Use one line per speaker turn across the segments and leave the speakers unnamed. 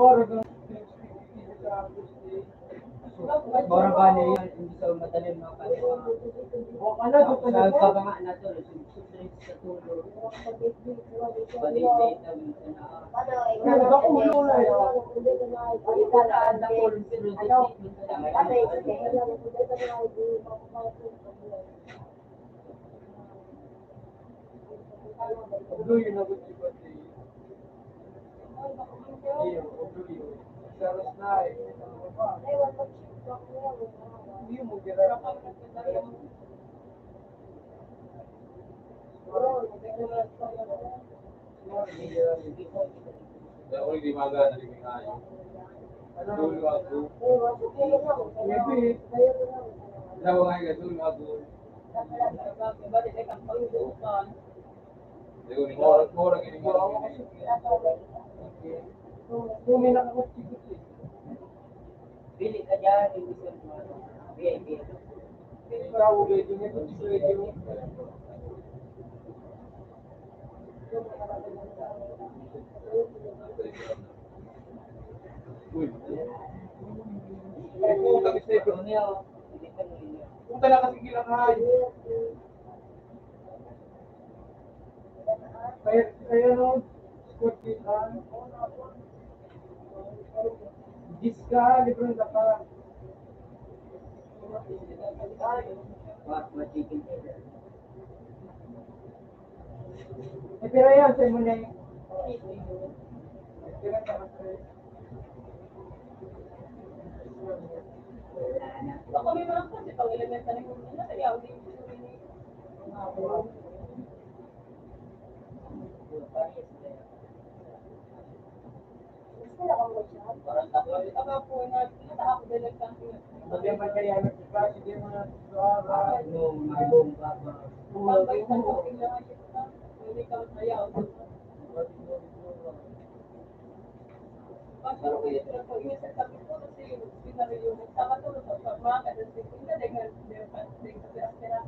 Orang kanya yan, hindi sa matalim mga kanya. Sa kabanga na to, susunod sa tulo. Balik-balik kami na.
Ako hindi magana rin ngayon. Dulo ako. Dawa nga yung dulo ako. Digo ni mora gini mora gini.
Bili ka dyan, hindi siya VIP.
Uy. Kung kami sa ito niya. Kung talaga kasi kilanghay. Kaya no, squat Giska, libro na ka.
Chicken.
Pero yan, sa mo na yung
Ako may mga kasi pag elementary mo na kaya ako din parang ako po na ako din nagtanong.
Bagay pa kaya nagsiklase din mo na
Pasal ko yung ko yung sa sabi ko kasi sinabi yung sama to sa mga kada sekunda dengan dengan kira-kira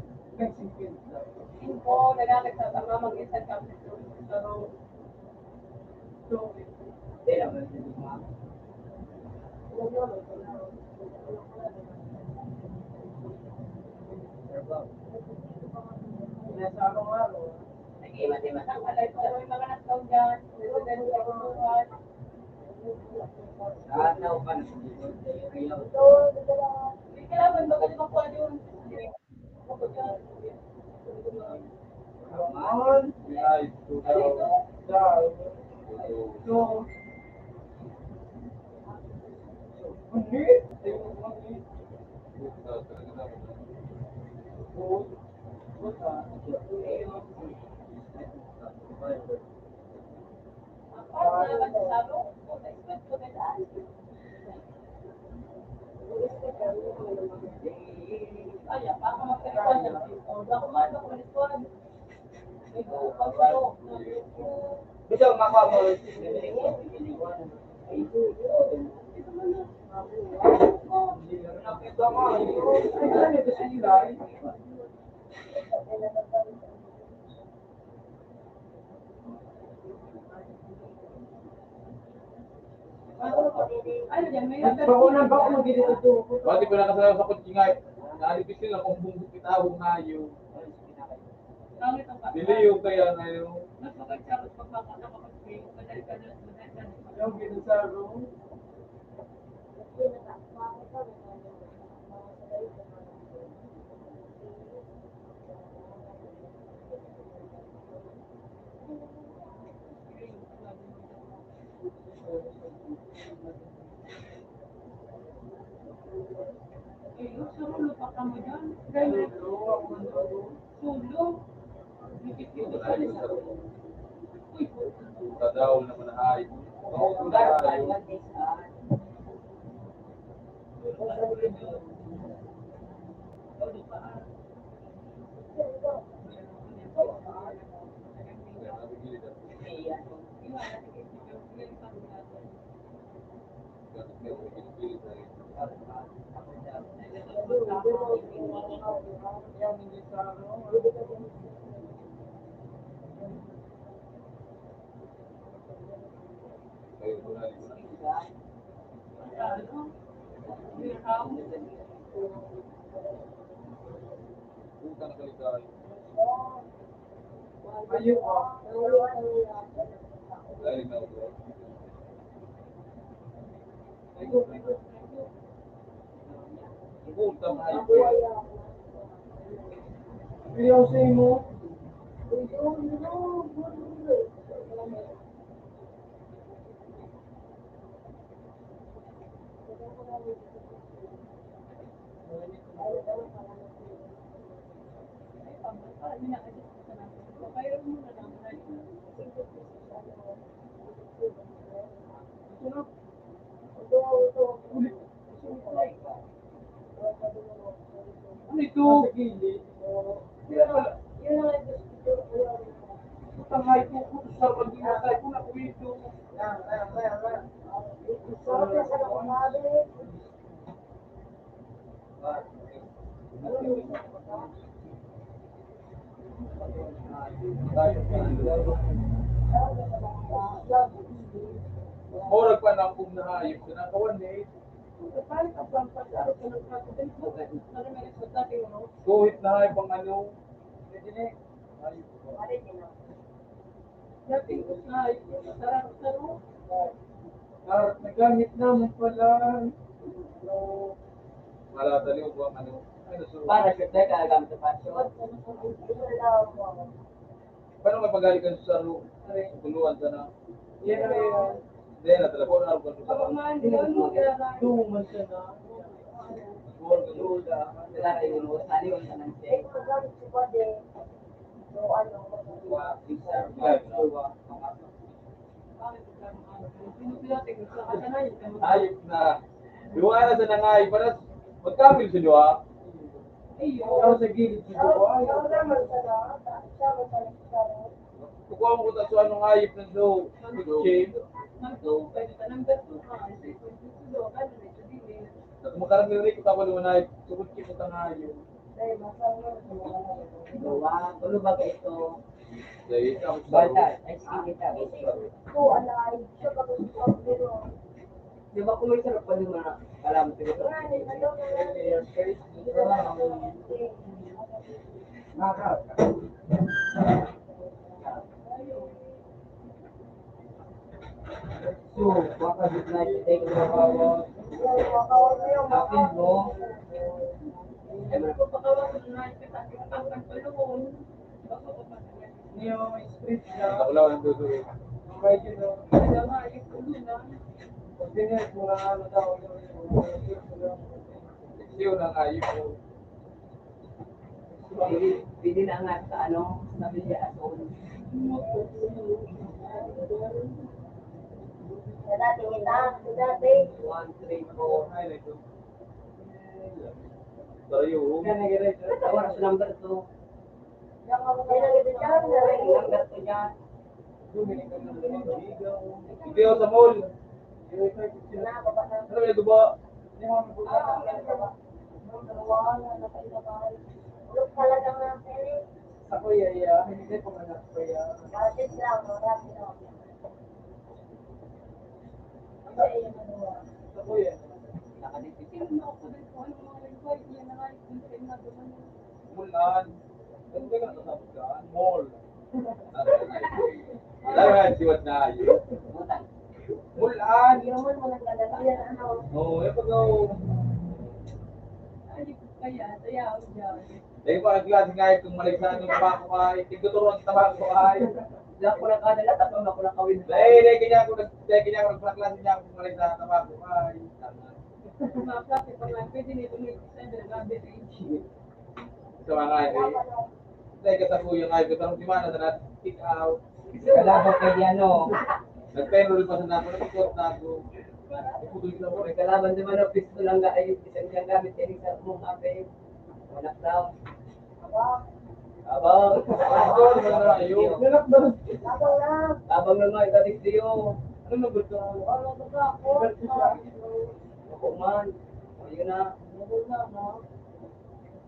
info nagagad sa mga mag-isang kami so
Pero, mga
nasa araw-araw.
nag-imat-imat ang alay pero yung mga nagtaw dyan resident sa kulungan
Ano ka na ayaw.
hindi kailangan ba kasi makuha yung
Ramon,
Ay,
so,
Gusto mo makuha mo.
ano dyan may
Pag-unang ba ako mag-dito?
Bakit ko nakasalaw sa kutsingay? Nalipis sila kung bumbong kitahong na yung
Pangit ang pagkakas.
dili yung kaya ngayon.
Mas makagsaros pagkakapagpapagpapag. Madali-kadali.
Yung gito sa room.
Sulo pa ka mo dyan. Sulo.
Tadaw naman ay. Oo, tadaw. Kayo ko na.
Ano? Hirap.
Puta na kaligay.
Ayun ko.
Dahil na ako. Puta na ako.
Seryoso mo.
Ano ito? Kaya wala. Tangay ko ko sa pagkakay ko na ko ito. Murag pa na kung nahayop ko na kawan eh. Kuhit na hayop ang ano. Hayop ko.
Nagamit naman pala.
Malataliw ko ang ano. Ano so?
Para sa tayo kagagamit sa pasyo.
Paano mapagali ka sa saro? Tuluan ka na.
Yan na yan.
Hindi na talaga. Paano na ako sa saro?
Tuman siya na.
Buwan ka mo.
Duda. Wala kayo mo. Sali yung tanang check. Wa, bisa. Wa.
Hayop na. Luwa na sa nangay. Para magkamil sa diwa.
Ikaw sa gilid si Buway.
Kukuha mo ko sa anong hayop na do. Chain. At makarang nilay ko tapos naman hayop. Sukot ko sa hayop.
Wa. Tulo ba ka ito?
Dahil ikaw sa
Bata. Ay, sige kita. Di ba kung may sarap pa doon na alam ko ito? So, baka di na ito ko makawa. Akin mo.
Niya may script na.
Nakulaw ng dudu.
Medyo no. Pag dinet mo na ano daw.
Siyo ng hayop mo.
Pili na nga sa ano, sa Villa Azul. One, three, four.
Tayo.
Tawar sa number 2. Number 2 dyan.
Hindi ako sa mall. Ano ba ito ba?
Ako yaya, hindi ko man ako yaya. Ako yaya.
Mulan. Ano ba ka natatapos ka? Mall. Lahat siwat na hayop.
Mutan.
Mulan. Oo, yung pag-gaw. Dahil ko ang klase nga itong maligsan yung tabako ay, tigtuturuan sa tabako ay.
Diyan ko nakadala, tapos ako nakawin.
Dahil kanya ako nagklase niya akong maligsan sa tabako ay. Sa mga ay, dahil kasabuyan ay, katanong si Mana na kick out.
Kalabang kay Diano.
Nag-penroll pa sa nako, nag-ikot na ako. Iputuloy sa mo.
May kalaban naman ang pisto lang ga ay isang diyang gamit kayo sa mong ape. Wanak daw. Abang.
Ano naman na ayun?
Nalak daw.
Abang na nga ikatik diyo.
Ano na ba ito?
Ako man. Ayun na.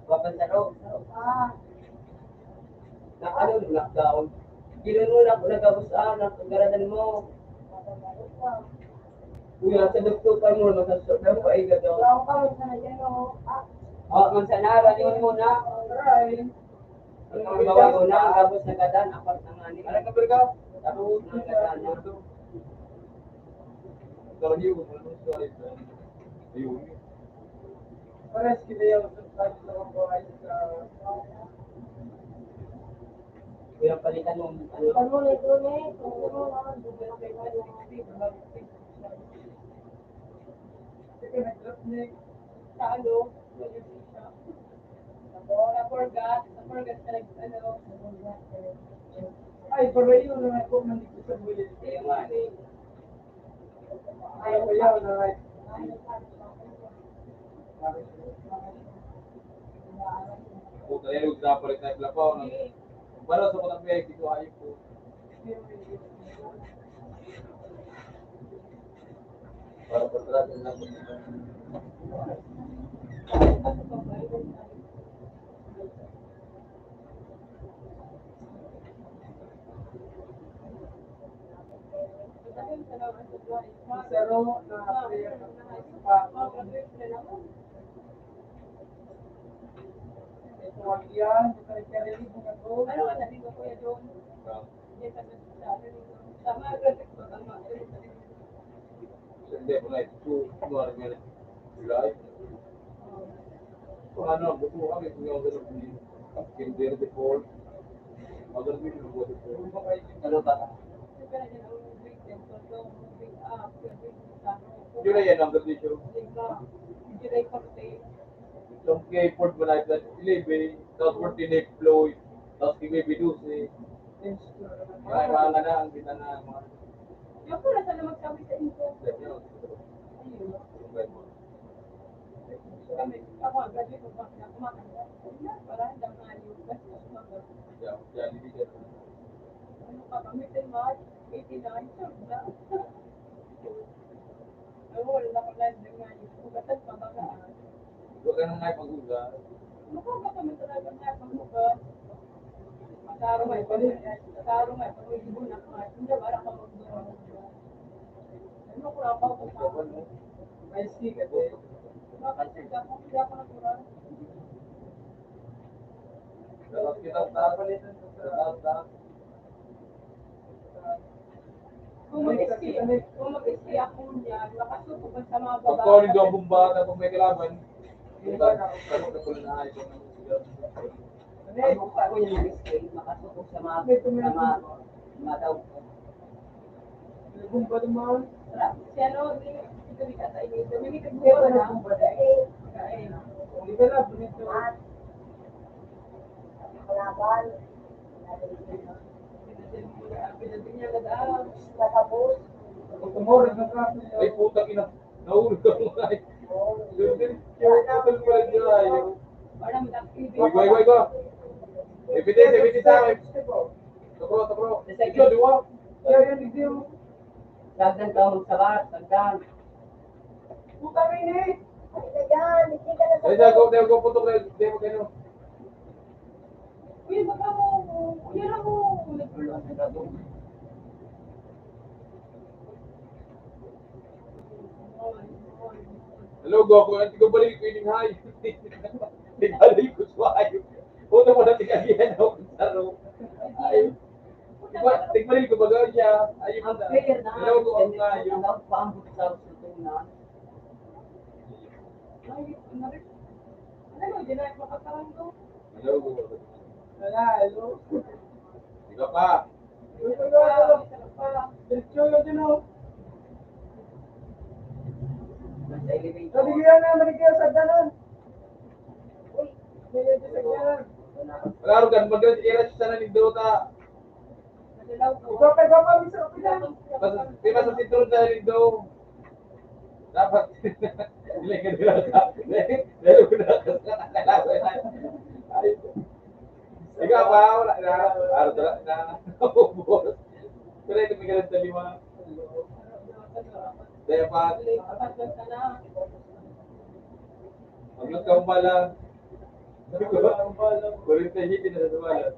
Papansaro. Nakano lockdown. Gilan mo na nagkabusaan ang garadan mo. Kuya, sa doktor pa mo, masasok na po ay gagawa.
Wala akong kami sa nagyano.
Mansanara, yun muna.
Aray.
Ang mga bawa na, ang gabos na gadan, apat na nga nila.
Ano ka ka?
Tapos na gadan na.
Kalau hiu, hiu.
Pares kita yung subscribe sa mga buhay sa...
Kuya, palitan mo.
Ano mo na ito na eh? Sige, nag-drop nick.
Sa ano, siya. Sa forgot ka ano.
Ay, pero yun na ako nandito sa bulit.
Kaya nga,
Ay, ko yun na right.
Puta yan, huwag na palit na plapaw. Baru sa mga piyay, dito ayun po. Para patratin na po.
Zero na prayer pa. Ito wag yan. Ito ay karili kung ako.
Ano ka sabi ko kuya doon? Hindi ka nagsasabi nito. Tama, grabe ko. Tama.
Hindi po na ito. Ano nga July. Kung ano, buto kami kung yung ganun hindi. Kinder before. Magandang video po dito.
ano ba?
July yan ang decision.
July 14.
Yung kay Ford Malay Plus 11, tapos 14 Floyd, tapos kay Baby Lucy. Ay, mga na ang kita na mga.
Yung pula sana magsabi sa inyo. Kami, ako ang graduate ko pa na kumakanta. Para hindi ang mga yung basta sumagot. Ano ka kami sa March 89, sobra. Ano, wala ko lang ng nga yung ugatan pa bagaan.
Huwag ka nang pag-uga.
Mukha ka kami talaga na pagbukas. Mataro may pag-ibo na ka. Hindi ba ka magdoon? Ano ko lang pa ko
May stick at eh.
bakit sila kung hindi ako natural?
Tapos kita tapalitan sa taas.
Kung mag-iski ako niya, nakasuko pa sa mga
Pag
babae.
calling daw ang bata pag may kalaban, tanong na pula na ayos ang
Ano pa ako yung nag-scale, makasuko sa mga daw ko.
Kung ba naman?
Si ano, ito ni Kata Inito. May
Kaya
kagbuwa
ba
na.
na kung ba na eh? Hindi ka na, bonito.
Pinagin niya na daw.
Kung tumuro na traffic.
ay putang ina. Nahulog ka mo ay. Putol pala dyan ayaw.
Para mag-activate.
Wag ko. Evidence sa akin. Tokro. Ikaw, di ba?
Kaya yan, hindi mo.
Dagdan ka mo sa barat, dagdan.
Puta rin eh.
Ay, dago, putok na. Hindi mo ganun.
Kuya, baka mo. Kuya lang mo. Nagpulong sa dago.
Hello, Goku. Hindi ko balik ko yung high. Tinggalin ko sa ayaw. Puto mo na tinggalin ako sa ro. Ay. Tinggalin ko baga siya. Ayun
Ang
na.
prayer na
Hello, ko ang kayo.
ang paambot sa sutunan.
Ay, ano mo, dyan na makakaroon ko.
Hello, Goku.
Wala, hello.
Ikaw pa.
Diretso yun din oh.
Nasa elevator.
Sabi ko yan na, maligyan sa danan. Uy, maligyan sa danan.
Klaro kan, mag-iras sa nanig Dota.
Nalilaw ko.
Ikaw pa, misa ko yan.
Di ba sa sitro sa nanig Do? Dapat. Dili ka nila ka. Dali ko na ka. Ikaw pa, wala na. Araw na. Ubos. Pero ito may ganun sa lima. Daya pa. Maglut ka umalang. Sabi ko, kulit na hitin na sa sumalan.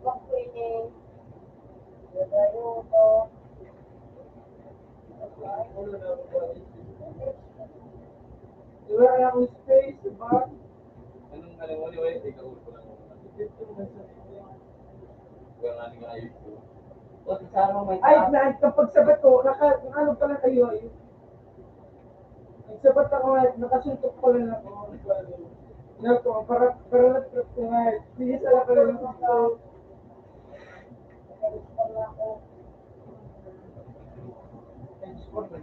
ulo na ako ba? Wala na akong space, diba?
Anong anyway, ikaw ulit ko lang.
Dito na sa
Kaya nga nga ayos ko.
O, si Sarah may
ay, kapag sabat ko, ano pala kayo, nagsabat ako nga, nakasuntok pala na ako. Para na-trip ko nga, sige sala pala ng ako. Export na.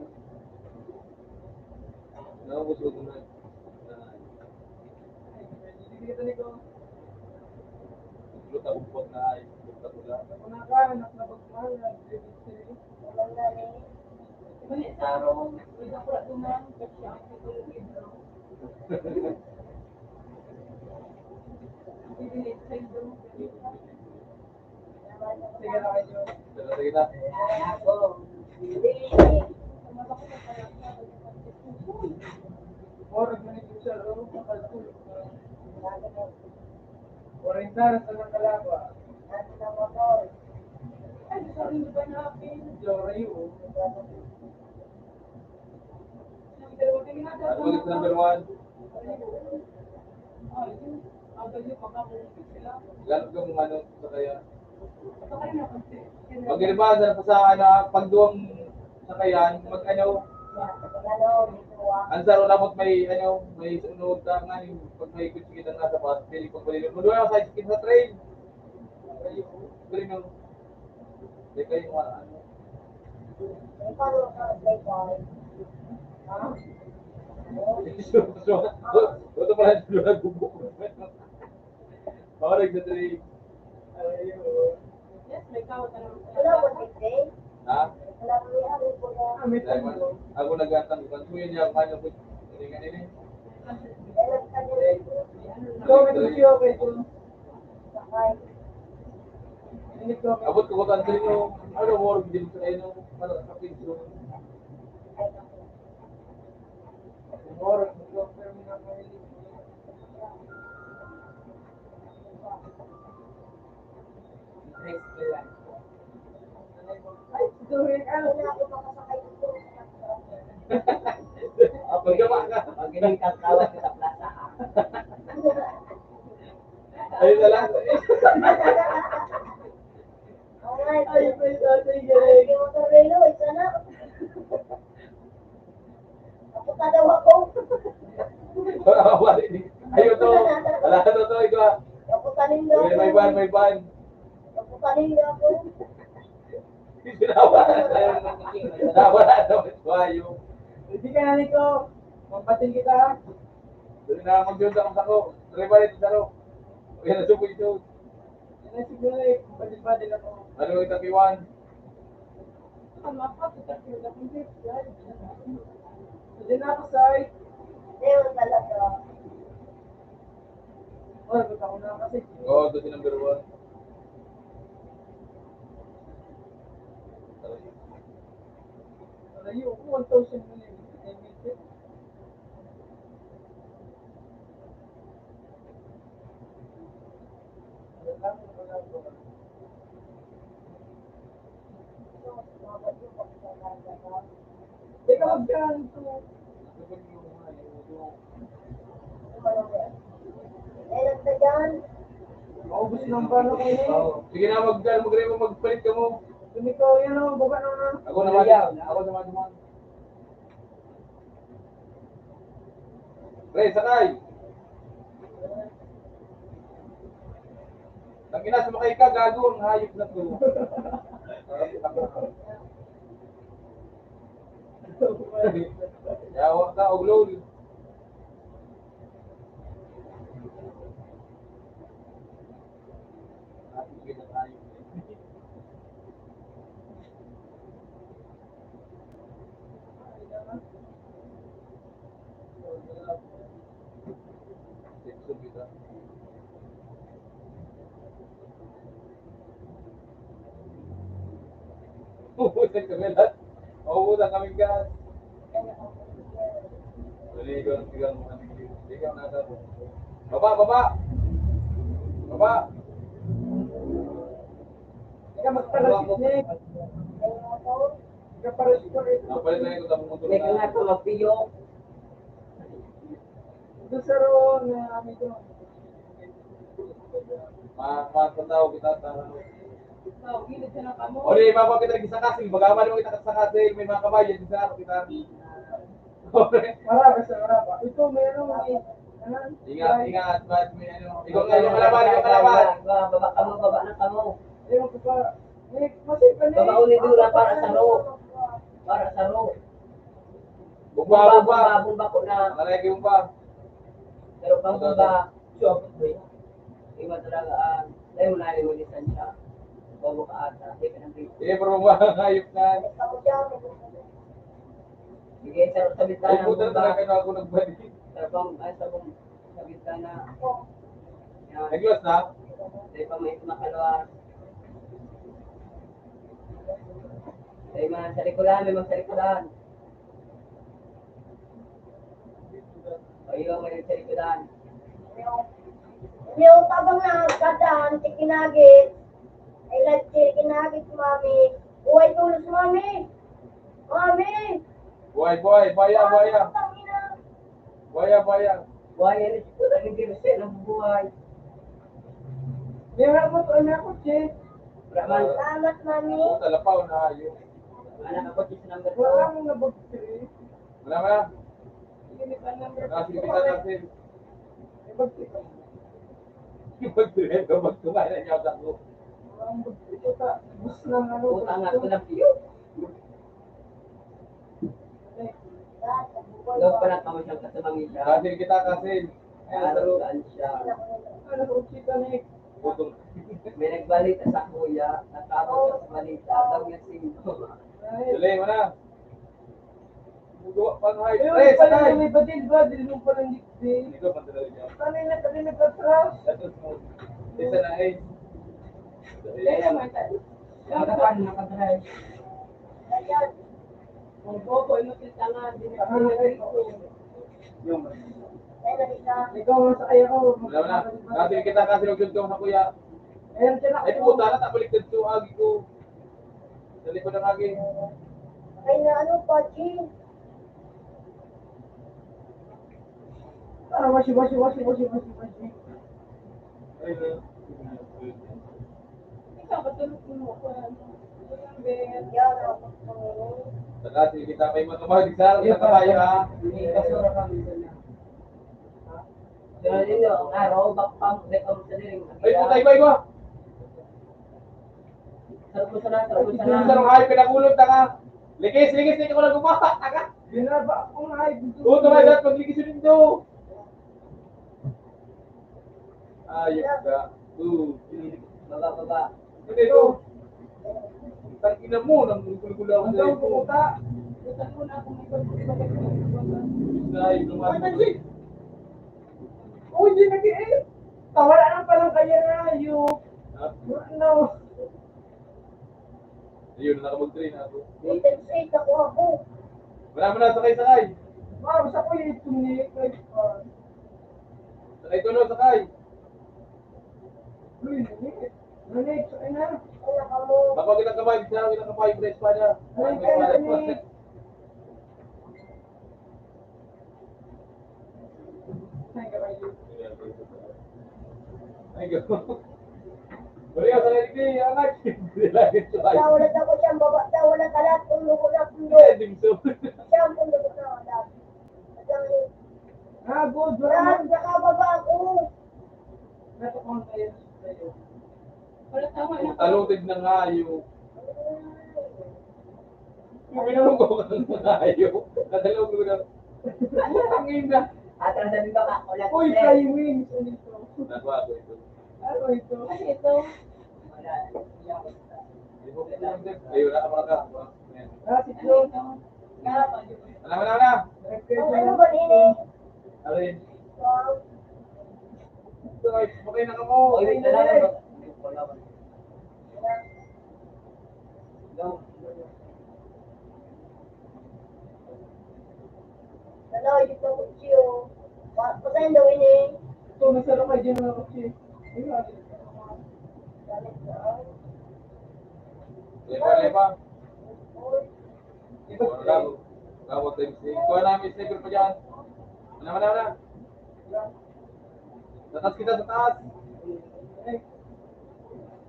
Nakabusog na.
Sige ito nito.
Luta bukot na ayos. Luta pula.
Ako na ka, anak na pagmahal,
Mali Sarah, wala ko ra dumang kasi ang pituloy. Didilit sa ito.
sige na kayo.
Sige na.
ako.
Oras na nito siya, makatulog na. Orintar sa mga kalaba.
Ay, sorry ba natin?
Jorayo.
Ano ulit number 1? Ganap ka mong ano sa kaya. Mag-iribasan pa sa ano, pagduwang sakayan, mag-ano, ang saro lamot may ano, may sunod na nga yung pag may kutsik ng nasa pas, pili pag balik. Maduwa sa skin sa train. Galing yung hindi kayo mga ano. Ito pala yung nagbubo. Makarag na train.
Yes, may kawat na naman.
Ha?
May
Ako nag-atang kan mo yun yung kanya po. Hindi nga nini.
okay ito. Hindi ko.
Abot ko kan sino. Ano mo din sa ino ano kapit so.
Oras, pero may nakaili.
Rest ko lang.
Ay, sorry, ano na ako makasakay dito.
Magkama ka.
Pag ganyan kakawat ka sa plaza.
Ayun na lang.
Ay, may tatay galing.
Ayun to. Wala to ikaw. May ban. Sinawa na naman tayo.
Hindi ka nanin ko. Mampating kita.
Doon na mag-yun ako sako. Rebalit saro. Kaya nasupo ito.
Yan na siguro eh. Mampating ako.
Ano yung takiwan?
Hindi na ako, Sai. Oh, nagpunta ko na kasi.
Oo, ito si number 1.
Alayo ko, 1,000 mo na yun. Teka, magkano ito? Maubos ng pano ko yun.
Sige na, magpalit ka mo.
Tumiko, yan o, baba na na.
Ako naman. Ako naman. Pre, sakay. Ang ina, sumakay ka, gago, ang hayop na to. Yawa ka, uglol. Uubusan kami lahat. Uubusan kaming gas. Maligon, sigang mga nagiging. Sigang nasa. Baba!
Teka, magpalasit niya. Kapares ko rin.
Napalit lang ito tapos motor
May ka nga
na.
ito, magpiyo.
Ito sa roon na amin ko.
Matataw kita sa ano.
Ikaw, gilid ka na kamo.
O di, mabang kita sa kasing. Bagaman mo kita sa kasing. May mga kabayan. Isa ako kita. Okay.
Marami sa marami. Ito meron may ano?
Ingat, ingat. Ba't may ano. Ikaw kalaban, ikaw kalaban.
Baba ka mo, baba na ka mo.
Ewan ko pa. Masip ka na.
Baba ulit dula para sa ro. Para sa ro.
Bumba, bumba.
Bumba ko na.
Malaki bumba.
Pero pang bumba, sure. Iba talaga, dahil mo na rin mo lisansya. Bobo ka ata, di ka nang bito.
Eh, pero bumba. Hayop na.
Sige, sa bitana
Ay,
ng
puta na
bumba.
talaga na ako nagbalik.
Sa bitana. Yan.
Nag-loss na?
Dahil pa may kumakaluwas. Dahil man sa likuran, may mga sa likuran. Ayaw, may sa likuran.
Yung tabang na kadaan, tikinagit. Ay, like, tikinagit, mami. Uy, tulos, mami. Mami.
Buhay, buhay. Baya, baya.
Tangina.
Baya, baya.
Buhay, yan ito na hindi rin siya ng buhay.
Meron mo to na ako, Che.
Brahman,
Salamat, mami.
Puta, lapaw na hayop.
anak ako si number 2.
Walang nabagtiri.
Wala mo na?
Gilid ka na.
Nakasipitan natin.
Nabagtiri.
Magtuloy ka, magtuloy na niya ako.
Walang bagtiri ko ta. Bus ng ano.
Utang nga ko ng piyo. Daw pa na kami siyang kasamangin siya.
Kasi kita kasi. Ayun,
Araw
pero.
saan siya.
Ano ko, chika na eh.
Putong.
May nagbalita sa kuya, nakabot sa balita, daw niya sino.
Dali mo na. Bugawa pang hype.
Ayun,
Eh,
pala
sakay!
may badil ba? Dili mo pala dikti.
Hindi ko pantala niya.
Kanina, kanina ka trust.
Tapos mo. Isa na eh.
Kaya naman tayo.
Nakapan, nakadrive.
Ang bobo, inutilta nga.
Ano na ito?
Yung.
Ikaw ang sakay ako.
Wala mo na. Kasi kita kasi nagsunto sa kuya.
Ayan, siya na.
Ay puta na, tabalik din sa agi ko. Sa likod ng agi.
Ay, na ano pa, Jin?
Ah, wasi.
Ay, na.
Ikaw, patulog mo ko.
Yan, ako.
Saka sige kita may makamahal sa sa kabayo ha.
May basura kami doon na. Pero ninyo, ang araw, bakpang, dekam sa diring.
Ay puta, iba.
Sarap na, sarap
Yung
na.
sarong hayop pinakulot na ka. Ligis, hindi ko lang gumawa. Taka.
Binaba akong hype.
Puto na dahil magligis yun dito. Ayop ka.
Baba, baba.
Hindi ito. Tangina mo, nang gulgula ako
Ang
sa
daw
ito.
pumunta.
Butan mo na kung may
Dahil lumayo.
Oh, hindi nag-i-eh. Tawala lang palang kaya na yung... Ano?
Ayun, nakabag-train ako.
Little sweet ako.
Wala mo na, sakay.
Ma'am, sa ko yung tuminik.
Sakay ko no, sakay.
Uy, nanik. Nanik, sakay na.
Wala ka mo.
Baka kita kamay, kita kita kamay, brace pa niya.
Ay, kaya nanik. Ay, kamay yun.
Ay, go. Bali ka, sakay ni anak. Dilagin sa tayo.
Wala ako siyang baba. Wala kalat. Pundo ko na pundo.
Hindi, dimso.
Siyang pundo ko na kalat.
Ah, good.
Saan? Nakababa ako.
Natakon tayo sa'yo.
Wala tama na.
Talutid ng hayop. Panginoon ko ng hayop. Nadalaw ko na. Ang ina.
Atras na dito ka, ulat.
Uy, kayo wins. Ano ito?
Nagawa ko ito.
Ano ito?
Kasi ito,
Wala.
Ayun, nakamarka ka. Ayan.
Ah, si Flo.
karapan.
Wala.
Ano ba nini?
Alin.
Wow.
Ito, ay, bakay na ka mo.
Uy, wait na lang. Wala ba? Go.
Ano, yung mga kutsiyo. Pasayin daw ini.
Ito, nasarap kayo dyan mga kasi. Ayun.
Galit na.
Lepa. Gawag tayo. Kuha namin sniper pa dyan. Mana. Sa taas kita, sa taas.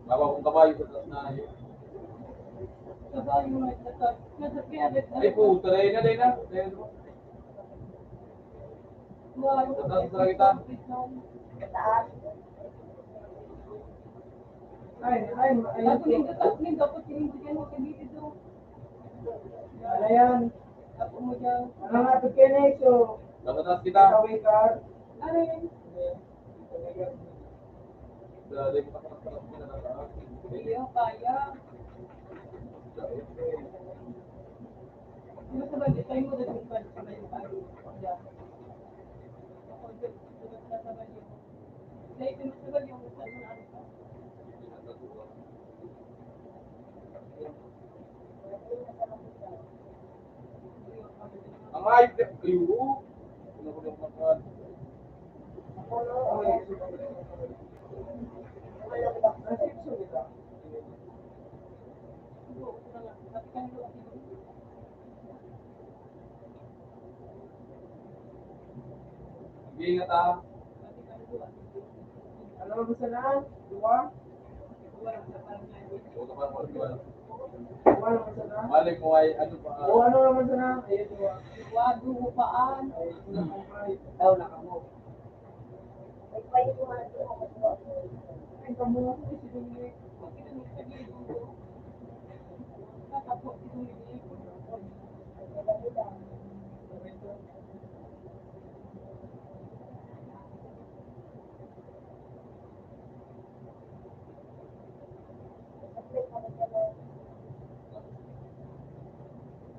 Baba kong kabayo sa taas na yun.
Kabayo mo ito. Nasakyan.
Ay puta, dahil na. Dahil na. Sa taas sa kita.
Taas.
Lagu nito, tapos nito, tapos tinigyan mo kami dito.
Ano yan?
Ako mo dyan.
Ano nga ito kinig? So,
Sa taas kita.
away card.
Ano yun?
Dahil mo kakataas kita na taas.
Hindi yung kaya. Ano sa bandi? Tayo mo dito yung bandi. Sabay yung kaya. Diyan. Ako dito. Sabay na sabay yung. Dahil ito mo sabay yung. Ano na ano ka?
Ang hype na kayo. Ano ko yung makan. Ingat ah.
Ano ba gusto na? Dua?
Huwag ka pa magdiwala.
Dua naman sa na?
Malik mo ay ano pa.
O ano naman sa na? Ayun, dua.
Wado mo paan.
Ay, ito na kong ay.
Daw na ka mo.
May payo ko man ito ako dua.
Ay, kamo.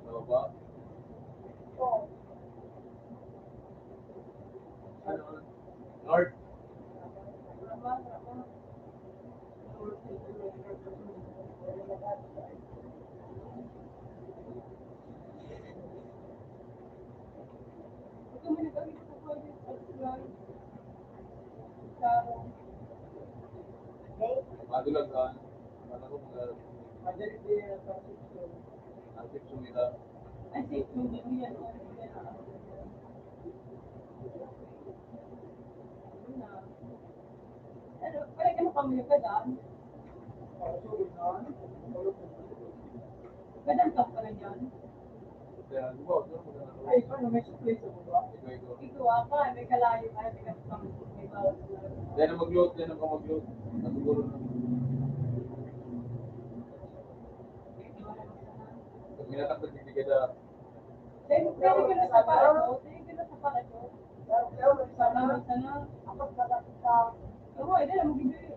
Ano ba? Ano? North. Madulag ka. Ano ko mga
Madali din ang transition.
asip sumita.
Gadang ka pala dyan.
Kaya di ba? Ano mo na
Ay, paano may place ako ba?
ikaw.
Ikaw ka, may kalayo ka, may kasama, may bawat.
Yan ang mag-load, yan ang mag-load. Nasiguro na. Pag minatakot, hindi ka na.
Pero ka na sa parato, ka na sa parato. Salamat sana.
Ako sa sa
Oo, hindi na magbibigay.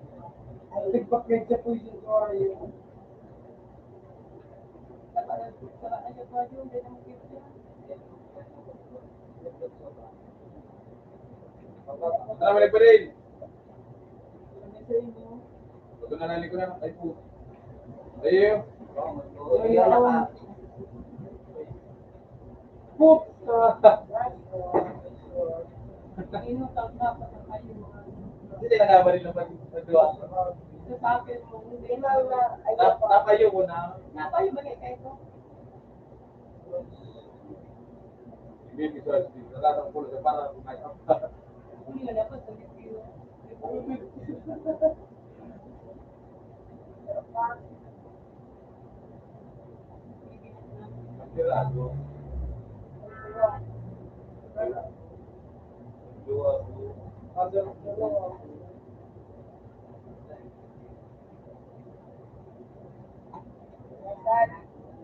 Nagpakit sa position ko ay
Sa parato, sa ano pa yun, hindi na magbibigay.
Ano, balik pa rin.
Ano sa inyo?
Pag nanali ko na, ay po. Ayun.
Ayun na ka.
poop!
Inutang ka pa sa kayo.
Hindi na nabalik ng pag-dua.
Sa sakin mo, hindi
lima na ay
Napayo ko na.
Napayo ba kayo ko?
Hindi, bisa. Natatang pulo sa para kumain ka.
Hindi na dapat sa video.
Sirado. Dua.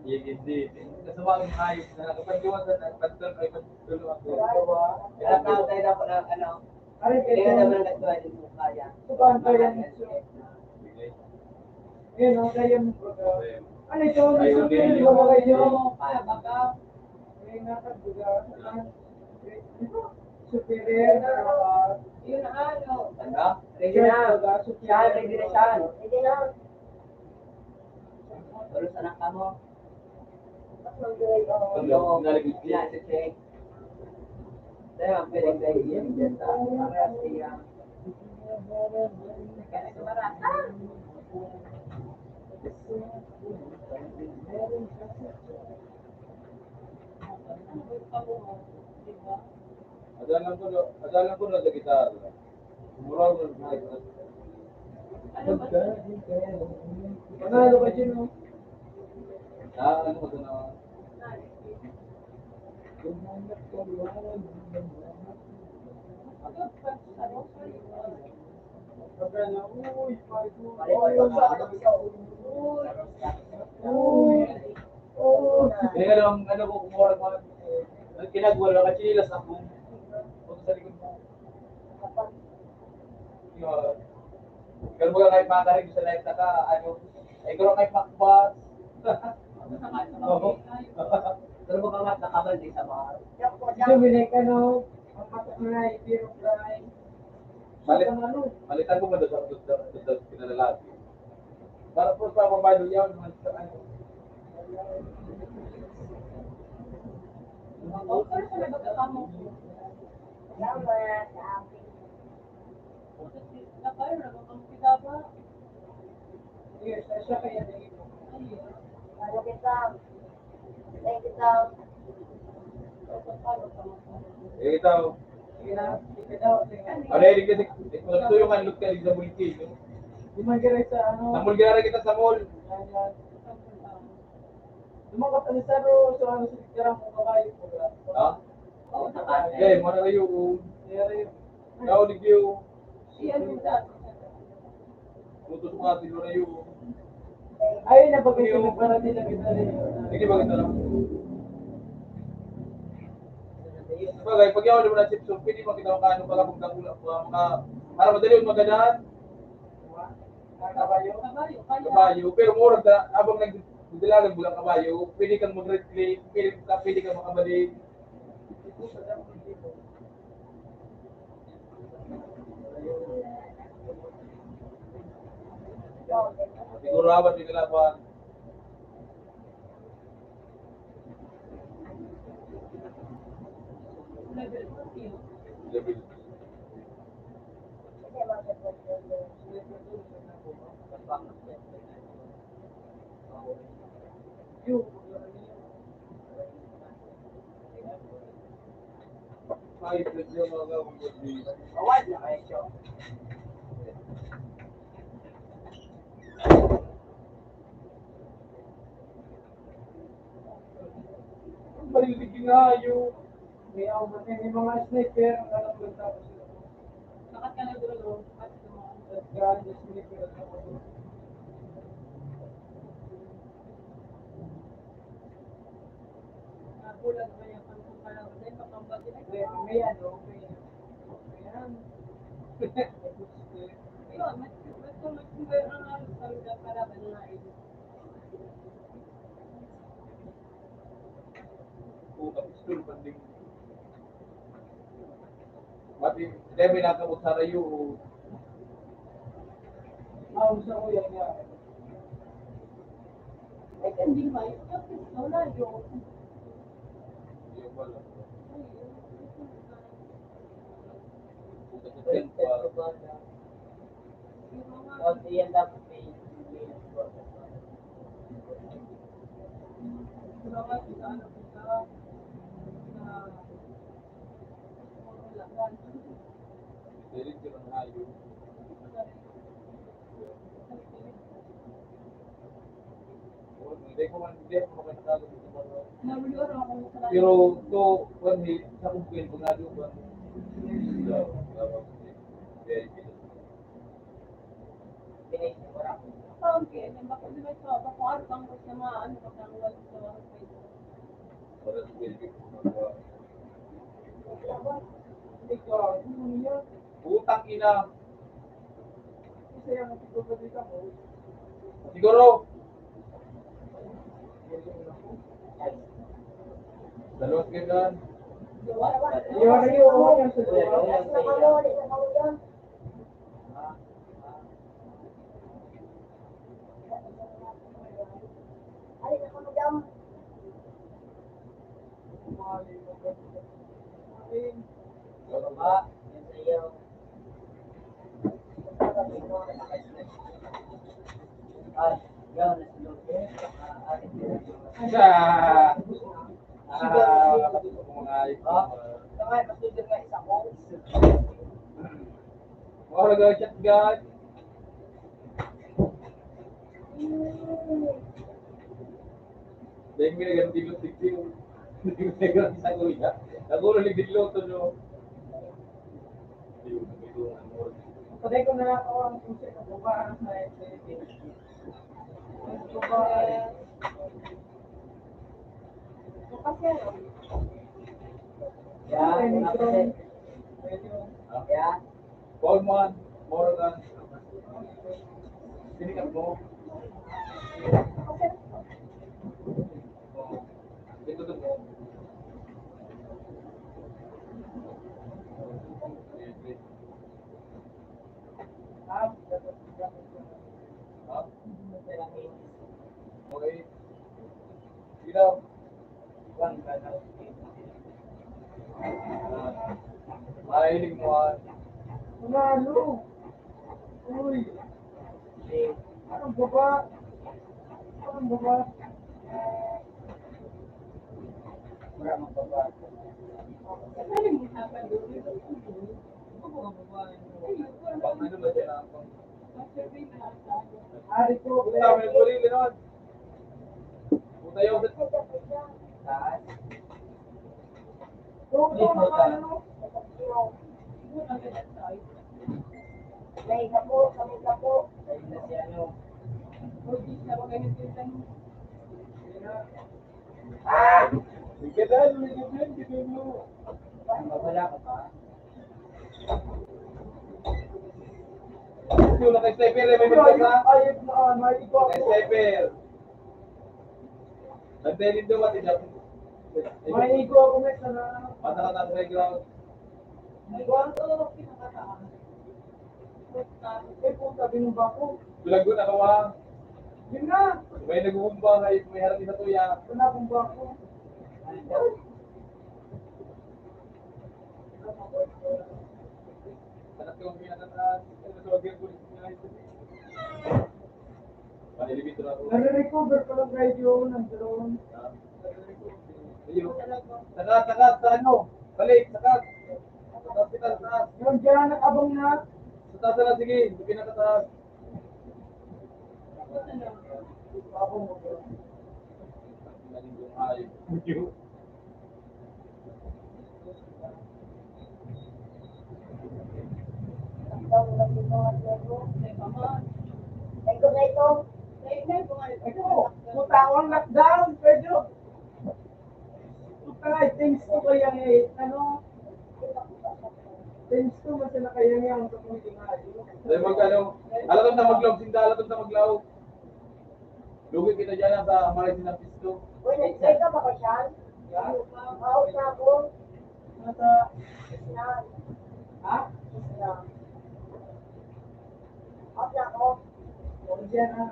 Iya hindi. Kasama ang ayos na kapag-iwan sa pagtan ay pagtulo ako.
Ilang tao tayo na po ng ano.
Aray,
Hindi
ito.
na naman nagkatuwa din mo kaya.
Sukaan tayo yan. Yun, ang kaya mo. Ano ito?
Ayun
Ano
din.
ito? Ano kayo?
Kaya baka,
Ay, nakabuga. Superior.
yun na ano.
Ano? Ready na. Siya, ready na siya.
Hindi na.
Tulog sa nang kamo.
Mag-duray ako.
Tulog. Yan, si Cheng. Dahil ang piling tayo yan. Diyan sa parehas siya.
Kaya sa barata. Ano ba yung kabuo? Di ba?
Adalan ko na sa gitar. Mura ko na.
Ano ba?
Panalo ka dyan, no?
Ano ko na. Hindi ka lang, ano ko, kumuha ko. Kinagwala ka, chinilas ako. Punta sa likod mo. Ikaw mo kahit makarig sa life na ka, ano, ikaw kahit makbas.
Pero baka nga nakabal din sa mga
Dominic, ano? Ang patok na ipiro fry.
Malitan ko ba doon sa kinalalaki? Para po sa mabado yan, naman sa ano.
Pero sa may pagkakamo ko,
Salamat sa akin.
nakayo na bang kita ba?
Yes, siya kaya dito.
Ano kita? Thank you, Tom.
Ikaw, ano yung ikaw, ito yung kanlot ka rin sa multi.
Lumagay sa ano?
Namulgara kita sa mall.
Lumakat ang saro, so ano sa tirang mo kabayo ko.
Ha?
Oo, nakasya.
Eh, mana kayo. Kau di kayo.
Iyan yung dati.
Muto sukatin mo na yun.
Ay, napagay ko para nila kita rin.
Hindi ba kita lang? Bagay, pag yaw naman na chip so pwede mo kita makaano para magkakulang para madali yung magandaan.
Kabayo.
Kabayo, kaya.
Kabayo, pero murag na, abang nagdilagan bulang kabayo, pwede kang mag-reclaim, pwede kang makabalik. Siguro awan din kalaban.
Level 14.
Level.
Kasi magkakasya.
Ay, pwede yung mga mag-reclaim.
Awad na kayo siya.
Balilig yung ayo.
May mga sniper, ang alam ko tapos sila.
Sakat ka na dulo. At dumaan.
At grabe sniper at ako.
Bulag ba yung pangkong parang dahil makambati na.
May ano, may yan.
Yun, mas kumbayo ang halos kami na para ba na ito.
Puta, pistol, panding. Mati, dahil may nakamot sa rayo.
Sa ko yan nga.
Ay, hindi may. Tapos, wala yun.
Yung wala. Puta, sa
Pero
tempa.
Yung mga
Kasi yan dapat may
salamat sa ano kita na mangulagan.
Dilig ka ng ayo. Hindi ko makakasalo dito ba.
Nabulor ako sa
Pero to, one hit, sa kumpin, kung nalo ba?
pinay-sigura.
pangke, yung bako di ba ito, bako ano pang gusto na ano pag nangulat sa mga pwede.
Ikaw, ano yan?
Utang ina.
Isa yan ang pagpapadita mo.
Siguro. Dalawang ganyan.
Iwan na yung ako yan sa
Kuya,
duwa.
kuya.
Sa malo, di sa malo yan. Alis ako madam.
Pero ba, yan sa iyo. Ay, yan, nasunod.
Ah, nakakatuto ko mga ayos.
Ito nga, masudod nga isa ko.
Mga nag-chat guys. Dahil may nagano dilot-dilot. Hindi mo nagano sa kuya. Nagulo ni dilot to no.
Pagay ko na ako ang puso ko ba sa SBB.
Yeah, kapatid. Yeah.
Coleman, Morgan. Sinikat mo. Ito to mo. Okay. Ilaw. Mahilig mo
Manalo. Uy. Anong baba? Anong baba?
Wala mong baba.
Ano mo hapon doon?
Pang ano ba siya?
Survey na lang sa akin.
Ari ko.
Puta, may puri gano'n. Puta yung
Taas.
Tuto na ka ano?
Siguro ang ganda tayo.
May kapo, kami kapo.
Ayun na si ano.
O, di siya ganito yung tanong.
Ikadan, ikadan, ikadan mo.
Mawala ka pa.
Yung naka-sniper, may magkasa.
Ayos na, may ikaw ako.
Naka-sniper. Nagtayin daw mati dyan.
May ikaw ako may sana.
Mata ka sa playground.
Ito, pinakataan.
Eh puta, binumba ko.
Bilag ko nakawa.
Yun na.
May nag-uumba, may harap sa tuya.
Ito na bumba ko.
Anak ko ang pinakataas. Ano sa wagyan ko niya. Panilibito na ako.
Nare-recover pa lang kayo yun ng drone.
Ayun. Sakat sa ano? Balik, sakat. Sa hospital, taas.
Yung dyan, nakabang na.
Sa taas na, sige. Sa pinakataas.
Abang mo.
Galing yung ayos.
Ito na ito.
Ito, puta ako ang lockdown. Pedro. Puta, thanks to kaya eh. Ano? Thanks to masaya kaya niya ang kapulitin nga.
Dahil ano, alatong na maglaw, sinda alatong na maglaw. Lugi kita dyan sa marisin ng pisto.
Uy, nag-check ka ba ko siya? Out na ako.
Nasa,
Na.
ha?
Na. Out na ako.
O dyan na.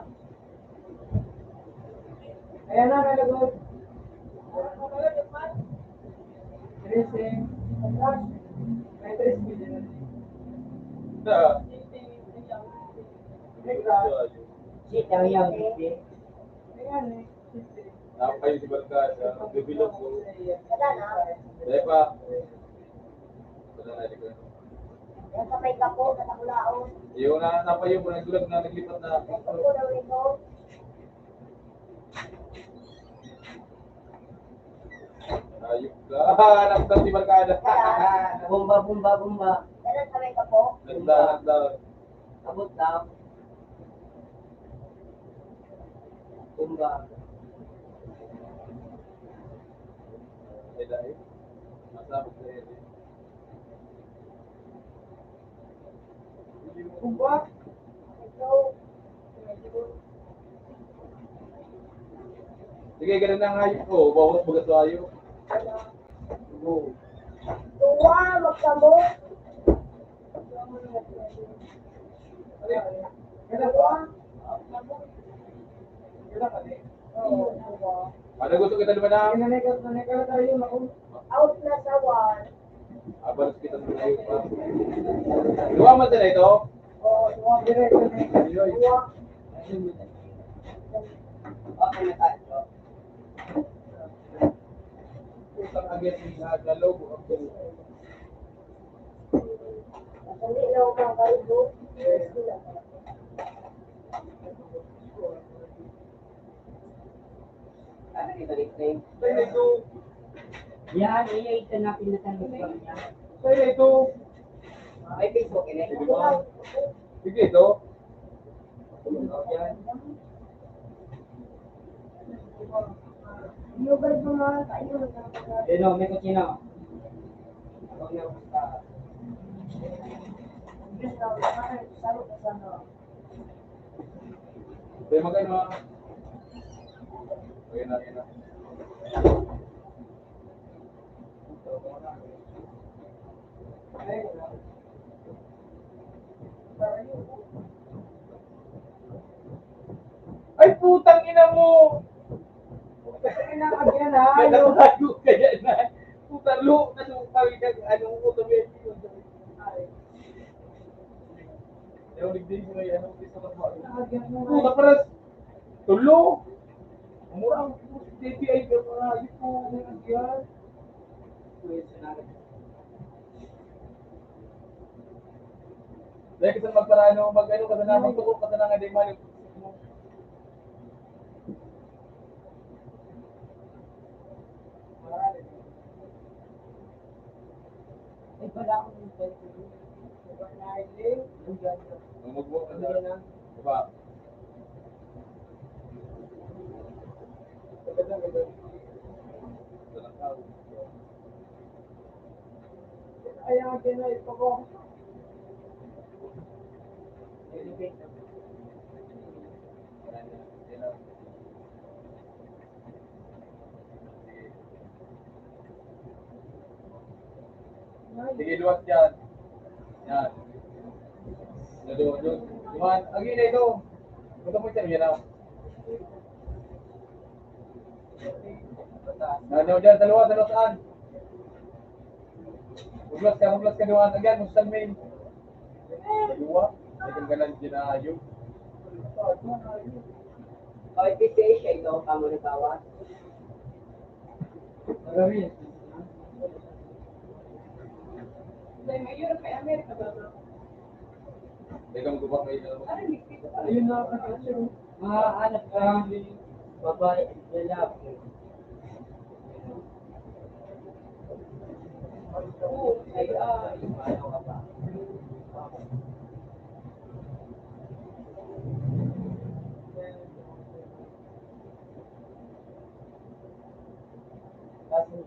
Ayan na, nalagot. Tracing. May 3 million.
Shit, ang yaw. Hindi.
Ayan eh.
Tapos kayo si Balgas, bibilog ko.
Wala na.
Dahil pa. Wala na, di ko.
Yan sa may kapo, sa takulaon.
Yung napayo mo, nagdulag na naglipat na.
May kapo daw ito.
Ayok ka. Nakita si Balgada.
Bumba, bumba, bumba.
Yan sa may kapo.
Nagda.
Abot daw. Bumba.
Ay, dahil. Masabot sa ere.
Kumba.
Ito.
Sige, ganun na nga yun. Oo, bawat bagat tayo. Oo.
Tuwa, magkamo.
Kailan ko ah? Kailan ka eh?
Oo, tuwa.
Ano gusto kita naman na?
Nanay ka tayo na ako.
Out na sa one.
Abalos kita sa tayo pa. Luwa man sila ito?
Oo, tuwa. Diretso na eh.
Tuwa.
Okay na tayo.
ang agad sa logo of the
Hindi lang ako kayo.
Ano kita nickname?
Kaya ito,
Yan, ito na pinatanong ko niya.
kaya ito.
May Facebook ini.
Sige ito.
Yan.
Yung ba yung mga kayo?
Yun o, may kutsina. Huwag na basta.
Kaya magkano. Ayan na, ayan na. Ay, putang ina mo!
Inakagyan ha.
Nagkakago kaya na. Putang lo, nasukal ka, anong automate yun. Ayaw, nagday mo ngayon, anong gusto ko ba?
Inakagyan mo.
Puta paras! Tulo! Murang TPI ka mga, yun po, nagkakayan. Dahil kasi magparano, mag-ano ka na, magtukok ka na nga, di man.
Ay, wala akong Facebook.
Magbuo ka na. Diba?
Ayan, kinay pa ko.
Sige, luwas dyan. Yan. Doon. Iman, agi na ito. Punta mo siya, yan na. Ano dyan, dalawa saan? Maglas ka doon. Again, musal main. Dalawa. Ay, kang galan dyan na ayun.
O, ipipay siya ito, kamo na bawas. Marami.
Dahil may Europe, may Amerika ba?
Teka, magubak kayo na.
Parang dito pa.
Ayun na, kasi
Mga anak ka, babae, lalaki.
Oo, ay,
Ano ka ba? Kasi,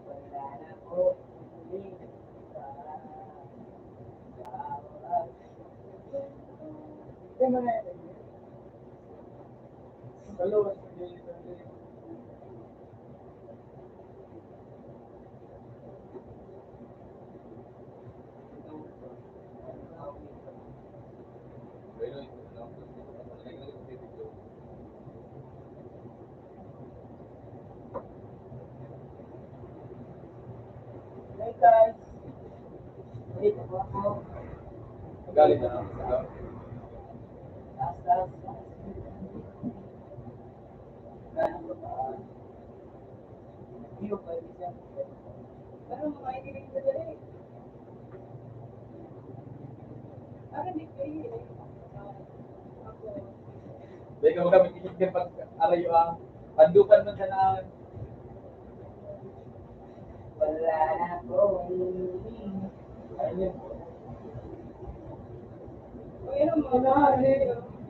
wala na ko.
Kaya mo na yun. Dalawa.
Hey guys. Dito po ako.
Magalit na lang.
Taas. Ganun ba? Hindi ko pwede siya.
parang mga ikilig na dali. Parang di kayo eh. Ako.
Teka, magamit isip din pag arayo ang pandukan man sa naan.
Wala na ko. Ayun.
O yun ang mga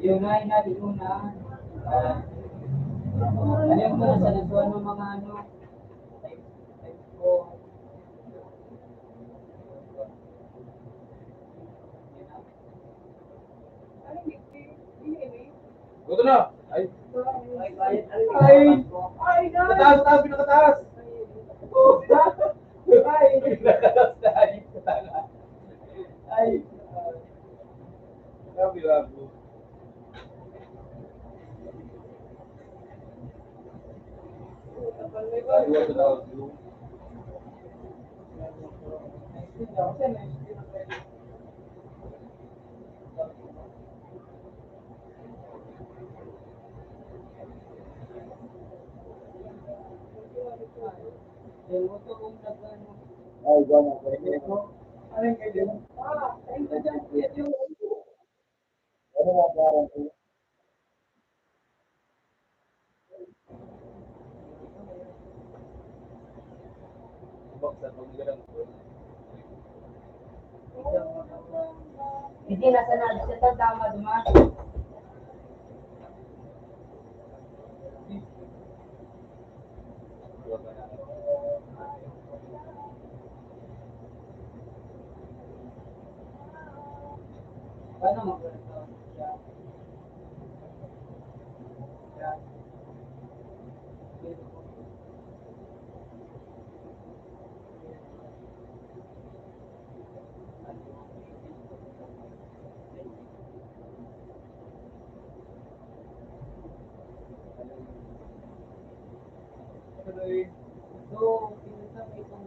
Yung nga natin una. Ano yung muna sa nasuan ng mga ano? Type ko.
parang di kayo. Hindi eh.
Buto na! Ay!
Ay, bayad.
Ay! Ay, guys!
Taas! Pinakataas!
Ay!
Pinakataas na ayun sa tala. Ay! Grabe.
Kapag may
Ay, wala na ako.
Yung gusto kong nag-ano.
Ay, gano'n. Ano
Ano yung kailan?
Thank you dyan, kuya yung
nga parang ko? Bakit pag ganun?
Hindi nasa na sa tama dumas. Paano mo ganito? So, pinunta mo itong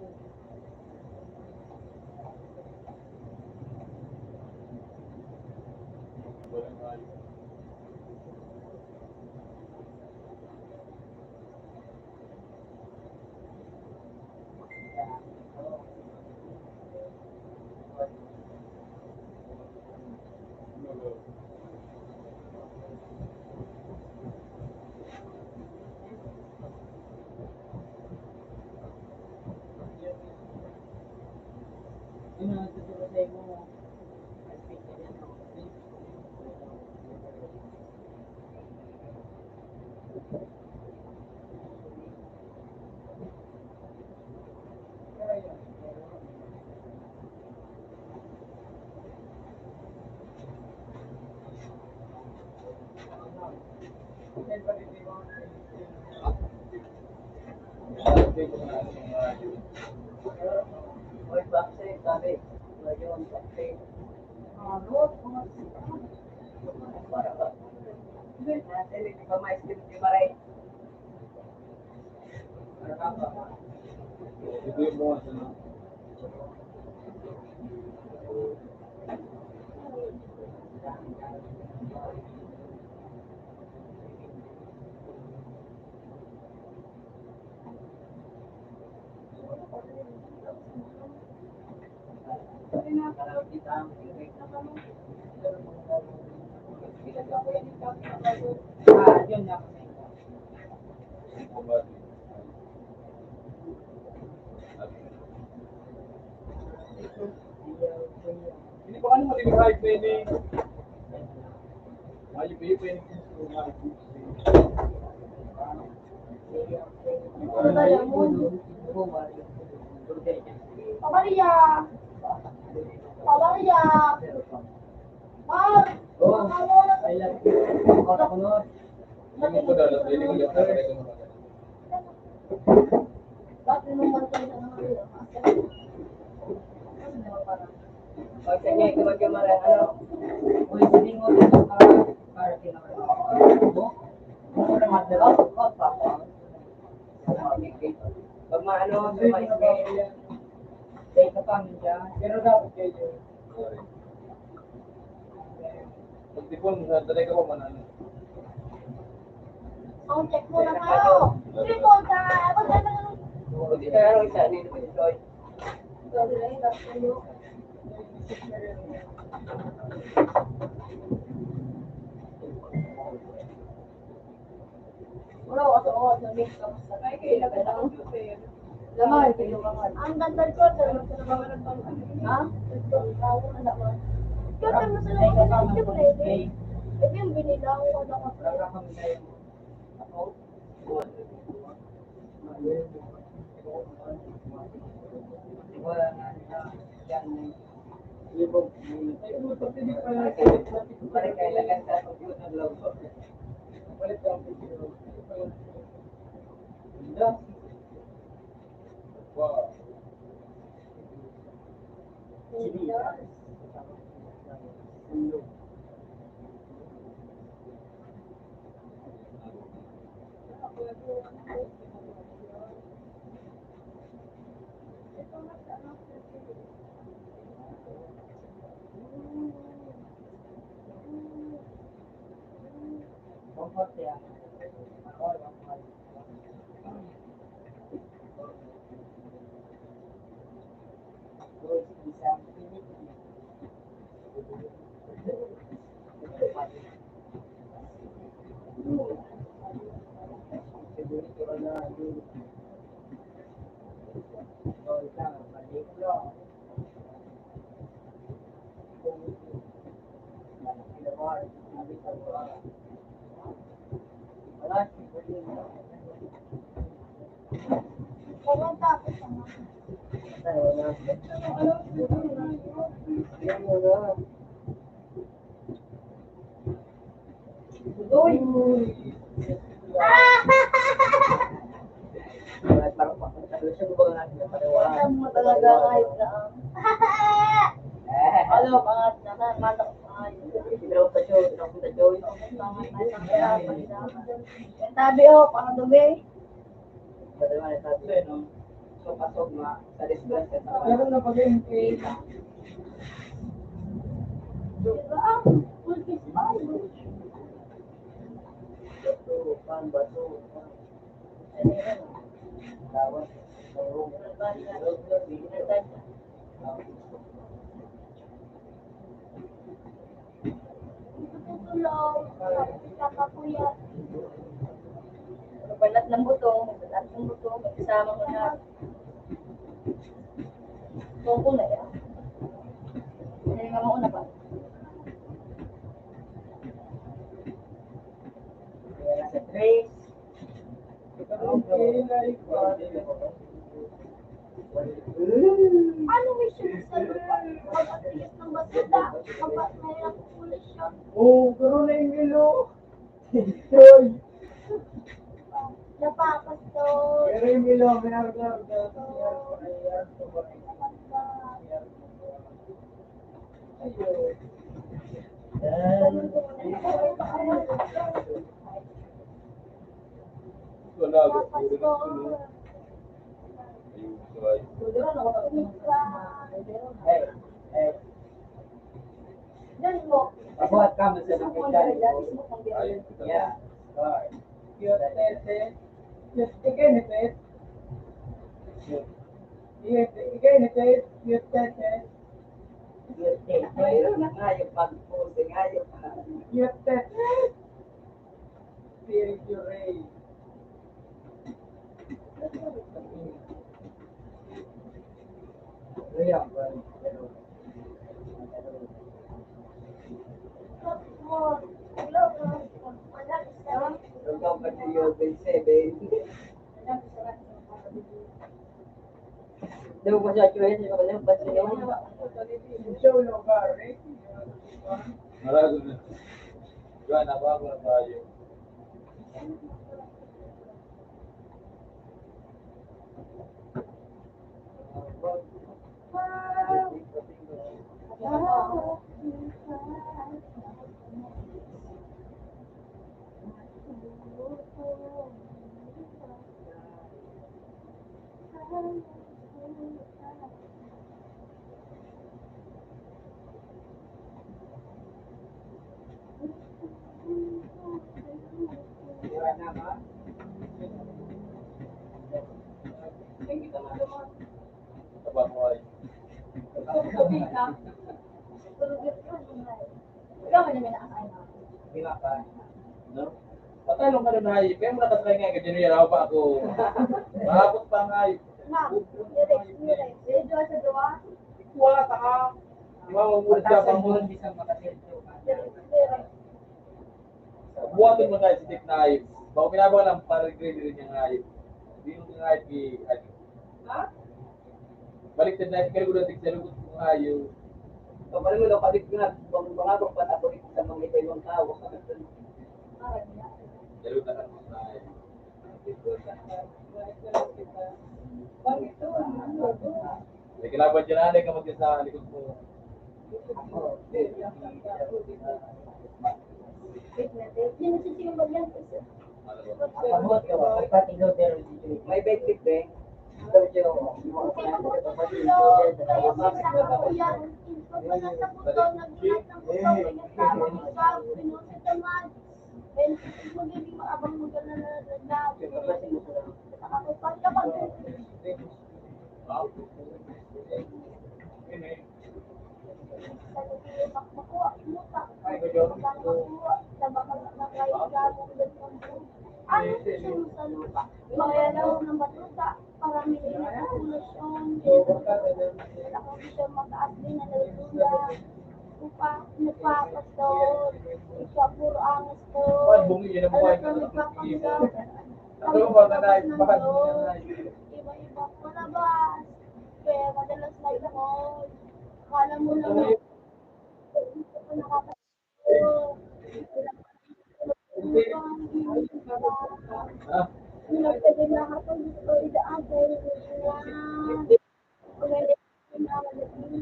yun ang susunod mo. Oy, backside, sabi. Ngayon, backside. Para ba? Natin, hindi ba ma-estimate di ba rin? Para ka ba?
Ito yung mga sana.
Kita ang tingin. Yun na.
Hindi pa ano malilihay pa ini. Ayaw pa yun pa yun.
Paparia! Paparia! Ma'am!
I love you. Ako nun.
Hindi ko dalat. Hindi ko dalat.
Ba't inuman ka na naman?
Pag sa niya, ito magkamaran, ano? Uy, hindi mo dito para kinakaroon mo. Ano naman nila? Pag maano, sa ma-scale, take ka pa minsan.
Pero dapat kayo.
Pag tipon, talay ka pa man ano.
Ang check mo na kayo! Hindi ko sa... Ako sa...
Hindi ka ano isa, dito pa ito.
Wala ko sa oras na mix up sa...
ay kailan ka sa computer.
Laman, ang gandal ko, ha? Computer mo sa laman ng pwede. Ito yung binilang ko na ako.
Wala na yan. Parang kailangan sa computer lang.
Balik ka ang video.
Wow.
Comfort yan.
Kaya tapos ano? Alam mo talaga kahit saan. Ano, pangat naman, matak ayos. Yung tabi oh, parang dumi.
So, pasok nga sa dispenser sa
Meron na pag-intake.
Ah, pulkis pa. Tutulong, kakapuyat. Balat ng buto, magkasama mo na. Tungkol na yan. Hindi nga mo una pa.
sa trace.
Ano mission sa lupa? Mag-atigas ng basura. Kapag mahirap pulis siya.
Oo, pero na yung ilo. Hoy!
Napapastol.
Pero yung ilo, may argar.
Wala ba? Puro na tulo.
Diyan mo.
Pabuhat ka mo sa nakita.
Ayun.
Yeah. Start.
Yung tete. Yung tigay ni tete. Tigay ni tete. Yung tete.
Mayroon na nga yung pag-post nga yung
Yung tete. Spirit yung ray.
Hanggang pa siya yung 7. Di mo pa siya choice, di ba kasi pa siya yung
Show lugar, eh.
Marago na. Diba, nabago na tayo.
Wala na ba?
Tabang mo ay.
Di ba pa?
No? Patalong ka na na hayop. Kaya mo nakatry nga ka January ako pa ako. Maabot pa nga hayop.
Wala ta ka.
Di ba mamulad ka pa mo.
Hindi sa makasilto.
Buhatin mo tayo si Dick na hayop. Bako pinabaw lang para grade rin yung hayop. Hindi yung hayop i-hayop. Baliktad na kaya ko na Dick sa lugot kong hayop.
So, paano mo daw kabit nga, mga patapos sa mga ibang tao.
Dalawin na ka naman na hayop. May kalaban dyan na, ka magkasa sa likod mo.
Pabuhat ka ba? Pagpatigaw pero may benefit eh. Daw siya,
Nakakapal kapag makuha, muta. Makuha, nabakal na kayo gagawin ng ano siya sa lupa? Mga daw ng batuta, para may populasyon. Ako siya mataas din na nalula. Nagpapastol. Ikaw puro angas to. Alam ko nagpapanggap. Kami kapag nandun. Iba-iba palabas. Kaya madalas na ito. Akala mo lang na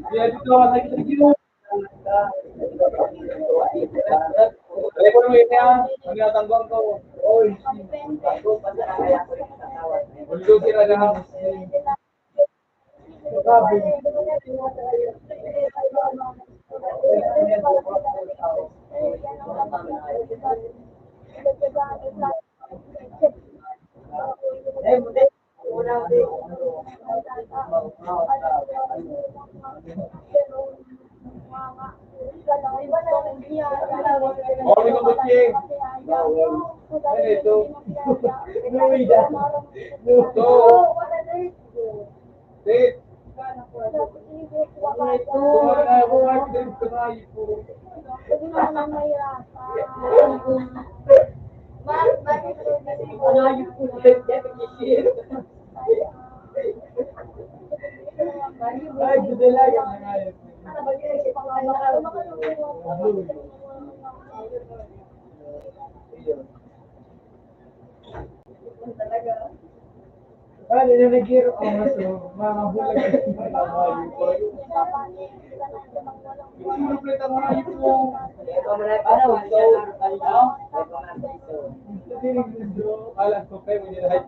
Iya, dito ako sa dito. Dali ko naman yan. Ano yung tanggol ko? Oy. Ulo sila na. Oli ko kucing. Ano ito? Ito. Sit. Kumana ako ay pinagpanayi po.
Ayun po, definition.
Ay, gudala yung nangyayari. Ano yung nag-giro ang maso, mga bulag kasi mga
Kompleto mo na yun po.
Ito mo na para wala siya tayo.
Alam ko kayo, hindi lahat.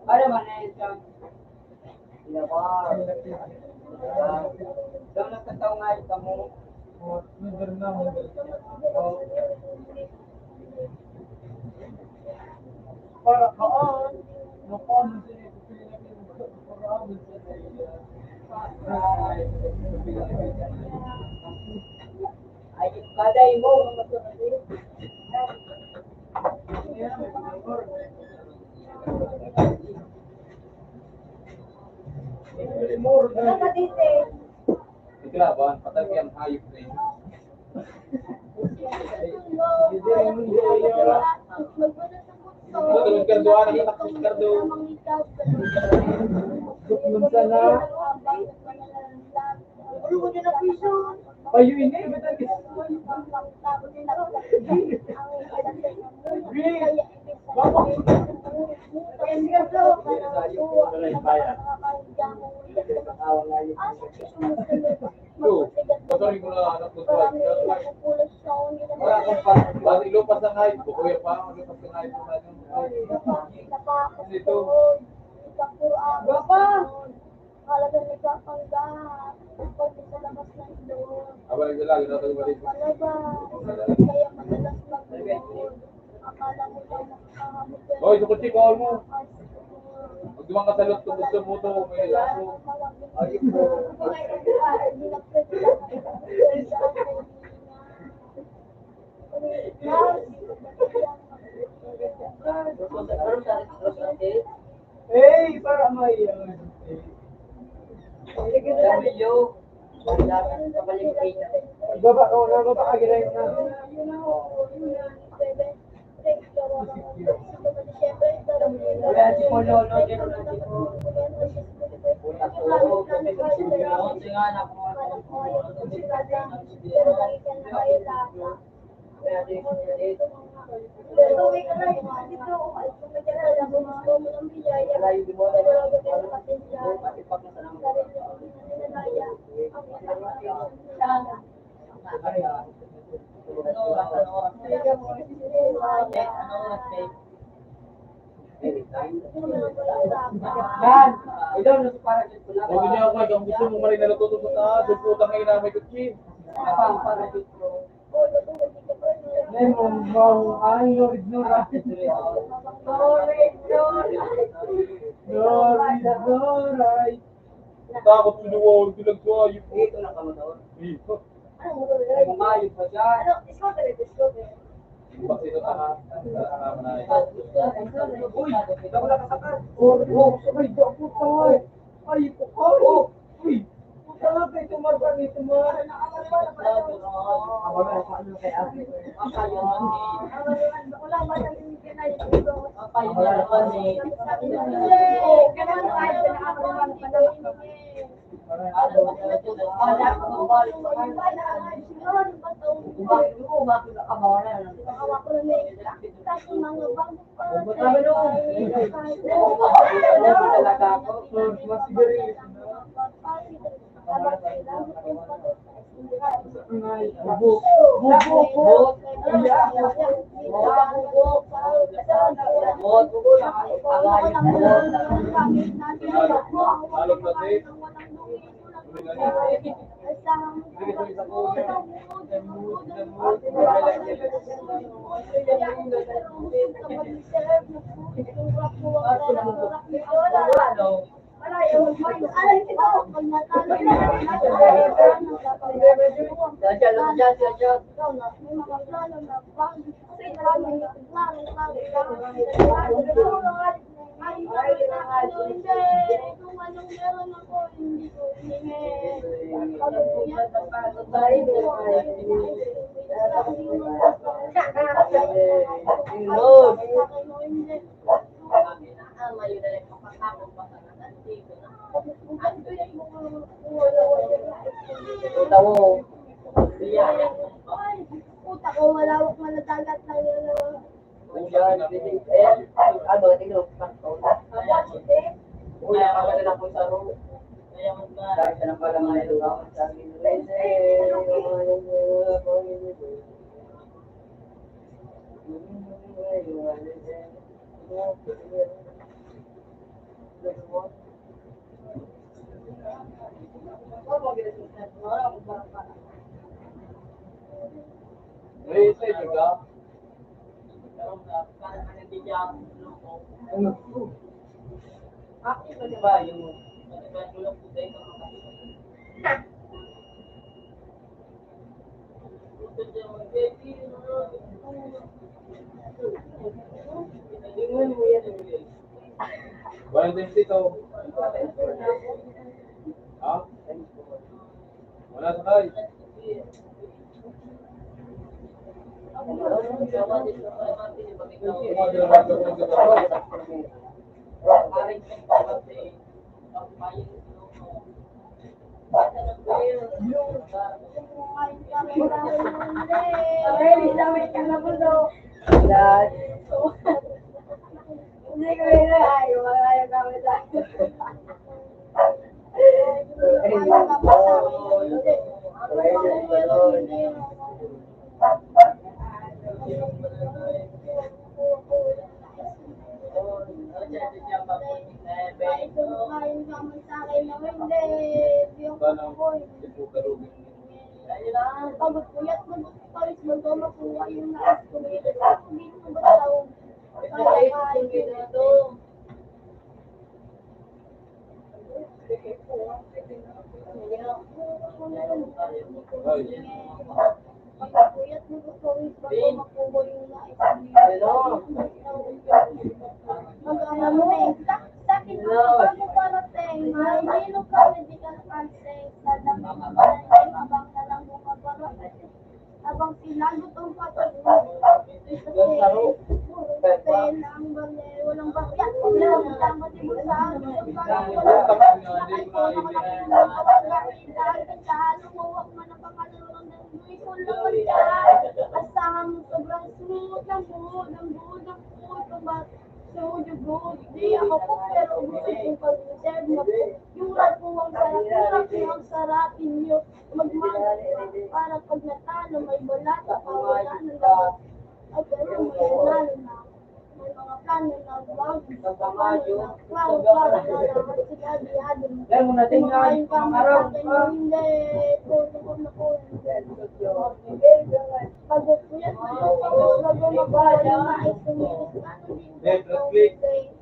Para man na ito. Ilabar. Daw nagkataw nga ito mo.
para kaan, makaan mo siya ito para mo
Ay, kaday mo.
Iklaban, patagyan hayop na yun.
Payo ini, betul ke?
Sorry ko na anak ko to. Wala akong pa. Wala ilupas ang hayop ko. Kuya pa, ilupas ang hayop ko. Dito.
Halaga nagpapanggap. Pag sa labas ng doon.
Abang nagdala, ginagawa ko rin.
Palabas. Kaya madalas mag-doon. Akala mo lang makakahamot ka.
Hoy, sukot si call mo. Huwag dumang kasalot kung gusto mo to. May laso.
Ayun po.
Eh, para may baba ko na baba agad na.
Wala si Pololo, gano'n na si Pololo. Punta ko. Kasi nga anak mo.
Pero lagi ka na kayo lata.
Kaya din siya.
Pero uwi ka na dito. Kung may kaya na gusto mo ng biyaya.
Malayo din mo.
Pero lagi ka na pasensya.
Pati pag nasa lang.
Sarili ko na nilalaya. Ang sana.
Ano oras? Ano oras? Ano oras, babe?
Dan,
Ikaw, nasa para dito lang.
Huwag niya ako, kung gusto mo marin na natuto sa taas, doon po utang ngayon na may kutsi.
Kapang para dito.
Lemon, wow, ay, Lord, Nora. Lord,
Takot sa luwa, pinagsuayo.
Dito lang kamo doon.
Dito.
Umayos pa dyan.
Bakit ito tahan? Kasama na yun.
Uy, ito ko lang kasakal.
sabay do ako tayo. Ay, pukaw. Uy, talaga kay tumarpa ni tumar.
Wala pa ano kay Ate. Akayo man ni.
Puta ko, malawak man na dagat na yun.
Uya ka na lang po sa room. Dahil ka na pala mga ilugawan sa akin.
Eh, isa juga.
Ako ba diba yung
Valentine's Day to. Ha? Wala sakay.
Pagod puyat mo, palis mo to, makuha yung nais ko. Hindi mo ba tawag? Kaya kain ito. Pagkakuyat mo ko pawis ba ko makuha yung nais ko. Mag-ano mo eh. Sa akin mo, bago parating, hindi ka medical consent, nadami mo ba rin, abang na lang mo mabara. Abang sinagot ang patagod. Kasi lang ba walang bakya. Walang tama din mo sa akin. Parang walang bakya. Lumuwak man ang pangalaro ng dandoy ko lang yan. Asahan mo sobrang smooth ng buod, ng pagbat. So, you go, di ako po, pero gusto kong pag-reserve na po. Yung rap po ang sarap inyo. Magmahal para pag natalo, may balat, wala na lang. Ay, pero may nanalo na. May mga plano na wag, klaro na lahat sila
Dahil mo natin nga,
Kumakain ka
mga araw.
sa akin, hindi. Tulog na ko. Pagod ko yan. Bago magpapala na ay sumilis na.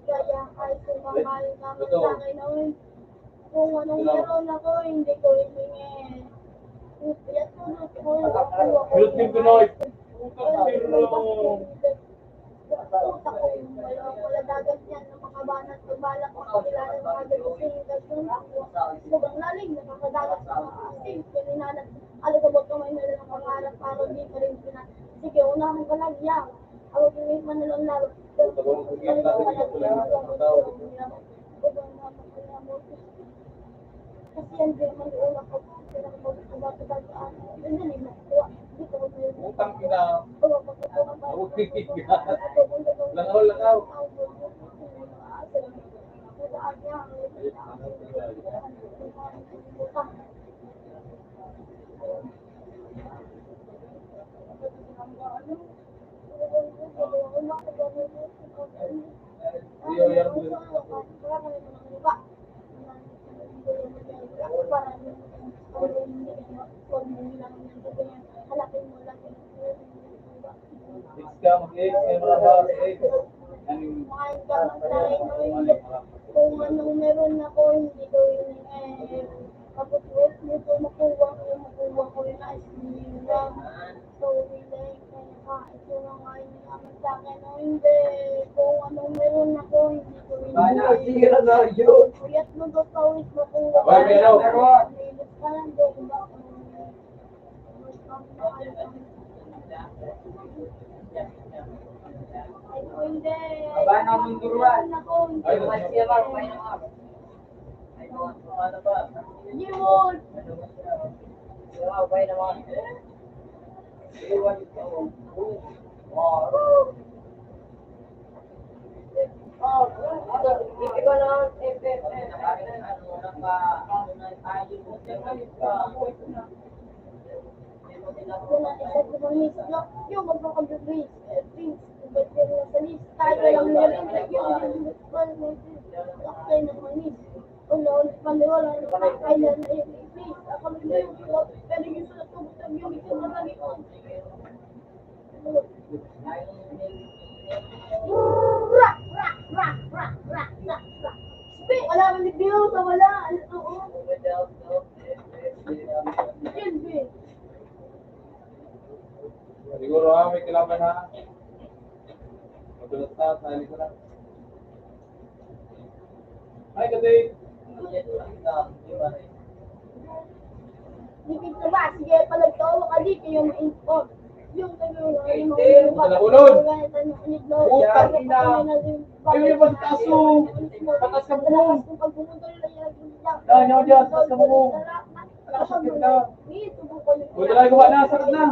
Kaya ay kumakain ka sa akin. Kung anong meron ako, hindi ko hihingi. Kaya tulog ko.
Philippine Pinoy.
Wala dagat yan ng mga banat pagbalak makakilala ng mga gagising sobrang lalim nakakadagat sa mga asin pininalat alagabot kamay nila ng pangarap para di pa rin pinat sige unahan ka lang yan ako pinit man nilang lalo kasi yan din naman yung una ko pinakabot-bata hindi nila nakuha hindi ko
Utang ina. Ako pipig ka. Langaw. Ika mag-egg, may mga egg.
Kung anong meron ako, hindi ko hiningi. Kapag wait mo ko makuha ko yung ice cream lang. So, hindi, kaya ka, ito na nga hinihaman sa akin. O hindi, kung anong meron ako, hindi ko hiningi.
Sige na na, yun.
Kuyat mo ba kawit makuha ko?
Ay, pero.
Nilip ka lang doon ba? Ay, o hindi.
Aba, naman duruan.
Ako, hindi.
Ay,
Ay, siya ba? May naman. Ay, ano ba?
Yun!
Siya, may naman. Iwan ito. Iba lang,
Yung magpapag-breeze, ba't yun na sa list? Kahit walang meron, yung okay na manis. Ulit, wala na kailan na yun. Please, ako na yung pwede yung sulat ko, yung ito na lagi ko. Rak, rak, rak, rak, rak, rak, rak. Speak, wala man ni Bill, wala. Oo. Yun, Bill.
Siguro may kailangan ha. Magulat na, sali ko na. Ay, kasi.
Dipit na ba? Sige, palagtawa ka dito yung ma-import. Yung
Utang ina. Ay, may kaso. Patas ka mo. Yan, tatas ka mo. Nakasakit ka. Huwag na gawa na, sarap na.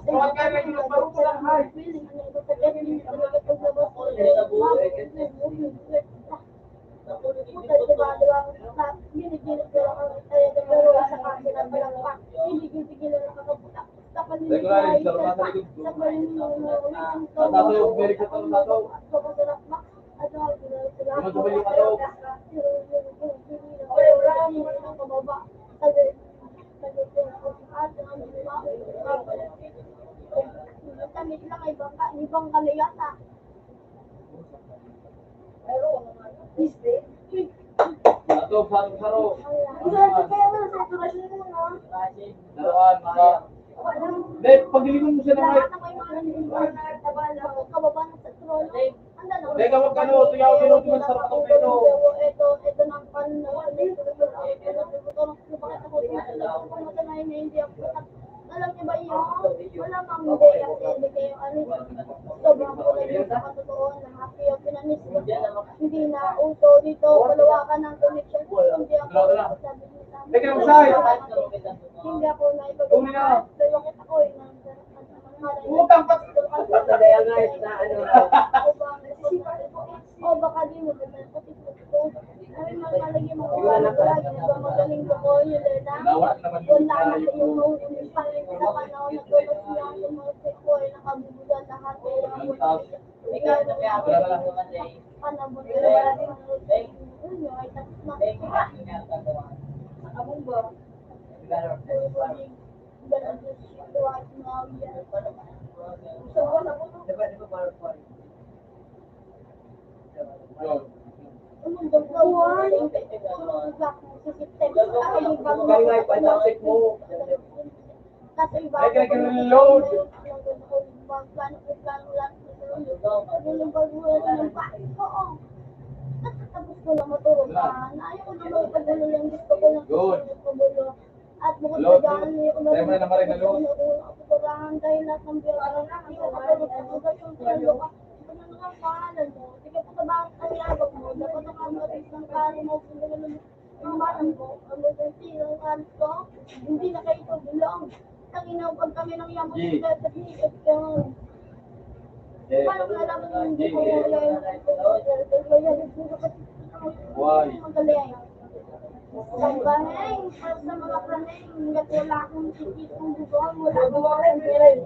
Huwag ka na yung parang lang, hay. Ibang kalayata. Atog, saro.
Daruan,
Hindi, pagilingon mo siya ng mic. Hindi, kawag ka no, tuyaw kinuti man sa patong pino.
Ito ng alam niyo ba yun? Wala mang hindi kasi hindi kayo sobrang kulay yung sa katotoo na happy yung pinanis mo. Hindi na uso dito, palawakan ng connection. Hindi ako sabi niyo sa
Teka lang, Sai.
hindi ako na ipag-usapan. Pero bakit ako
Utang pa.
Kaya nga, na ano na.
O baka di mo ba kami makalagi mo magaling ko ko yun na
Nawat naman
wala na yung mahuli sa panahon na tulog niya yung mga ko ay nakabubugan lahat panabot ko lang ay tapos na.
Among ba? Ganun
So, wala po.
Diba parang
Yun.
Anong gagawin?
Kaya ipatasik mo.
Kasi iba
Ay, kaya kinulod. Tapos ko lang matulog ka. Ayaw ko naman pagulo lang. Gusto ko lang pagulo. At bukod sa daan, ayaw ko na rin pagulo dahil lahat ng biyagan. Hindi ko patulog sa mga yung tulog ka. Ano nga pangalan mo? Sige po sa bakit ang labag mo. Dapat ang kamatis ng kari mo. Yung manang mo. Ang emergency ng karis ko. Hindi na kayo ito bilong. Tanginaw pag kami ng yamot. Pag-higit ka. Paano ko nalaman yung hindi ko Why?
magaling. Pagbaneng, para sa mga praneng, hanggat wala akong sikitong bubong, wala akong praneng.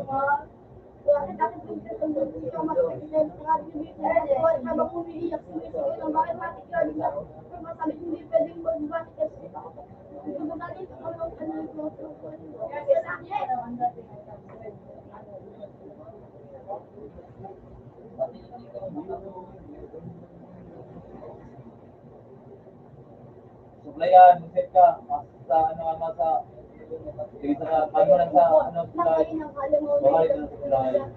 Kaya dapat yung sasandun siya mas-president sa RGB na ito, habang umiiyak, sumisigaw ng bakit matikard na. Pero masabi hindi pwedeng mag-bank kasi hindi mo natin sa kalawang kanang kaya sa akin.
Suplayan, set ka. Sa ano sa sige sa ano lang sa ano sa
Nakain ang alam mo na
babalik
yung
na sa suplayan.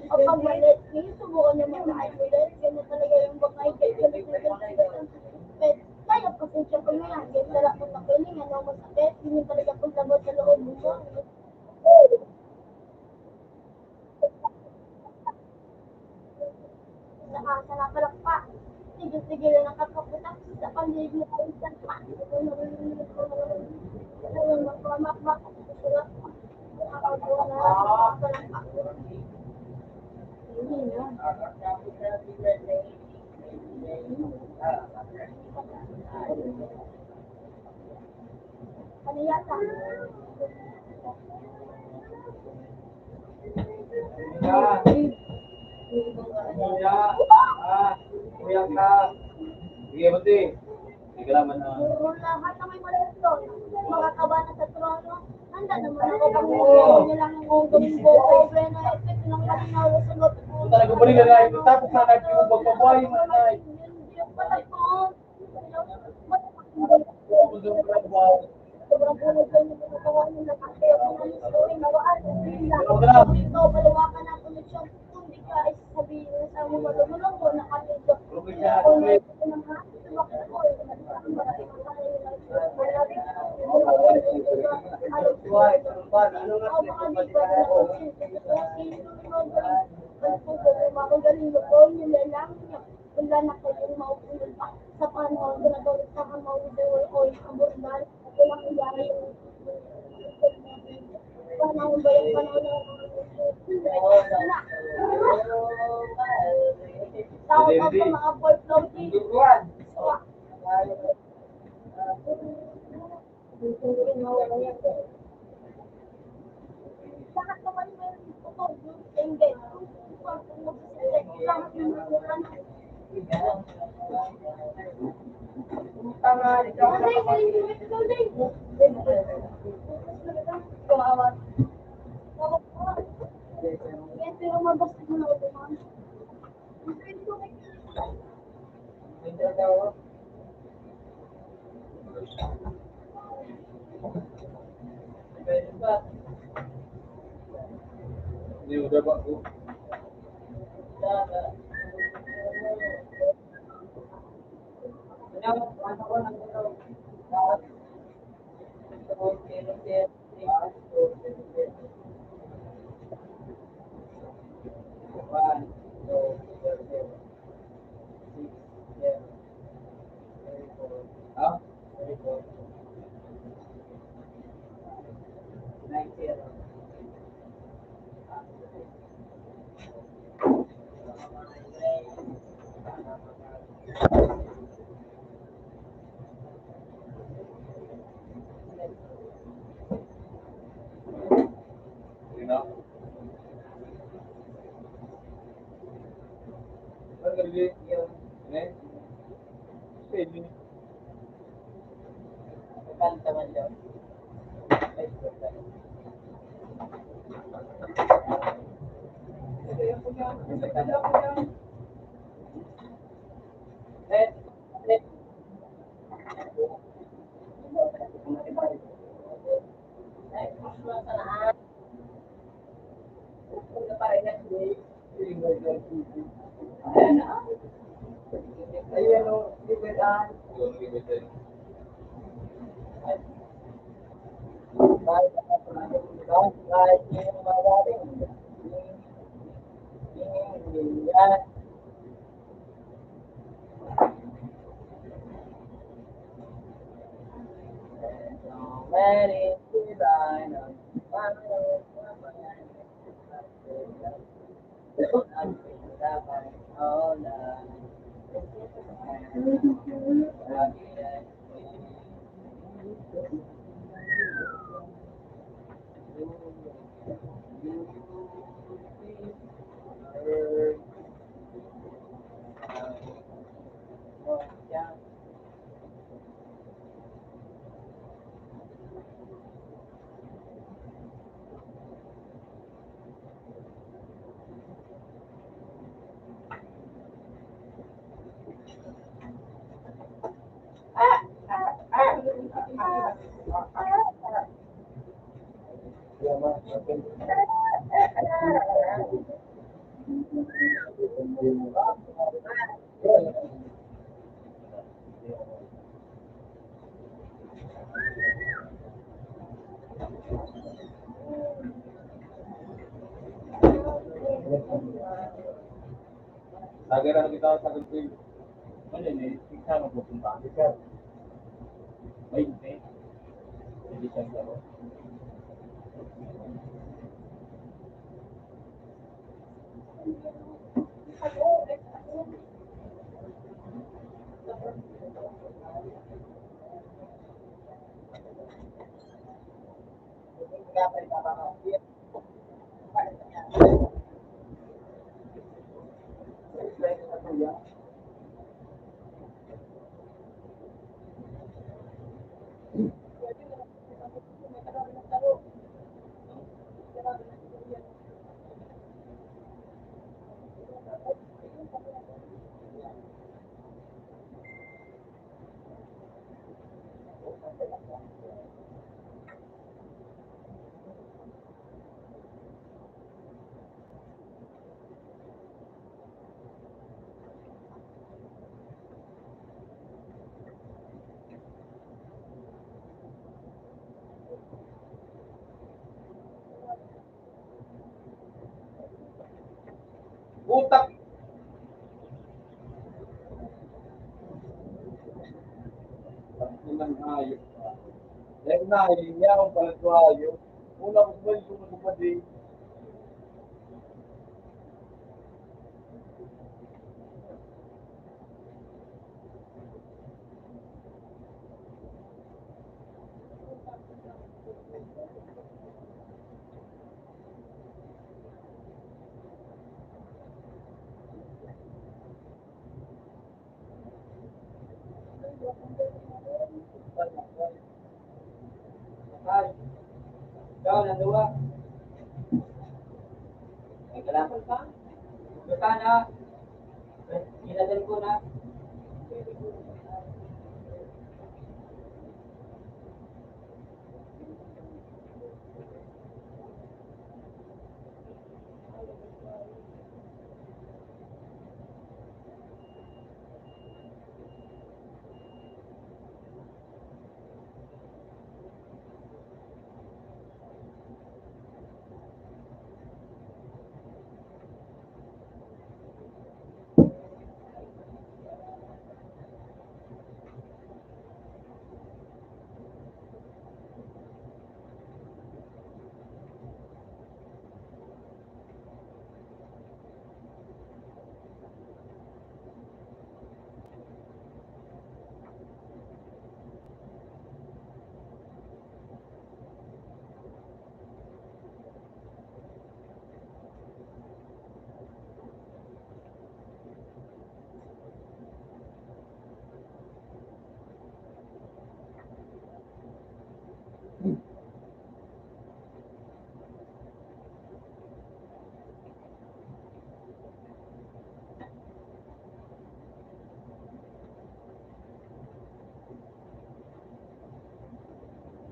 Kapag malit, subukan niya mag-ayos ulit. Ganun talaga yung bakay. Kaya pasensya ko na yan. Kaya sarap mo nakiling. Ano masakit. Hindi talaga paglabot sa loob mo. Nakapalak pa. Sige lang nakakaputak sa pandilig mo pa isang pa. Mamak-mak. Nakakaputak pa. Hindi na. Ano yata?
Kuya ka. Sige, buti. Sige laman na.
Lahat na may maliit doon. Mga kabana sa trono. Handa naman ako pag niya lang yung gumbo. Na effect ng malinaw sa lot.
Kung talaga ba nila na ito, tapos na natin yung pagpabuhay mo na na.
Yung patakot. Sobrang puno ko yung pagkakawa nila kasi ako ng story nawaan. Ito, palawakan na koneksyon. Kung di ka ay sabihin mo sa mga matulong ko, nakatito. Kung may ito ng hati, tumakit ko. Wala na kayong maupunan pa sa panahon na gawin sa kamawid o ang bundal. Walang iyari yung panahon ba yung panahon na tawag ako sa mga boy floating. Lahat naman meron ito yung engage. Lahat naman pero mabasag mo na ito, ma'am.
Hindi udah Pak Bu. Hah? ka rin.
Yung
Eh? Pwede.
kanta man yun. Ay,
Kaya ko yan. Kaya ko yan.
Net, net. Ay, push mo sa naan. Punta pa rin yan. Ayan na. Ayun o, liberan.
Yun, ibig din.
Kahit yung magaling. Yan. So many design of Yeah.
Tagaran kita sa country. Ano yun eh? Isa mo pupunta. Ay, hindi. Hindi siya laro. Utak! Ang hayop. Dahil na, hiya akong pala ito hayop. Una ko ba yung sumunod eh.
Ikaw, nanduwa. May kalapal pa? Baka na. Inadal ko na.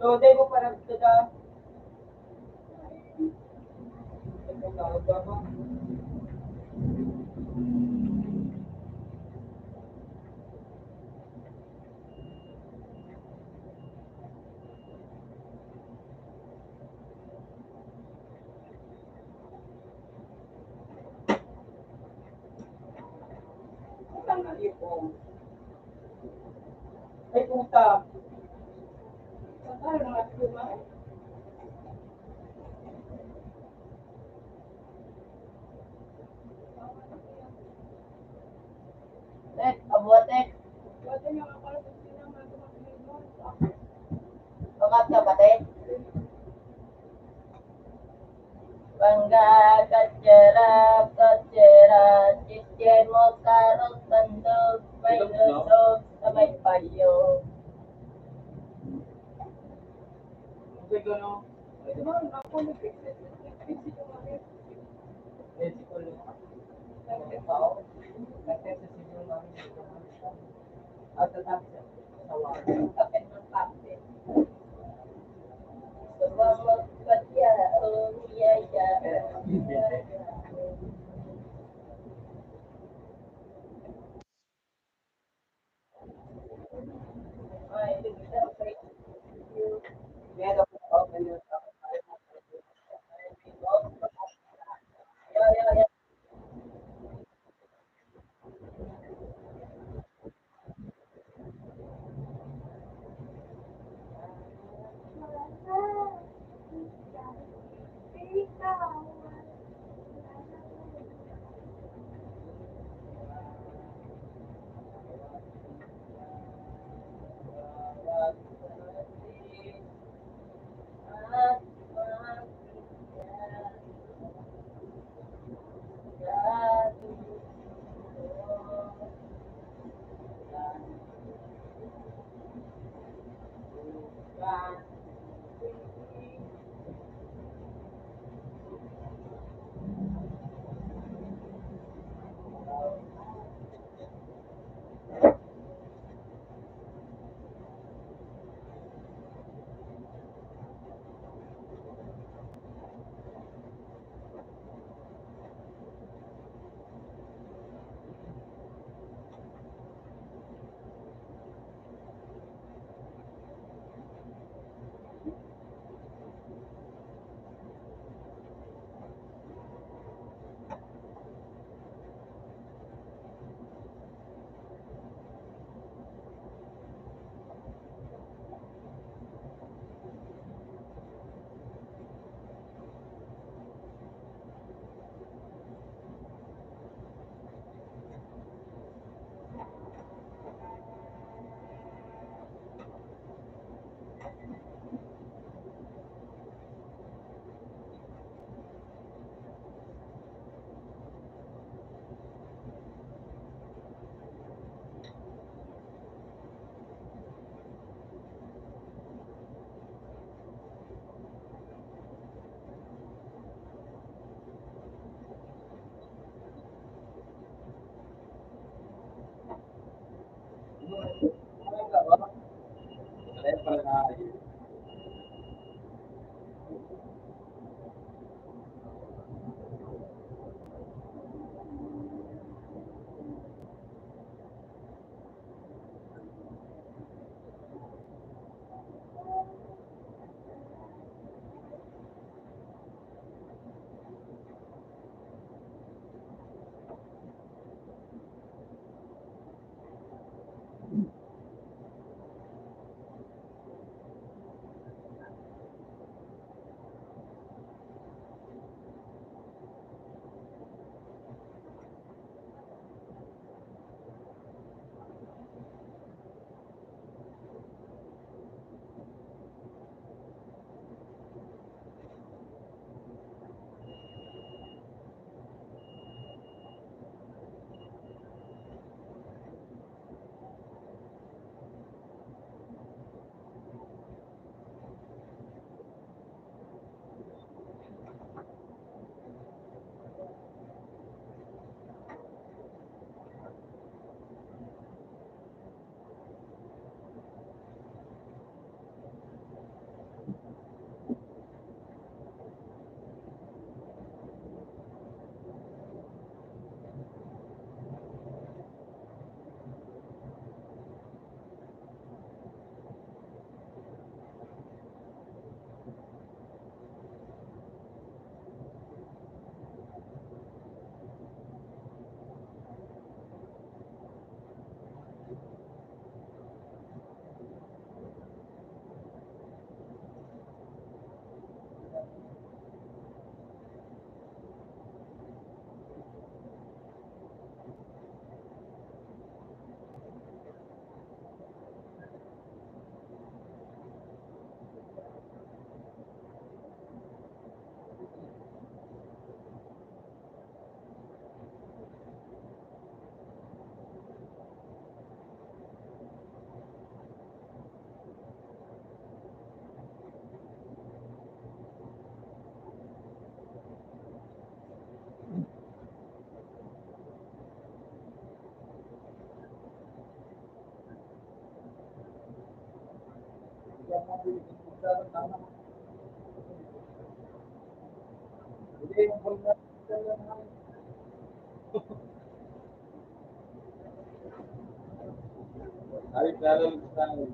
So, day mo para tada. Tawag ba ba? Ang alipong. Ay, puta.
Ano na ito ba?
Tek, abuatek.
Pwede nga ako lang kung sino ang magumagin mo.
Pangat ka ba, Tek? Bangga kacera, cicir mo karot tandog, may lusog sa may payo. Sige, no?
Pwede ba? Ako nag-fix yung mga
Eh, siguro. Nagtao. Nagtesa siguro namin dito. At tatapos sa wala. Kapit ng kapit. Salamat katya, oh, yaya. Ay, meron ko open yung yeah, yeah.
Ikaw
Hari travel style.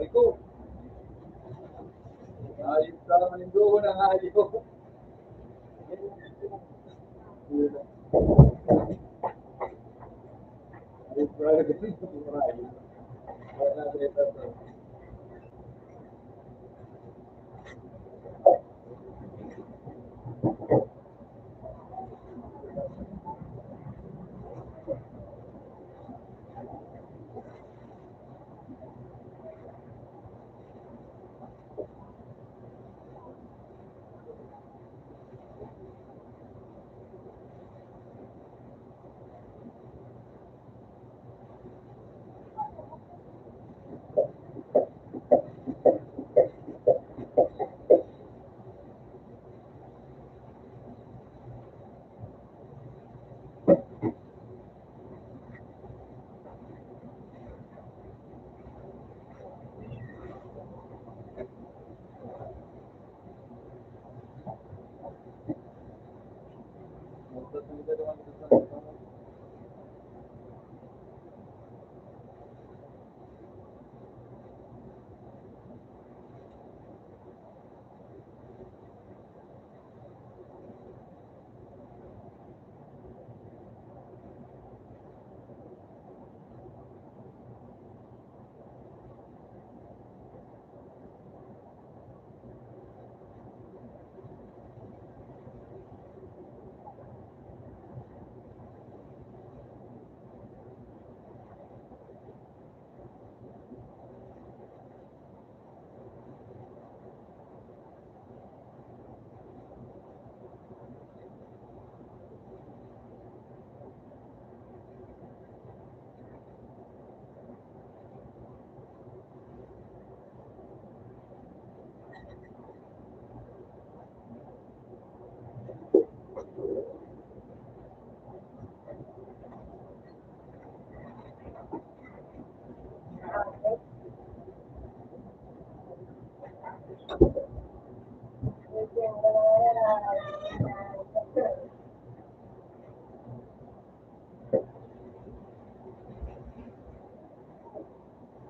Iko. Ayos ka manindugo ng ayaw. Ayos ka rin. Wala na ito.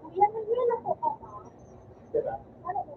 Kuya, nag-ilan po ka ba?
Diba?
Ano po?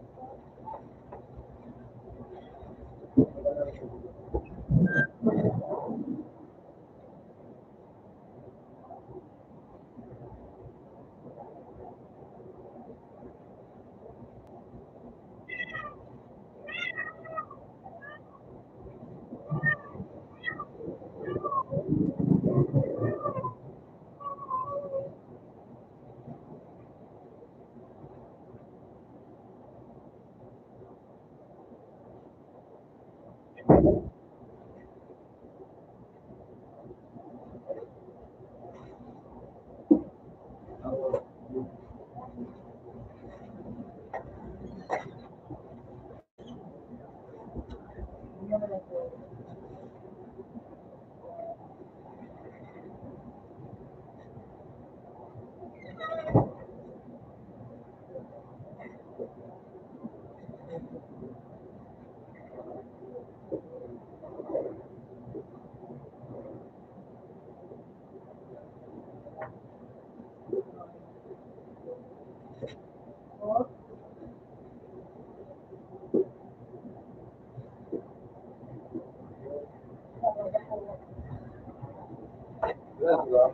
Tapos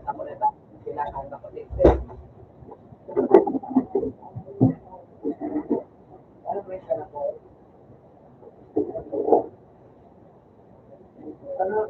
ako na ba, kailangan ako dito. Ano ba yung sana ko? Ano?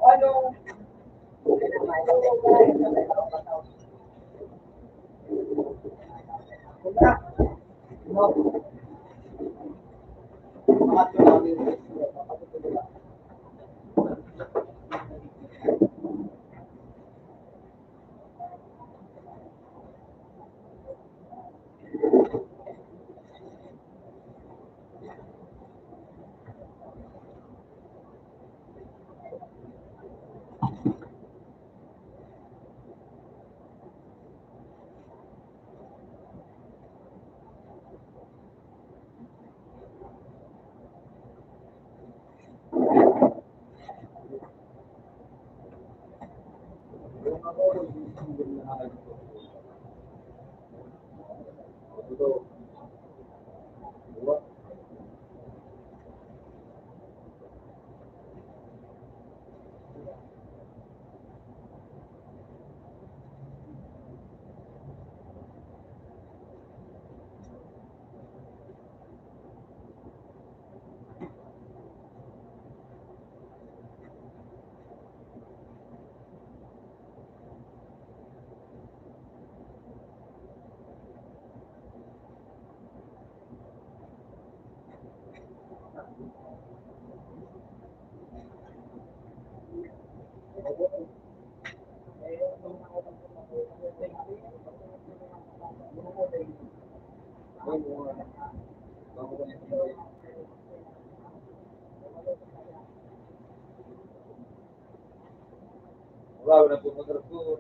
Ano?
Wala na po mag-resto.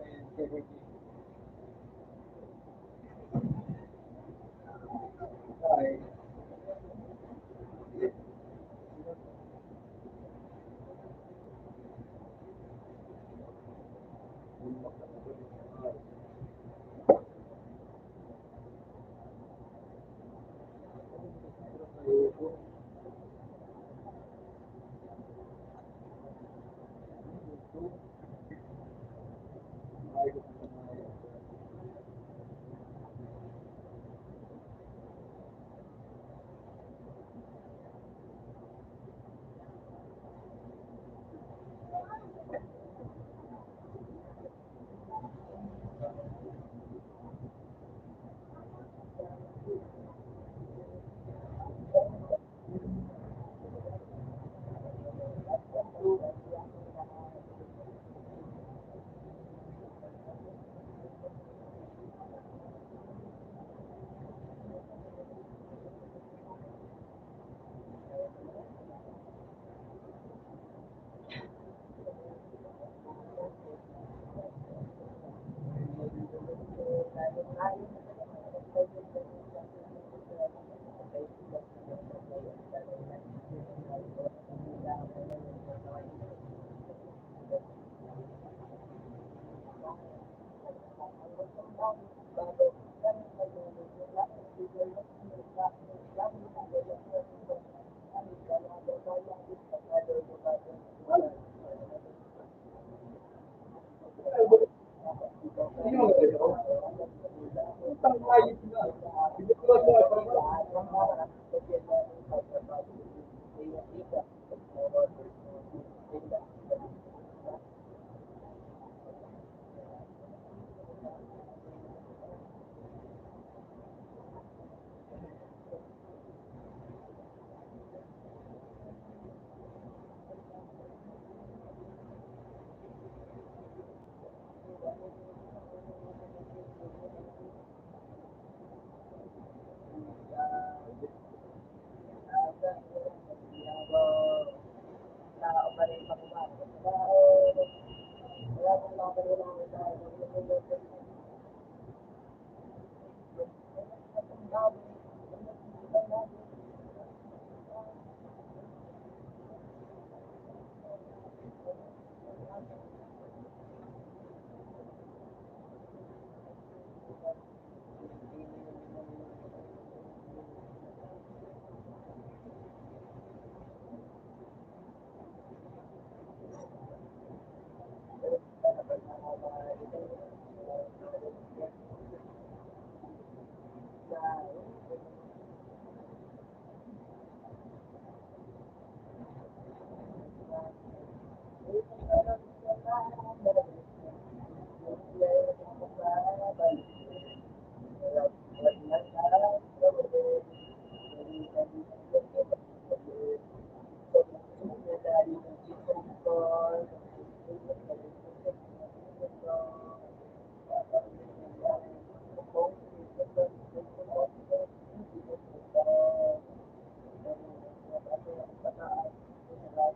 Wala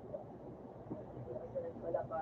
pa.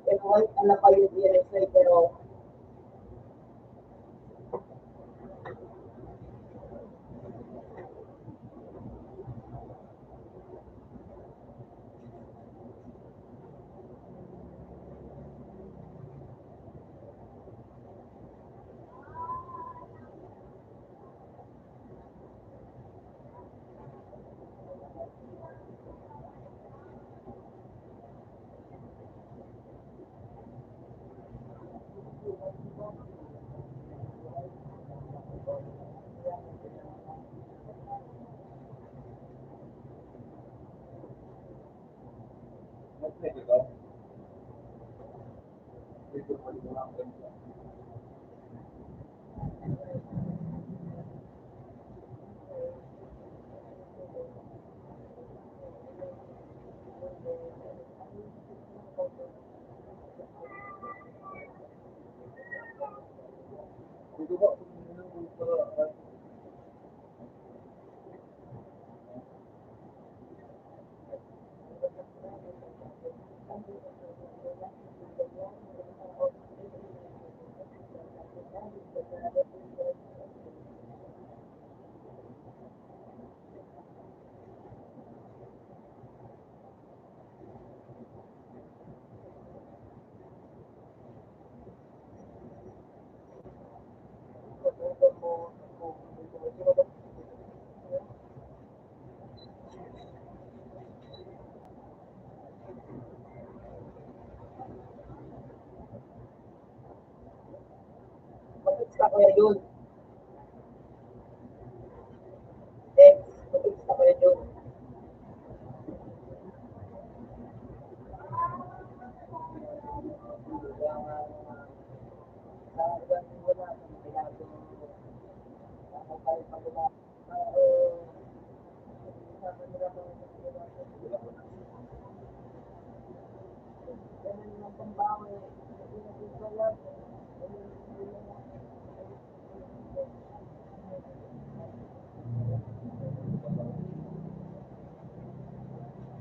Pero ano pa yung i-reflect pero
Dito po.
Mag-fix ka kuya Jun. Text, mag-fix ka kuya Jun.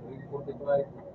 Ring 45.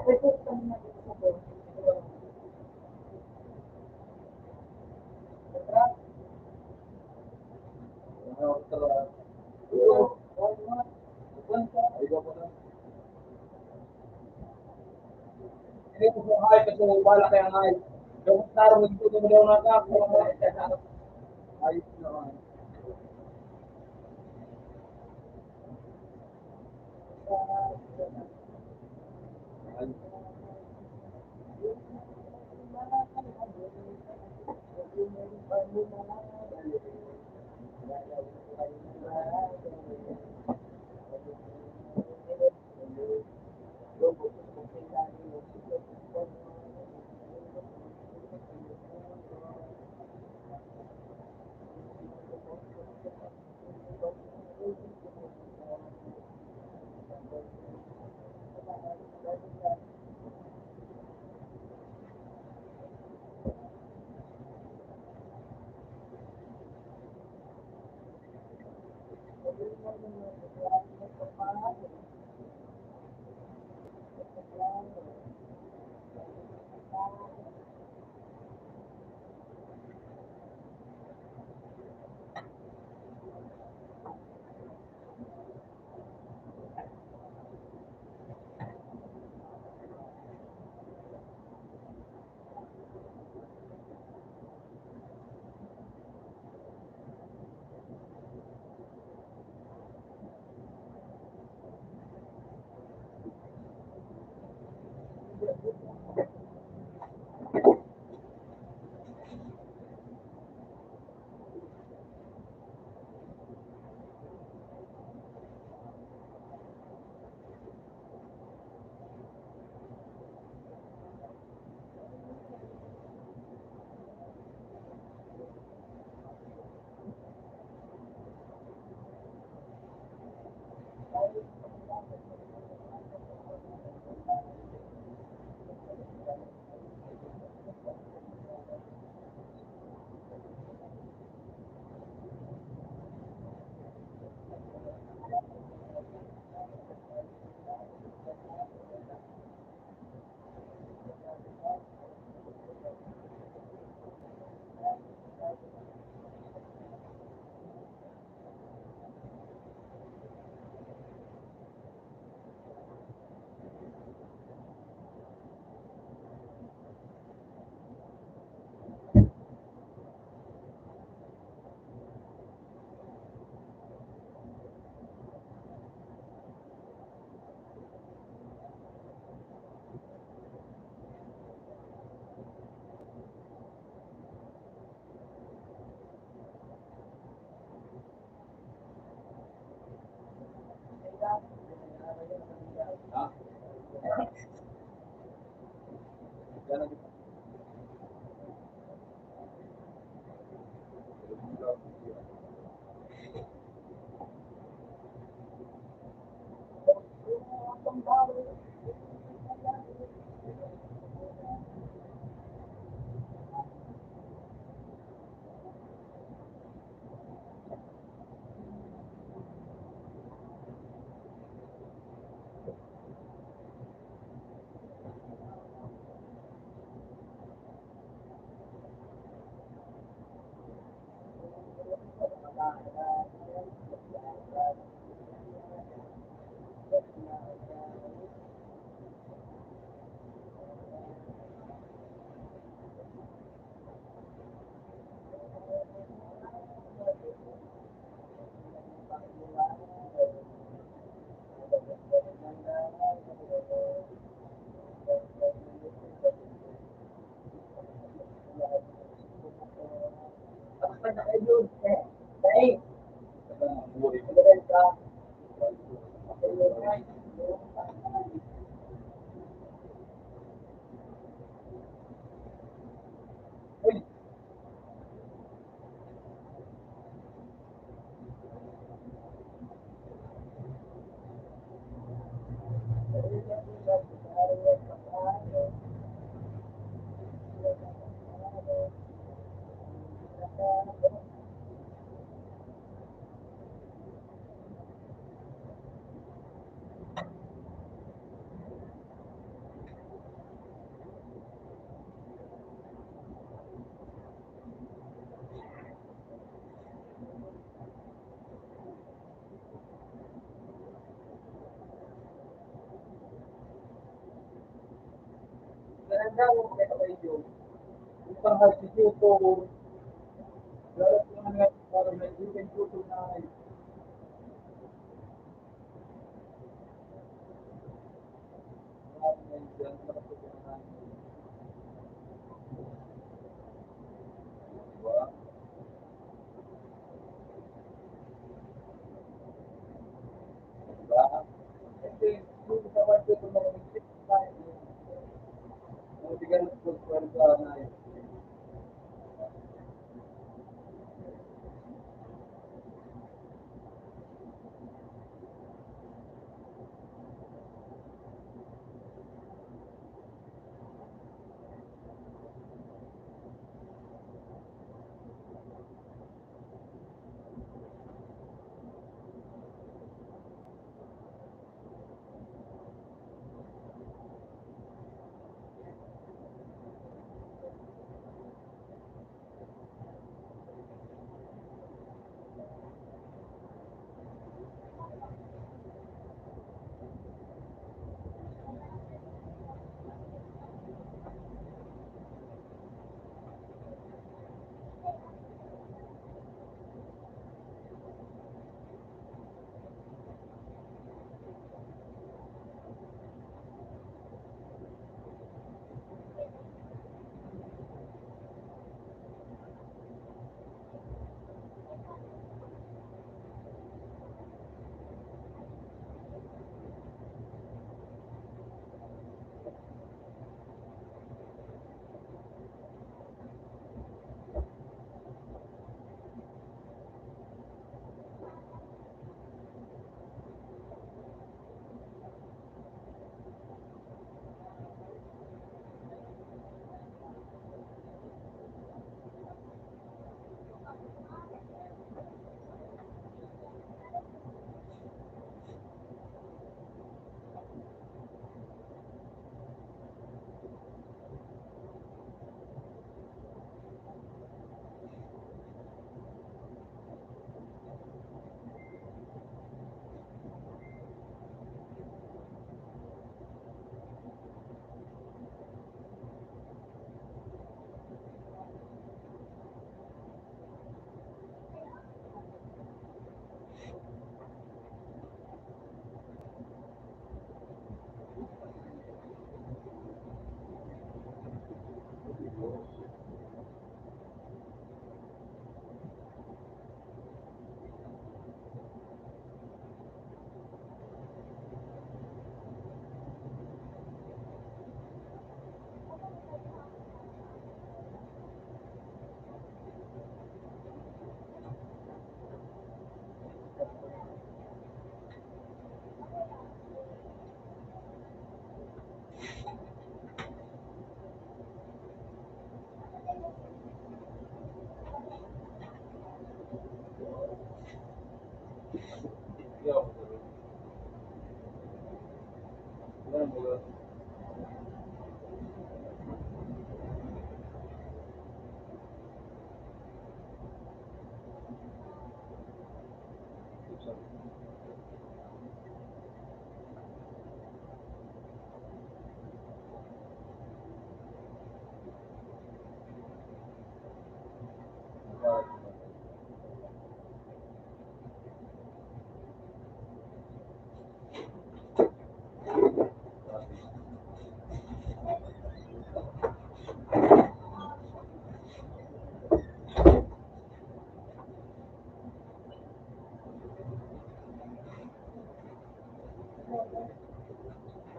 Ini po po ay kasi wala kaya ay. Yung tarong ito mo daw na ka. Ayos naman. Gananda mo kaya kayo yung pang-substituto lalo kung ano para may weekend tuto na kasi yung sa budget ko mga bigyan ng kwenta na yun.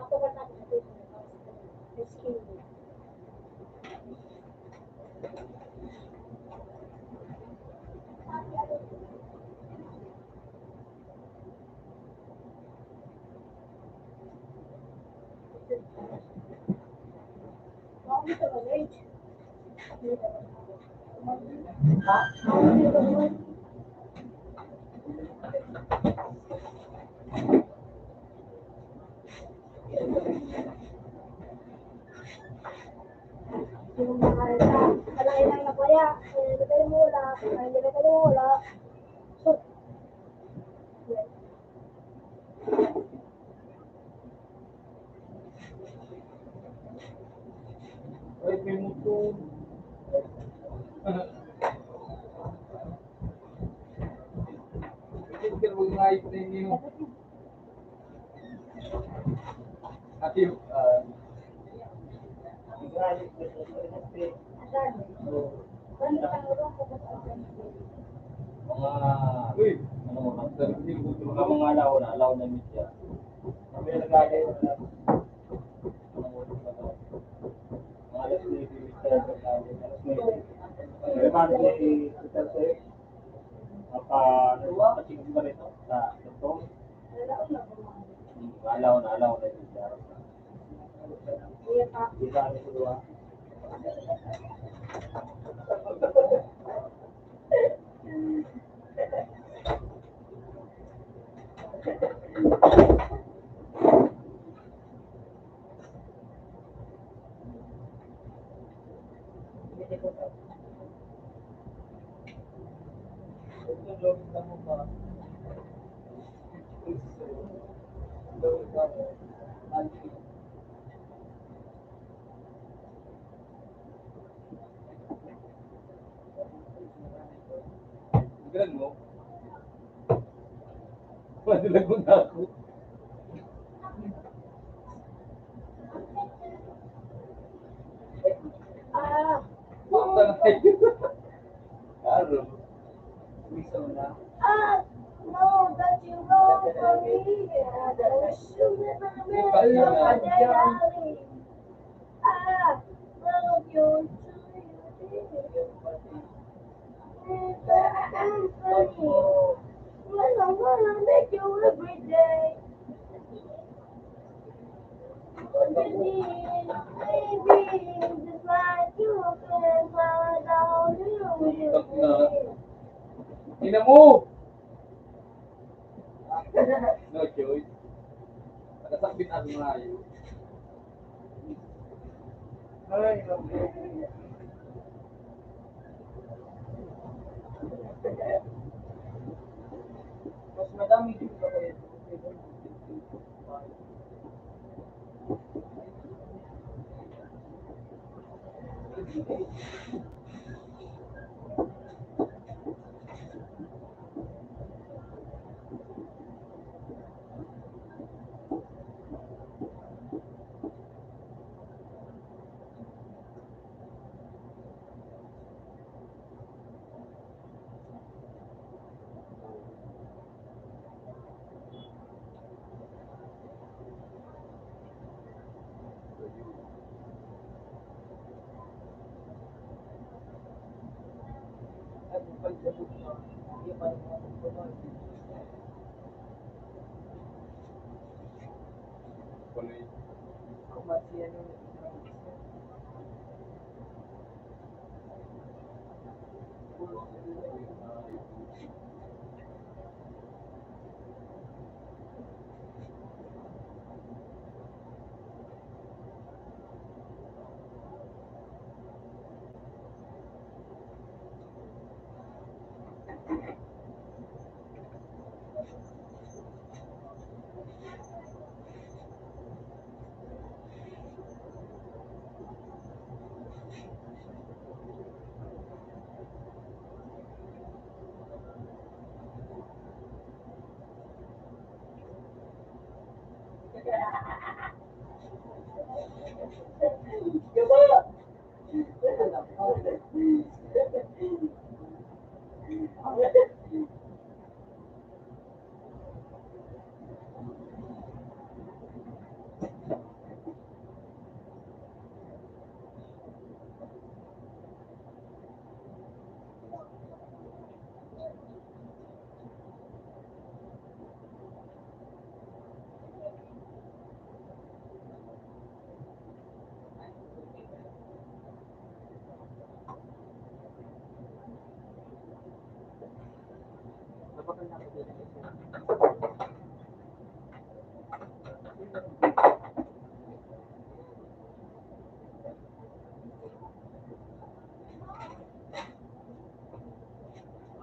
Ako ba natin sa skin? Ako dito ba, Rage?
Ha?
Ako dito ba? Yung makarita. Kalaki lang na kaya. Kaya hindi kayo mula. Kaya hindi kayo mula. So,
Ay, may muto. Hindi ka mag-ayos na inyo. Ate, uy, ano mo, hindi ko mga alaw na media. Kami nag-agay na mga alas 9, napachingin ba rito sa doktor? Alaw na media. Di ba ano ito? Ganun mo? Madilag mo na ako. Basta na tayo. Karo. Miso na.
No, that you wrong for me. Don't shoot me, darling. Love you I'm funny. Well, I'm gonna make you every day. What you need, baby, just like you can find out you.
Ina mo! No choice. Nakasakbit ako nga yun. Ay,
Mas madami dito sa kayo.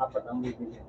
apat ang bibili.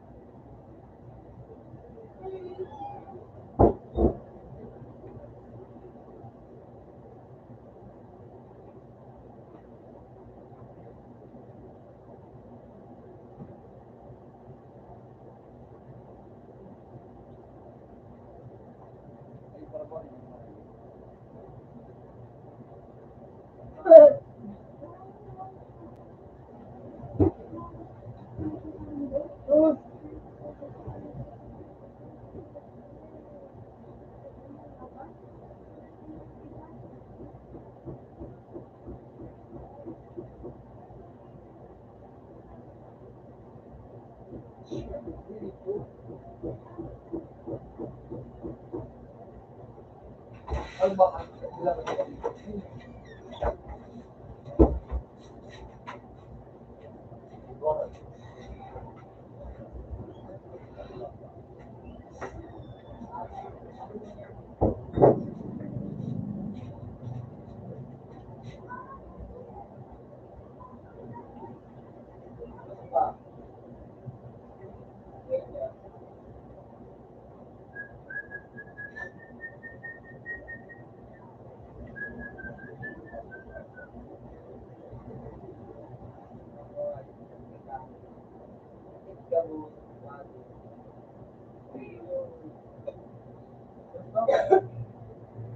walang baka. Wala ka dito.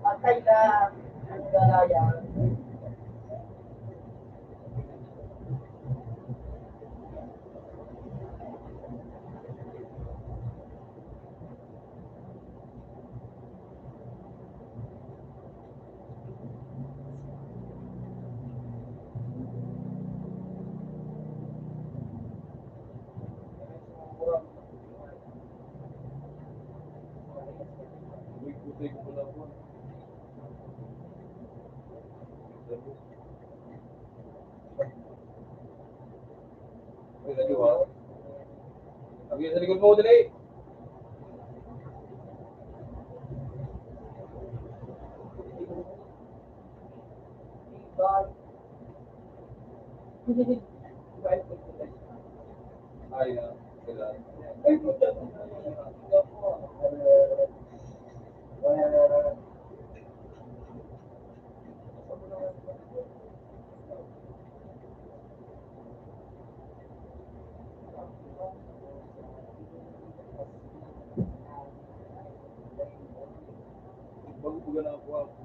Patay na ang galaya.
Uy, putay ko pala po. Uy, radyo ha. Sabi sa likod mo, dali. Ay, kailangan.
Ay, puta.
Bago na ako ako.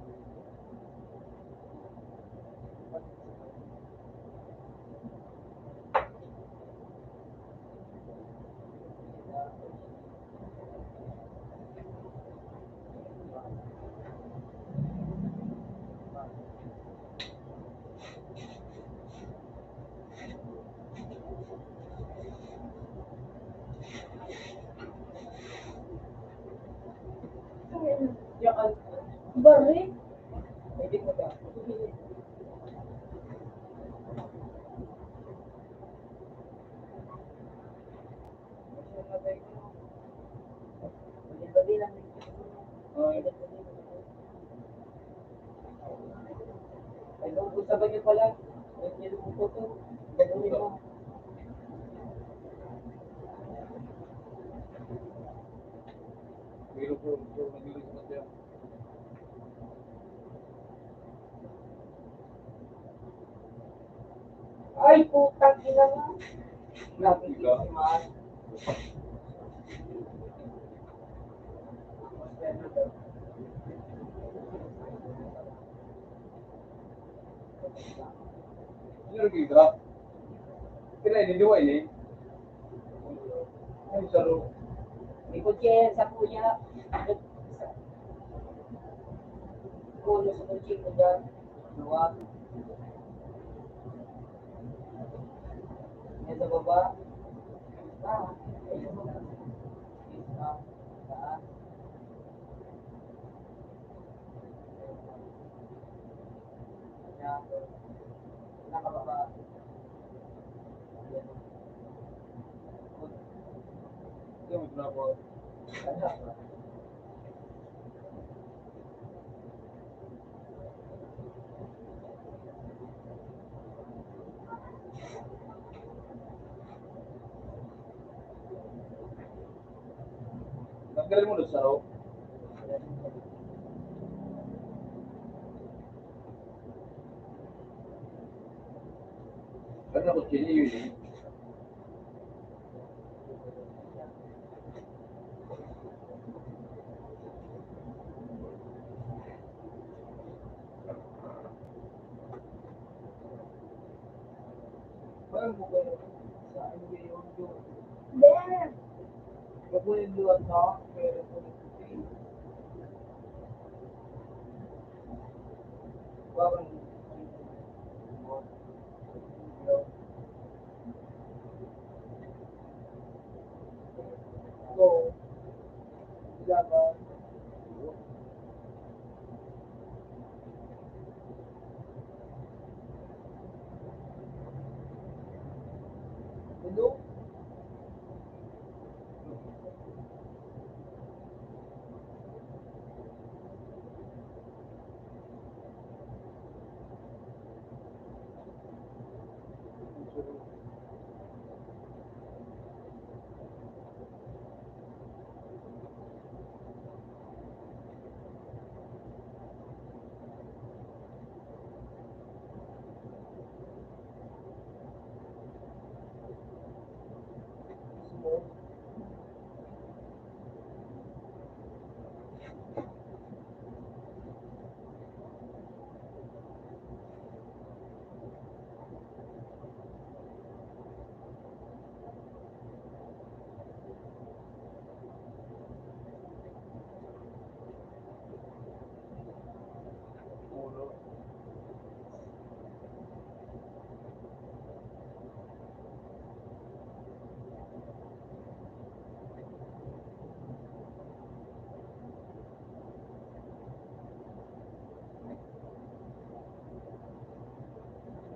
Yan.
Bari?
Hindi ko ba? Bali lang.
Ay,
Ay, nung usapan niyo pala, hindi mo po ito. Gagawin mo.
pero po, nagilis na siya.
Ay, putang ina nga. Nakikita
Ika.
si Mahal.
Ano yung nag-drop? Kailan, hindi mo eh. Ay, saro.
May kutsi yan sa kuya. Kulo sa kutsi ko dyan. Luwag. Yan sa baba. Ah, yan sa baba. Isa. Saan? Yan. Nakababa. Yan.
Ito yung drop ako.
Wala.
Tanggalin mo doon, saro. Ano na kutsi niya yun eh.
Parang mo kayo sa ano yung
There.
gagawin luwag na pero kung parang go laban
Hello?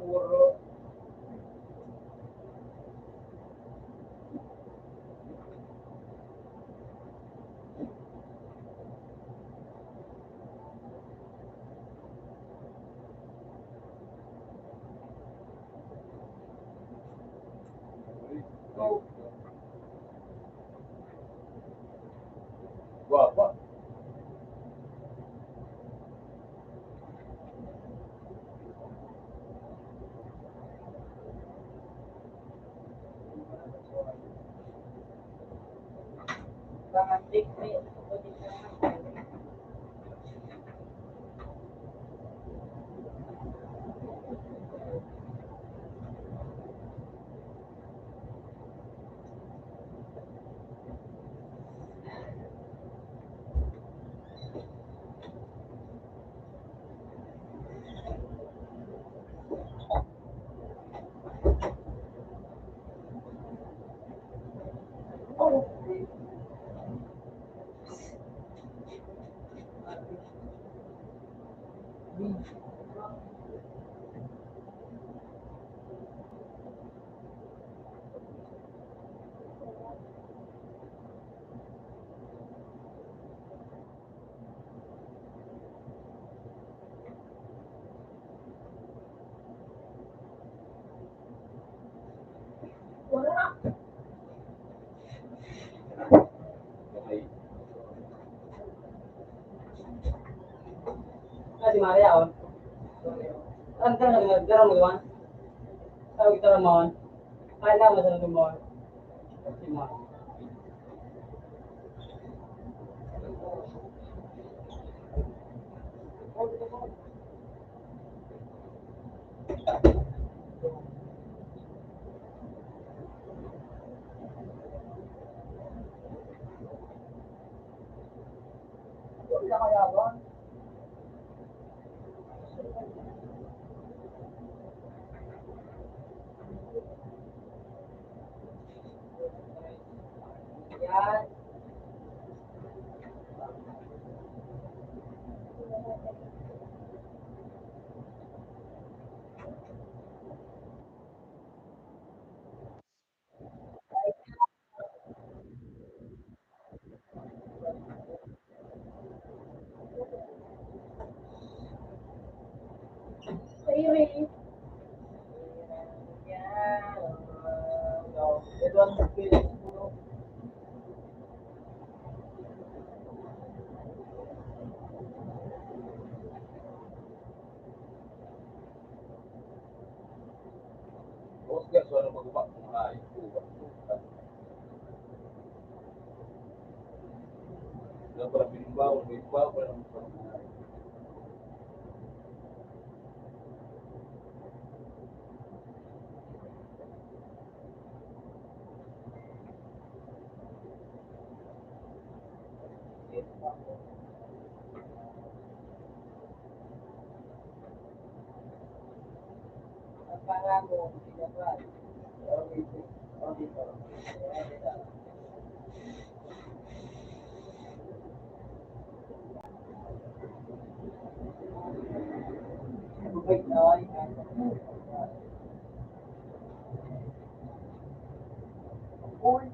Puro. Go.
Guapa.
Dramatic, may ulit na.
Wala.
Okay.
Si Maria, oh. Ang garang mo yun? Tawag kita naman. Kaya mo sa naman. Si Maria.
Wala kaya ba?
Yan.
Sa'yo
Yan. Ito ang feeling mo.
Oscar, so ano magawa kung ay ubat. Dapat pala binimbaw, wala nang pangalaman.
Ang pangako, sinabat. Okay, okay. Bye-bye.
Uy.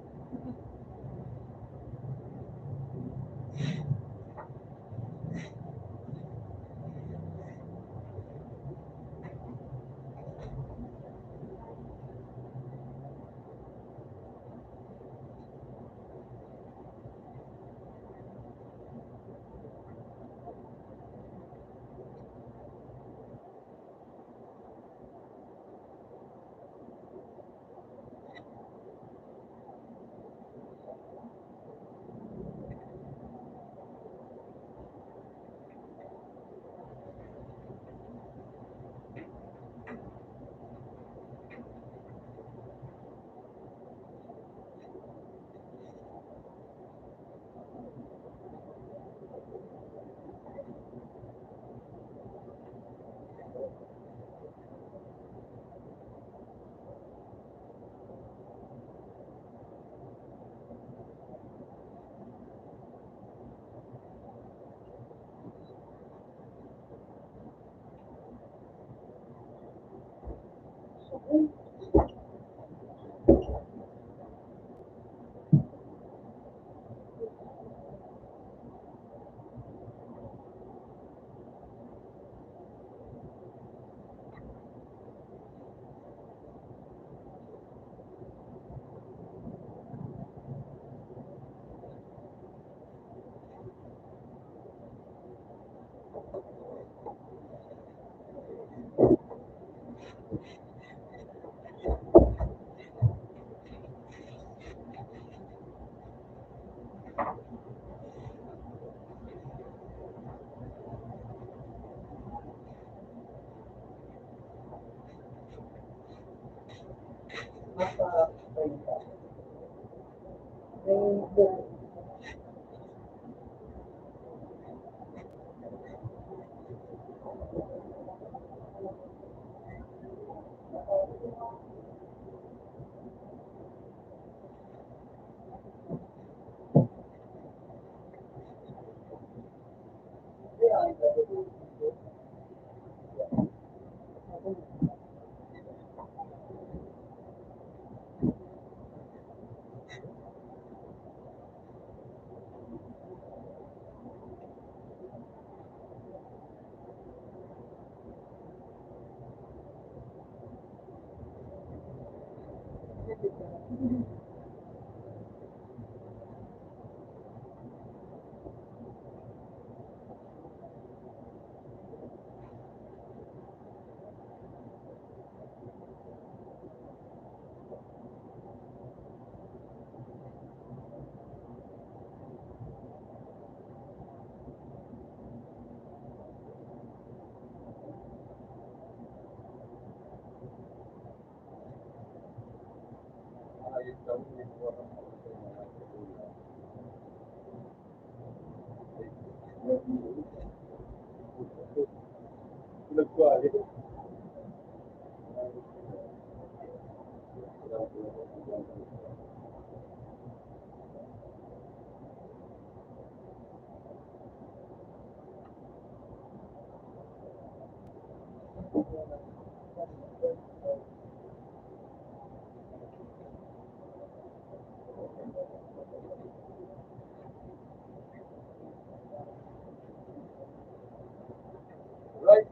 Right?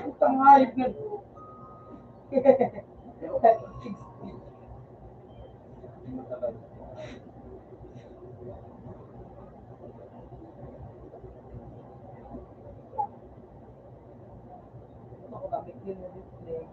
Putang hayop na.
Ako bakit yun na display?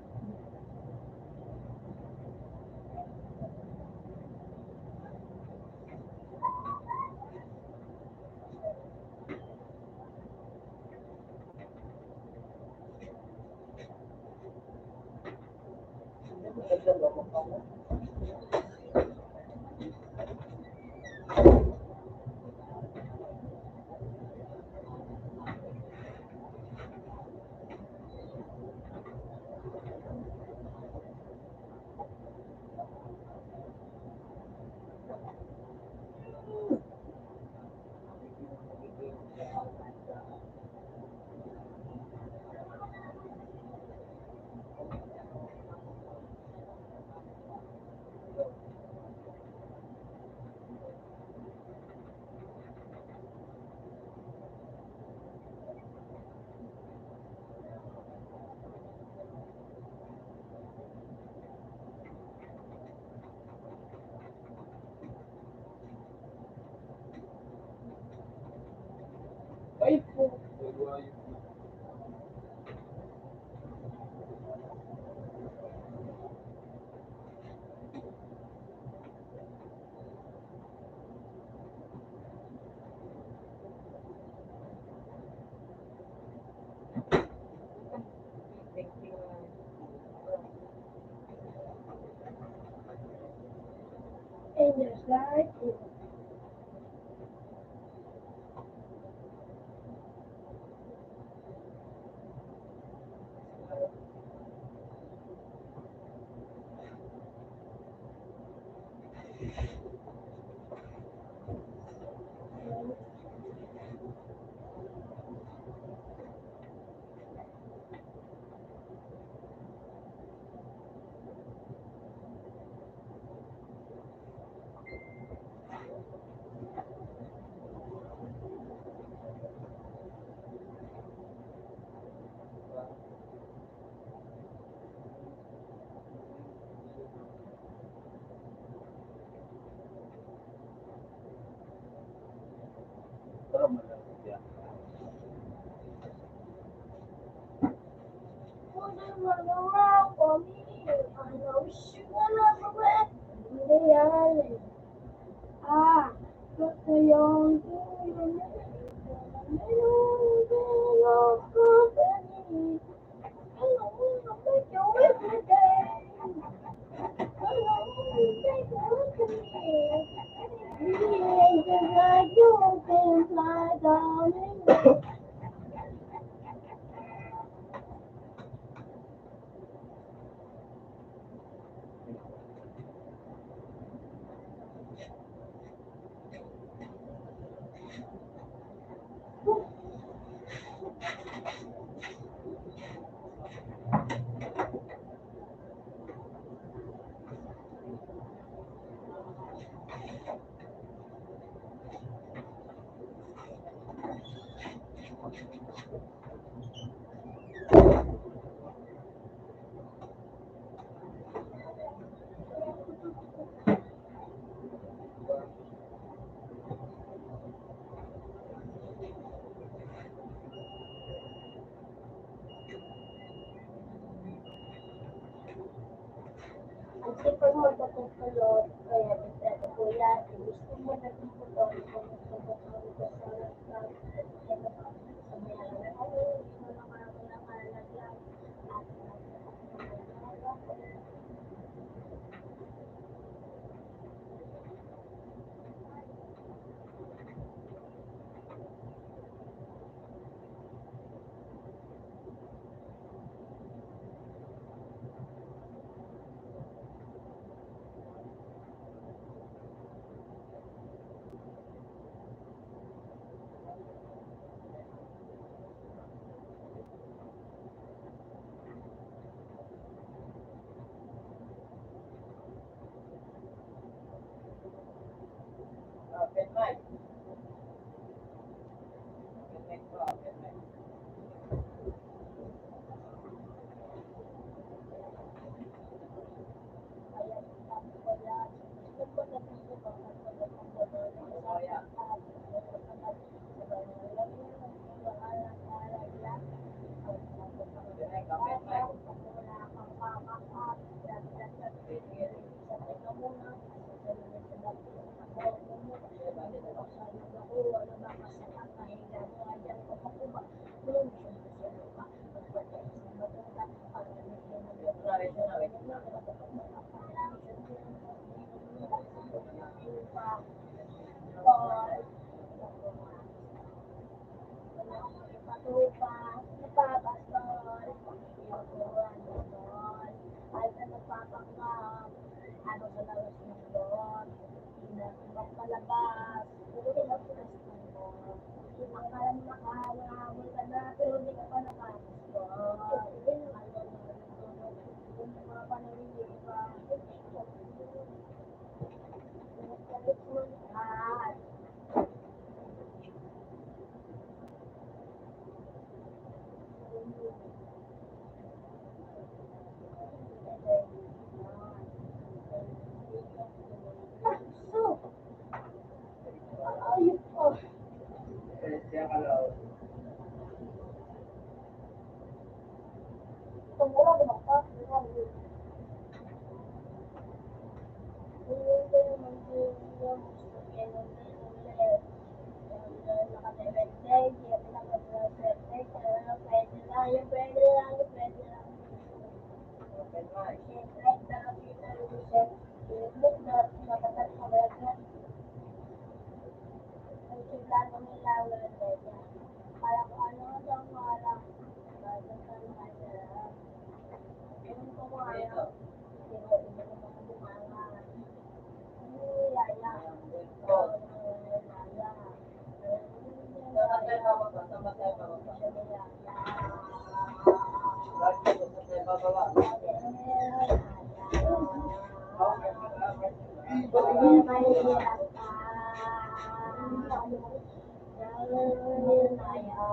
And just like you.
Pero malaki yan.
Wouldn't run around for me. I know you wanna regret the island. Ah, but the young do your company. Hello, I'll make you every day. Hello, take a look at me. You just like you can fly down in Ang sipag mo matutulog, kaya dito kuya, gusto mo na dito to, kung magpapatawag ka sa laptop, kaya sabihan na ano, hindi mo nakalagyan, at
Open mic. Open mic po, open mic. Open mic.
mahirap ka. Dahil na yan, masasaya ka.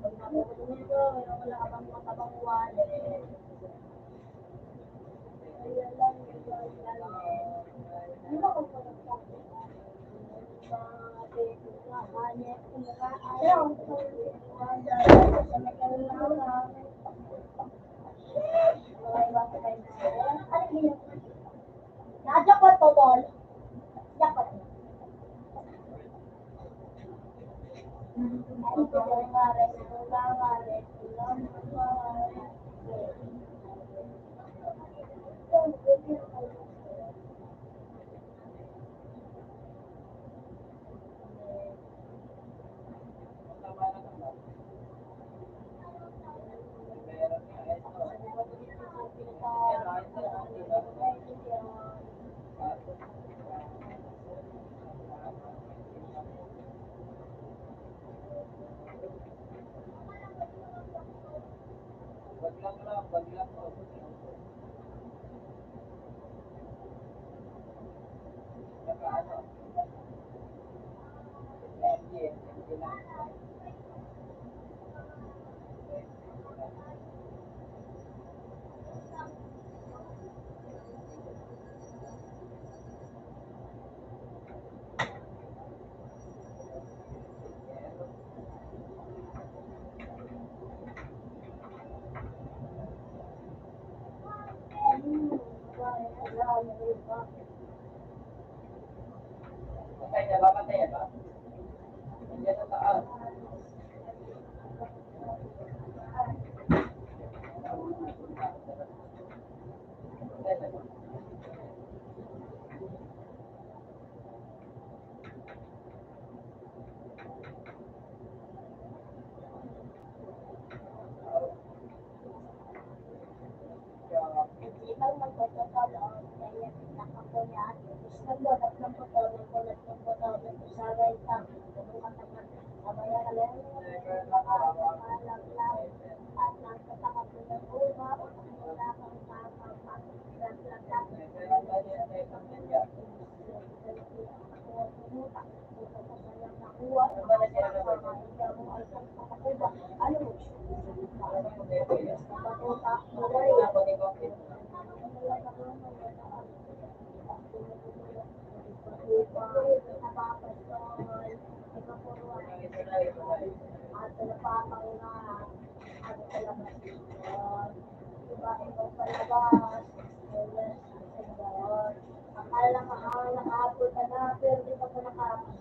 Pag napupunta nito, wala ka bang matabang wallet. Kaya lang, di ba kung Najakot to, tol. Jakot.
Patay na ba? Patay na ba? Nandiyan sa taas. Patay na ba?
Ibang magpapatalo, kaya pinaka ko niya, nagbodak ng photo, nagbodak ng photo, nagpusagay ka, nagpukatapat, sabaya ka lang, nakalaglag, at nagpatakap ng uwa, wala kang kapapa, naglagat, nakuha, ano mo, matuta, akala nakahapon ka na, pero di pa nakapos.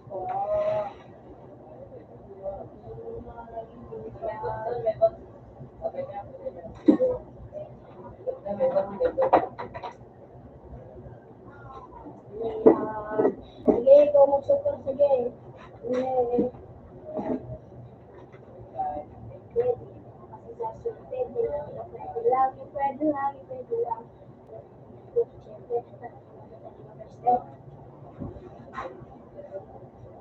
Sige, ikaw mag-super, sige. Kasi sa super, pwede lang.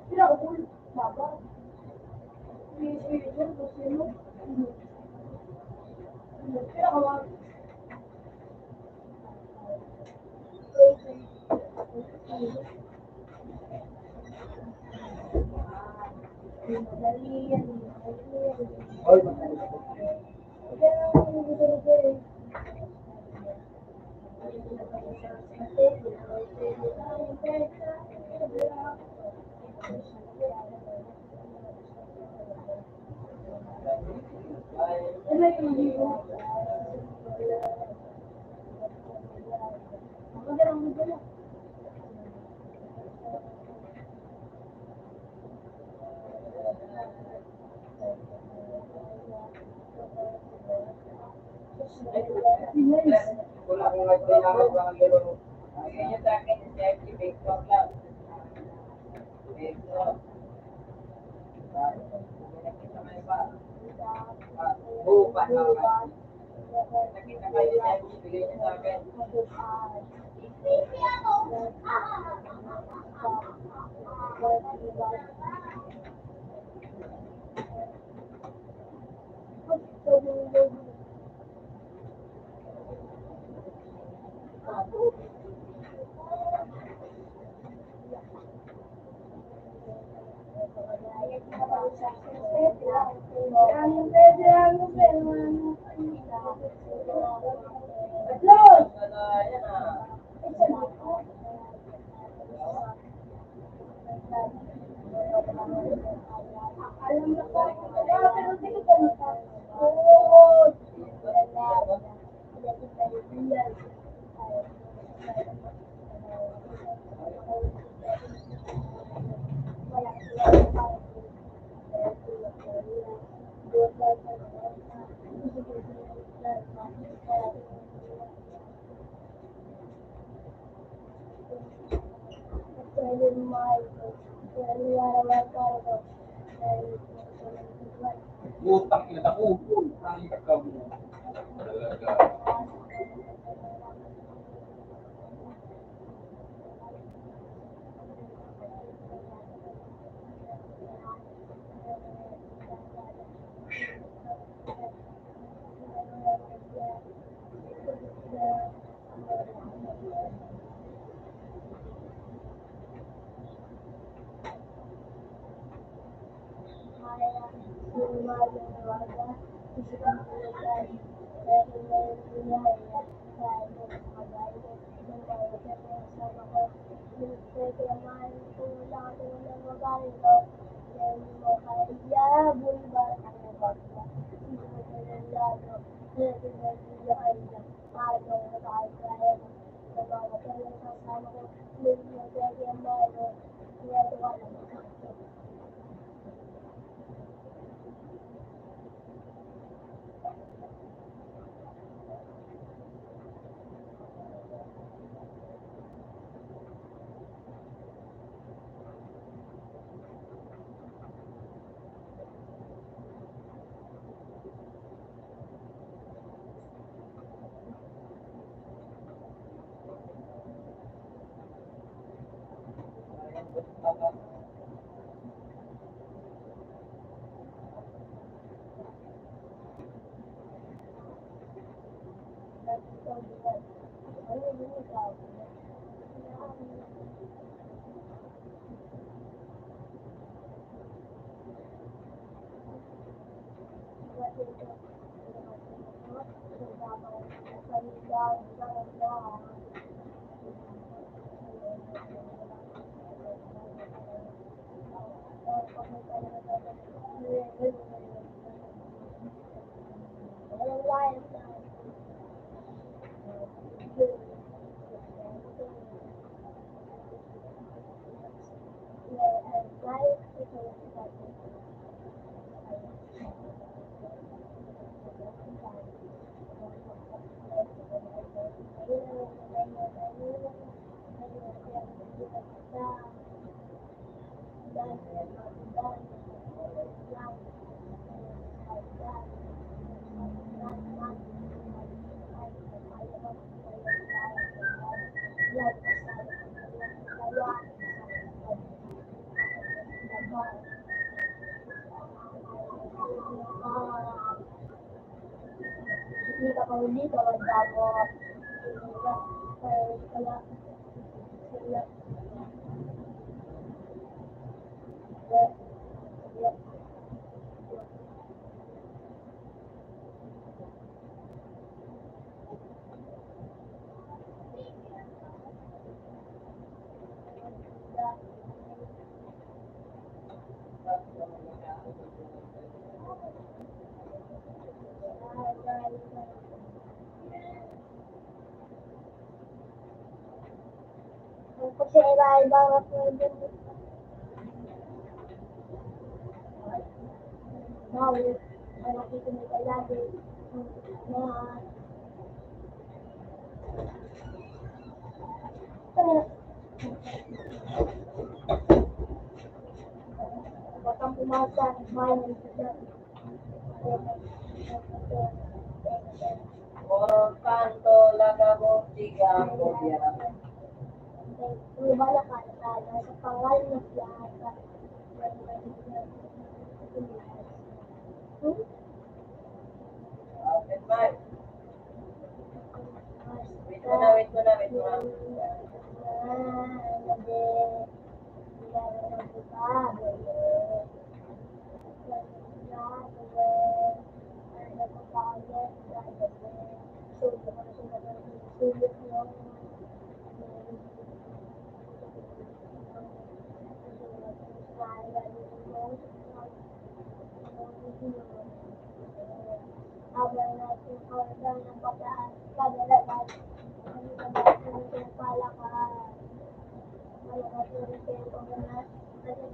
Sila ko kung baba. Sila ko sino. Sila ko mag... Madali yan.
Oy, matali ka.
Wala akong nagpinamit mga gano'n. Ngayon yung sa akin, safety bake talk lang. Bake talk. Nakita kayo ba? Buupan lang kayo. Nakita kayo sa safety, bigay niyo sa akin.
Alam na po, pero hindi ko matakot.
Utang ina ako. Ang kakam mo. Talaga. Kasi iba-iba ko din. Bawal. Ay nakita mo ka lagi. Batang pumasa, main sa
Por tanto, lagabo, siga, pobia.
Wala ka sa pangalan ng plaza.
Open mic. Manawit, manawit, manawit.
Habang natin order ng pagkaan, kadalasan, ang pagkaan ng palakahan. Malakas na rin kayo pagkakas, kasi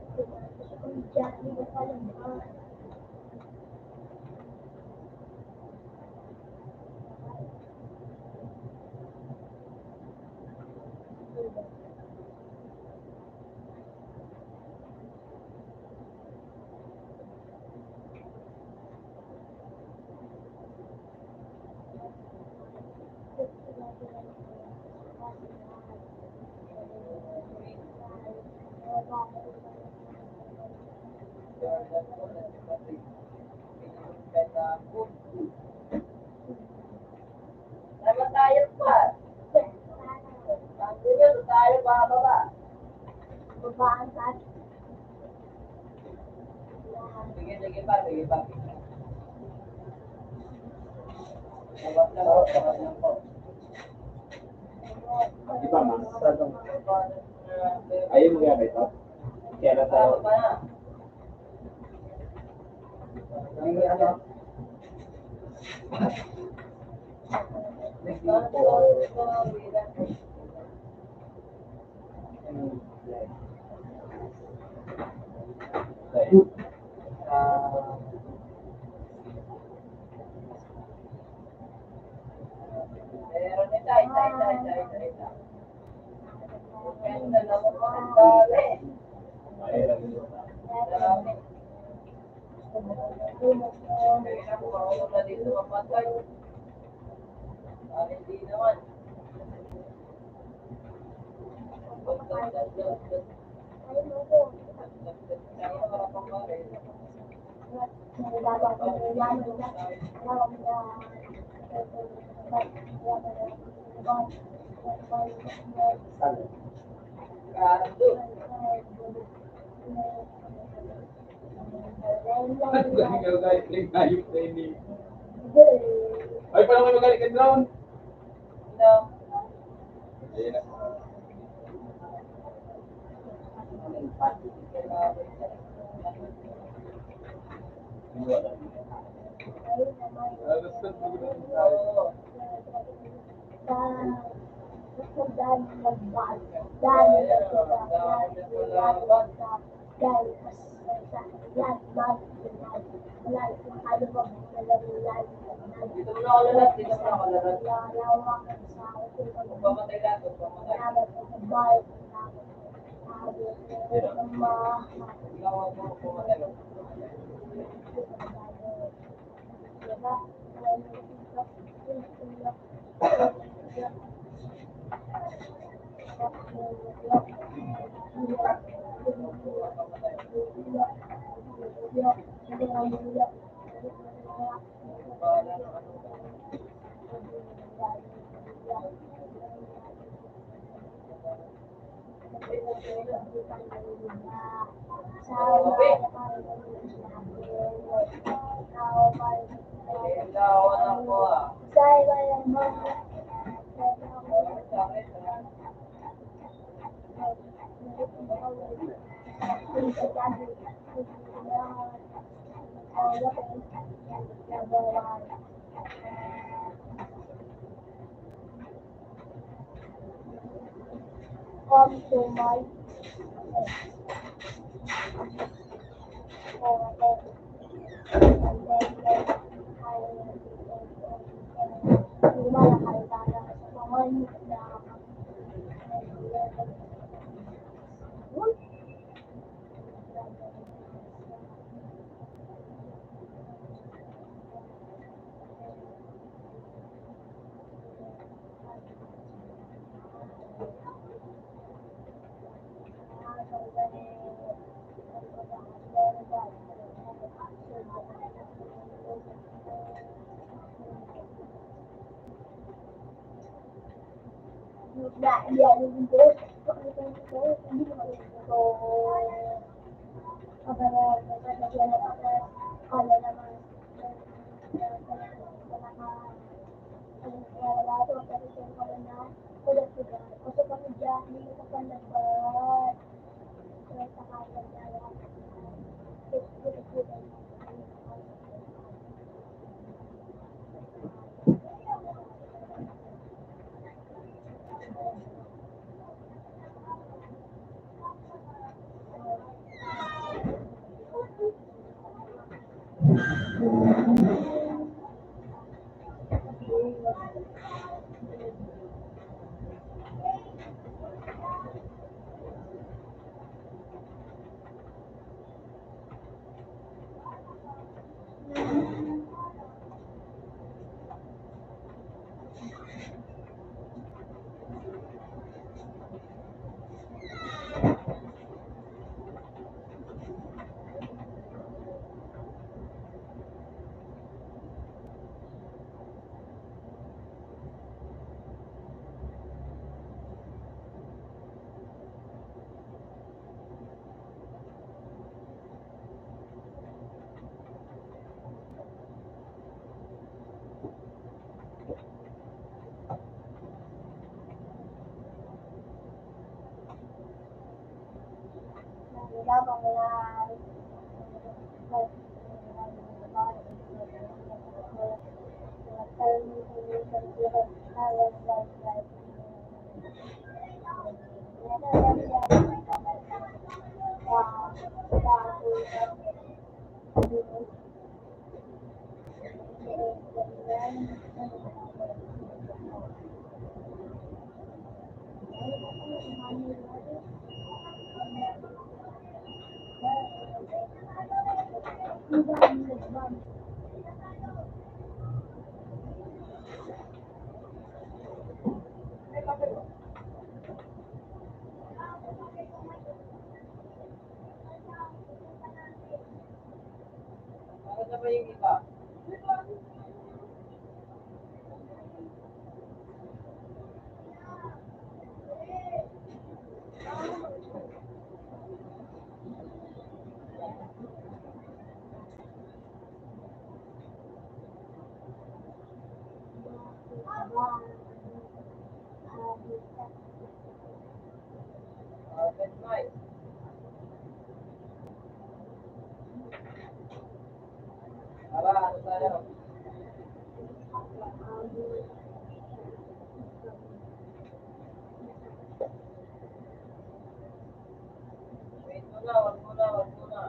sa kumidya, hindi ko palaman.
Naman tayo pa. Sabi nyo, tayo bababa.
Babaan sa
Sige, sige pa, sige pa. Labas na po, labas na po.
Di ba, mas? Ayaw mo gamit ito? Kaya na tayo.
Tama pa na.
Hindi ano?
Meron ita, ita, ita, ita, ita, ita. Ganda na mo, ang dami. Dami. Kaya na kung ako na dito mamatay. Dahil hindi naman. Kando.
Ano galing ka guys? Ayop na ini. Ay, paano kayo magaling ka drone?
No.
Ayun na. Gusto ko
Oo. Dito mo na ako lalat, dito mo na ako lalat. Huwag pamatay lahat, huwag pamatay. Ikaw ang pumatay. Ayun daw, anak ko ah. Sakit ah.
Come to my dia dulu hindi ko so kala naman wala to pero kung na ulit ko kasi kami diyan hindi ko pa nagbat sa kanya
Ano ba yung iba? That's nice. Tara, ano tayo? Wait muna, wag muna, wag muna.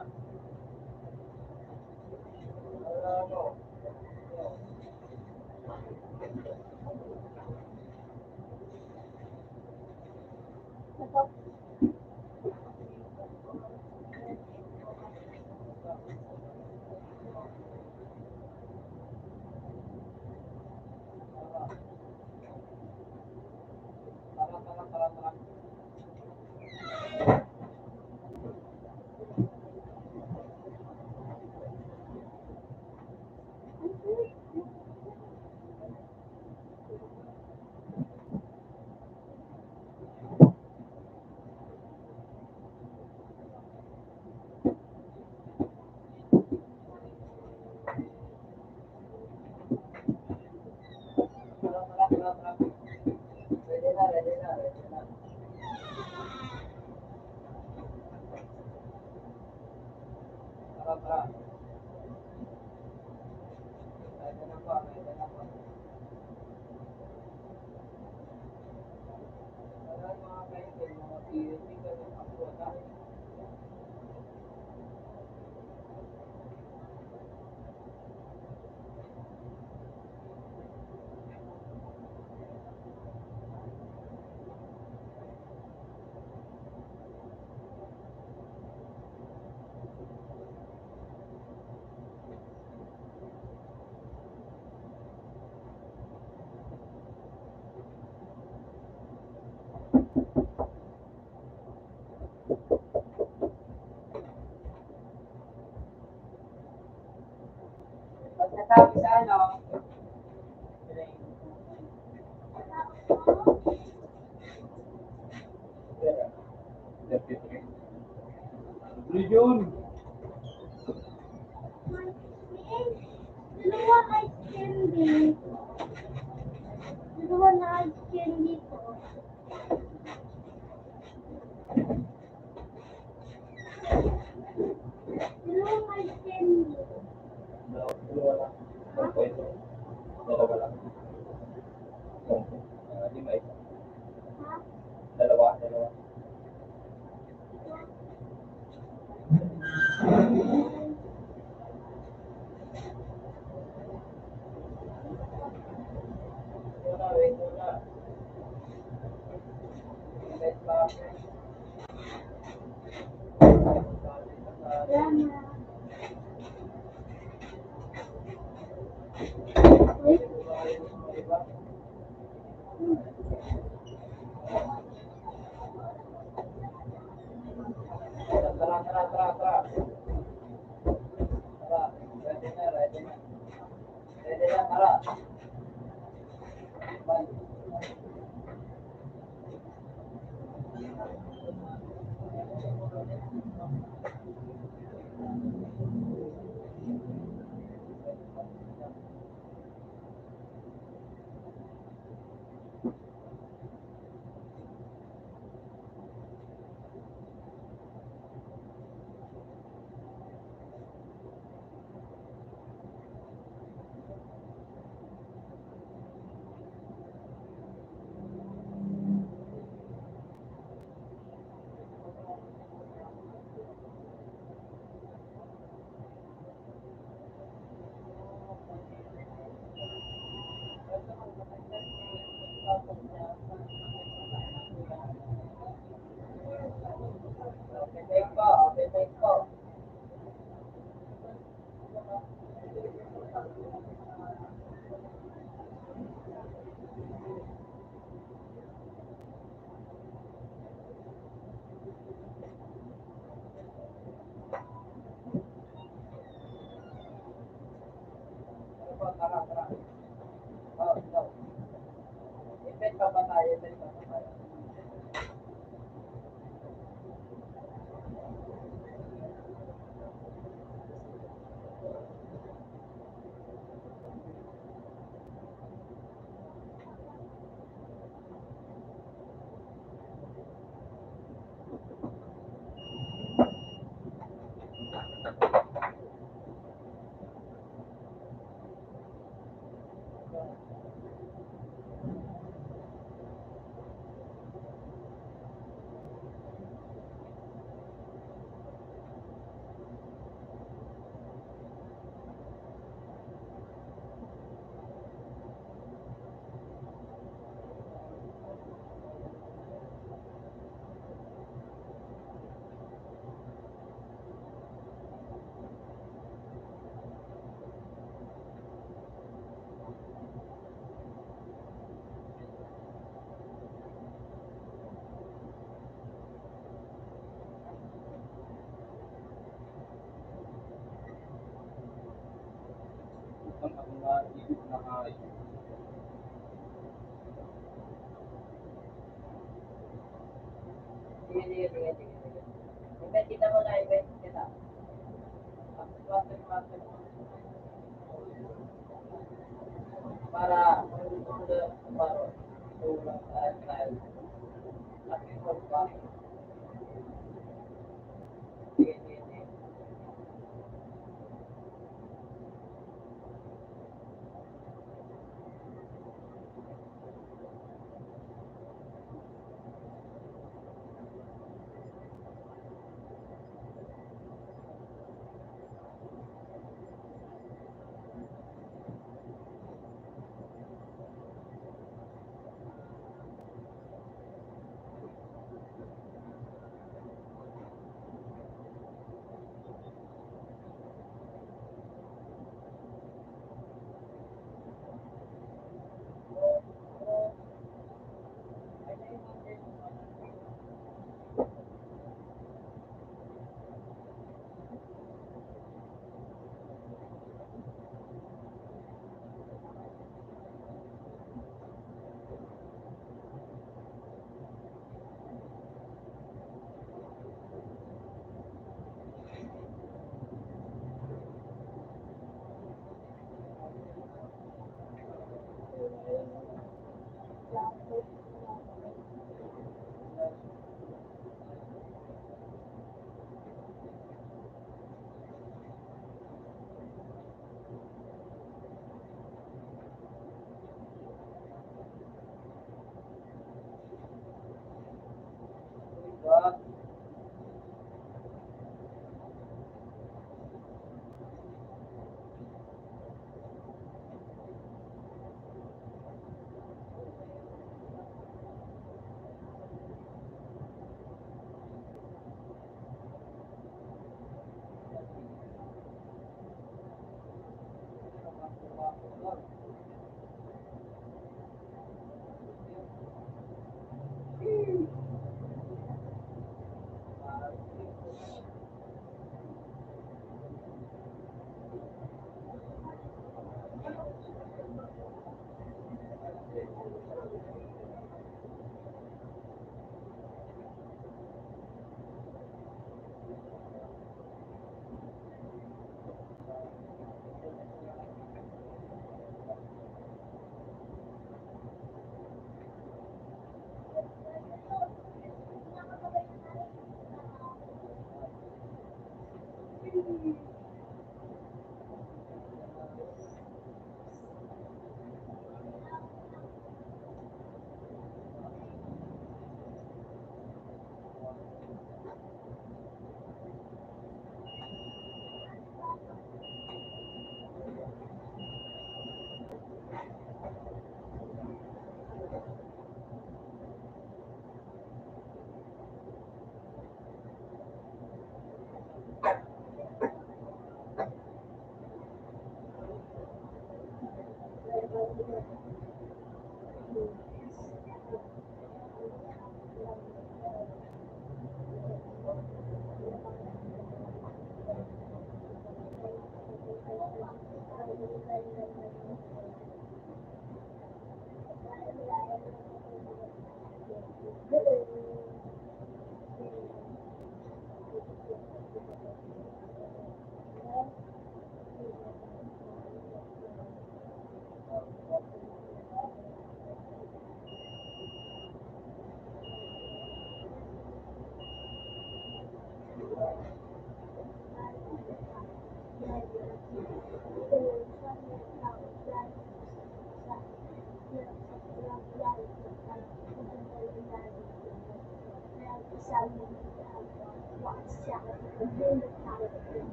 Ano? Tara, tara, tara, tara. Tara, tara, tara, tara. Ready na, ready na, ready na. Tara, tara. Ready na pa, ready na pa. Tara, mga kaibigan, mga PNP, ganun ang kuwata.
yun.
Dalawa ice candy. Dalawa na ice candy po. Dalawa ice candy.
Dalawa lang. Dalawa lang. Lima isa.
Ha?
Dalawa.
Wait muna. Wait pa.
Salamat. Wait.
Tara. Ready na. Ready na, tara. Bye. Open mic po. Tara. No. Event pa ba tayo?
Ang ako na ikot na kain.
Sige. Event kita muna, event kita. Para Sige.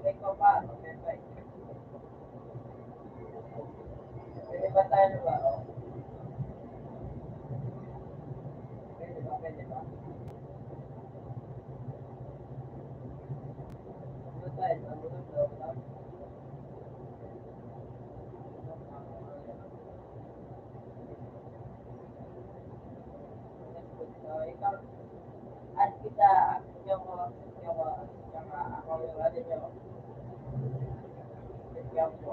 may ko pa. Pwede ba tayo ba? Pwede ba? Pwede ba? Ano tayo? Ano tayo? Ikaw, at kita, yung ako yung ano nyo, yung po.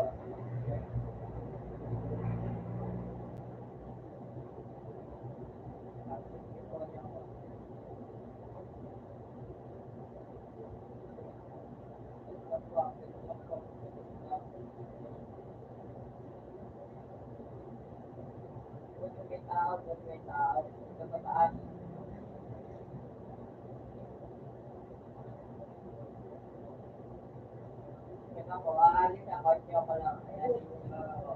May tao, sa mataas. Kaya ako, aalis ako, tiyo ko lang. Ayan, yung mga ako.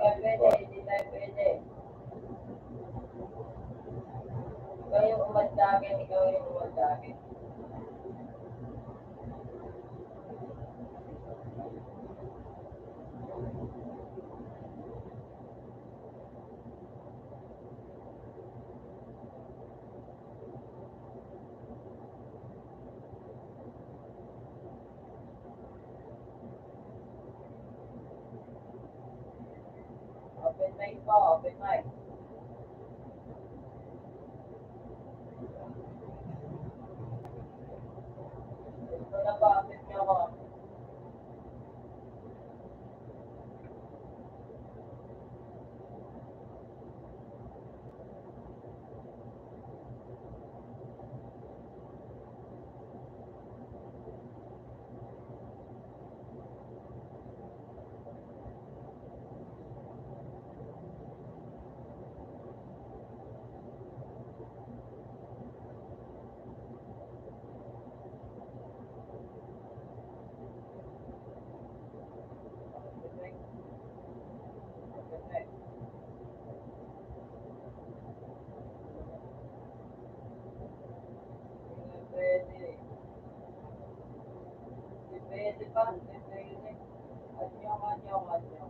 Hindi pwede, hindi tayo pwede. Ikaw yung umadagin, ikaw yung umadagin. Open mic po, open mic. Ito na po, open niyo ako. Open mic. Open mic. Hindi pwede. Hindi pwede pa, hindi pwede. Anyo, anyo, anyo.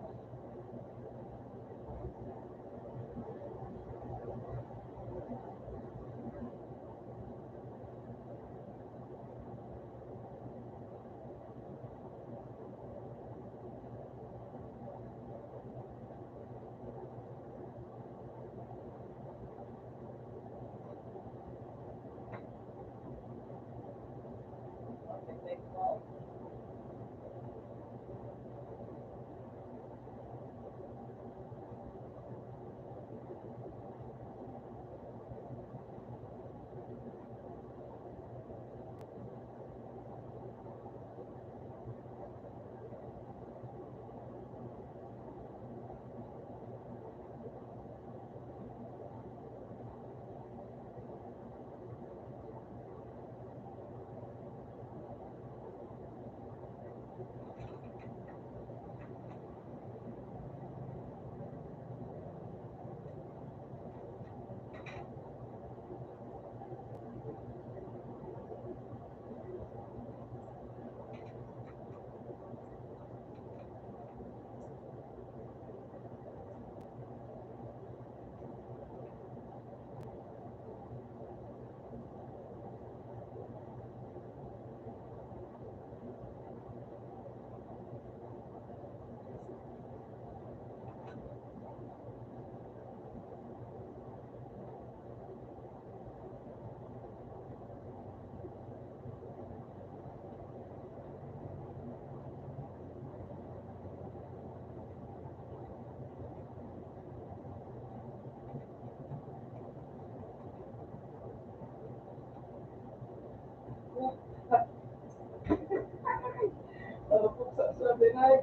Open mic po.
Ano po sa binay?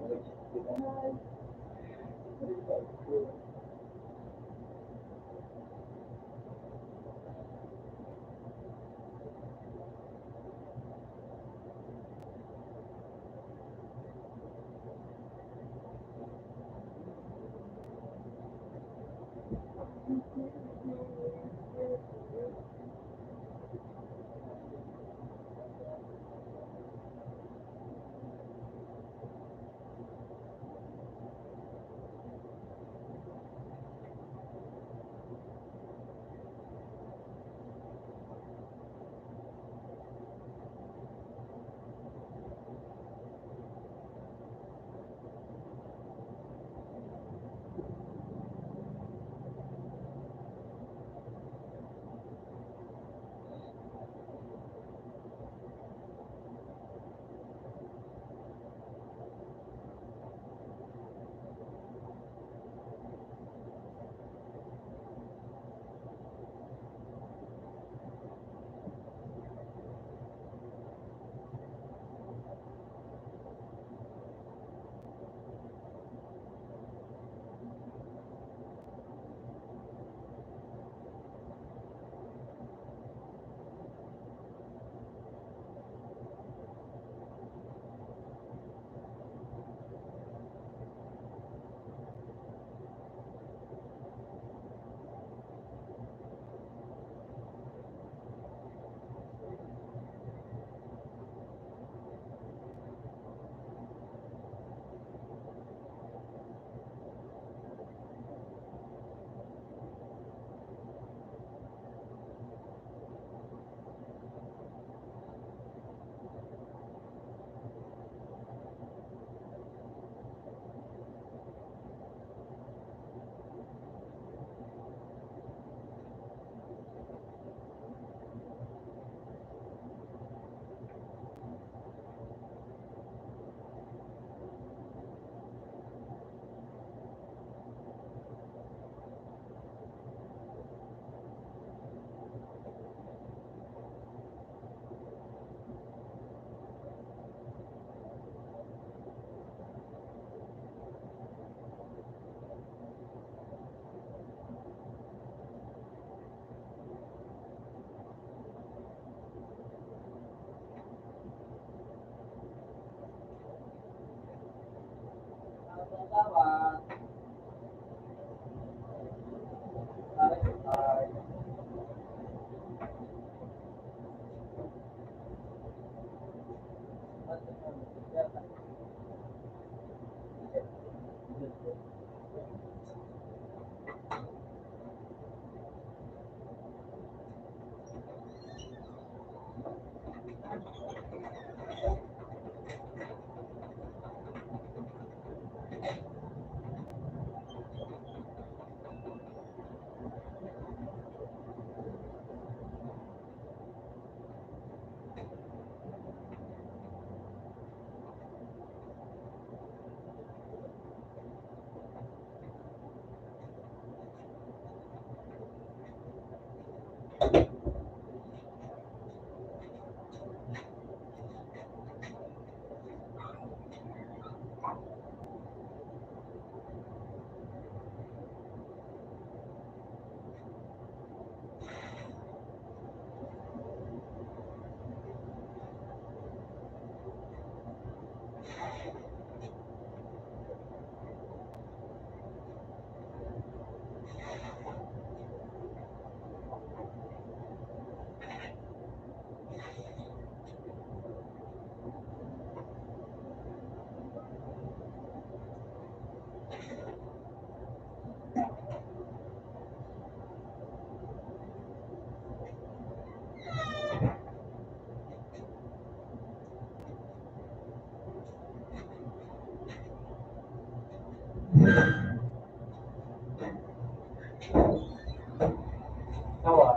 Tawa.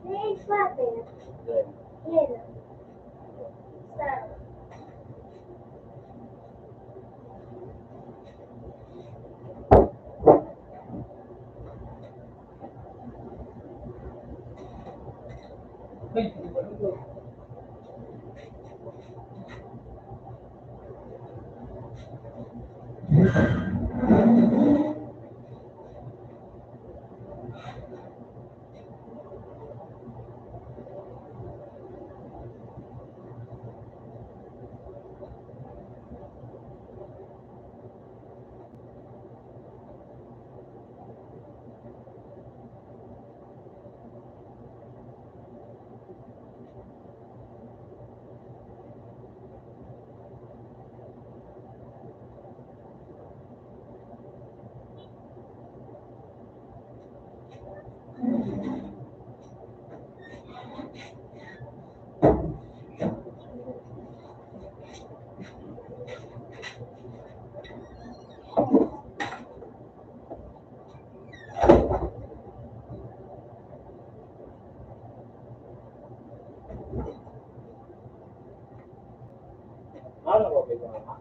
Next button. Yellow. Star.
Ano ba ito naman?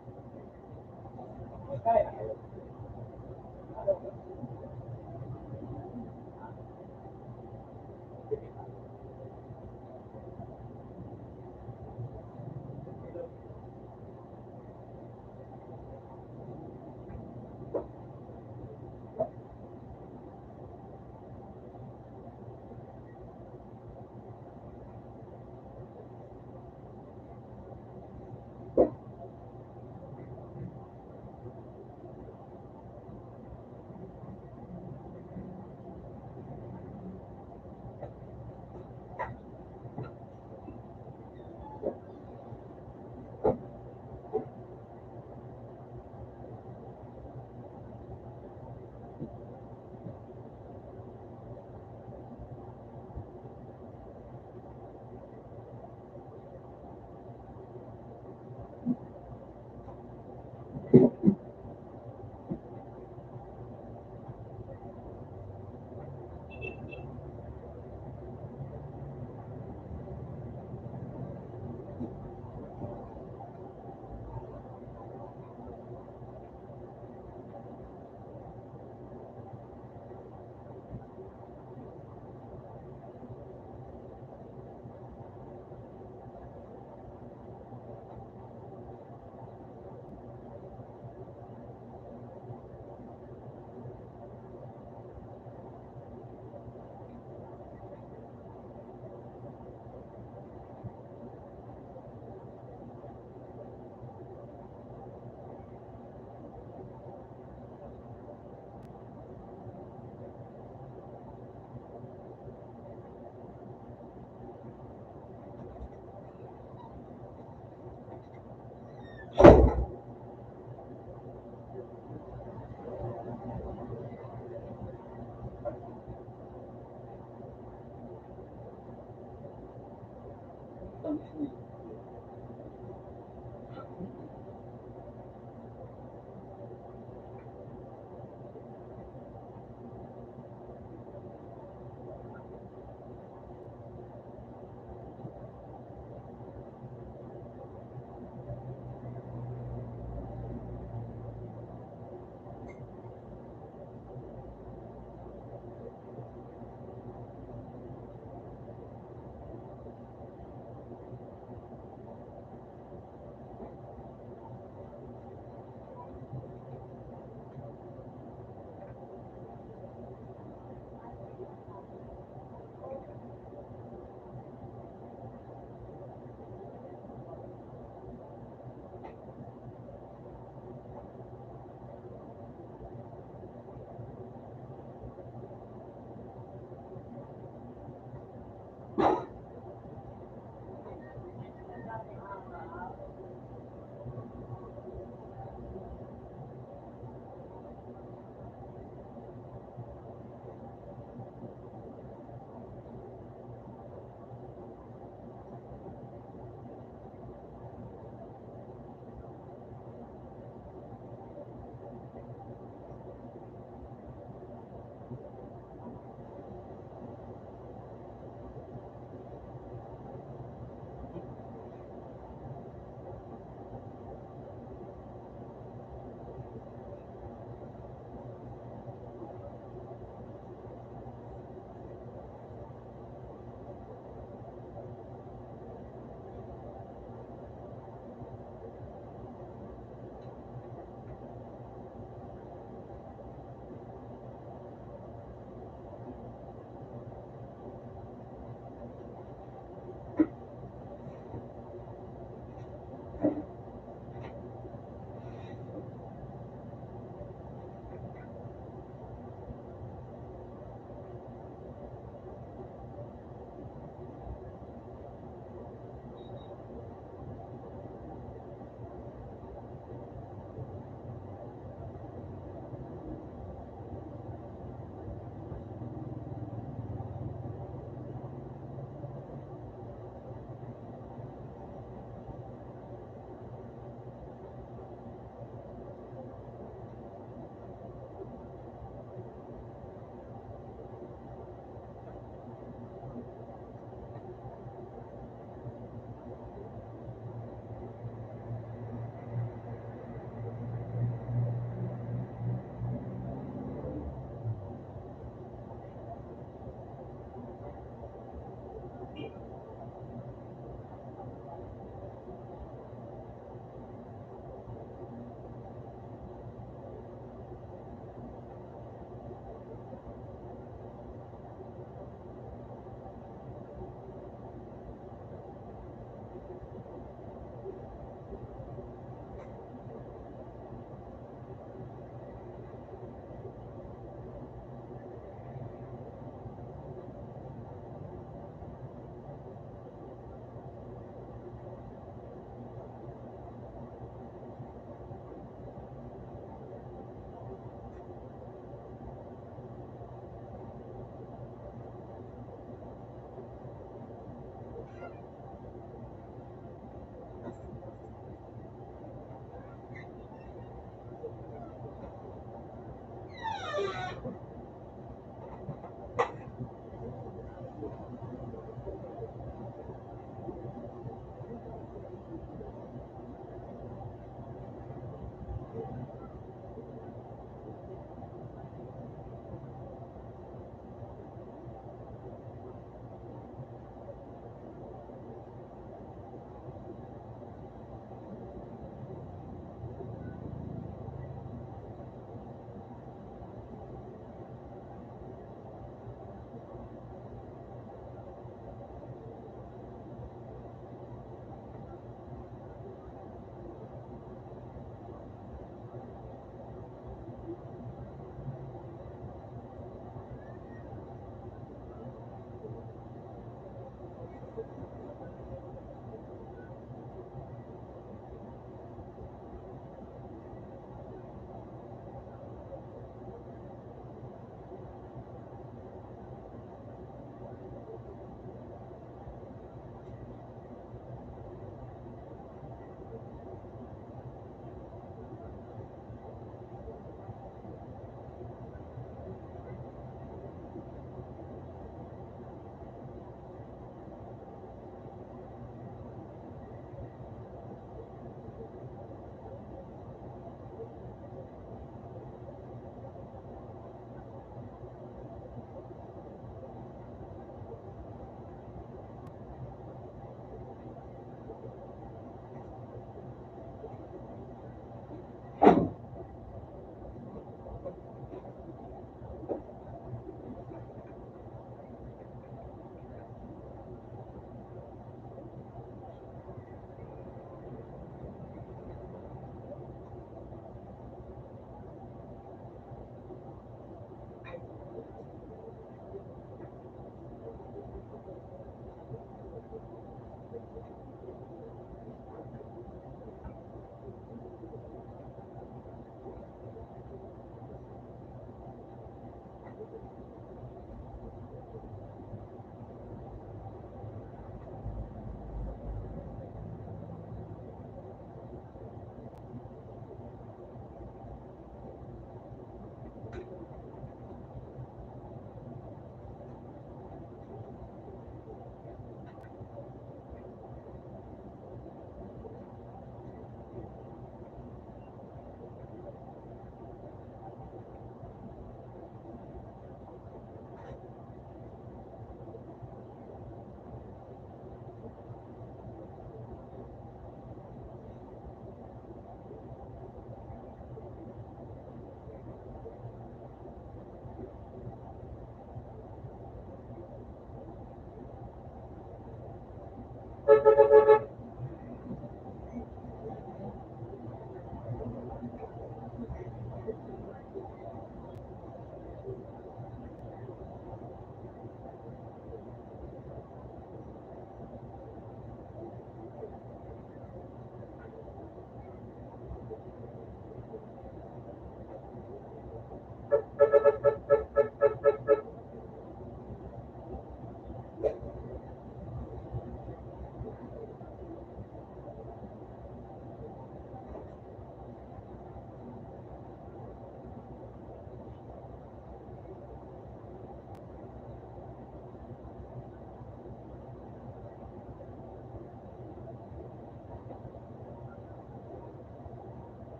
Kaya na kayo.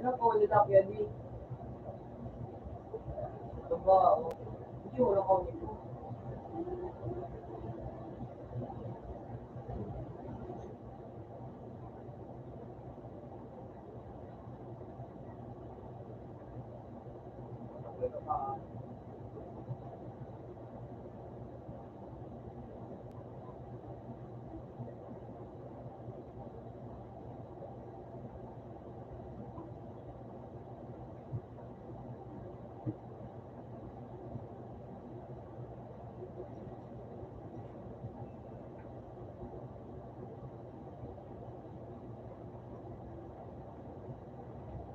Ano po, nila ko yan din. Ito ba, hindi mo na ko nito.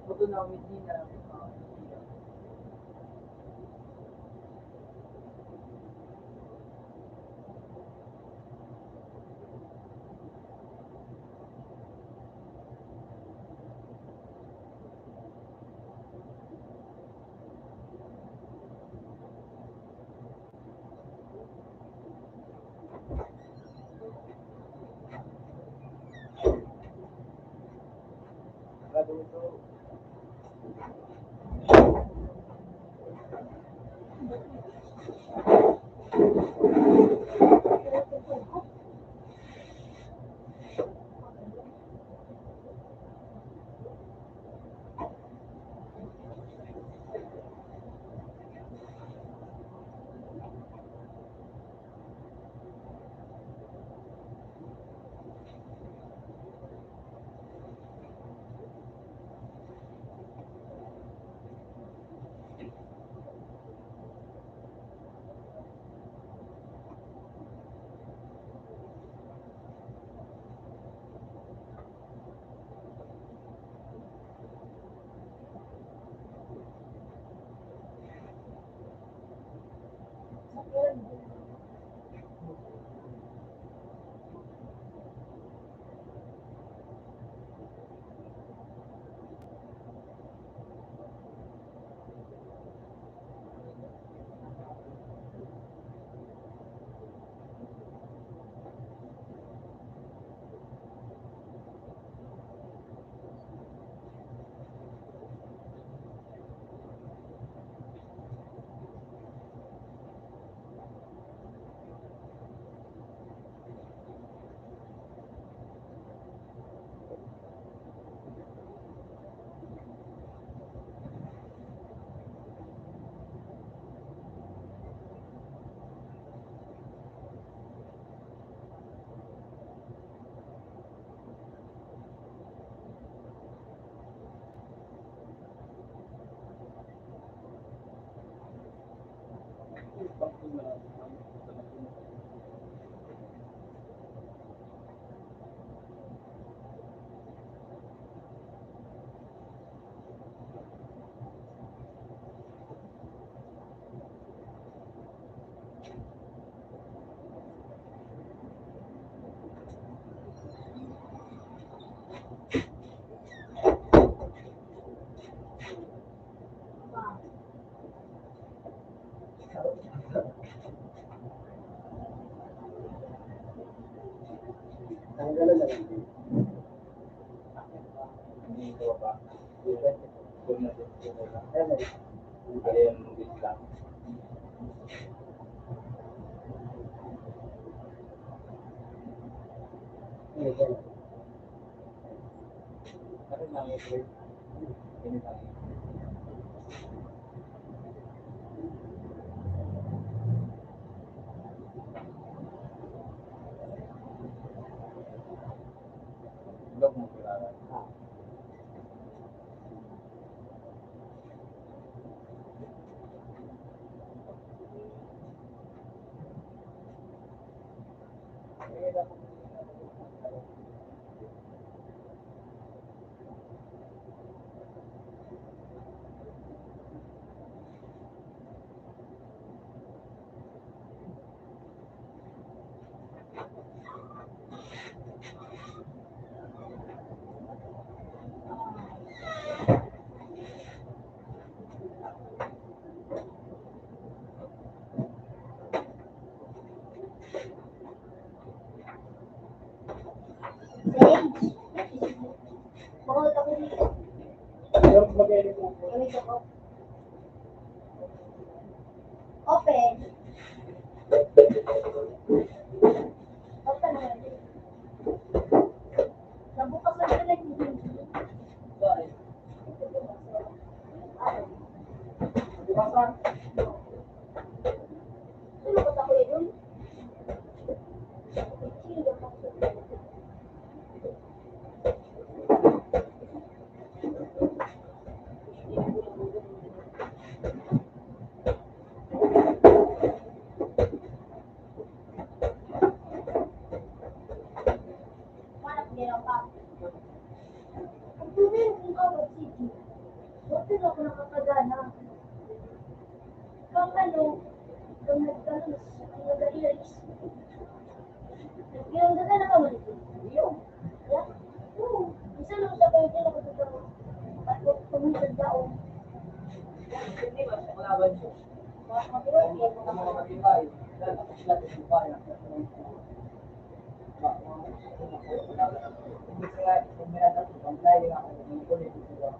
Ito na, hindi na.
Pero mag-edit po.
Ganito po. Open. Open na yun. Nabukas na sila yung video.
Sorry.
Bukasan.
Sino ba ako yun? Sino ba ako? Manap nila pa. Ang tuloy kung awat city. Bakit din ako nakakagana? Kung ano, kung nagkaroon, ang nag-iris. Yung gagana ka mo dito?
Iyo.
Yeah? Oo. Isa lang sa kayo din ako dito. At kung pumunta daon.
Hindi ba siya kalaban siya?
Mga kapatid,
Kung ako mga matibay, dahil ako sila sa bayan. Hindi ko nga, kung minatas ko, ang layo nga ako, yung kulit ko sila.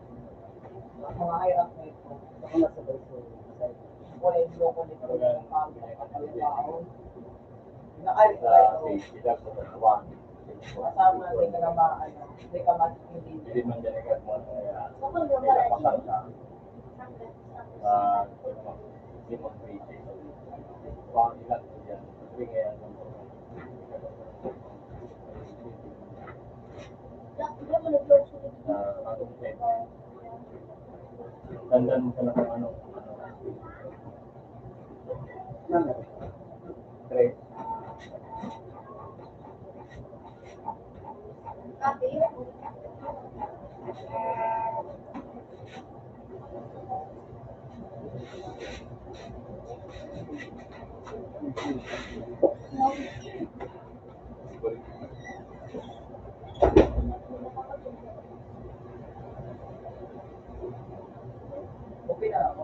Mga hirap na ito, ako na sa baso. Kasi wala yung bloko nito, yung mga pinagkakalibaon. Nakaalit ko ito. Kasama na hindi ka na hindi ka
ako yung wala Dia mo nag-close ko dito.
Tandaan mo sa ng ano. Tres.
Kape.
Okay na ako.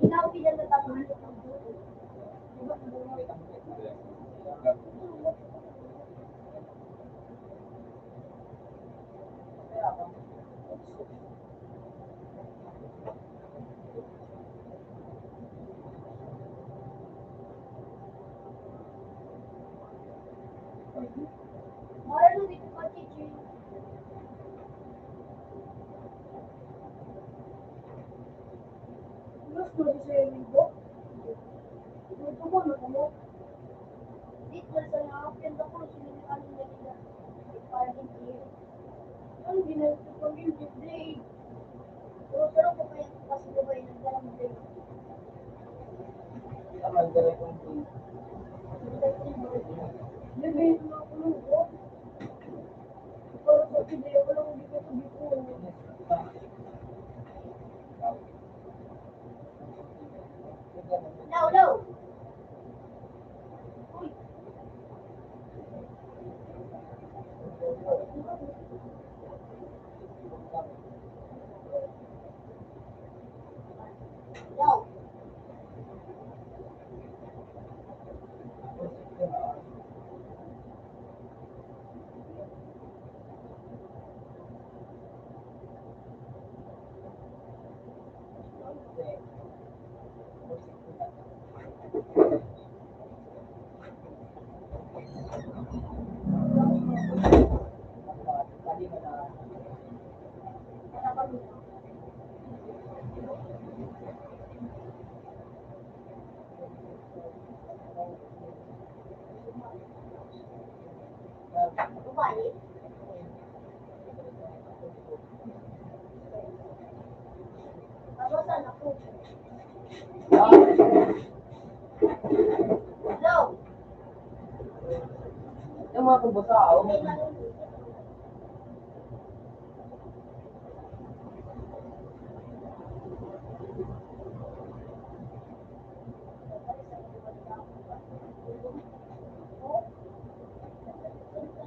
Inaw pinagtatangan ko ng buo. Maralo dito ka, Chichi. Gusto mo sa iyo ko? Gusto mo na mo? Dito sa nakapin ako sinilikan nila. Para hindi. Ang ginagawa ko yung day. Pero ko pa yung kasi ko ba yung dalang day.
Tama, dala kong team.
Bebe, na ako lugo. Para sa video ko lang hindi ko sabi ko. No, no. Uy. No. Balik. Awasan ako. No.
Yung mga kumbutao,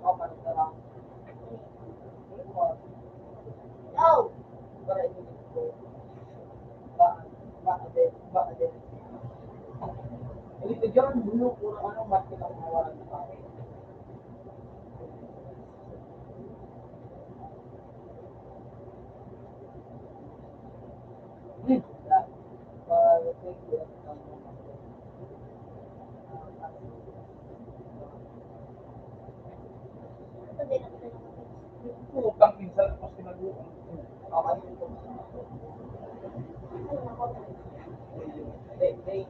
ako panitara.
No.
Para ito dito. Baka din. Ito dyan, dulu, puro ano, bakit ako mawalan sa pare.
din ang pinag
Putang minsan tapos ginagawa.
Okay. They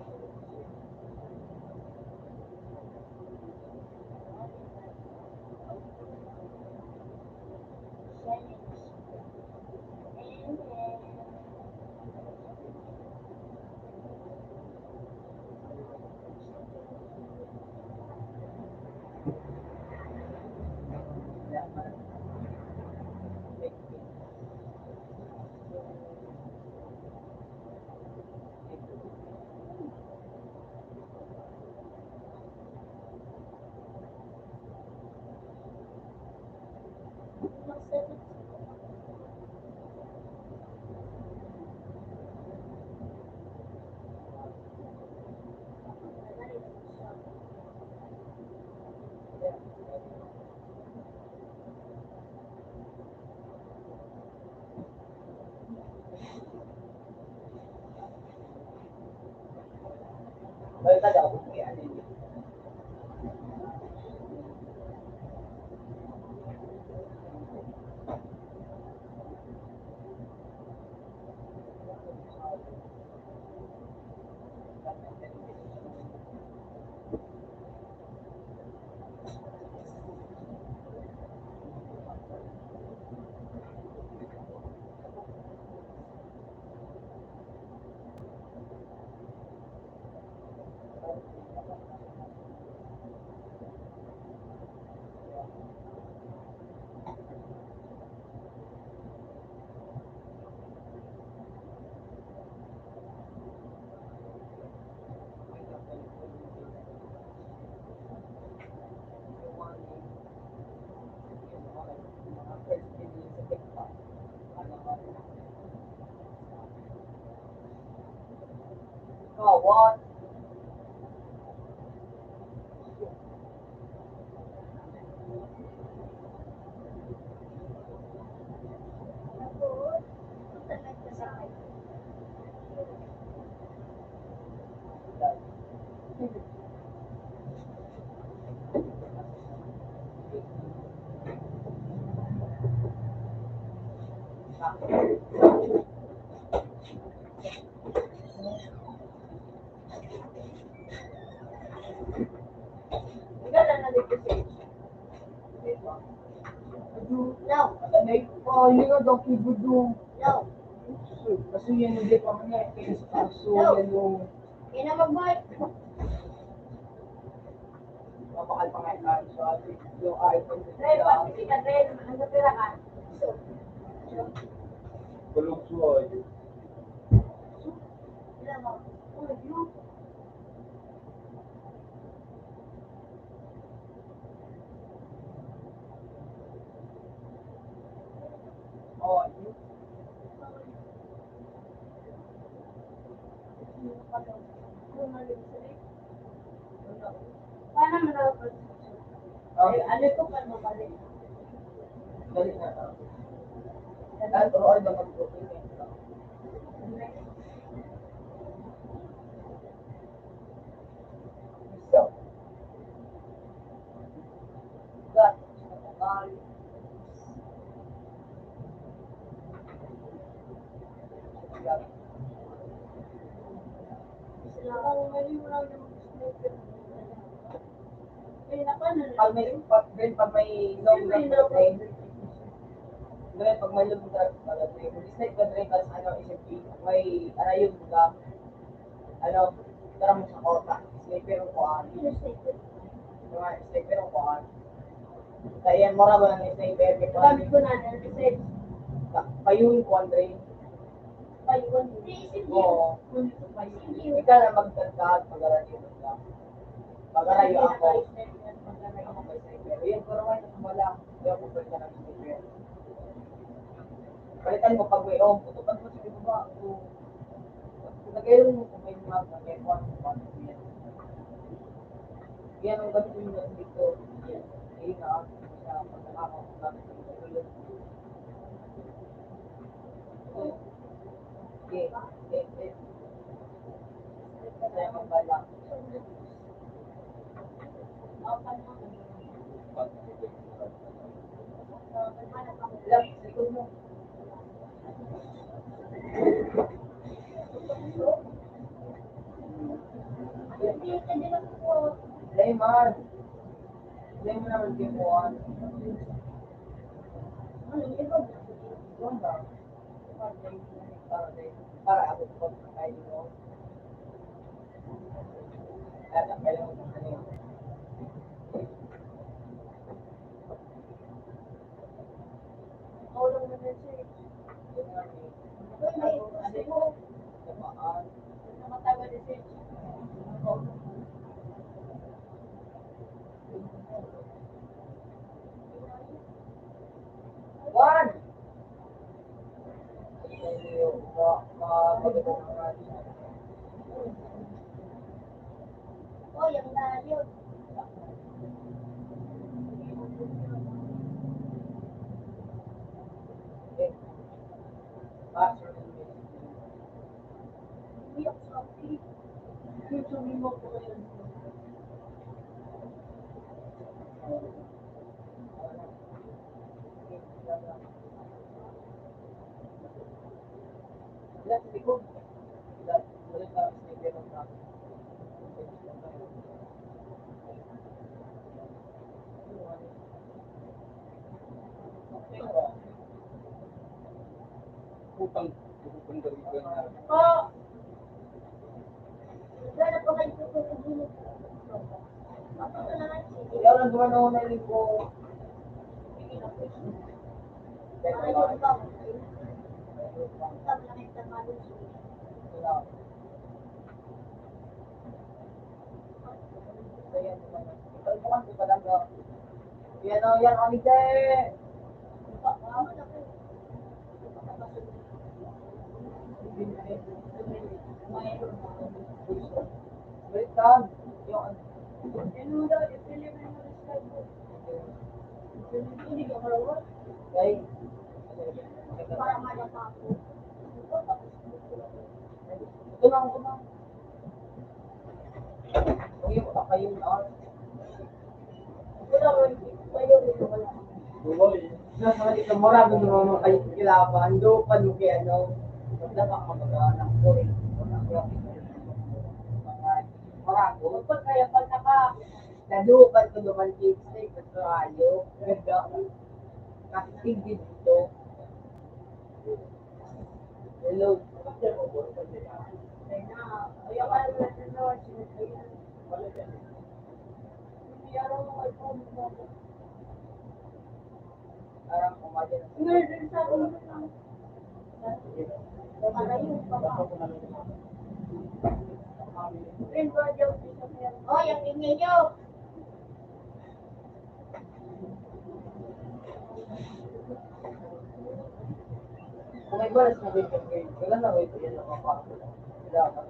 balik tayo ako. Yan. Oh, what?
No,
Oh, you know the people do.
no.
Kasi yan hindi pa man yan. Kaya sa kaso,
No.
yan yung
Yan ang mag-bike.
mapakal pa nga yung so, yung iPhone.
Ren, pati ka, Ren. Ang kapira ka. So,
Kulog suwa.
ilan mo? Oh, you.
Oh, you.
Paano mo na ano ko pa mabalik?
Balik na. Dahil turoy ba mag-booking eh. So, that, pag may long run na train, Dre, pag may long run na train, mag-snake ka Dre, tapos ano, isip may arayon ka, ano, tara mo sa kota, sniper ang kuhaan. Mga sniper ang kuhaan. Kaya yan, mura ba ng sniper?
Gamit ko na, kasi
Payun kuhaan Dre.
payuan.
Oo. Ikaw na magtagdag, pag-arayo ka. Pag-arayo ako. Ako may sniper. Yan, pero may wala. Hindi ako pwede ka ng sniper. Palitan mo pag may putukan mo sa baba. Kung nag-ayon mo kung may mga pag-ewan mo, yan. Yan ang gamit mo na dito. Yan. Ayun na ako. Sa pag-nakakakulat. Okay. Okay. Kaya magbala. Limuan.
Ano, iba?
Doon ba? Para ako po kayo mo. At ang kayo mo ano yun.
Ako lang naman siya. Uy, may gusto mo.
Tamaan.
Nakatagal din siya.
One! Mapagod na nga siya.
Oh, yung layo. Umiyak sa akin.
YouTube mo po yun.
Putang dali ko na.
Oh! Wala pa kayo tutulog. Ako na lang siya.
Ikaw lang gumano na rin ko.
Ayun ba? Sabi na kita malos.
Yan o, yan kami deh.
Ano na kayo?
Baliktad. Yung
Ano daw, i-deliver mo na siya.
Hindi ka marawal.
ay.
Para malapa ako.
Ito lang, ito lang. Huwag yung kayo na.
Wala ko kayo dito wala.
Tuloy.
Nasa ito mo lang kung mga kayo kilaban. Do pa nung kaya ano. Dapat kamag-anak ko rin. Marako.
Kapag kaya pag
Nadupan ko naman cake sa kayo. Ganda. Kasi dito. Hello.
ayaw ka naman na naman siya. Hindi araw mo kay Pom mo.
Parang kumadya na.
Ngayon din sa akin lang.
Para yun pa pa.
Rin ba daw sa kanya?
Oh, yung tingin nyo.
Kung may balas na dito kayo, wala na wait yan ang kapapalo. Wala ka.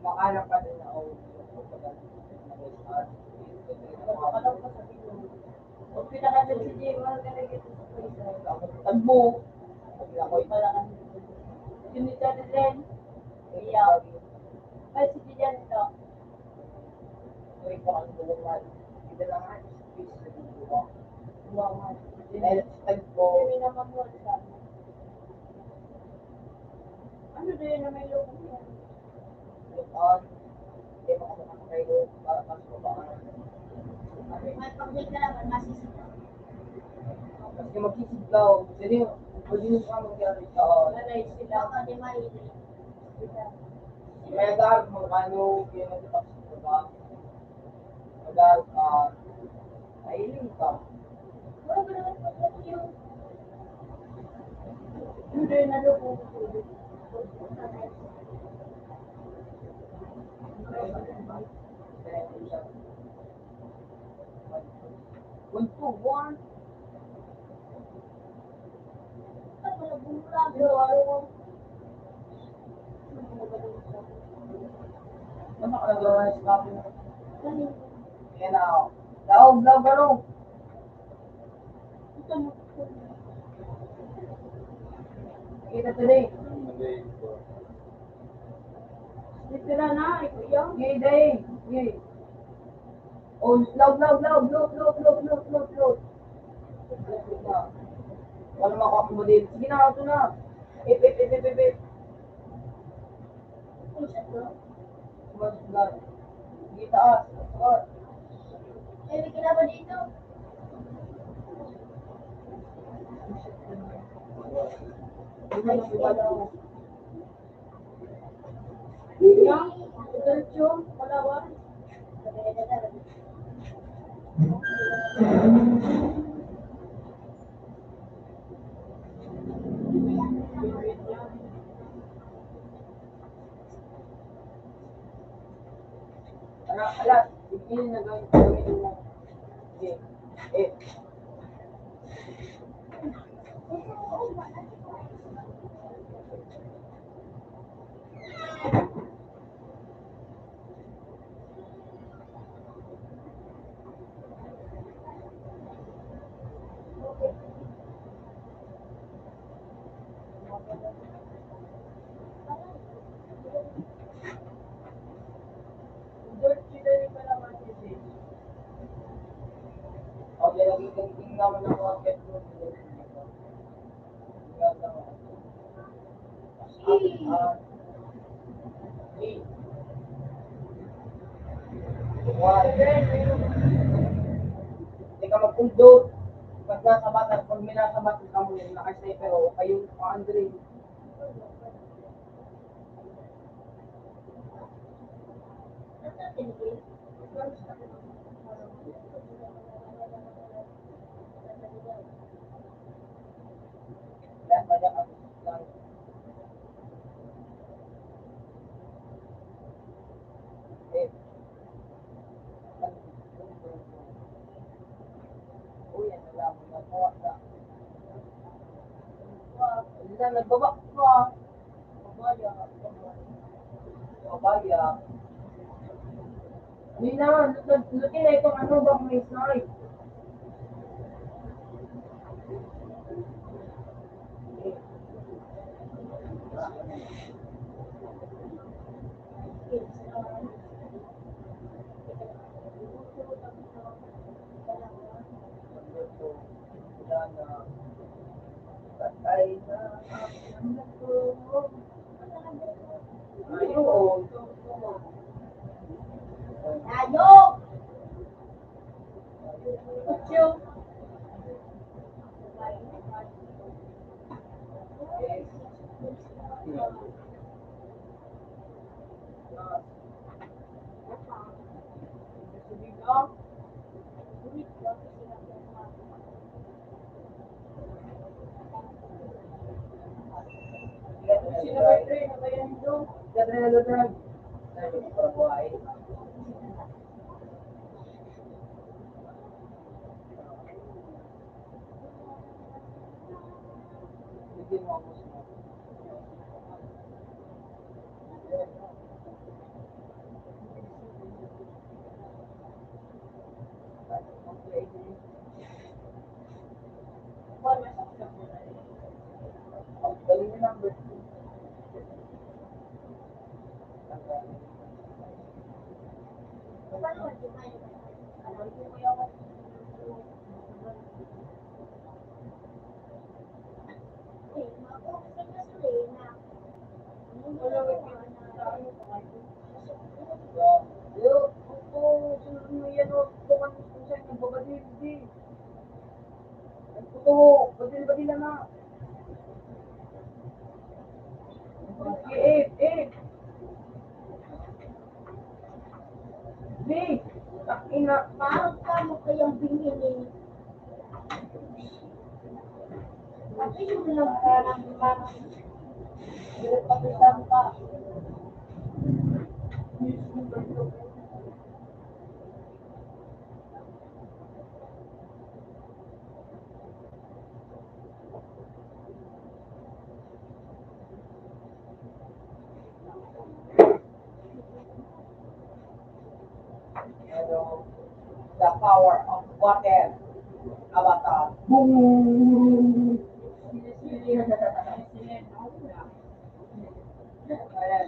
Makahanap ka din na o
Kung pinakasin si Jay, mahal ka na gito sa pwesa.
Tagbo. Ako'y
Wala ka na. Yun ni Daddy Len. Iyaw. Ay, si Jay dyan ito.
Tuwing ko ang tulungan. Hindi lang nga.
Buwangan.
Dahil sa tagbo.
Hindi naman mo sa ano din na may loob niya?
Lukon. Hindi mo ako makakayo para mas mabaan.
May pag-break ka naman, masisita.
Kasi magsisiglaw. Kasi pwede mo ka mag-gamit ka.
Nanay sila.
Baka di mahilig.
May agarap mo ano, yun ang tapos ko ba? Agarap ka. Nailing ka.
Wala ba naman pag yung
Hindi na loob mo.
One to one.
Ba't wala bumula?
Ano ka nagawa ng stop mo?
Ganun.
Yan na ako. Daog na ba no?
Ito mo.
Kita today.
Monday before.
Dito na, ikuya.
Yay, day. Yay. Oh, loud. Wala makuha mo din. Sige na, ito na. Ip. Sige, taas. Taas.
May ka na ba dito?
Kuya, diretso, Palawan.
Alas. Sige na gawin mo. Sige.
Diretso na rin Palawan kasi.
Okay, naging naman ng mga pet mo. Hindi ka magpundot. Pag nasa bata, pag may nasa bata ka mo yung naka-sniper o kayo, Andre. Lahat ba dyan ako? Eh. Uy, ano lang, nagawa ka. Hindi na, nagbaba ka. Babaya. Hindi na, lutin na itong ano bang may snipe. Patay na ang ko. Ayun.
Tayo!
Diretso. Sige ka. Sino ba yung train na ba yan doon?
Badil na. Eh. Di, takina.
Parang kamo kayang binili. Kasi yung nagkaramdaman.
Pakisan ka. The power of water.
Avatar.
Boom!
Ayan,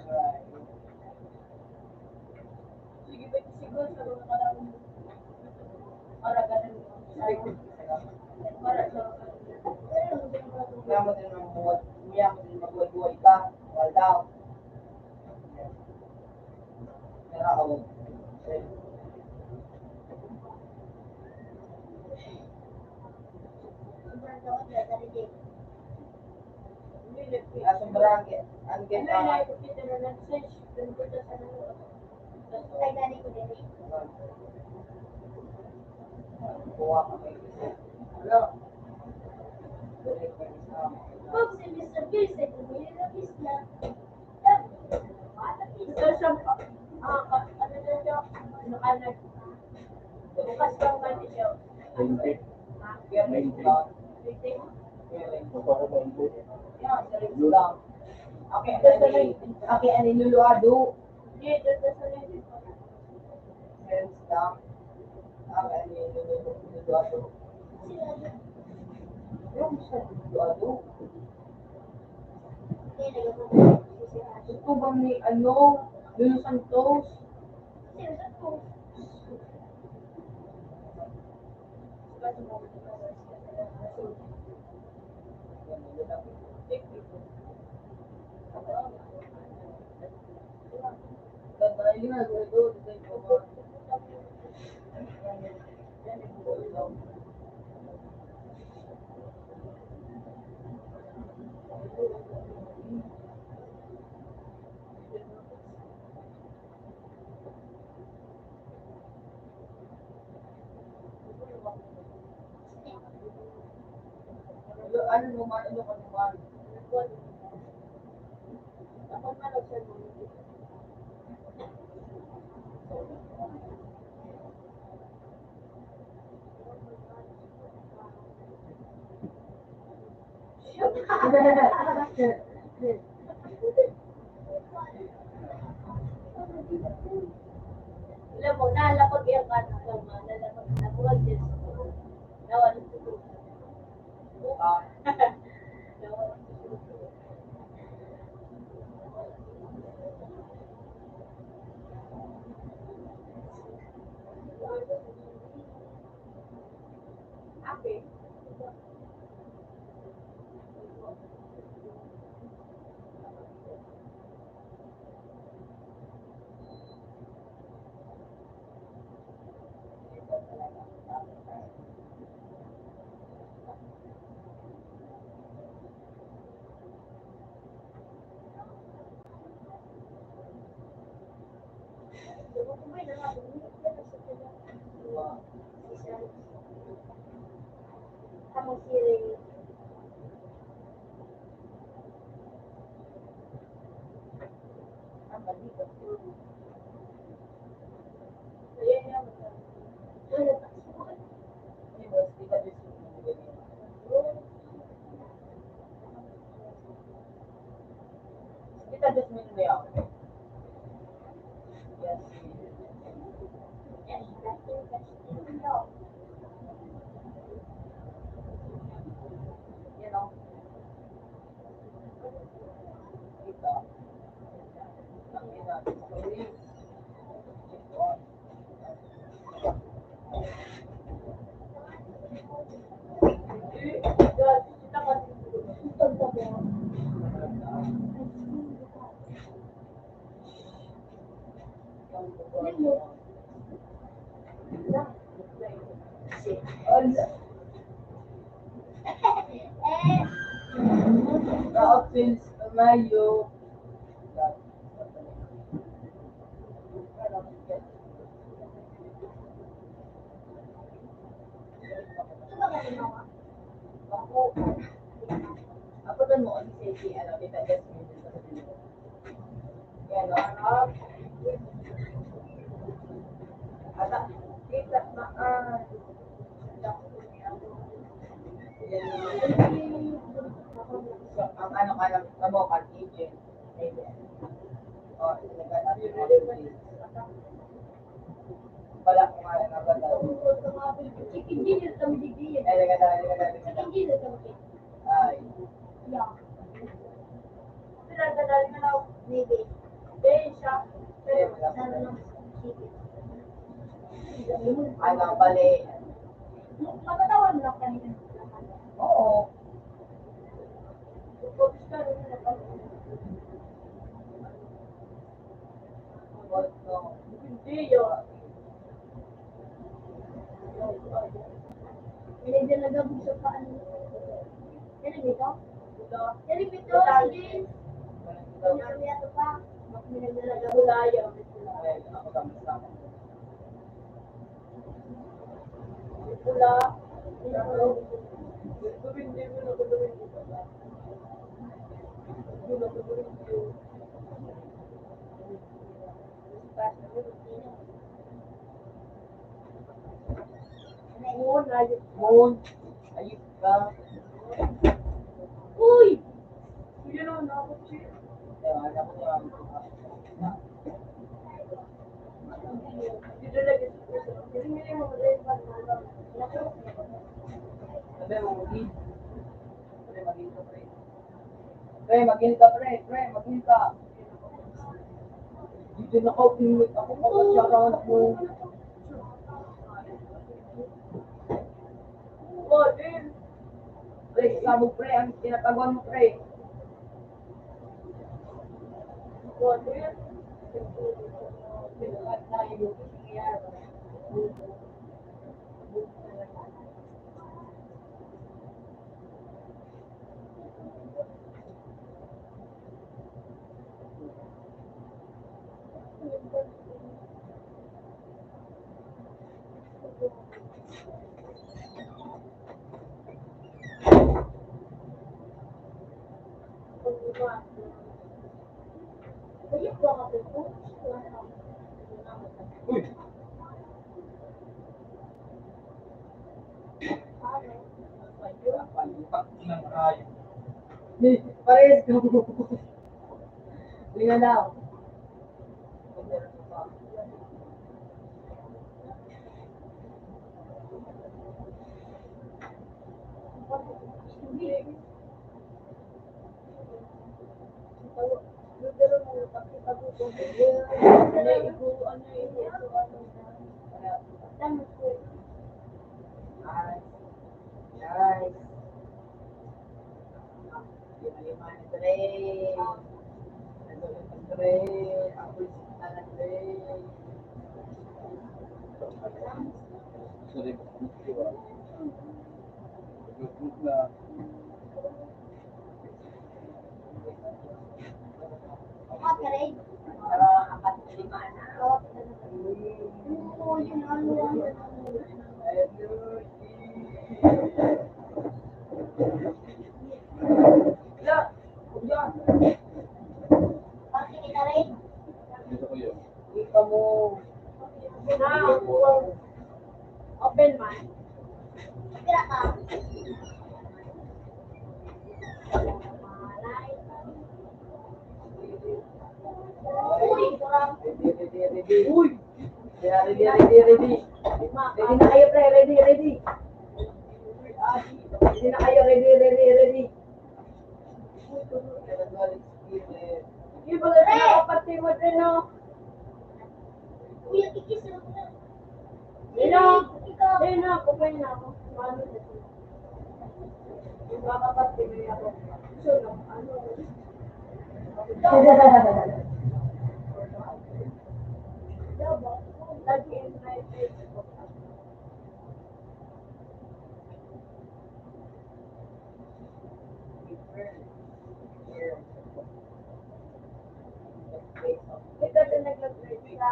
right.
Sige, siguro sa mga karang para ganun. Para sa
Kaya mo din magbuhay-buhay ka. Wala daw. Pero ako, sobrang ang ganda. Kuha ka may wala.
ito siya, ano na siya, nakalag. Bukas lang ba siya?
Kaya may lang. Yan, sarili lang. Okay, ano niluluado?
Dito sa sarili.
Hands lang. Okay, ano niluluado? Yung sa niluluado. Ito ba may ano? Lulu Santos? Gagaling na, doon. Ano naman, ano ka naman?
Ako na lang siya. Alam mo, nalapag yung kanan ko, nalapag na buwan din. Nawan ko.
Ah,
Nawan ko. Okay. Kamu siring.
ang dito.
Ayan yan.
Anyways, di ka din kita just mean way out. Yes. You know. Kita. Ang ina. Sorry. Outfits, Mayo. Ako doon mo kasi si ano, kita just minutes sa video. Yan o. Ata, kita na so, ang ano ka lang, mo kan agent. Amen. O, nagkatabi mo. Wala ko nga na nagkatabi.
tungkol sa mga Pilipino. Chicken dinner kami di
Eh, liga na, liga na, liga na.
Chicken dinner kami.
Ay.
Yeah. Pinagdadali na lang. Maybe. Then siya. Pero sana lang chicken.
Ay, nakabali.
Pagkatawan lang kanina.
Oo.
Focus ka rin na pag
Hindi yun.
Hindi din nagabog sa paan. Yan dito? Yan dito, sige. Yan dito pa. Minagdalaga mo layo.
Ay, ako sama-sama.
Pula.
Moon. Ayun ka.
Uy!
Yun o, nakapag-check.
Ewan ako niya.
Dito lagi. Hindi mo rin pa.
Sabi mo, mag-in. Pre, mag-in ka, pre. Pre, mag-in ka, pre. Pre, mag-in ka. Dito na ako, pinimit ako kapag mo.
Oh, din.
Pre, sabog, pre. Ang tinataguan mo, pre.
Oh, din.
Ayun po ako po.
Uy! Palipak ng rayo.
Parehas ka. Linga daw. Nice. Nice. Lima-lima na, pre. Nagulong ka, pre. Ako yung sita na, pre.
Sorry po. Nag-group na.
Okay.
Pero apat na lima na.
Oo, yun ano.
Ayun.
Wala.
Yan.
Bakit kita rin?
Dito ko yun.
Ika mo.
Open man.
Kira ka? Uy, kurang.
Ready. Uy! Ready. Ready na kayo, pre. Ready. Ready na kayo. Ready.
Yung pala nakapati mo din o.
Uy, kikis na ko na.
Dino.
Ikaw.
Dino, kumain na ako. Ano na siya? Yung nakapati mo ako. So, ano? Lagi in my Facebook. Ito din nag-grade sa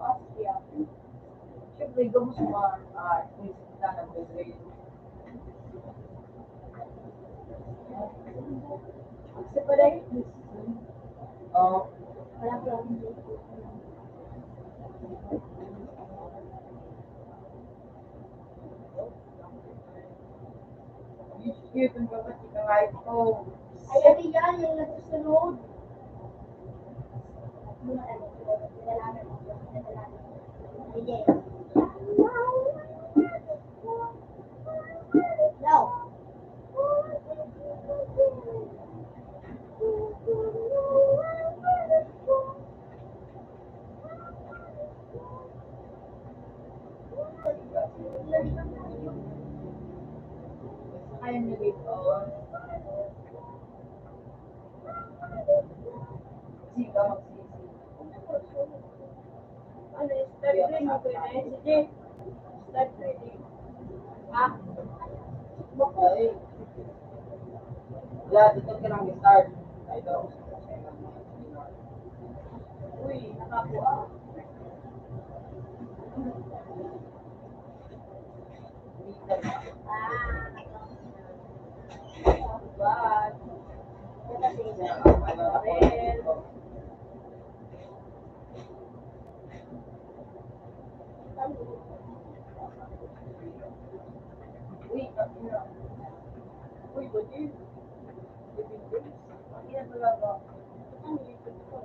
Austria.
Siyempre, gamos mo kung sila nag-grade.
Kasi pala
Oo.
Wala ko lang.
Cute ang babat, ika nga ito.
Ayan yan, yung nagsusunod. Sige. No.
Ayaw niyo dito.
Sika magsisi.
Ano, start reading mo ko yun. Sige. Start reading. Ah,
Ay. Wala, dito ka lang start. Ay, daw.
uy, nakakuha. But,
Uy,
uy, buti.
Yan talaga.
Ano dito ko?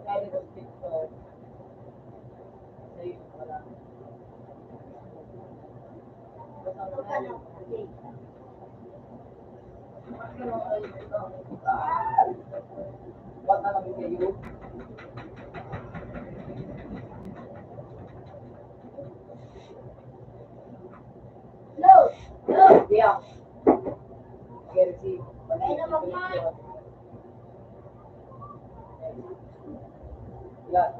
Kaya ko TikTok. Sa'yo, wala. Basta mo na yun. Basta kami kayo.
No. No.
Yeah. Get it, see.
Ay, naman.
Yeah.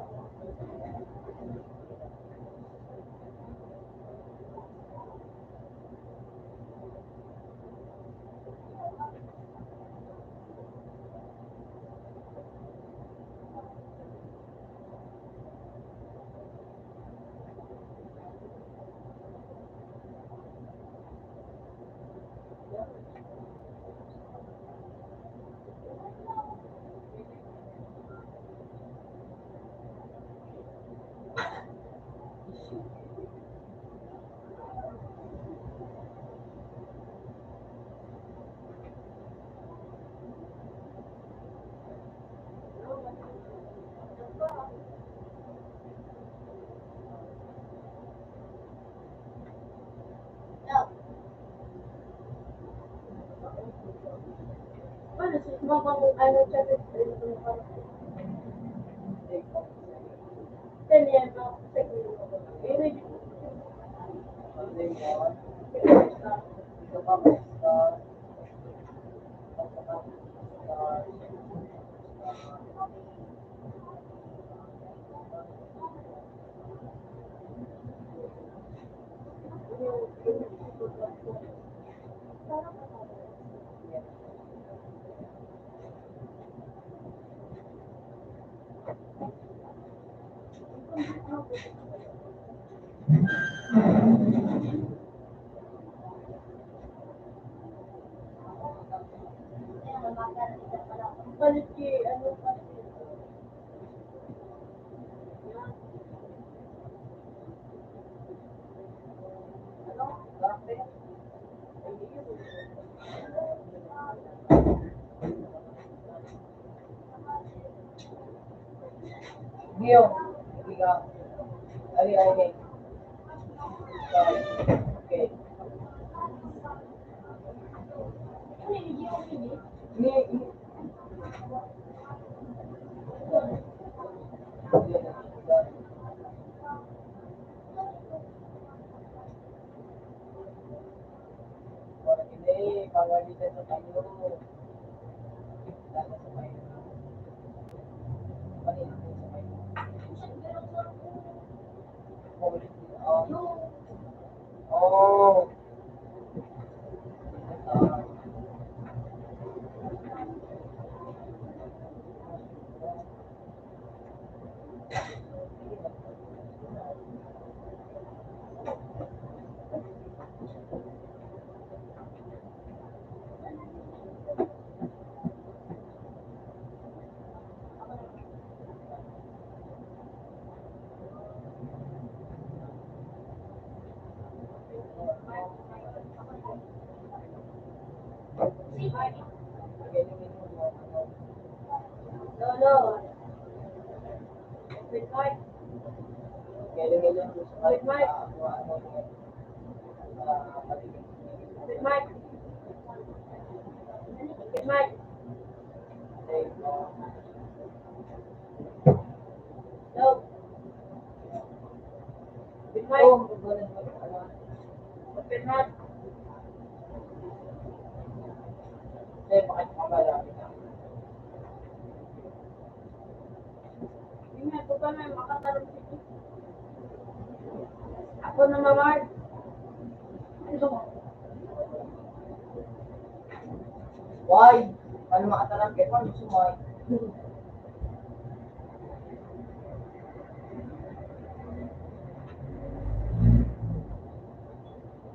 No.
Ano, mukhang ano siya, ganyan, no? Sige. Balik kay, ano kasi.
Gio, ikaw. Ali. Okay. Ni. Orang ini bawah di desa kayu. Dasa sa kayu. Ano yun? Oh. Ganyan yun yung
Hello. Wait, Mike.
Kailan gusto ko
Wait, Mike.
paligid.
Wait, Mike. Wait, Mike. Hello. Wait, Mike. Wait, Mike.
Bakit ka malapit na?
Hindi nga, ito pa na yung makatarong dito. Ako na mamart.
Why? Ano makatarang kayo? Ano sumay?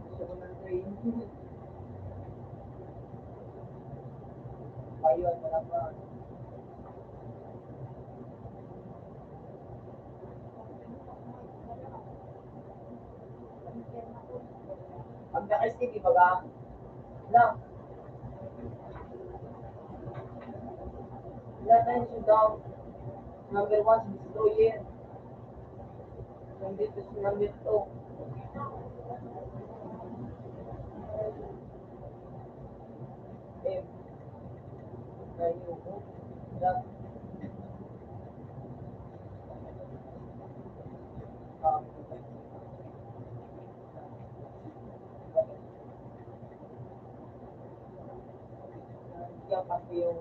Gusto ko ng train. Ayun, wala pa. Ang dakis di ba ba? Lang. Lahat tayo sundaw. Number 1, si Destroyer. Nandito si number 2. M. Ayun. Lang. Yan kasi yung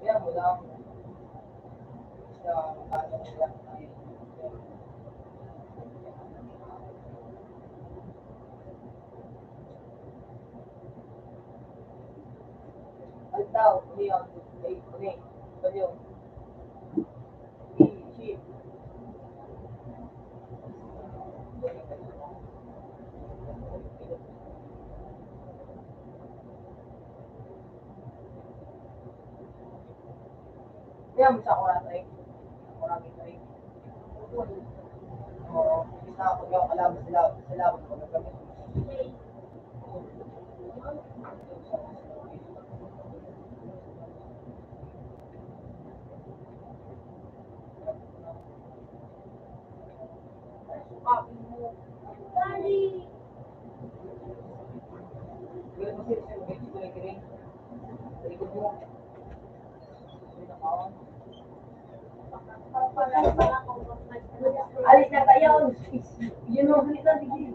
yan mo lang sa ano nila. Altaw, Leon, Uni, Balyo. Chief. Kaya mo sa ako na tayo. Maraming tayo. Oo. Isa ako yung kalaban sila. Sila ako na kami.
Sorry.
Kaya mo sila sila medyo ko nagkiring. Sa likod mo. Alis na tayo. Yun mo, halika, sige.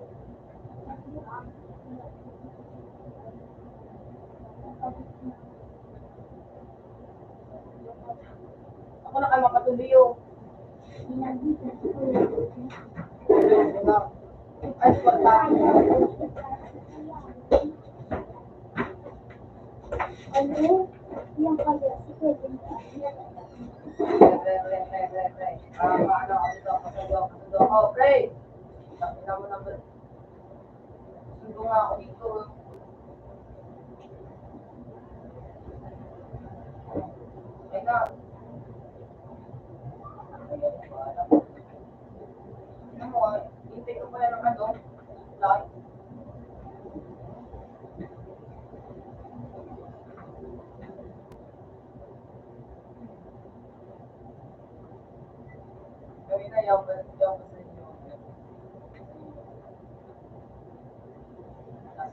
Ako na kayo makatuloy yun. Ay, wala.
Ano? Yan kaya. Sige.
Oh, Ray! Nakita mo naman. Sundo nga ako dito. Ay na.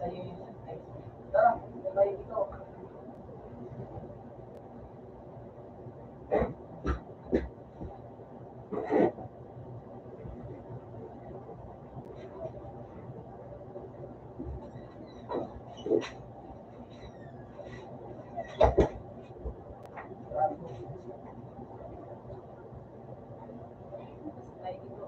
sa iyo yun. Tara, sabay dito. Sabay dito.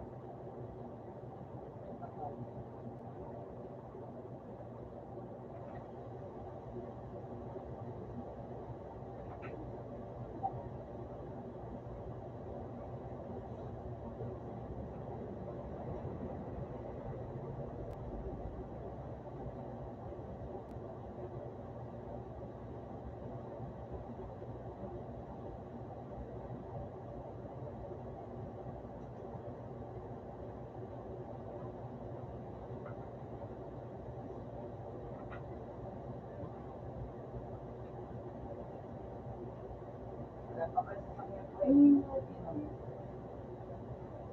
Wala pa kayo sa sakyan ko eh.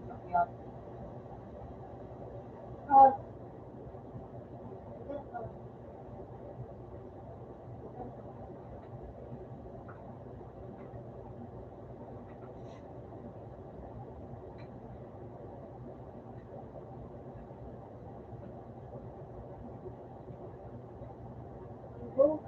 Sakyan.
Ah, go.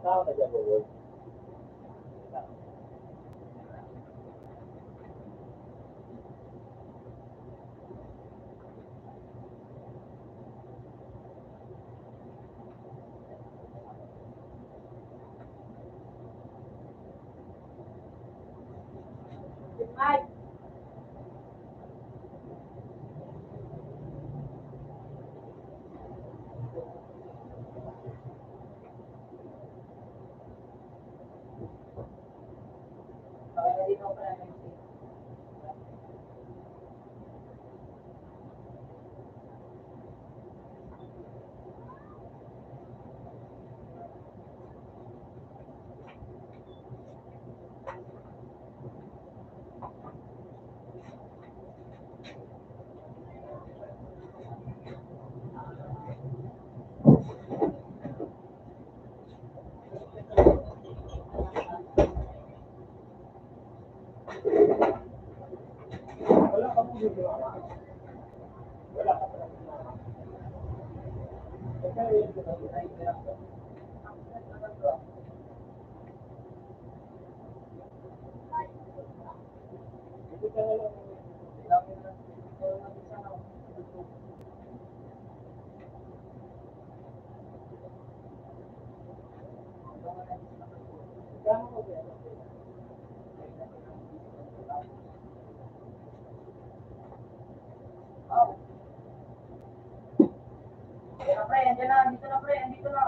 Tao na dyan, boy.
Ay,
Sakay na dito pala ng MC.
Wala ka mong ginawa. Wala ka pala ginawa. Kaya yun,
Ay, hirap ko. Ang hirap naman to.
hindi ka na lang.
Hirap yun lang. Pero mag-isa na ako. Ito nga lang isa naman po.
Kano ko kaya?
Oh. Ayan na pre, andyan na, andito na pre, andito na.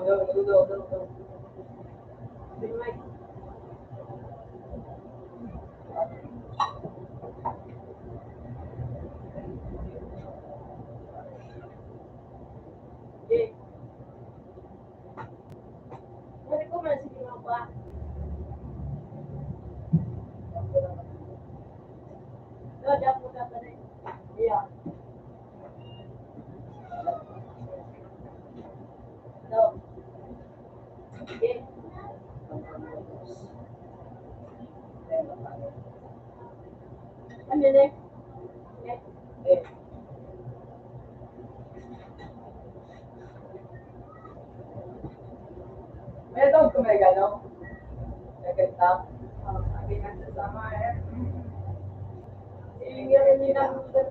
Okay. Balik ko man sige mga pa. No, diyan po ka pa rin. Yeah. No. Okay. Ano next? Next.
Eh. May tawag ko may gano'n? May ganda?
Sabi nga sa sama eh. Singer ni number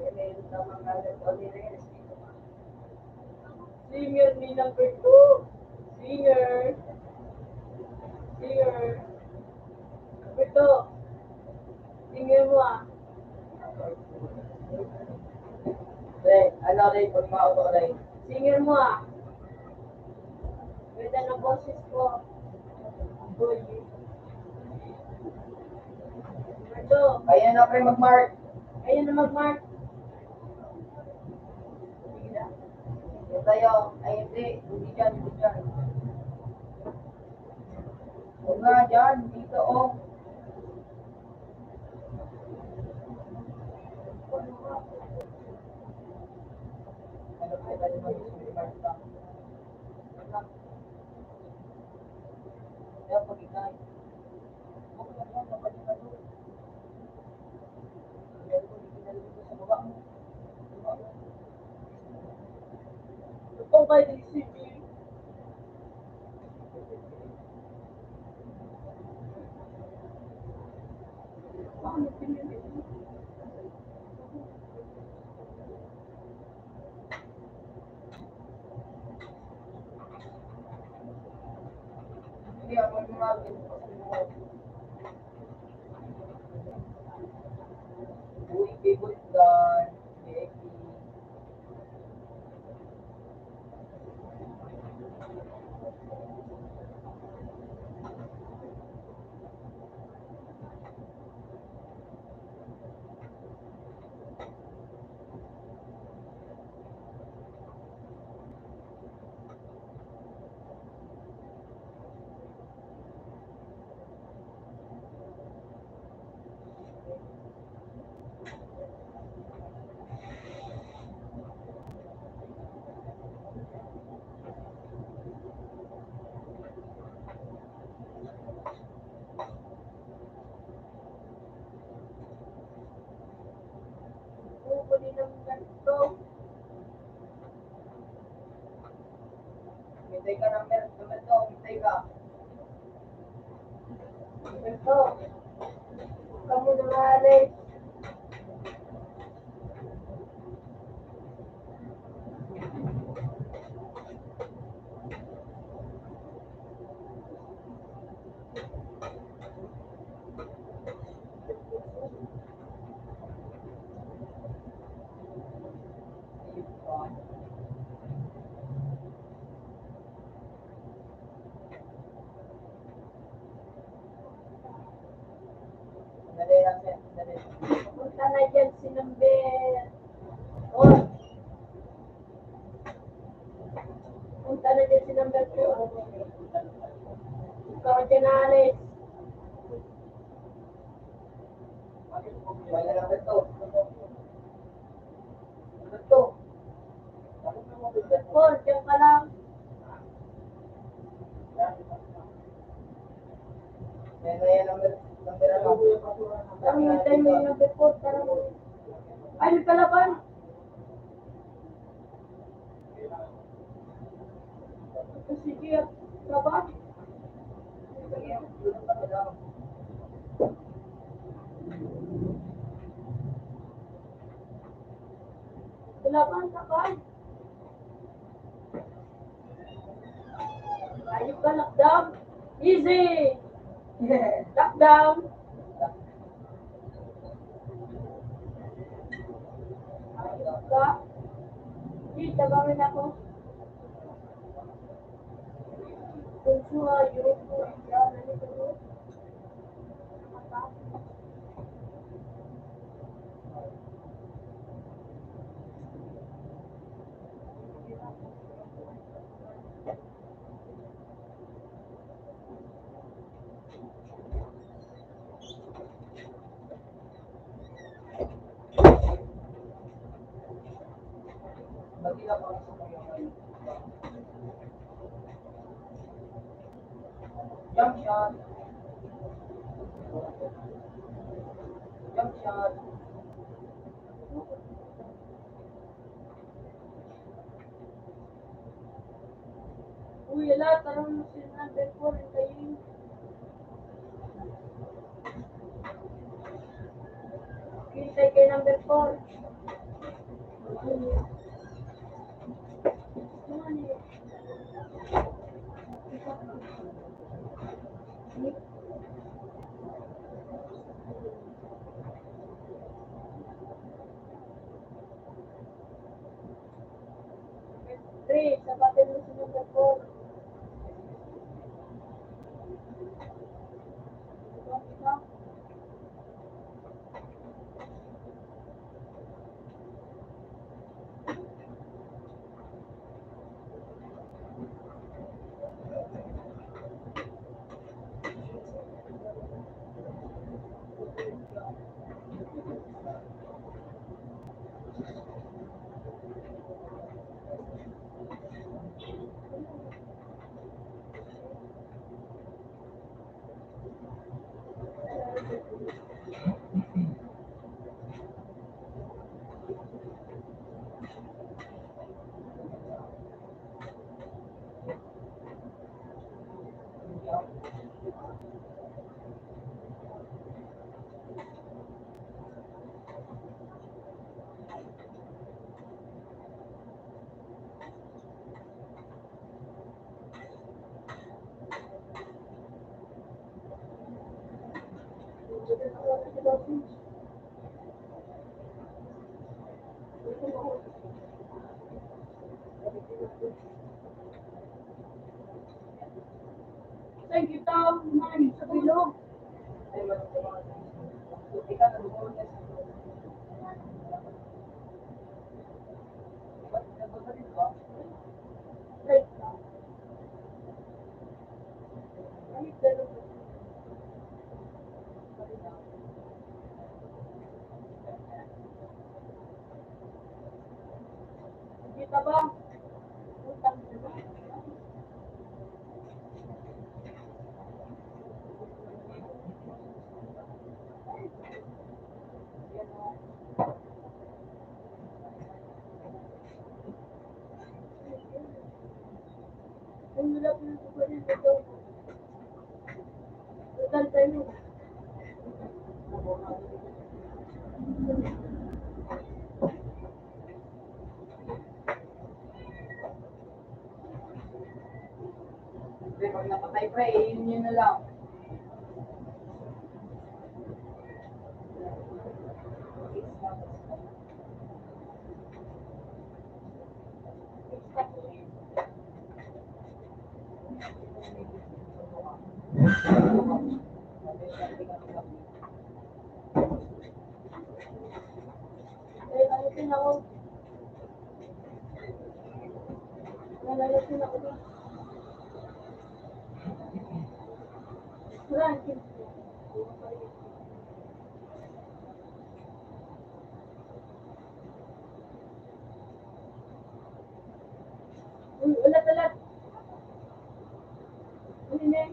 Singer ni number 2. Singer. Singer. Number 2. Singer mo ah.
Ray, ano Ray? Pag mauto Ray.
Singer mo ah. Ganda ng boses ko. Boy. Number 2.
Kaya na pre mag-mark.
Ayun na mag-mark.
Yung tayo. Ay hindi. Hindi dyan. Hindi dyan. O nga dyan. Dito o. Ano pa tayo mag-mark ka? Kaya pag ikay. Huwag na lang. Kapatid ka doon. Kaya ko hindi nalito sa baba mo.
Ito kay DCB. Bakit pinili?
Hindi ako mag-market. Uy, people done. Becky.
Kukunin ng ganito.
Hintay ka ng number to. Hintay ka.
Ganito. Kamu na Alex.
Dali lang yan. Dali.
Punta na dyan si number 4. Punta na dyan si number 4. Ikaw dyan Alex.
Wala number to. Number to.
Number 4, dyan ka lang.
Yan na yan number ano.
Parang hintay mo yung number 4. Parang ay, nagkalaban. Sige, laban. Laban, laban. Ayun ka, lockdown. Easy. Lockdown. Ayun ka. Sige, tabangin ako.
Suayo po yan. Ano ito?
Bagila pa sa mga ngayon. Jump shot. Jump shot.
Uy, ala, tarong mo si number 4 kayo. Hintay kay number 4. Three, sabatin mo si number 4. Saan kita man sa bilog?
Ay, mas sa mga ika na doon na ba't nagpunta dito ba?
Right ka. Ay, dalawa. Kita ba? Utang na ba? Ang hirap yung tukunin ito. Utang tayo.
Hindi, pag napatay pa eh, yun na lang.
Eh, ayusin ako. Ayusin ako din. Ranking. Uy, ulat. Ano na eh?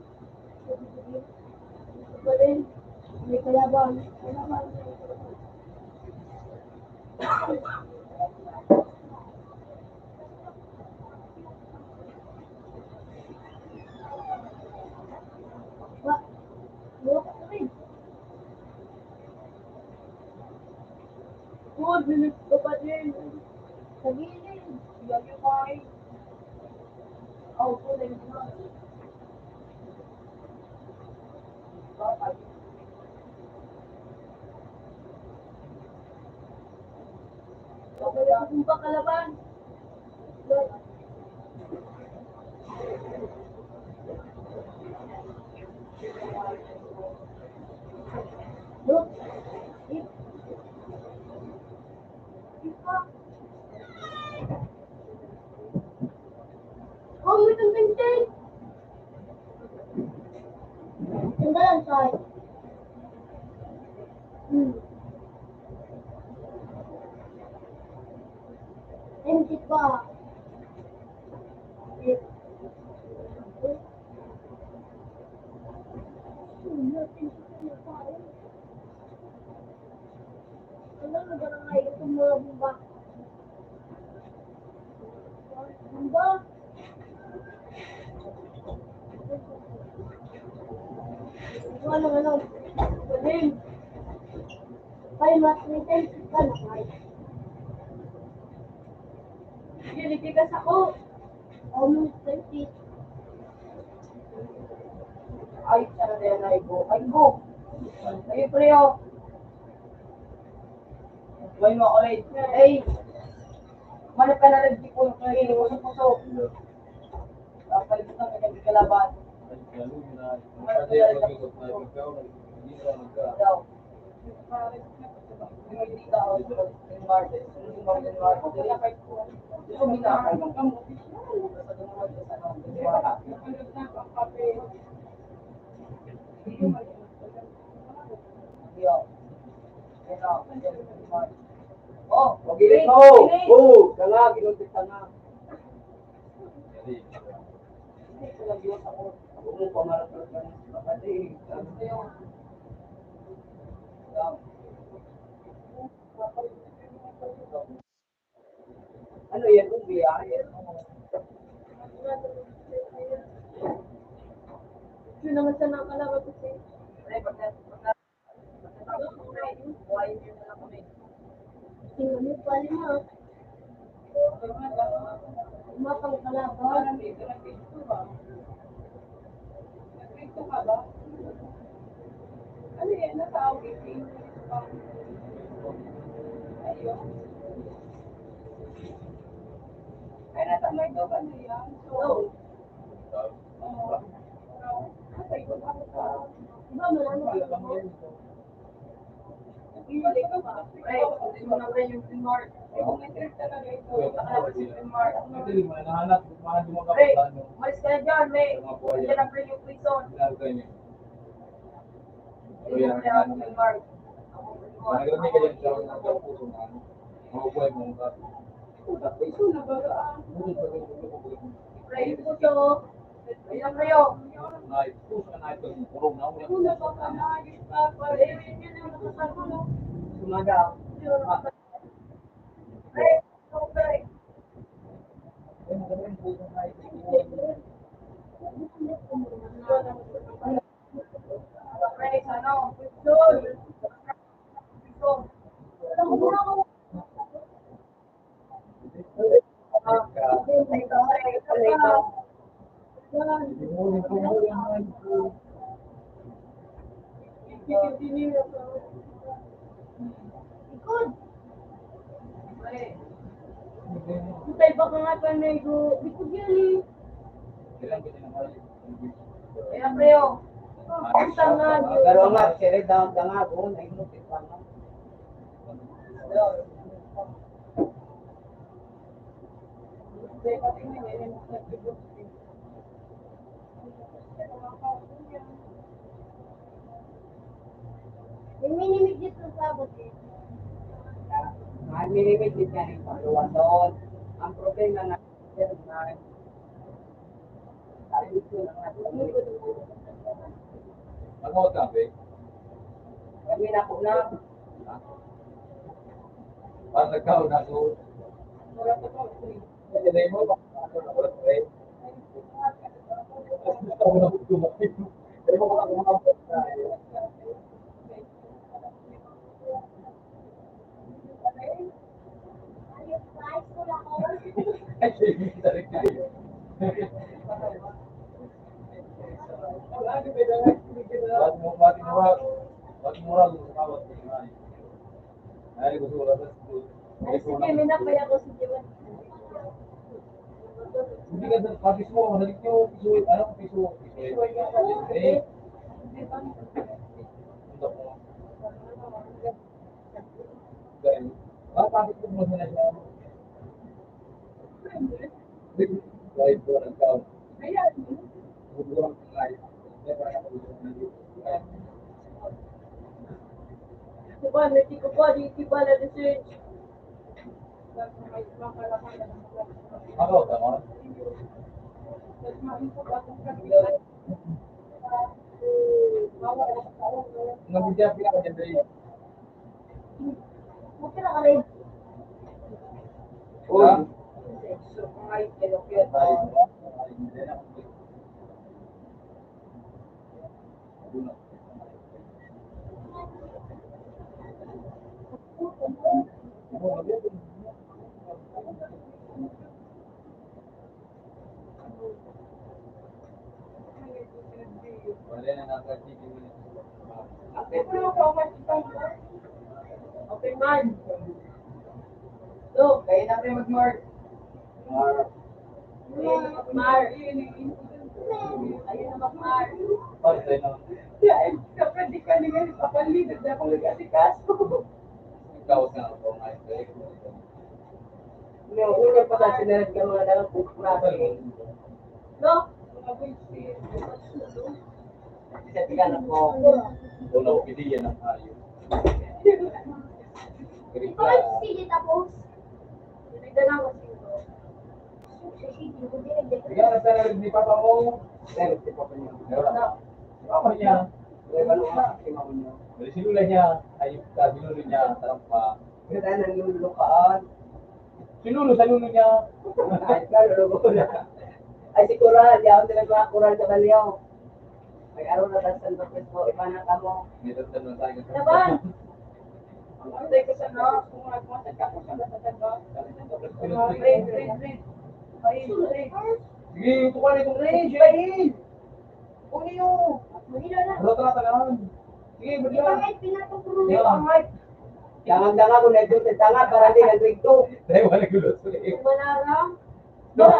Ito pa rin. May kalaban. Kalaban. Ba? Buka ka rin. Good, minutes ko pa din. Sa gilid. Lagi ko ay. Oh, kulay na. Kung pa kalaban. Good. itong tingting. Ganda lang, Sai. Empty pa. Alam mo ba na nga itong mga bumba? Bumba? Ano? Galing. Kaya mas may tension ka na kayo.
Sige, likikas ako.
Almost 20.
Ay, sana na yan, ay go. Ay, go. Ay, preo. Gawin mo ulit. Ay, manap ka na rin di ko yung kaya mo sa puso. Palibutan ka ng kalaban. Daw. Hindi ka ako sa Martes. Hindi mo rin Martes. Hindi ko minakay ng kamo. Sa dumawag sa oh, magilit mo! Oh, kanga, ginuntik ka nga. Hindi ko lang yun ako. Ako mo pamarap ka ng kapatid. Ano yan kung biyahe?
Yun naman sa nakalabat kasi.
Ay, buhayin niyo na lang kami.
Tingnan mo pa rin ha. Umakang kalaban.
Nagkrito ka ba? Ano yan? Nasa awit. Ayun.
Ay, nasa may daw ba?
Ano yan? So, oo. Nasa ikot ako sa...
Diba marami ka mo?
Ibalik ka ba?
Ay, hindi mo na rin yung Pinmart.
Kung may talaga ito.
Nakalabas yung Pinmart.
Actually, nahanap, mga
Pre,
dumagapag ano.
umalis ka na dyan, may. Hindi na pre yung prison.
Ginagawa niyo.
Hindi mo na yung Pinmart.
Nagramay ka dyan sa mga puso na ano. Makukuha mo mga
Ito na ba?
Pre, yung puso. Ayun pre yun.
puso ka na ito. Purong na ako.
Una pa ka na.
Yun yung nakasama mo. Sumaga. Pre, ito pre. Pre, ano? Doon. Ito. Alam mo na ako.
Ikod. Hintay pa ka nga pa na ito. Ikod yan eh.
Kailan ko din ang
Ayan, preo.
Punta nga.
Pero nga, sire down ka nga doon. Ay, nupit pa nga.
May minimig dito sa sabot eh.
Ang minimit din yan yung pagluwan doon. Ang problema na sabi ko na nga doon.
Ano ka, Be?
Kami na po na.
Parang nagkaon ako. Kasi mo, ako na wala pa rin. Ako na kumain. Pero mo ako kumakain na. Ay, hindi kita rin kayo. Wag mo rin lumawat ko na. Ay, gusto ko lang.
Ay, sige, minapay ako si Jiwan.
Hindi ka sa pagis mo, nalik nyo piso, ano, piso. Eh, punta po. Ganun. Bakit mo na siya? Right, doon ang tao.
Kuan, nanti ko pa, di ba na desin.
Ako, tama. Nabigyan ka dyan, Dre.
Buti na ka rin.
Uy.
So, ay, kinukit.
Ay, hindi na. Wala na nakatikin mo.
Okay, man. So, kaya na rin mag-mark. Ayun na mag-mark. Ayun na mag-mark.
Para sa'yo na.
Kapag di ka nila papalidad na akong nag-asikaso.
Ikaw sa ako, ngayon.
Yung una pa sa sinarad ka mga dalang pupurasi. No?
Mga bullshit.
Isa tigan ako.
Wala ko pilihan ng ayos.
Bakit sige tapos?
Tinignan ako siguro.
Sa sige, buti na
Ikaw na sa ni Papa mo.
Pero si Papa niya.
Meron na. Papa niya.
Pero ano nga, si Mama niya.
May sinula niya. Ayun ka, sinulo niya. Tarampa.
Kasi tayo nang lulukaan.
Sinulo sa lulo niya.
Ay, ka, luluko na. Ay, si Kural. Di ako tinagawa Kural sa Balyaw. May araw na tayo sa Lopez mo. Iba na ka mo.
May tantan tayo.
Naman! Ang ko sa no, kung magmasad ka kung saan sa tanda. Red.
Sige, tukan na itong range. Ay! Kung niyo.
Manila na.
Rata-rata lang. Sige,
Di
bigla.
ba kahit pinatuturo?
Di ba,
Mike? Dangang-danga ko na doon sa tanga para di nag-wig to.
Dahil wala gulo.
Manarang.
Pero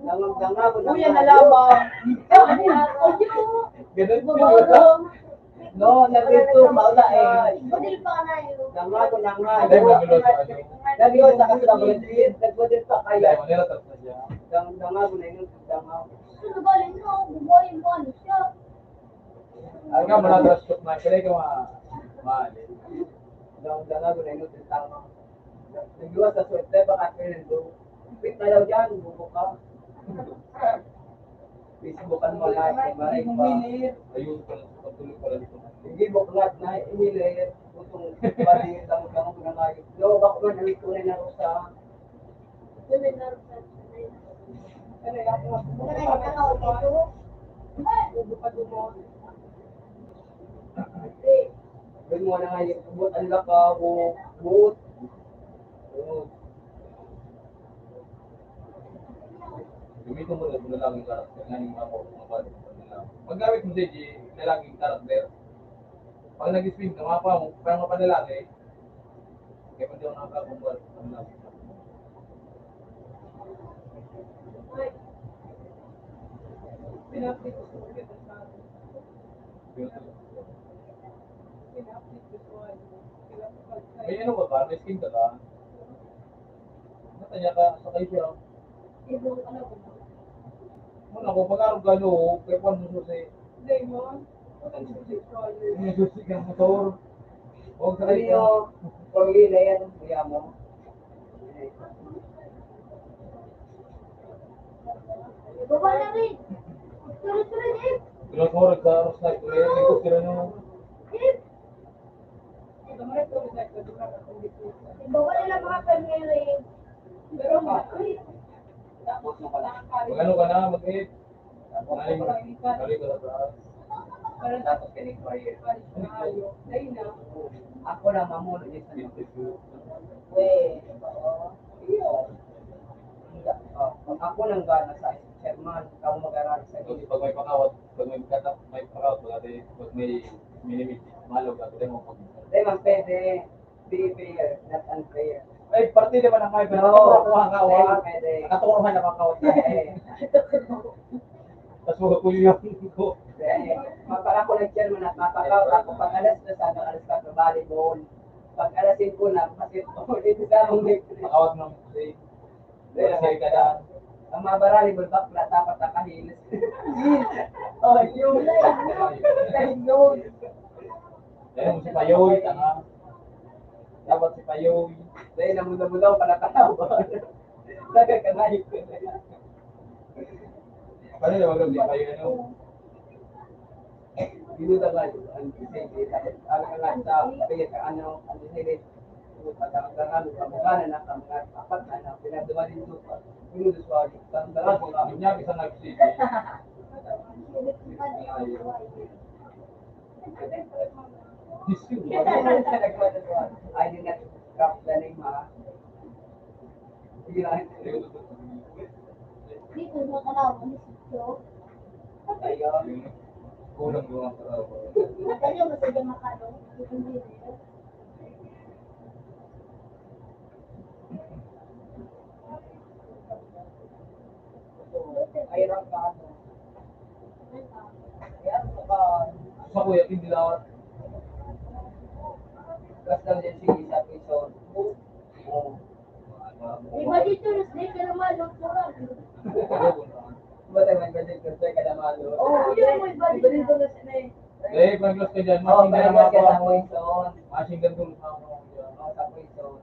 dangang-danga ko na.
Kuya na lamang.
Ganun po.
No, nag-wig to, maula eh.
Budil pa ka na yun.
Danga ko na nga.
Dahil wala gulo sa ano.
Lagi ko sa kasunod ko nag-budil pa
Dahil
kaya.
wala ratas na siya.
Danga ko na yun, danga.
Ano galing mo? Bubuhayin mo ano siya?
Ang nga, mula transport na. Kaya ka maali.
Danga ko na yun, danga. Nag-iwas sa swerte, baka pinendo. Pit na daw dyan, bubuka. Facebookan mo na, maray pa.
Ayun, patuloy pala dito.
Hindi mo klat na inilir. Utong bali, damo-damo ko na ngayon. No, bako man, nalik ko na yung narusa.
Pero ako
Wala na yung dito.
Pwede mo na ngayon, but ang laka, but.
Gamitin mo na kung lalaging karakter. Nga yung mga balik nila. Paggamit mo DJ, lalaging karakter. Pag nag-spin ka, mapa mo, parang mapanalaki. Kaya pa di ako nakakakumbal.
pinapit ko sa kita sa pinapit ko sa
May ano ka ba? May skin ka ka? Matanya ka sa kayo siya.
ibang ano ko
Muna ko, pag-arog ka nyo, kaya pa mo susi.
Damon, kung susi ko
May susi kang motor. Huwag sa
Ano
kayo.
yung pangli na yan, kuya mo?
Baba na rin. Sunod-sunod eh.
Pinag-horag sa aros na ito. May ikot ka rin yung...
Eh,
Tumarik ko sa ito, duka ka kung dito.
baba nila mga pamilya eh.
Pero
Tapos mo pala.
Pag ano ka na, mag-hit. Maling ka na taas.
para dapat kini ko ay na ayo. Dahil na,
Ako na mamuno niya sa
Institute.
we. Ako nang gana sa Sherman, ikaw mag-aral sa
Tapos pag may pakawat, pag may katap, may pakawat, pag may minimit, malog ako, di mo pag...
Hindi man pwede. Be fair, not unfair.
Ay, partida ba ng may pero
No,
nakaturo ko ang
hindi
kawat.
man pwede.
Nakaturo man ang kawat na eh. Tapos magkakulyan ko.
Mapaka ko ng chairman at mapakaw ako pag alas na sana alas ka sa volleyball. Pag alas 5 na, basketball, dito sa among
Pakawat ng say. Kasi ka na.
ang mga volleyball back na dapat nakahilis. Oh, yun. Dahil yun.
Dahil mo si Payoy, tanga. Dapat si Payoy.
Dahil namula-mula pala kalaban. Nagkakanayin ko na yan.
Paano na wag di Payoy ano?
Binuda nga yun. Ang sige, tapos ang nga sa kapigit ka ano, ang sige, pagkakagangan, kamukhanan na, mga apat na, pinaduma din ito. Binuda sa wagi.
Dapat kung namin niya, isang nagsige.
I did not craft the name, ha? Hindi na.
Dito sa kalaban, dito.
Ayun.
Kulang doon ang tao.
Madali mo sa dyan makalo. Dito dito.
Ayun ka, ano. Ayan, baka,
Sa kuya, hindi lawat.
class lang din sige sa episode. Oo.
Iba dito, dito naman, doktoral.
Ba't ay mag-gadget kasi ka naman, no?
Oo, yun mo, iba dito.
Eh, pag-glass ka dyan,
Oo,
masing ka
pero
naman
ka sa
ako.
poison.
Masing ka tulad na ako.
Oo, sa poison.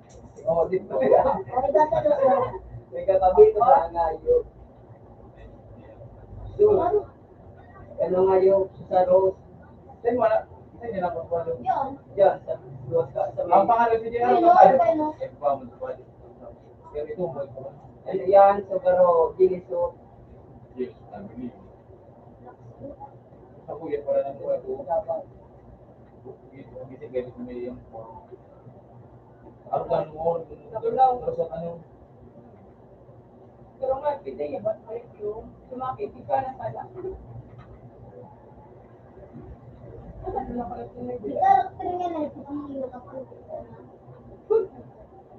Oo, dito.
Ay, data doktoral.
May katabi ito na nga yun. Doon. Ano nga yung sa Rose?
Then wala. Hindi na ako wala.
Yun.
Diyan, sa Rose ka. Sa
Ang
may...
pangalan si Jaya.
Ay, no.
Eh, pa mo sa body. Pero ito mo ito.
Ano yan? Siguro, Giliso.
Yes, sabi niyo. Sa kuya para nang buhay ko.
Dapat.
Ito, gising ganito may yung ano ka noon? Ano?
Pero nga, pwede yung ba't kayo yung sumakit ka na pala. Ano na pala ito na
Di karakter nga na, hindi nakapagpita na.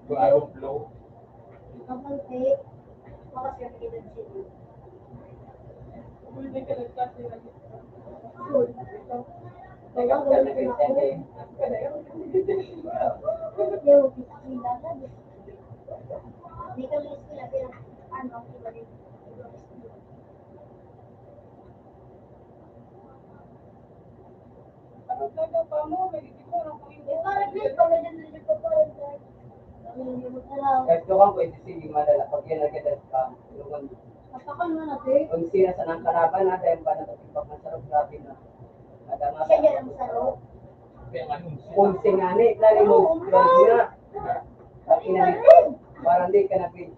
Kung ayaw flow.
Kapag-tape, makas ka kita dito.
Hindi ka nagkasi na dito.
Teka, ka nag-intende.
Yung kita na dito. Hindi kami sila, pero ano, iba din.
Ano talaga pa mo? May hindi ko lang kung hindi.
Eh, parang din, pag ganyan din ko parang dahil. Hindi mo talaw.
Kahit ko kang pwede sige madala. Pag yan nagkadat ka, tulungan mo.
Masakan mo na, te.
Kung sila sa nang kalaban na, dahil ba natatipak ng sarap grabe na. Nadama
Siya yan ang saro.
Kaya nga nun.
Kung singani, lali mo, grabe na. Pag inanig, parang di ka na pwede.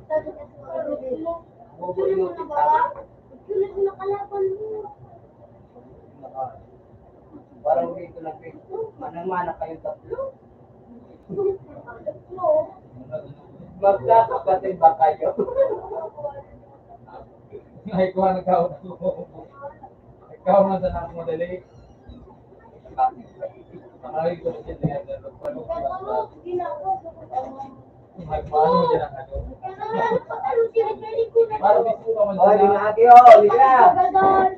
Sabi ka sa mga bebe.
Bobo
Tuloy mo
yung
na
kita.
ba? Tuloy mo na kalaban mo.
Parang dito lang pwede. Manang-mana kayong tatlo. Magkakapatid ba kayo?
Ay, kuha nagkaw na ko. Ikaw man sa nang madali. Ang ko siya din ang pagpalo.
Kaya ano, ginagawa ko ano.
Ay, paano mo dyan ang ano?
Kaya ano, sinipili ko na
Para
to.
bisu ka man
Oh, di
sa
na ate, oh, di ka.
Gagal.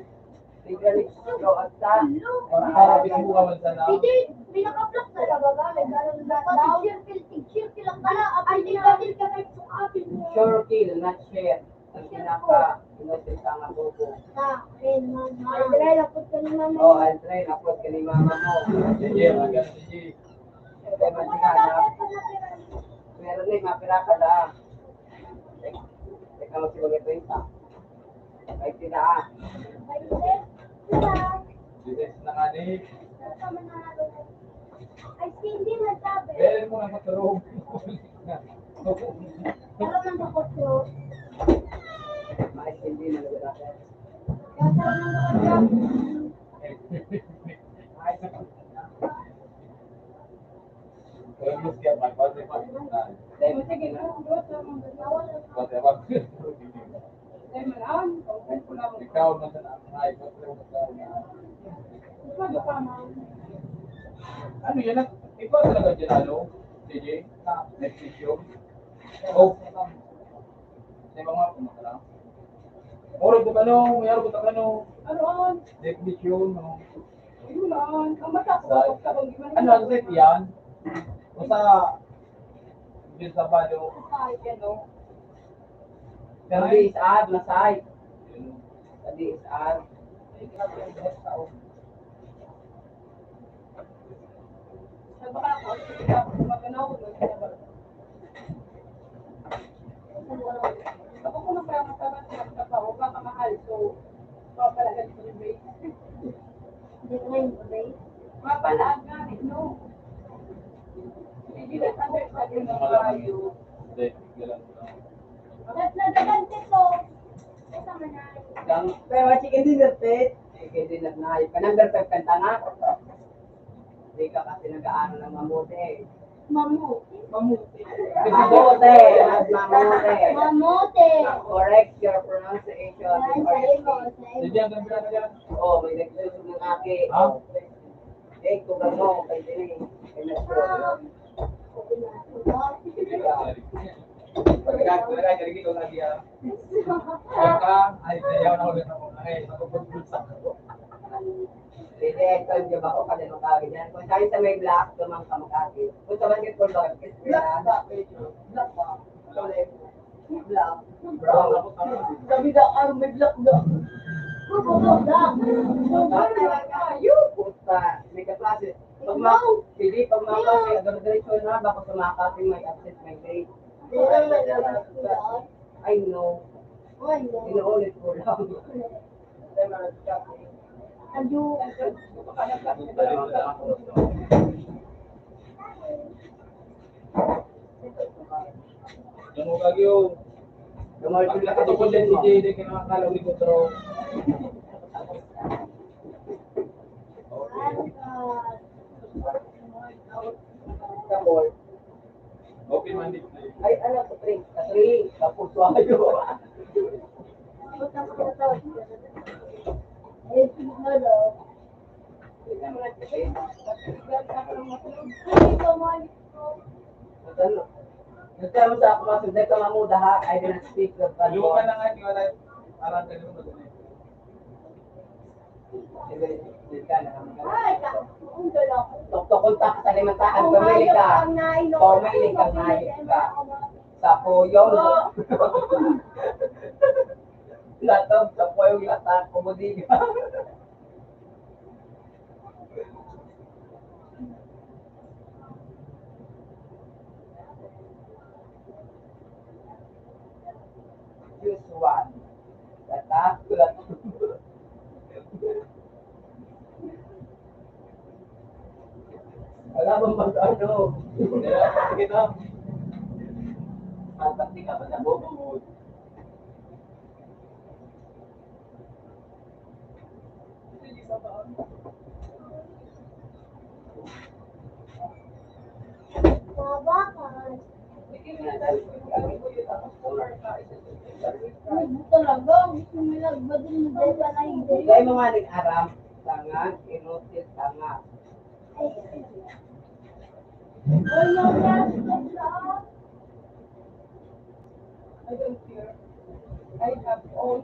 Di ka rin ko at sa.
para bisu ka man sa na.
Hindi, pinaka-plot na nabagal. Pati lang pala. Ay, di batil ka kahit sukatin mo.
Sure kill, not share. Ang pinaka, innocent ang agogo.
Sa akin, mama. Ay, dahil lapot ka ni mama.
Oh, I'll try na po ka ni mama mo.
Sige, agad sige.
Kaya maghanap. Meron na yung mapira ka na. Teka mo si mga ito isa. Ay, sila ah.
Bilis na nga ni.
Ay, hindi nagsabi.
Meron mo na matulog.
Pero nang bakotro.
Mais hindi na nagagawa.
Kaya parang nang bakotro.
Terus kaya magpapalipad pa.
Dahil
Sige na, doon sa mga
Nawala na.
Patewag.
Ay, malaan. Okay, wala mo.
Ikaw man sa nang ay patulog ka na.
Ano pa, ma'am?
Ano yan? Ikaw talaga dyan ano? CJ? Next issue? Oh. Sa mga pumatara. Oro ko kano, mayroon ko kano.
Ano on?
Next issue, no?
Yun on. Ang mata ko, kung di man
Ano ang set yan? O sa yun sa balo.
Ay, ano?
Tadi is ad, masay. Tadi is ad.
Baka ako, tapos maganaw ko, maganaw. Kapag ko nang parang masabat sa pa, huwag ka mahal. So, papalagan ko yung base.
Hindi ko ngayon ba?
Mapalaag nga rin, no? Hindi na understand yung mga kayo.
Hindi, galang.
Nadagan dito. Kasama na.
Pero chicken dinner, Pet. Chicken dinner na. Kanang kanta nga. Hindi ka kasi nag-aaral ng mamuti.
Mamuti.
Mamuti.
Mamuti. Mamuti.
Mamuti.
Correct your pronunciation.
Yan, sa imo. Sa
Hindi,
imo.
ang ganda na yan.
Oo, may nagsusunod ng aki.
Ha?
Eh, kung ano, kay Dini. Kay Nestor.
Pagkakagay, karigi ko lagi ah. Pagka, ay, sayaw na ulit ako. Ay, magpupulsa ako.
Hindi, ito yung ako pa din magkagin yan. Kung saan sa may black, tumang ka magkagin. Kung sa basketball ba,
Black ba? Black ba?
Black. Brown.
Sabi na, may black ba?
Puta, may kaklase. Pag makakasi, agad-diretso na, baka sumakasi, may absent, may grade. I know. Inuulit ko lang.
Adu.
Yung mga bagyo.
Lumalito
Pag
lang
nakatukod din si Jay, hindi kinakakalaw ni Kutro.
Kapol.
Okay, mandi.
Ay, ano, sa 3. Tapos wayo. Nagtama sa ako masunday ka mamuda ha. I did not speak of God.
Luka na nga, di wala. Parang ganun mo doon eh.
Tok-tokuntak sa limantaan, pumili ka. Pumili ka, mayos ka. Sa puyong. Latog, sa puyong latak, kumudi ka. Use one. Latak, latak. Wala bang mag-ano?
Kaya, kita.
Matak di ka ba na bubud?
Talaga, gusto nila badin mo dyan na hindi.
Kaya mga nag-aram, tangag, inutil, tangag.
Wala na,
I don't care. I have all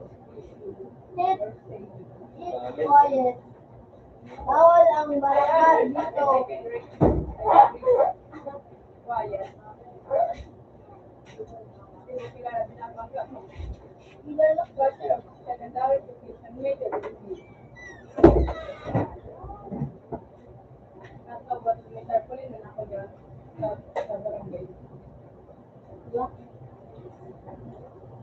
sit, quiet. Bawal ang barakal dito.
quiet.
Ilalak ba siya?
Secondary education, major education. Nasa what may tarpaulin na ako dyan sa barangay.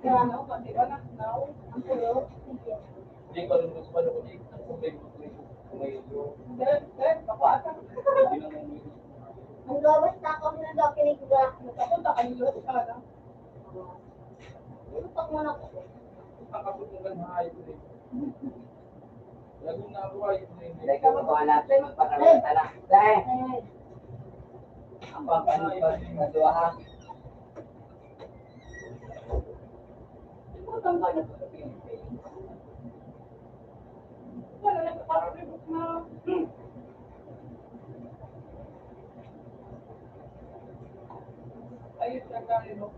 Kaya now, pati ba na now, ang pulo,
Sige.
Hindi ko rin gusto pa doon.
Dahil, ako ata.
Ang gawas na ako na daw kinikiga.
Nakapunta ka nilo sa kana.
Tutok mo na ko.
Nakasutungan na ayos eh. Lagong na ako ayos eh.
Dahil ka magawa natin magpakaroon na. Dahil,
Eh,
ang pampanipas, kadua ha.
Iputang ka na sa Philippines. Wala na nakakaribok na. Ayos na karibok.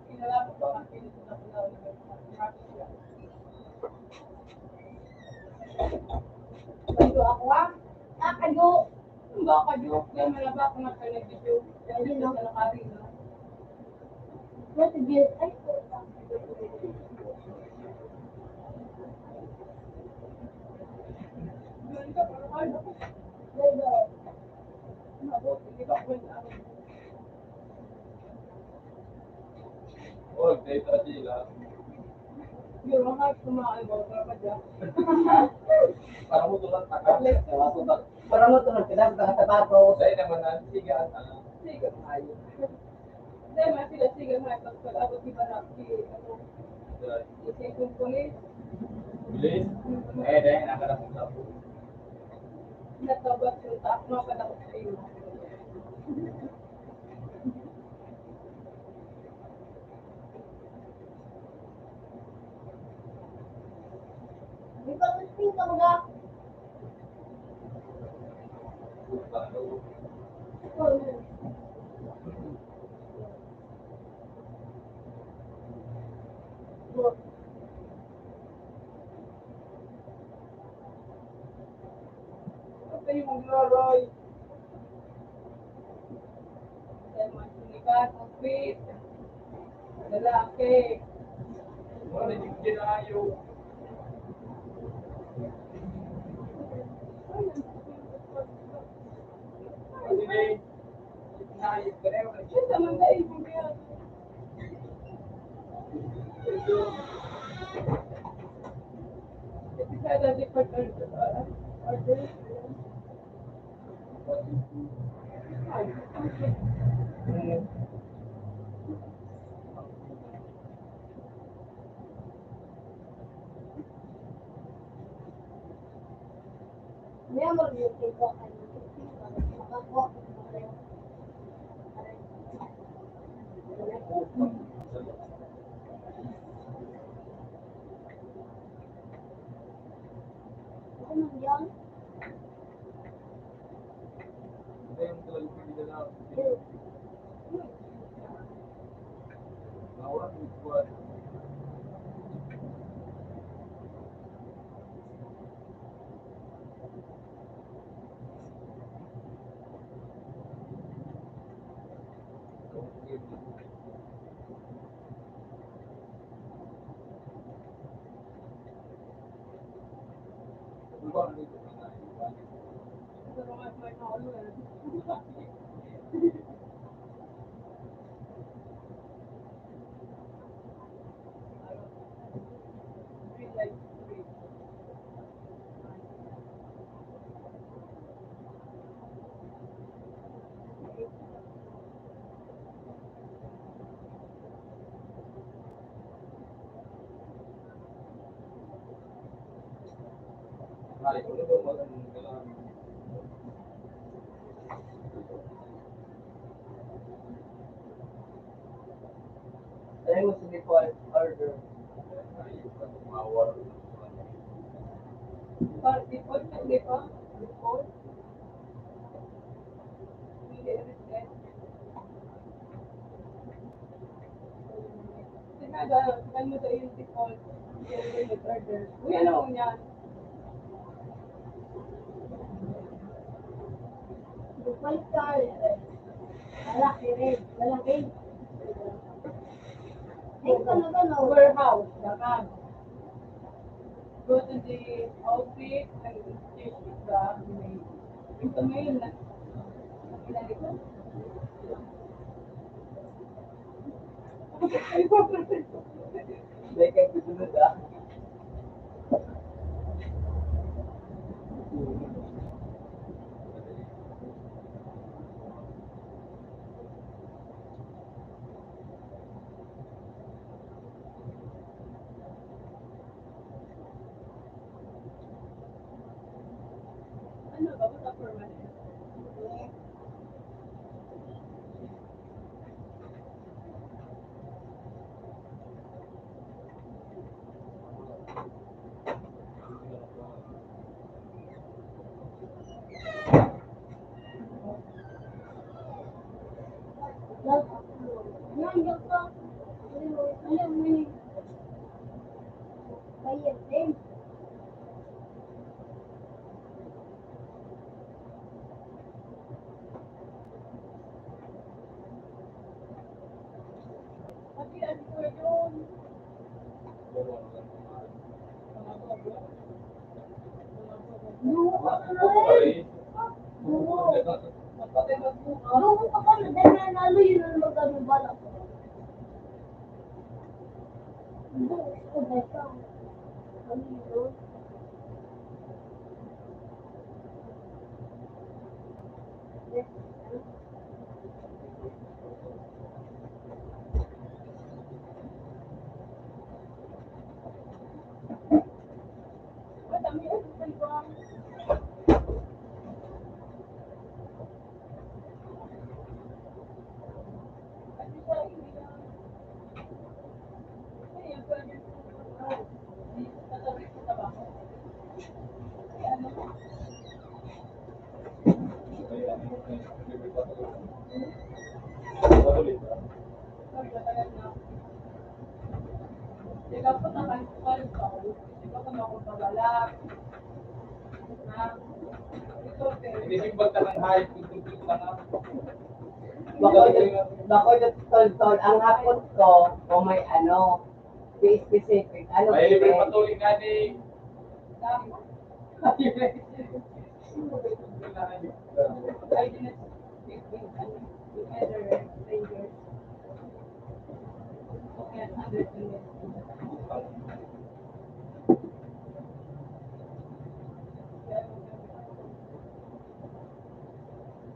Kinalapot ko ang Philippines na pulaw na Russia. Bayo ako ha?
Nakado.
Baka joke, yan malaba ako na kayo nag-joke. Dahil na sa nakari na.
What is this? Ay,
Ganun ka, parang ano, mabuti, di ba ko na ako.
Oh, data sila.
Yung mga kumain mo, pa dyan.
Para mo tulad takas.
Para mo tulog ka dapat ang sapatos.
Dahil naman na, sige at
Sige, ayun. Hindi, mas sila sige nga, pag abot di ba na, ano, isip kong pulis,
bilis. Dahil nakarap sa ako.
natabat yung taas mo, patakot sa iyo.
Di ba listing ka mga?
Ito yung magloroy. Dahil mga sinikat, ang sweet, lalaki.
Wala yung ginayo. Hindi. Naayos ka rin.
Siya naman na ibig yan. Ito siya dati order.
May mag-YouTube ko ano. Ako. Ano yan?
Hindi yung talagang pinili na. Nawalan yung buwan. Buwan dito na.
Ito mga may kaulo yan. Three lights, three.
Ay, ano ba magandang kailangan?
Ano mo sa default order?
Mawar.
Par default na, di ba? Default. Hindi reset. Sinada, kan mo sa yung default. Yung order. Uy, ano mo yan?
Bukal ka. Malaki rin. Malaki. Ay, talaga no.
Warehouse, lakad. Go to the outfit and check the mail. Ito mail na. Pinalik ko. Ay, papalit.
Hindi ka susunod ah.
Ano ba? Basta permanent.
Yan, yan ka. Alam mo yun. Bayad din.
Pati ano ko yun?
Lumo pa ka na, dahil nanalo yun ang magandang balak. Bukas ko ba ito? Ano yun?
Hindi yung bagta ng hayop, tutulog lang ako.
Bako na tol, ang hapon ko, kung may ano, be specific, ano
May libre
ba?
patuloy nga ni...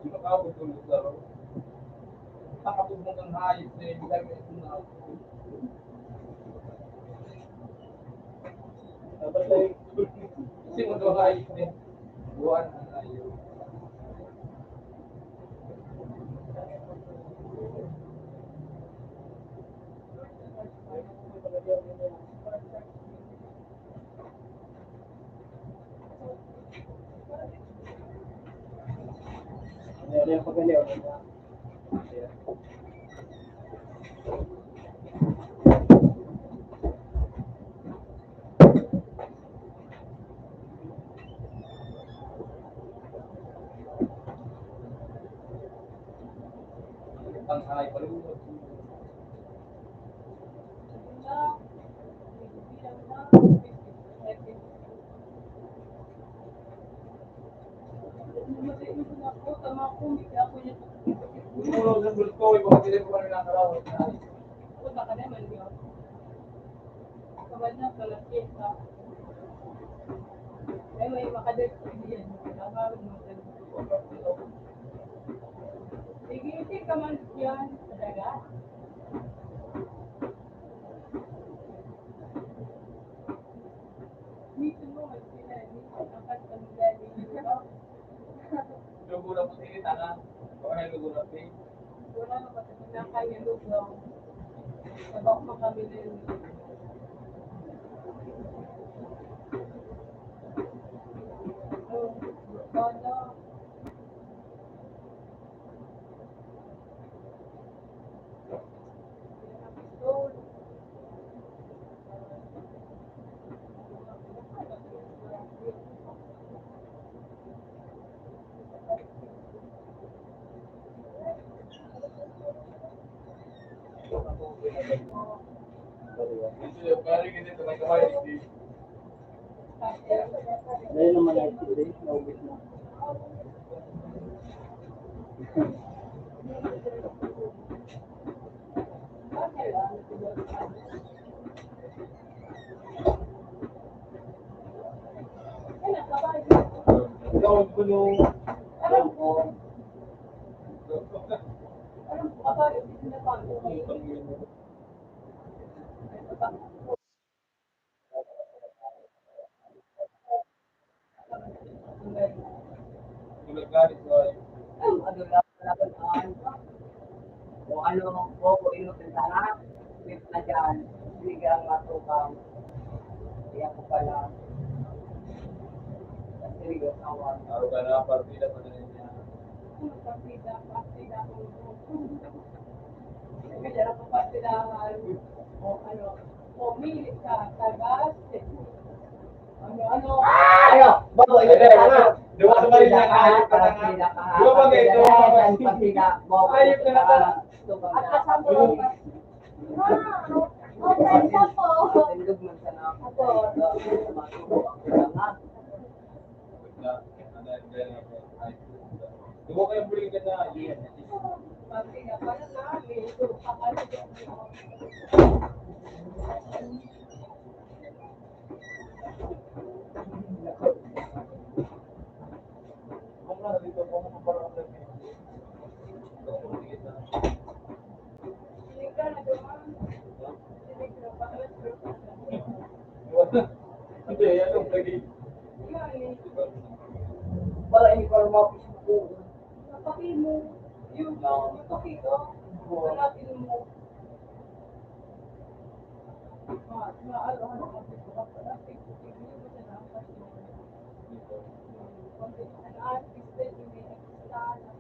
Sino ka ako tulog laro? Nakatubong ng hayop na ibigay mo ito na ako. Kasi mo daw hayop din. Buwan ang hayop. Ang hayop pala. Umulo ng bulto, ibang hindi ko rin nakaraw. Lugo na po sige tangan. Baka na lugo na po. Kaya rin kasi may kamay.
Ngayon naman ay today, naubos na. Ikaw ang gulong. Alam ko.
Tulad nga rin ko ay
Ano lang, laban kung ano, kung inutentahan, with na dyan, bigyan matupang. Kaya ko pala, kasi awan.
araw ka na partida pa na niya.
Ayo, bago inutentahan.
Di ba sabay niya kahit ka na nga? Di ba ba ganito?
Ayop
Ayop na naka.
At kasama
Okay, isa po.
Tindog man sa nako. Sa masuko ang kailangan.
Di mo kayo buli ka na.
Pati nga pala namin, ito, akala ko.
Kung na, dito po mo parang
Sinig ka na doon. Sinig ka, bakit?
Hindi, ano, lagi.
Yan eh.
Para hindi ko mapis ko.
Napaki mo. Yung napaki ko. Hanapin mo. Maalo ka naman dito ka pala. Tingnan mo siya na ang kasi. An artist din yung may extra na.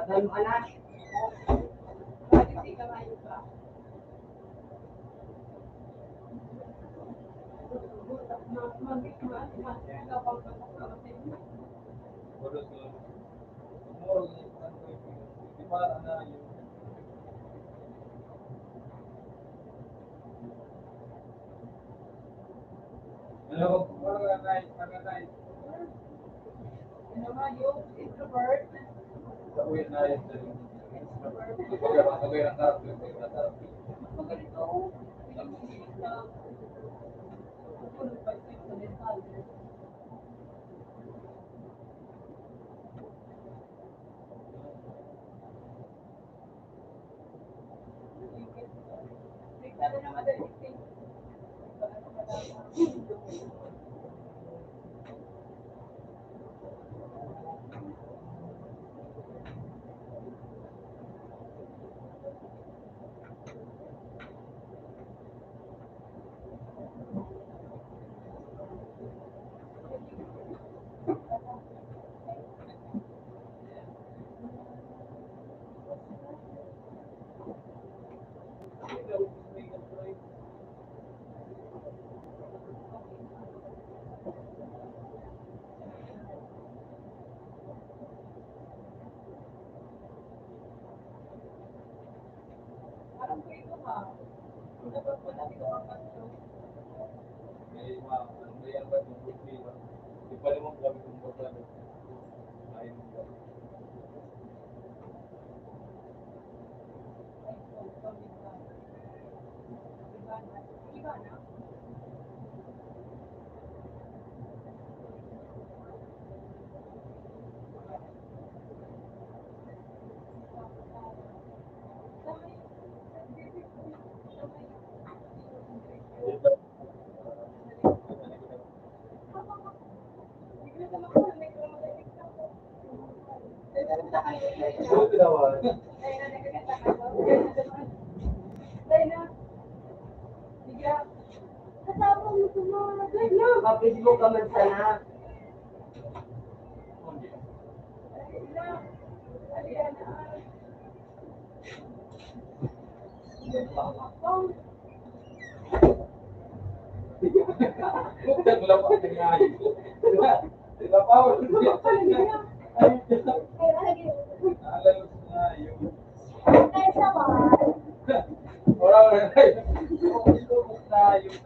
Kaya mo anak.
Hello, mga night.
Naman yung introvert.
Sa uwi na yun. Pagkakagay ng karap.
Maganda ko. Pinag-iisip na. Pupunod pa sa mental. Sana na madali. Parang ko ito ha. Dapat mo na ito ang kaso.
May mga ano ba yan ba yung problema? Di pa naman kami kung baga. Ayun ba?
Iba na.
Buti naman.
Kasama mo sa mga
Pa-Facebook ka man sana.
Buksan mo lang pa ang ngayon. Sila pa ako. Naalala ko na yung... Orang na yung...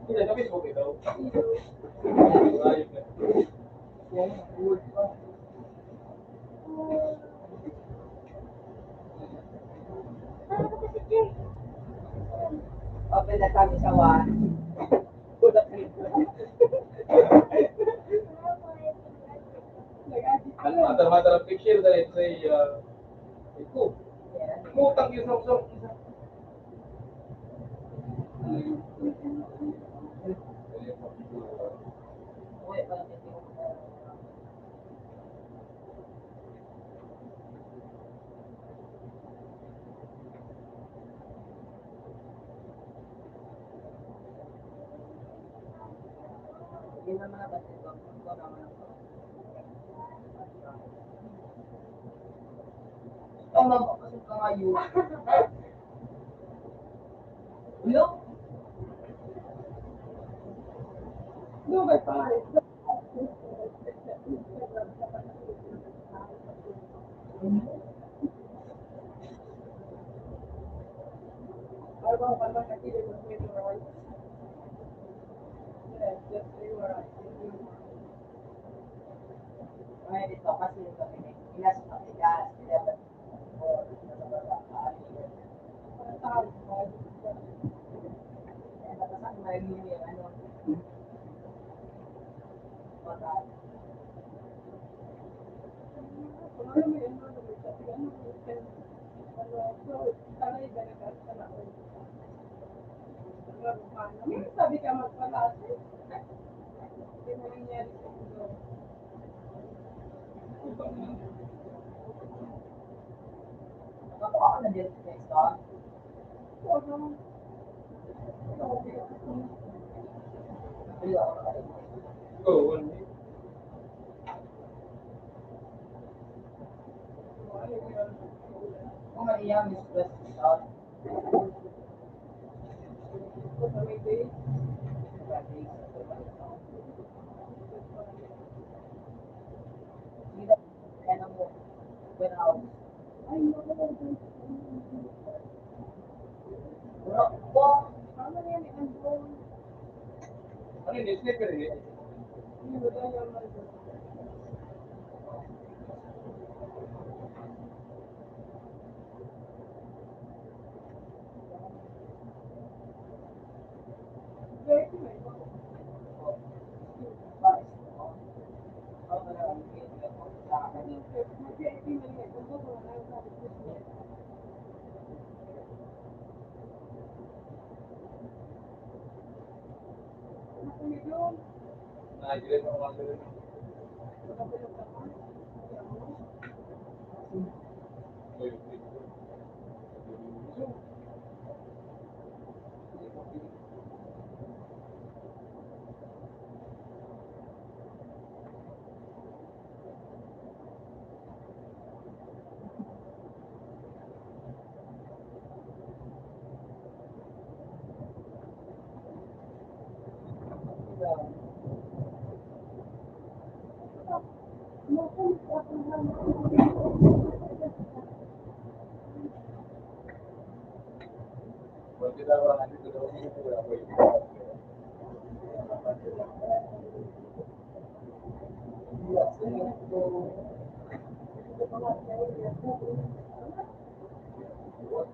Hindi, sa Facebook ito. Ayun na.
Open na kami sa wan.
Matar ang picture dahil sa ito. Mutang yung sok-sok.
naman natin ito. Ito naman ito. Ito nga po kasi ito nga yun. Ulo?
Dugay pa nga eh. Ano ba ang palma kasi dito sa ito right? Yes, yes, you are right.
Ngayon ito kasi ito ilas na ilas.
Ang tawag mo.
Saan may yung ano? Patat.
Kung ano mo yun, ano mo siya. Ano mo yun. Ano, so, sana yung ganagas ka na ako. Sabi ka magpalasi. Hindi mo nangyari sa mundo.
Ako na din sa ito.
Oo.
Oo.
Kung maiya, Miss West ito.
Sa may day.
Ano mo? Warehouse.
Ay, naku.
Po.
Ano yan eh, andun.
Ano yun? Slipper yun?
Yung wala yung andun. Very nice.
Nakagilid ako mga ganun. Pag kita orang nanti ke dalam itu berapa itu?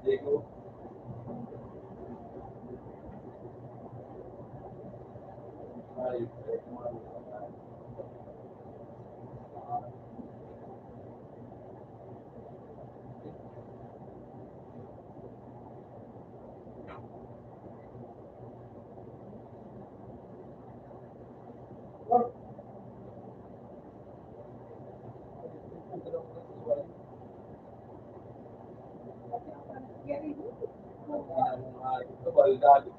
Diego. Ayo, itu baru dah itu.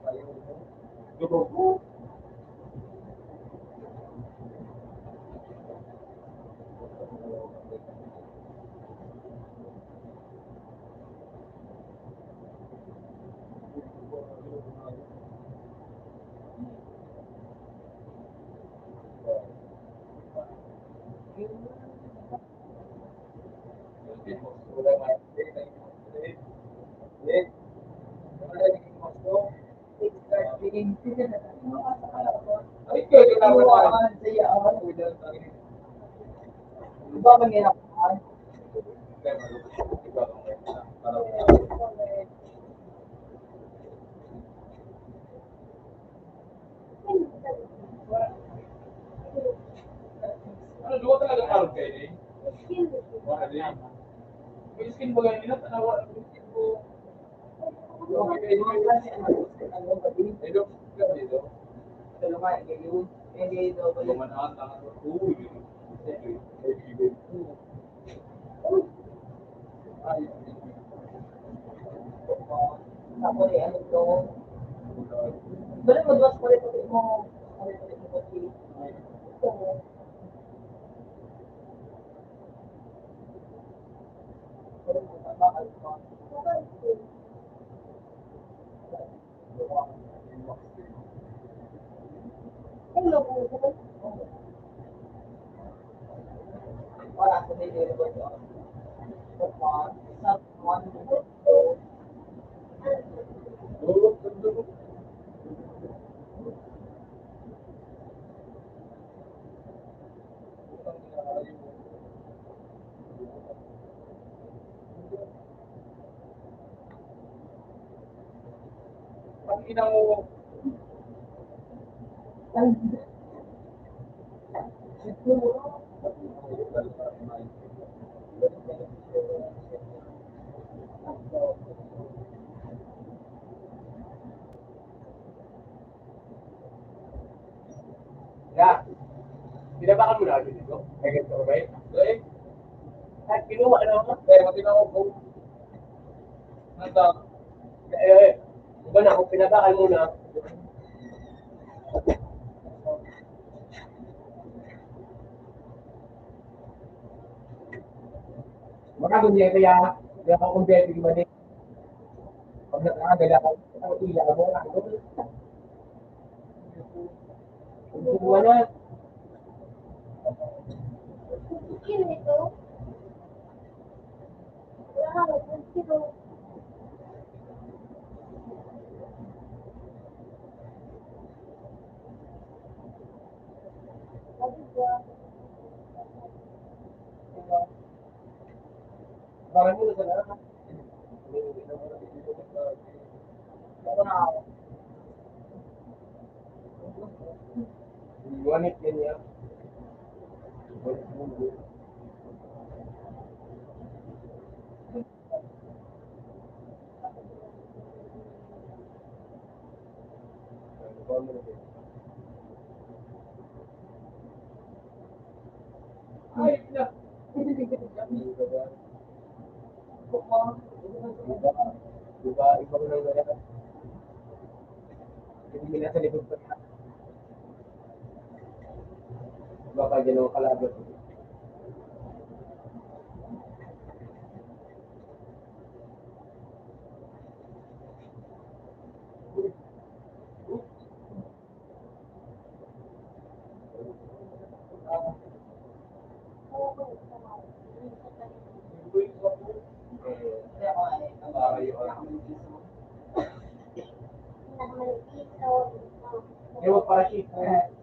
Diba mangyayari?
Ano, dua talaga karon kayo eh? Wala din. May skin ba ganyan nila? Tanawa ang skin ko. Ito, dito.
Tulungan, yun. Hindi daw ba yun?
Lumanaan, tangan ko. Uy.
Ako rin, ano to? Dali mo, duwas ko rin mo. Ano ito, ito, ito. Wala sa nililibot ko. Sa one,
Pag ina mo,
Ya. Binabakan mo na agad dito. Kaya ganito ba yun?
eh,
At kinuha na ako.
kaya matinaw ko. Nanda,
Iba na, kung pinabakan mo na, baka ganyan kaya, kaya ako kung pwede man eh. Pag nakakagala ka, ang ila mo, ako. Kung kumuha na, bakit mo na sa lahat.
ako na ako.
Iwanit din niya.
ay, na.
Diba, iba ko nang lahat. Hindi nasa likod pa. Baka dyan ako kalabat.
Kasi ako ay, wala akong piso.
Ewan para sheet.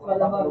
Wala ba?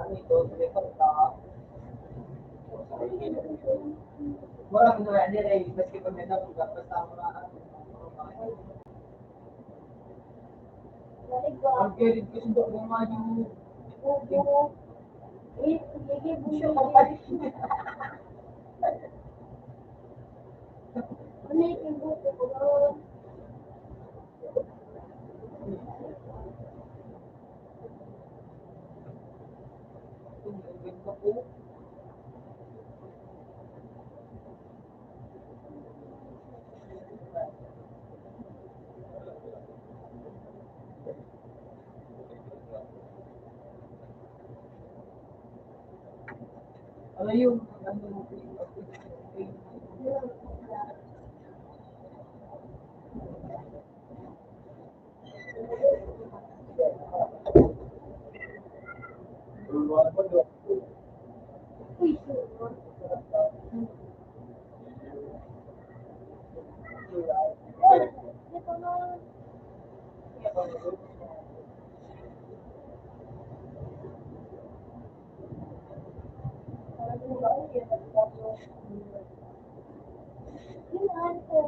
Ano ito? Tuloy ka. Wala mo na nilay. Maski pag nanabugat, basta mo na. Ang kirid kasi doon ng mga yung siya kapalit. Ano yung ano mo?
Uy, sure. Dito na. Yun nga, ito.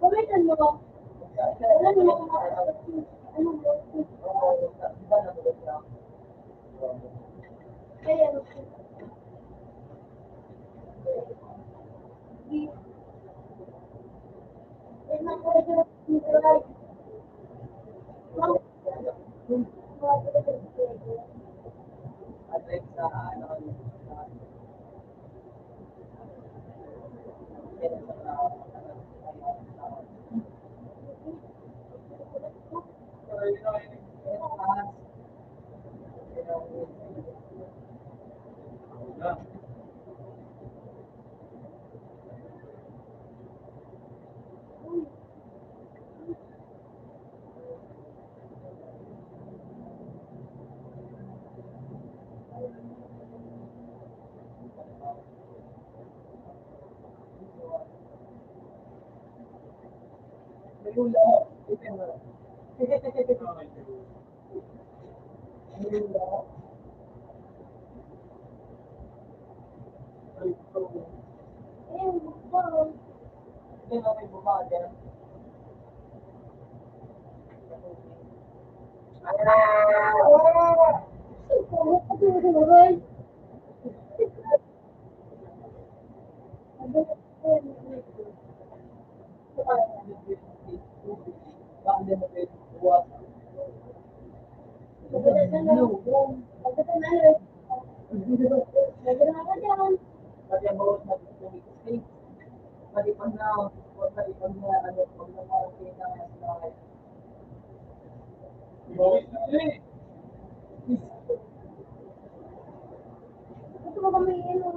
Gamitan mo. Wala naman kung ano mo. Kaya, ito ba kami yun?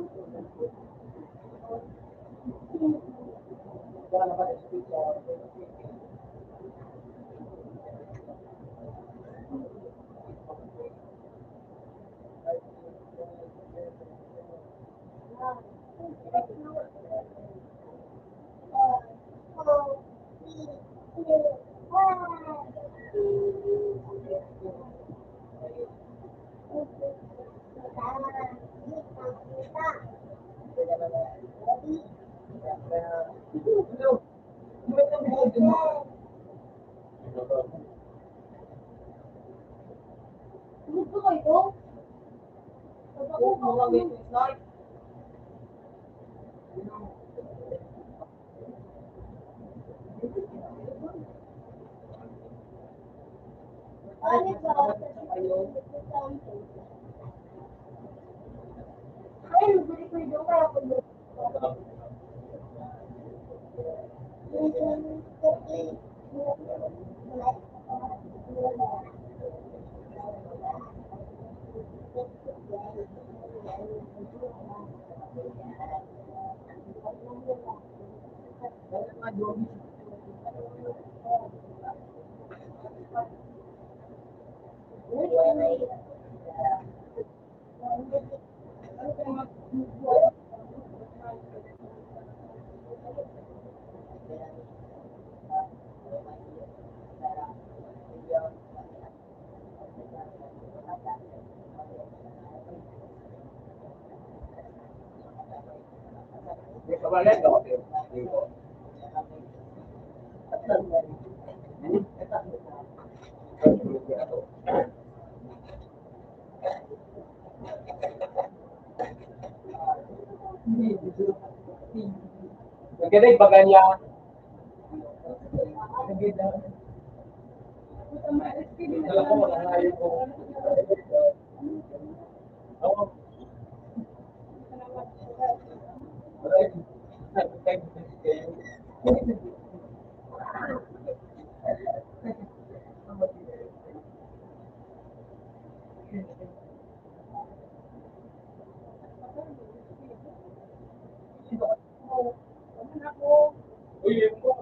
Gusto ko ito? Ano ba? Ay, nabili ko ito kaya ko
May kabalan ka kasi. Magkainig ba kanya? Alam ko manangayon ko. Oo. Uy, yun po.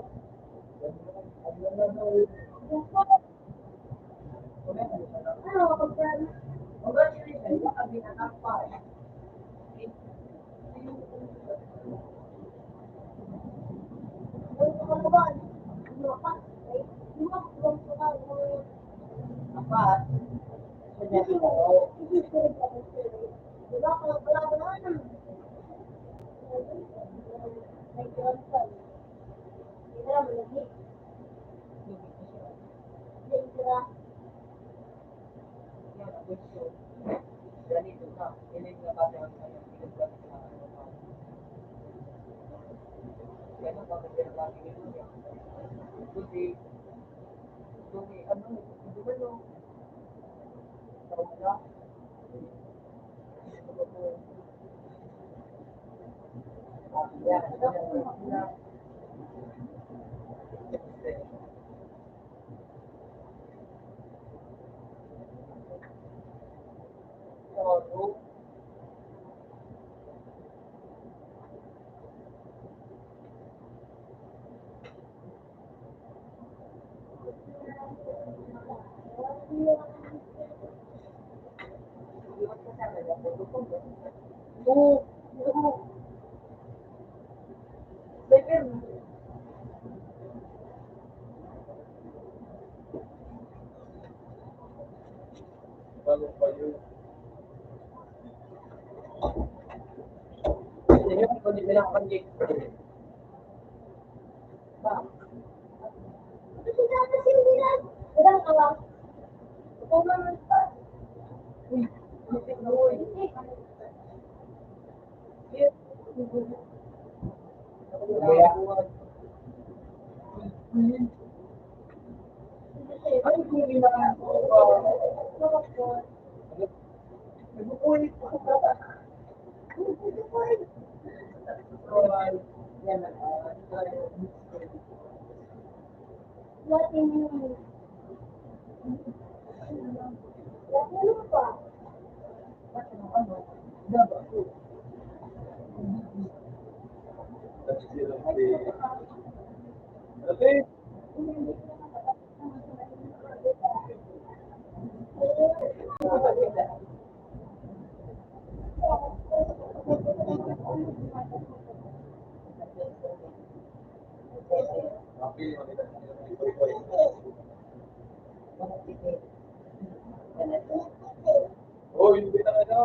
Bago pa yun. Yan yung kung di pinakapanggit. Ay, kung ilang oh, hindi na ano.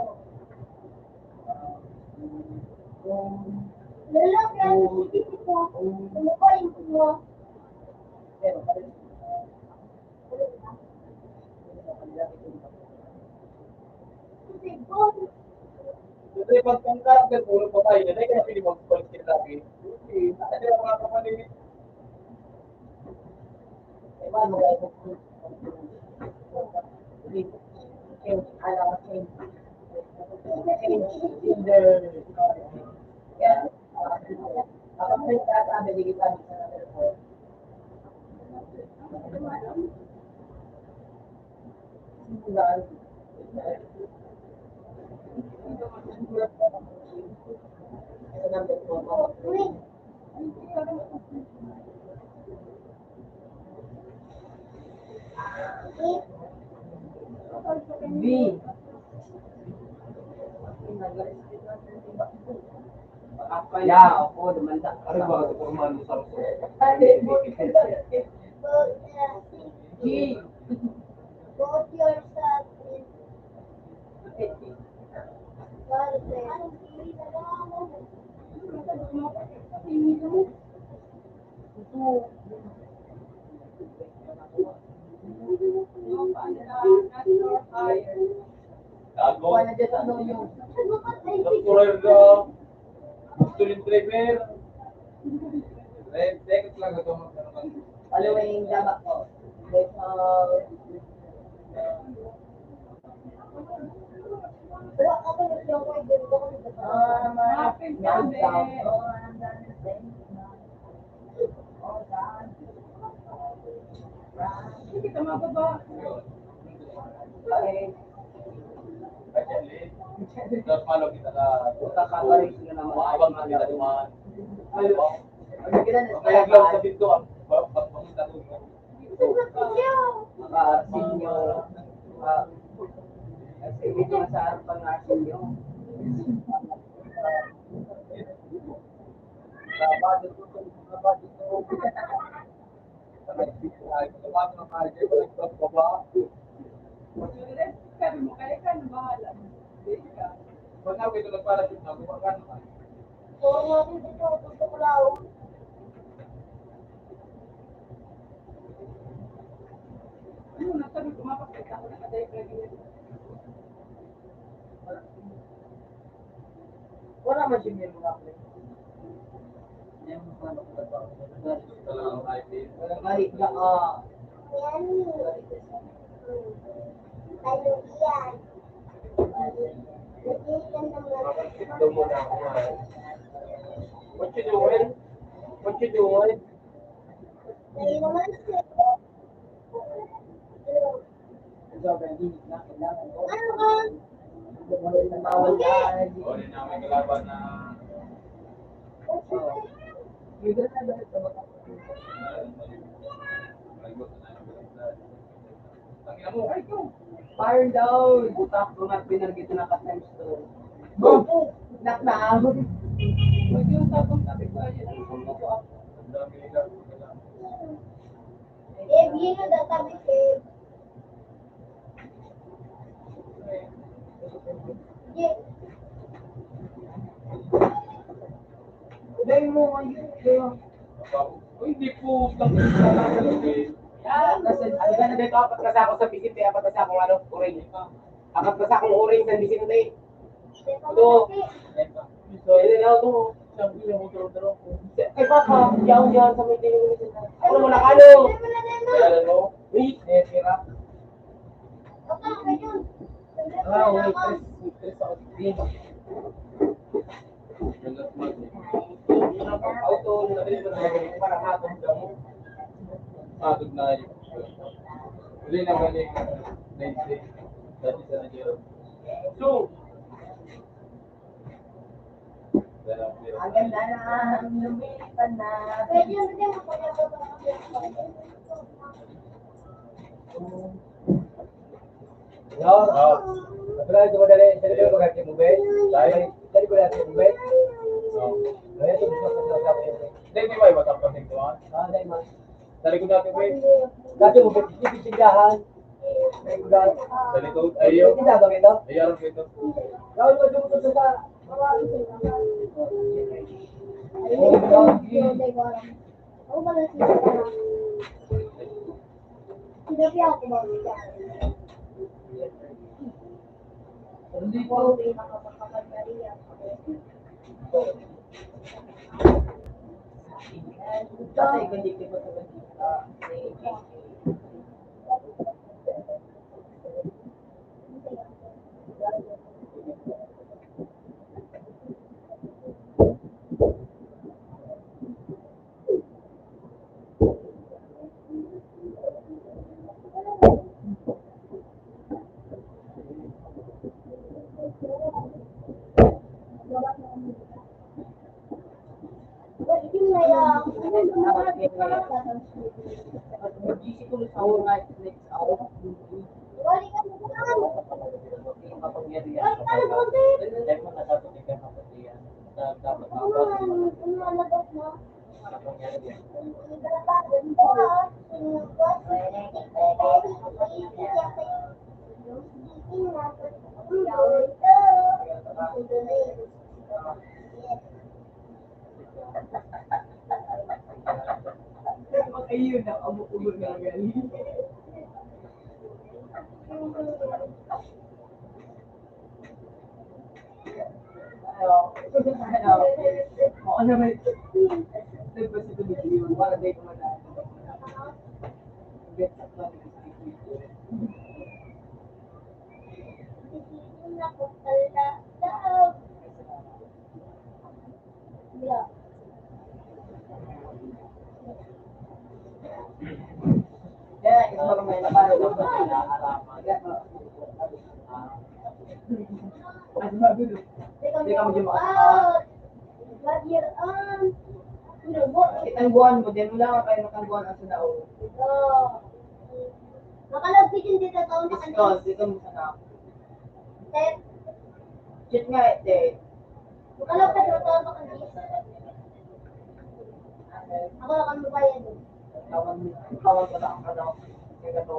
Kasi pag kung karakter puro patay na, kaya pili mag-balik kita lagi. Okay, kasi ang mga kapatid.
B. Ya, ako, demanda.
Ano ba ito kung man sa
G.
Put yourself in
Gago.
Kuha na dyan sa ano yung
Doktorer ka. Student driver. Teka lang ito.
following dama ko. With,
Hindi ka mababa.
Terus malu kita lah.
Kakabalik na naman.
Abang kita cuma.
Kita na
Kaya lang sa pintu ang pamunta ko.
Maka-arsinyo. Dito na sa harapan ng arsinyo. Babado ko.
Sabi mo, kaya ka na bahala. Hindi ka.
Pag ako ito nagparachute na, gumawa naman.
Ano, nasabi ko, mapakita ako nakadive na ganyan.
Wala man siya yung mga play.
Talagang IP.
Walang kahit na,
What you doing? What you doing?
sobrang init na kailangan ko. Bumalik na bawal yan.
Oh, din namin kalaban na
Yung ganun na dahil sa mga
Tangina mo, ay ko.
fire down! Butak ko nga pinargito na ka-limestone. Go! Knock na ako.
Pag yung sabong sabi ko, ayun, ang sumo ko ako.
Ang dami nila.
Dahil mo ngayon.
Uy, hindi po. Tangina.
Kasi ano ka na dito, apat kasi ako sa Vicente, apat kasi akong ano, uring. Apat kasi akong uring sa Vicente. Ito. So, yun na ito.
Sabi yung motor-motor ko.
Kay Papa, yaw dyan sa may tingin nila. Ako naman nakano.
Kaya ano?
Wait.
Tira.
Ah, wait. Ako.
Auto, nabili ko na nabili para hatong damo.
Matog na yun. Uli na galing 90. Dati sa Nigeria.
So,
Ang ganda na, lumilipan na.
no? Natural ito madali. Dali ko magkakit mo, be? Dali ko natin mo, be? Dali ito gusto ko sa sabi mo.
Hindi ba iba tapos ito ah?
Dali mas.
Dali ko natin ba?
Dati mo, pipitindahan. Dali ko dahil.
Dali ko. Ayaw.
Tinda ba ito?
Ayaw ko ito.
Gawin mo dito sa
Hindi po. Kasi hindi ko pa mag-isip ko sa oras next hour. Yung kapangyarihan. Dahil mo nasasabi ka kapangyarihan. Dapat kapangyarihan.
Ayun na, amukulo na galing.
Oo naman. Diba si Tumikiyon? Wala day ko na. Get up na.
Yeah.
Kaya, isa pa may napalo ko sa arama. Ano ba gulo? Hindi ka mo dyan makasama. Kitang buwan mo, din mo lang kayo makangguan ang sunao.
Makalagpit yung dito taon na
Discount, dito mo sa na.
Step.
Shit nga, eh.
Makalagpit yung taon na kanina. Ako lang ang mabayan.
Tawan ko lang ang kadaw. Kaya gato.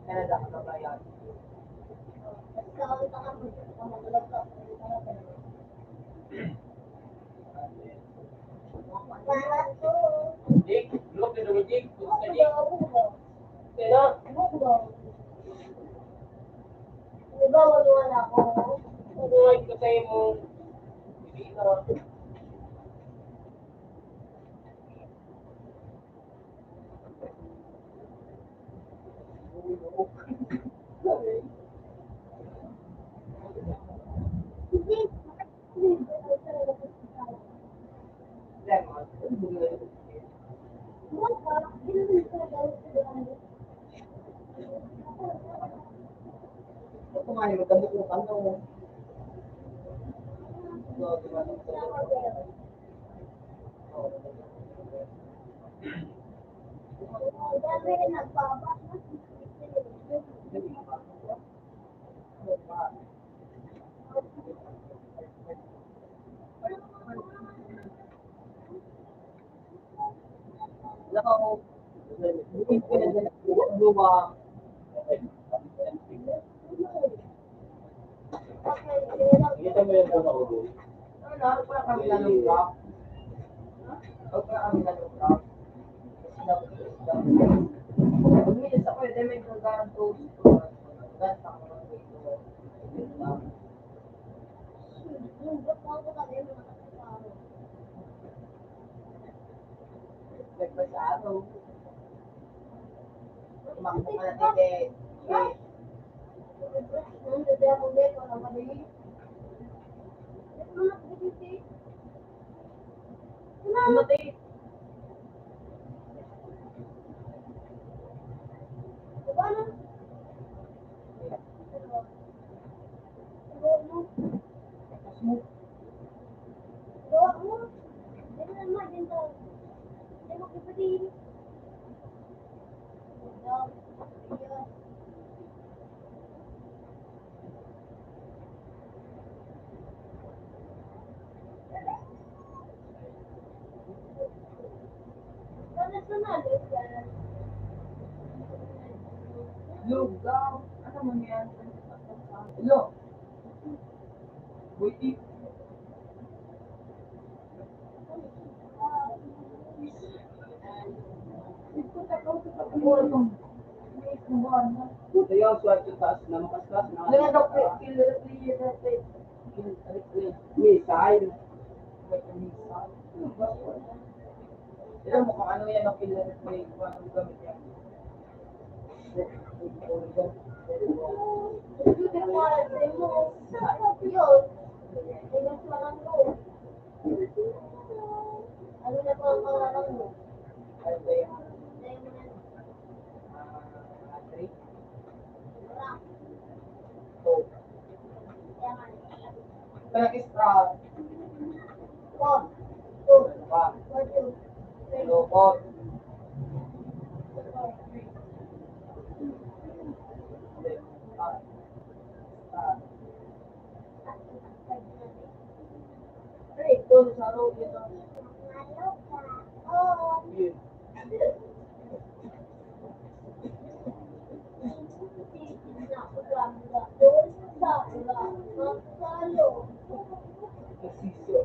Canada ka na ba yan?
Jake, look na naman Jake. Kumusta Jake? Kaya
Diba, wala ako.
buhay ka tayo mo. Hindi na.
Ito nga yung magdamok mo ka no. Lakaw. Bukid ko na dyan. Luwa.
Kita mo yung una ko doon.
Ano na? Huwag pa kami lalong rock. Huwag pa kami lalong rock. Bumilis ako eh. May gagawin toast. Ganta ko lang dito. Breakfast sa araw. Tumakbo ka na tete. Ano tete? Lugaw. Ano mo yan? Hello? Wait. Kaya swerte sa taas na makaskas na. Ano daw po? Missile. Pero mukhang ano yan ang killer play. Ano gamit yan?
Ano na po ang pangalan mo?
Ano ba yan? Three? Two. Parang sprout. Hello, pot. Ito, sa araw dito. Yun. Nagsisyo.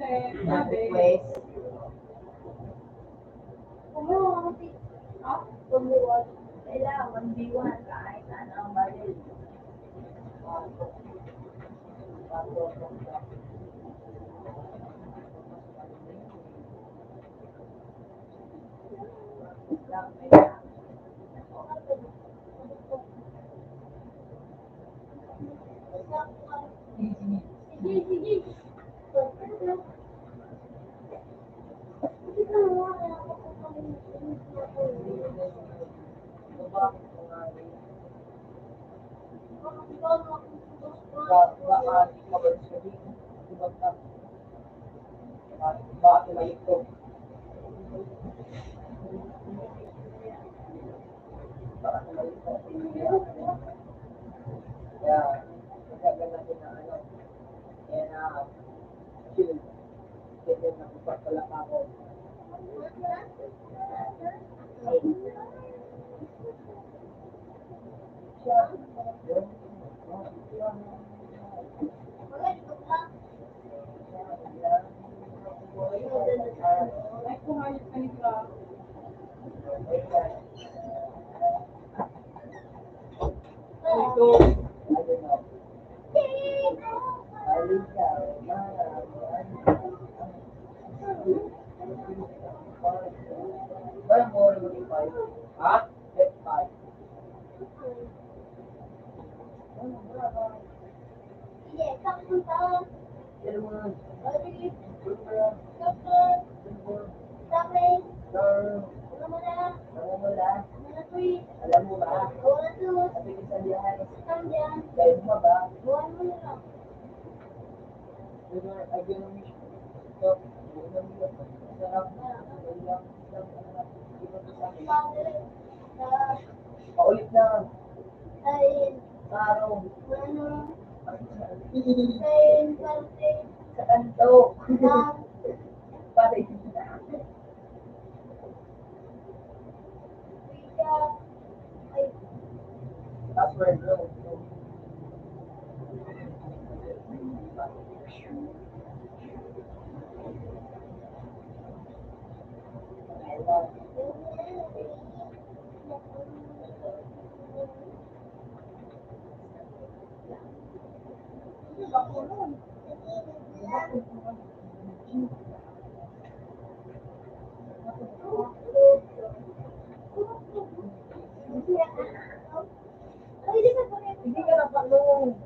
sabi,
request.
Kumuha kumuha. Kailangan 1v1 kahit ano ang bayad. Sige, sige.
ay kumayos ka nila.
Ito. Ha?
Sige, kapunta.
Alam mo ba? Sabi ko sa biyahe, guide mo ba? Paulit na. Parang sa kanto. Para password bro. Hindi ka na panong.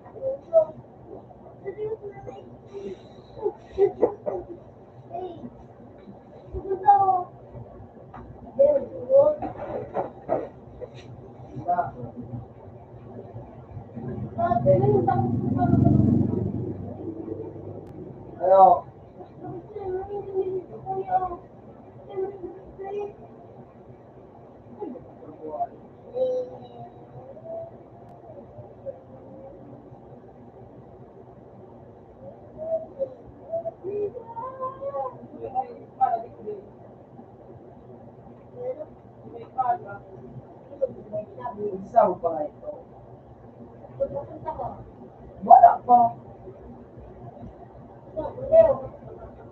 Ano? Isa mo pa nga ito. Wala pa.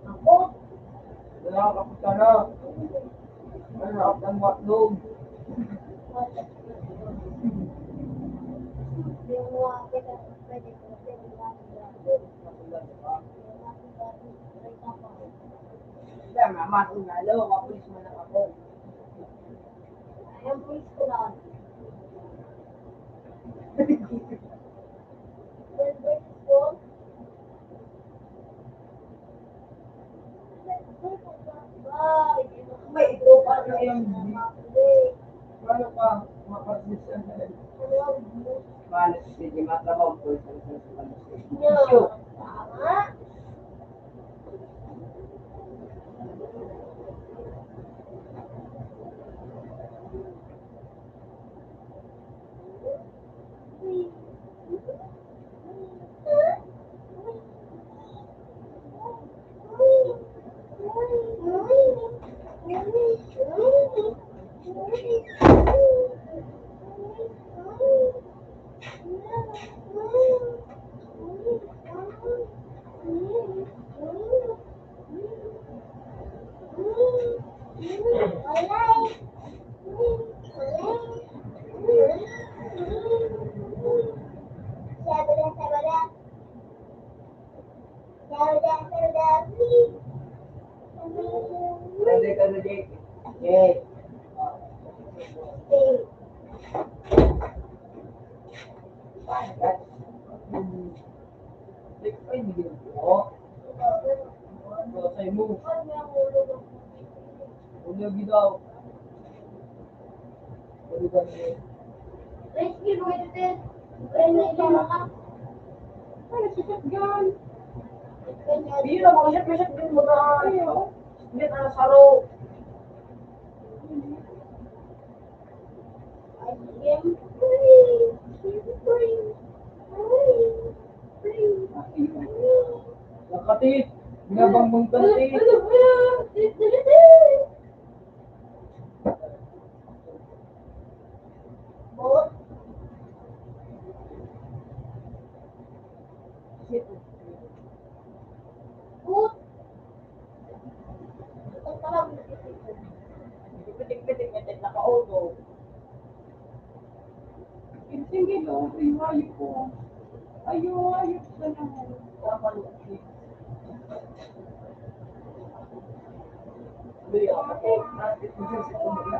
Ako? Nakakapunta na. Ano, ang matlog. Kaya nga, matunalo. Kapulis mo lang ako.
Ayaw mo ko lang.
May ito pa na yung paano pa mapasisyan na malas sige matrabaho po sa issue.
Kasi kasi Jake. Jake.
Ay, hindi yun. Oo. Wala sa'yo mo. Unyagi daw. Unyagi daw. Hindi na mga shot din mo na. Hindi na saro. Nakatit. Binabangbang kanti. Pitik-pitik naka-auto.
Sige, no, ayun ko. Ayun ka naman.
Bili ako. Nakit mo siya sa kumula.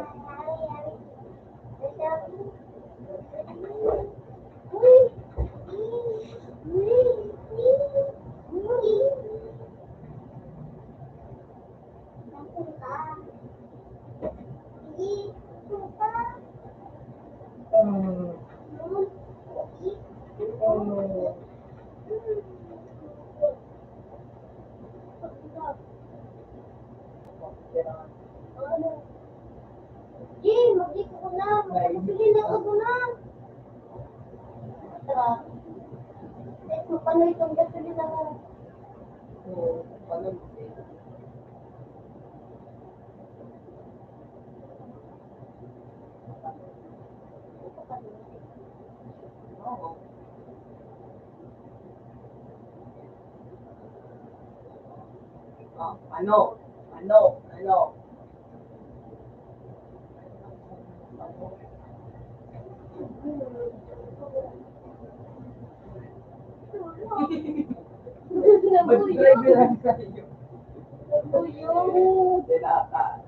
Paano itong gasolina mo?
Ano? Ano? Ano? Mag-drive lang sa iyo. Dilata.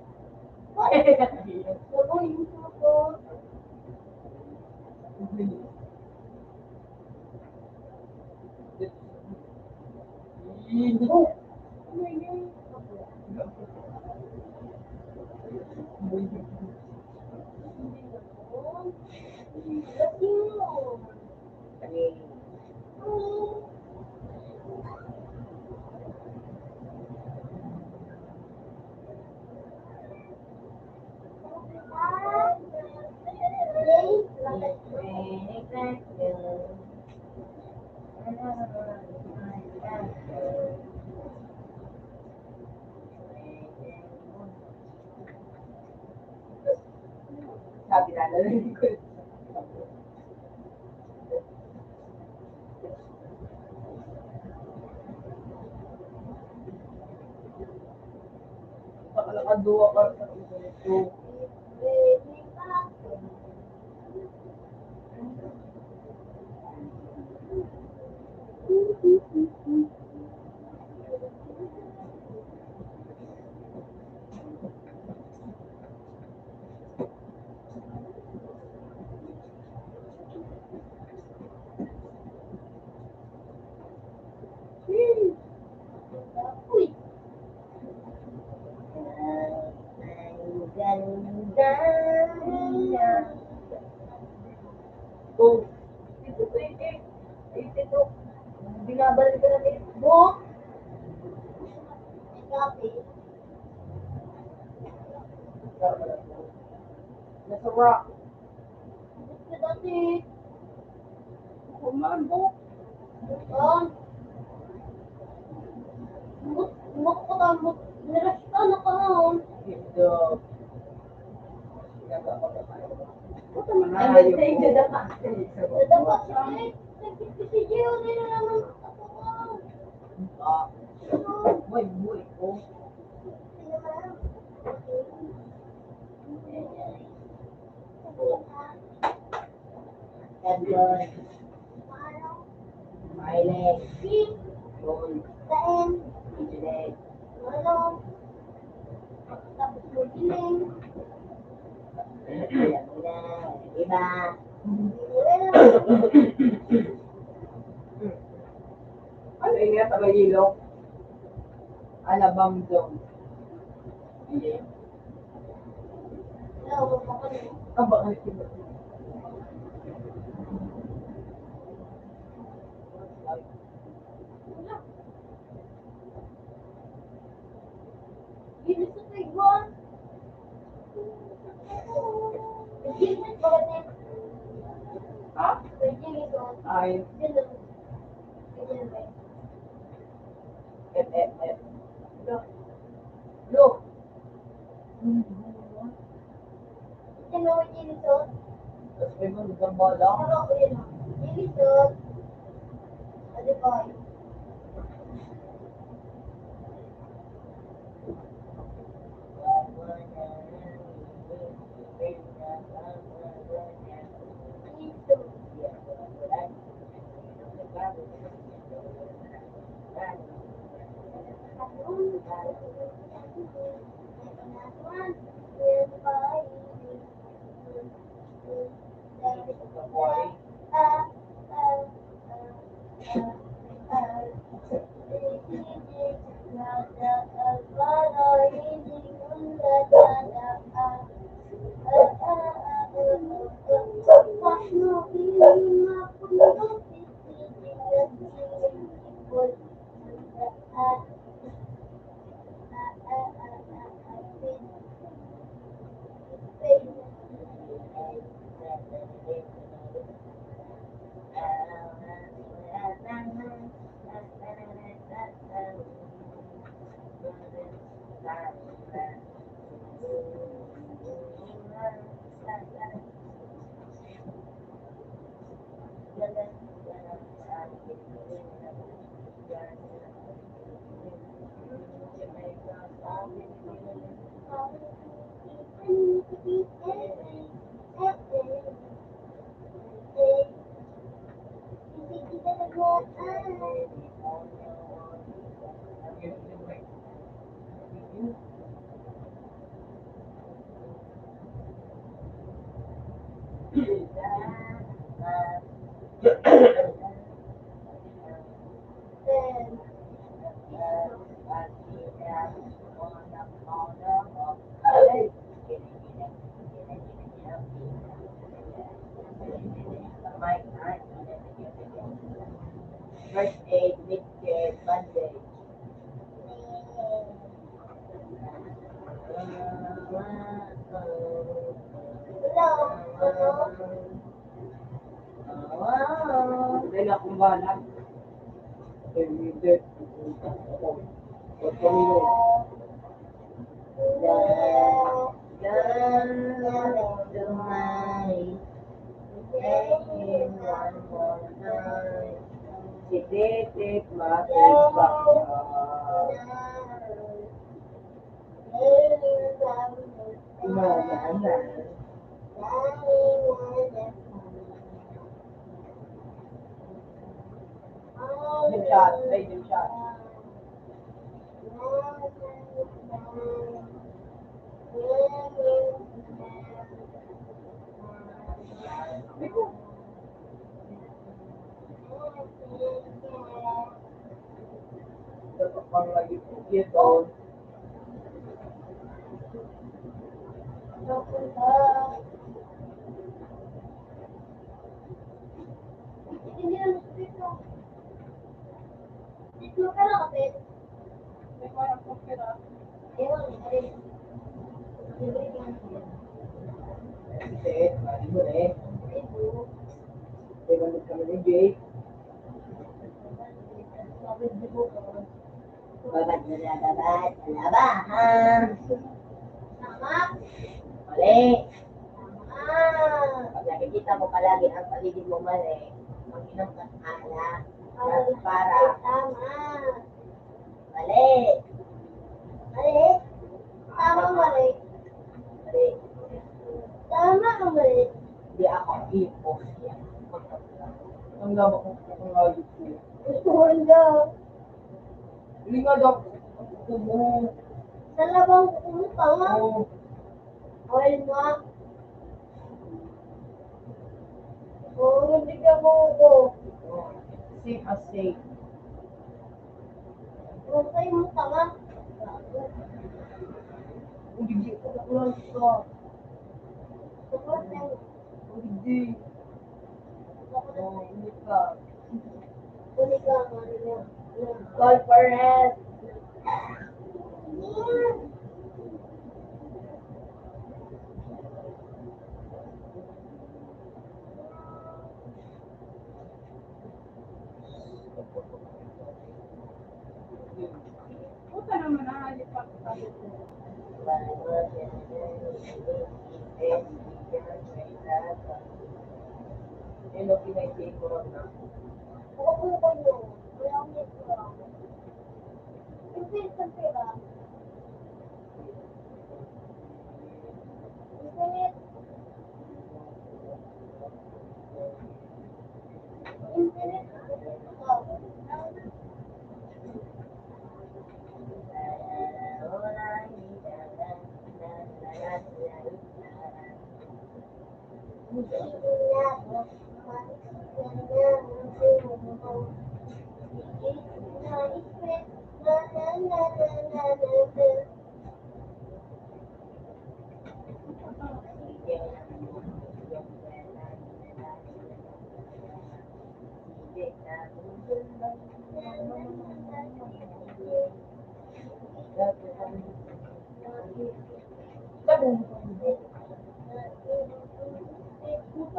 Sabi na lang ko. Pakalakadua ka sa ito.
Ganda niya.
Ito. Binabalik ka na ito.
Book. Copy.
Nasa rock.
Gusto dati.
Kumando.
Makakatambot. Nirasta na ka noon.
Ito.
And then take to the factory. Dapat si Gio nila naman ako.
Muy ko. Edgar. Miley. Gold.
Saan?
Engineer.
Ano? Tapos magiling.
Iba.
Ano yung nga taga-ilo?
Alabang Jones.
Ano?
Kabakal sila.
Gilis sa tigwan. Gilis ba ka din?
Ha?
Gilis o?
Ay,
Gilis. Gilis ba?
FFF.
Look. Ano ang gilis o?
Tapos may mga isang bola.
Pero ako yun o. Gilis o. Ano ba? Gilis o.
First aid, mid-care, bandage.
Dahil akong bahala.
Intermediate. Huwag kami mo. Sidetit matibak na. Dim shot, play dim shot. Dapat pang lagi ito.
May parang kumpira.
Kasi, mali mo rin. Pinamit kami ni Jake. Babad na babad. Labahan. Mali. Pag nakikita mo palagi ang paligid mo mali, mag-inom ka ng alak. Para. Mali. Mali. Mali. Hindi ako ipos yan. Ang lama kong ayos ko. Hindi nga daw.
Sa labang pumunta nga. Oil nga. Oo, nabigyan mo ako.
Safe as safe.
Huwag kayo mo tanga.
Hindi ko na kulang ito.
Tapos na yun.
Hindi. Hindi ka.
Kunin ka, ano niya.
Call for help.
Puta naman na, hindi pa sabi ko.
Hello, pinag-take ko na.
Huwag mo kayo. Wala akong nito. Infinite ka ba? Infinite. Infinite. Oh.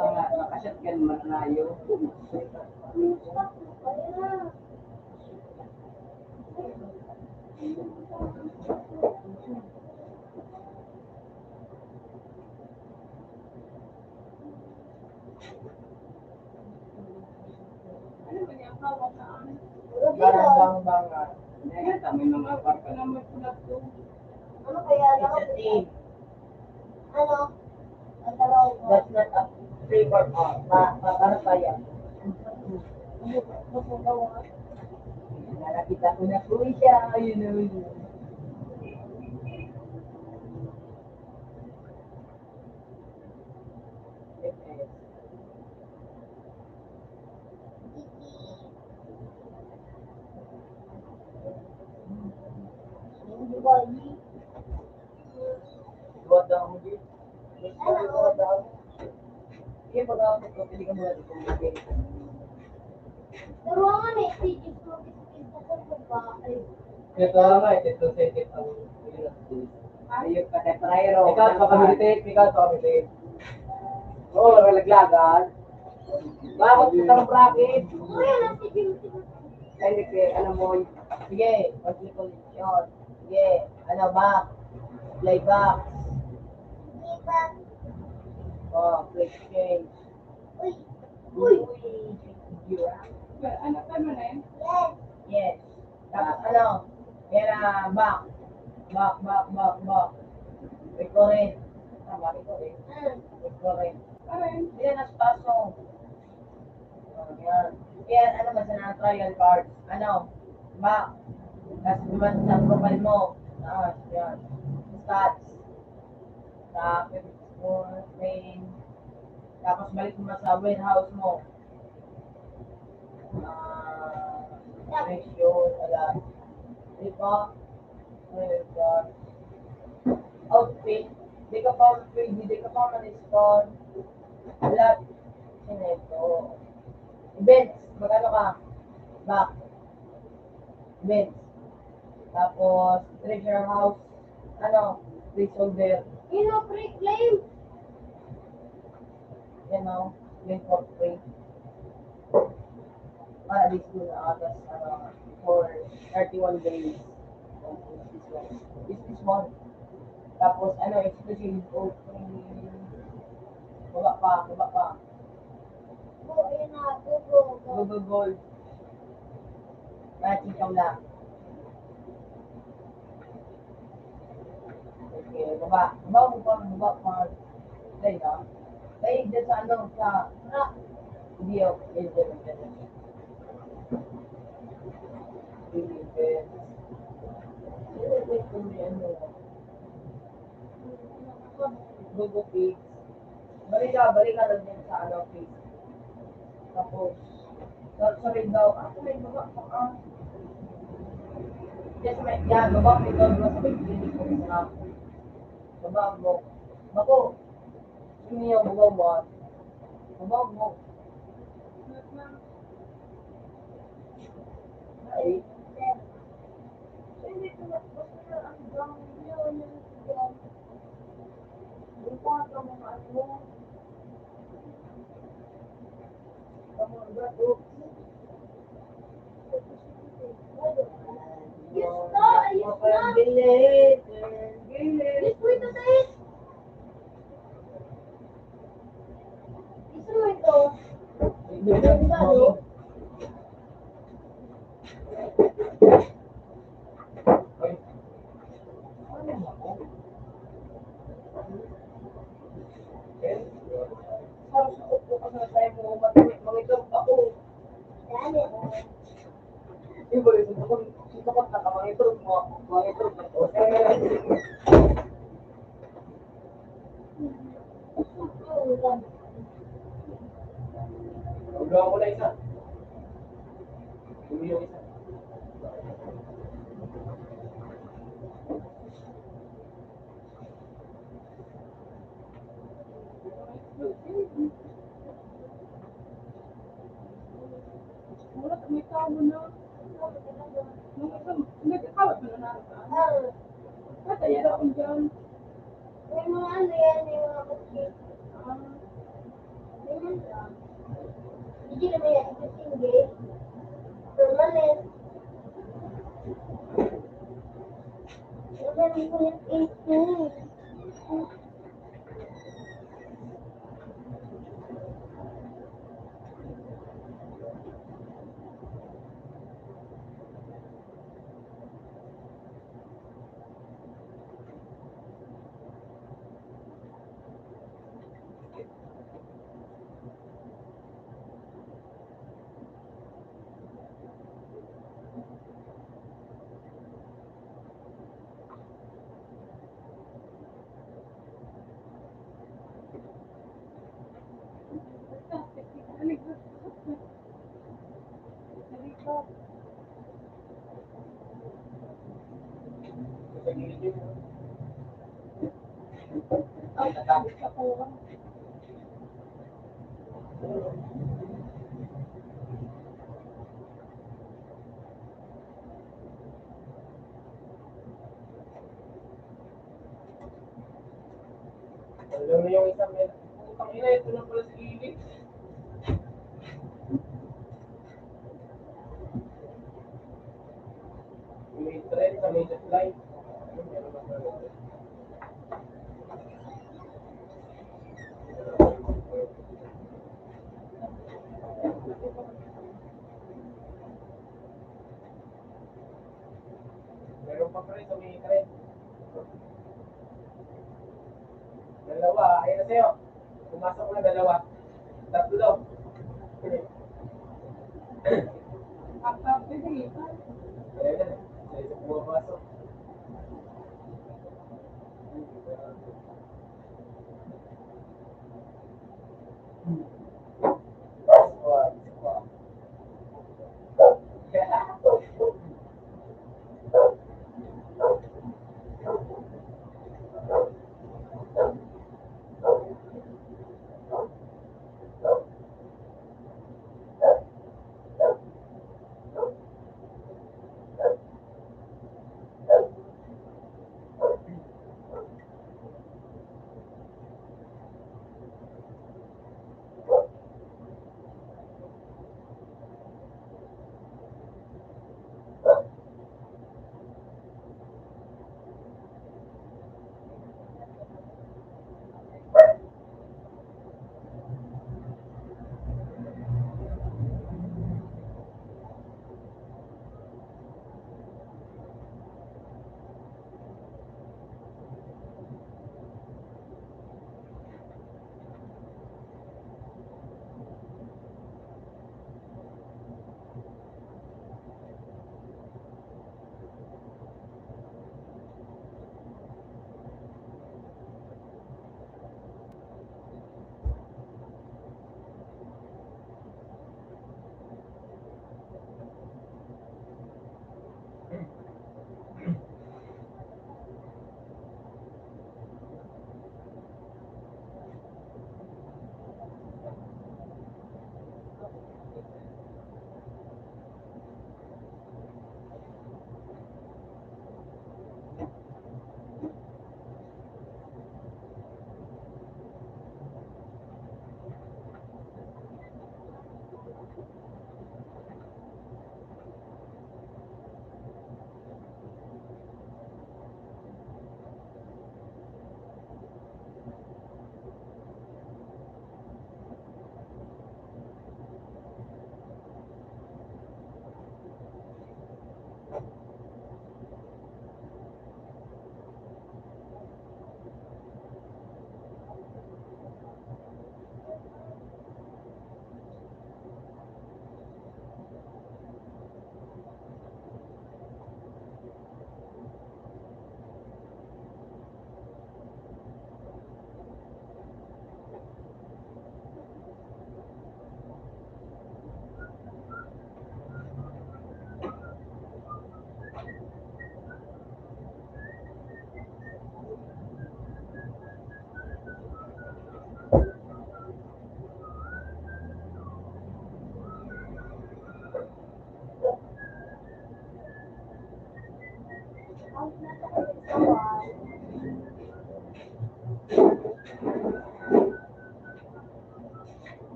Makasyat ka naman na yun.
Ano ba niya, hawak na ano?
Barang bangat.
Kaya kami mga parka na may pulat to.
Ano kaya?
It's a team.
Ano? Ang dalawang ko.
That's not a favor. Ano pa yan? Nakita ko na po siya. Ayun na yun.
Hindi ba?
Buat daw mo dito.
Ano?
Sige, pag-aawit ko, pili ka muna dito.
Pero ang ano eh, stages mo, stages sa ba? Ay,
Ito nga, ito sa ito.
Ayun ka, tetraero.
Ikaw, pakamilit. Ikaw, pakamilit.
Oo, nalaglagan. Bakit sa bracket?
ano yan ang stages mo?
Ay, hindi, alam mo, sige, pag-collision. Sige, ano, back. Play back.
Hindi ba?
Oh, quick change.
Uy!
Uy!
Pero anak ka mo na yun?
Yes!
Yes. Tapos ano, era back. Back. Recurrent. Tama, recurrent. Recurrent.
Ano yun?
Yan ang spasm. Yan. Kaya ano ba sa trial card? Ano? Back. Tapos naman sa profile mo. Yan. Stats. Tapos frame. Tapos balik mo sa warehouse mo. Ratio, alam. Diba? Outfit. Di ka pa man-install. Lahat. Sineto. Events. Magano ka? Back. Events. Tapos, treasure house. Ano? Placeholder.
You know, pre-claim!
Yan o. Link for free. Para this ko na atas for 31 days. This one. Tapos ano, exclusive opening. Baba pa.
Oh, ayun na, go.
Google Gold. At ikaw na. Okay, baba pa. Play na. Play dyan sa ano, sa video. kung may ano, Google Pics. Balik ka lang din sa ano, Pics. Tapos, sabi daw, kung may baba pa ka. Yes, may, yan, baba may daw sa may clinic ko sa baba mo. Bako, yun yung baba mo. Baba mo. Ay,
Hindi ko na, basta na ang dami yun, yan. Hindi ko nga ito mga ano. Yes, na! Yes, na!
bilis.
Yes, wait a second! Gusto mo ito? Ano?
Harus ako kasi tayo mo mag-itlog ako.
Dali.
Yung ba rin, ito ko na mga itlog na to.
Ulo ko na isa. Ulo yung isa.
Wala may tao na. Nagkakawat mo na natin. Kaya ako dyan.
May mga ano yan, may mga bakit. Ganyan lang. Hindi naman yan, ipasingge. Permanent. Naman mo yung 18.
Sa gilid yun.
Ay, nakabit ako.
Alam mo yung isang men. Putang ina, ito lang pala sa gilid. May thread sa may supply. Meron pa rin sa may thread. Dalawa, ayun na sa'yo. Pumasok na dalawa. Tatlo.
Pwede.
Ayun na. Sa isang pumapasok.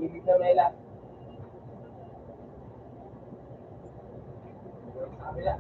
Gilid na Mela. Kabila.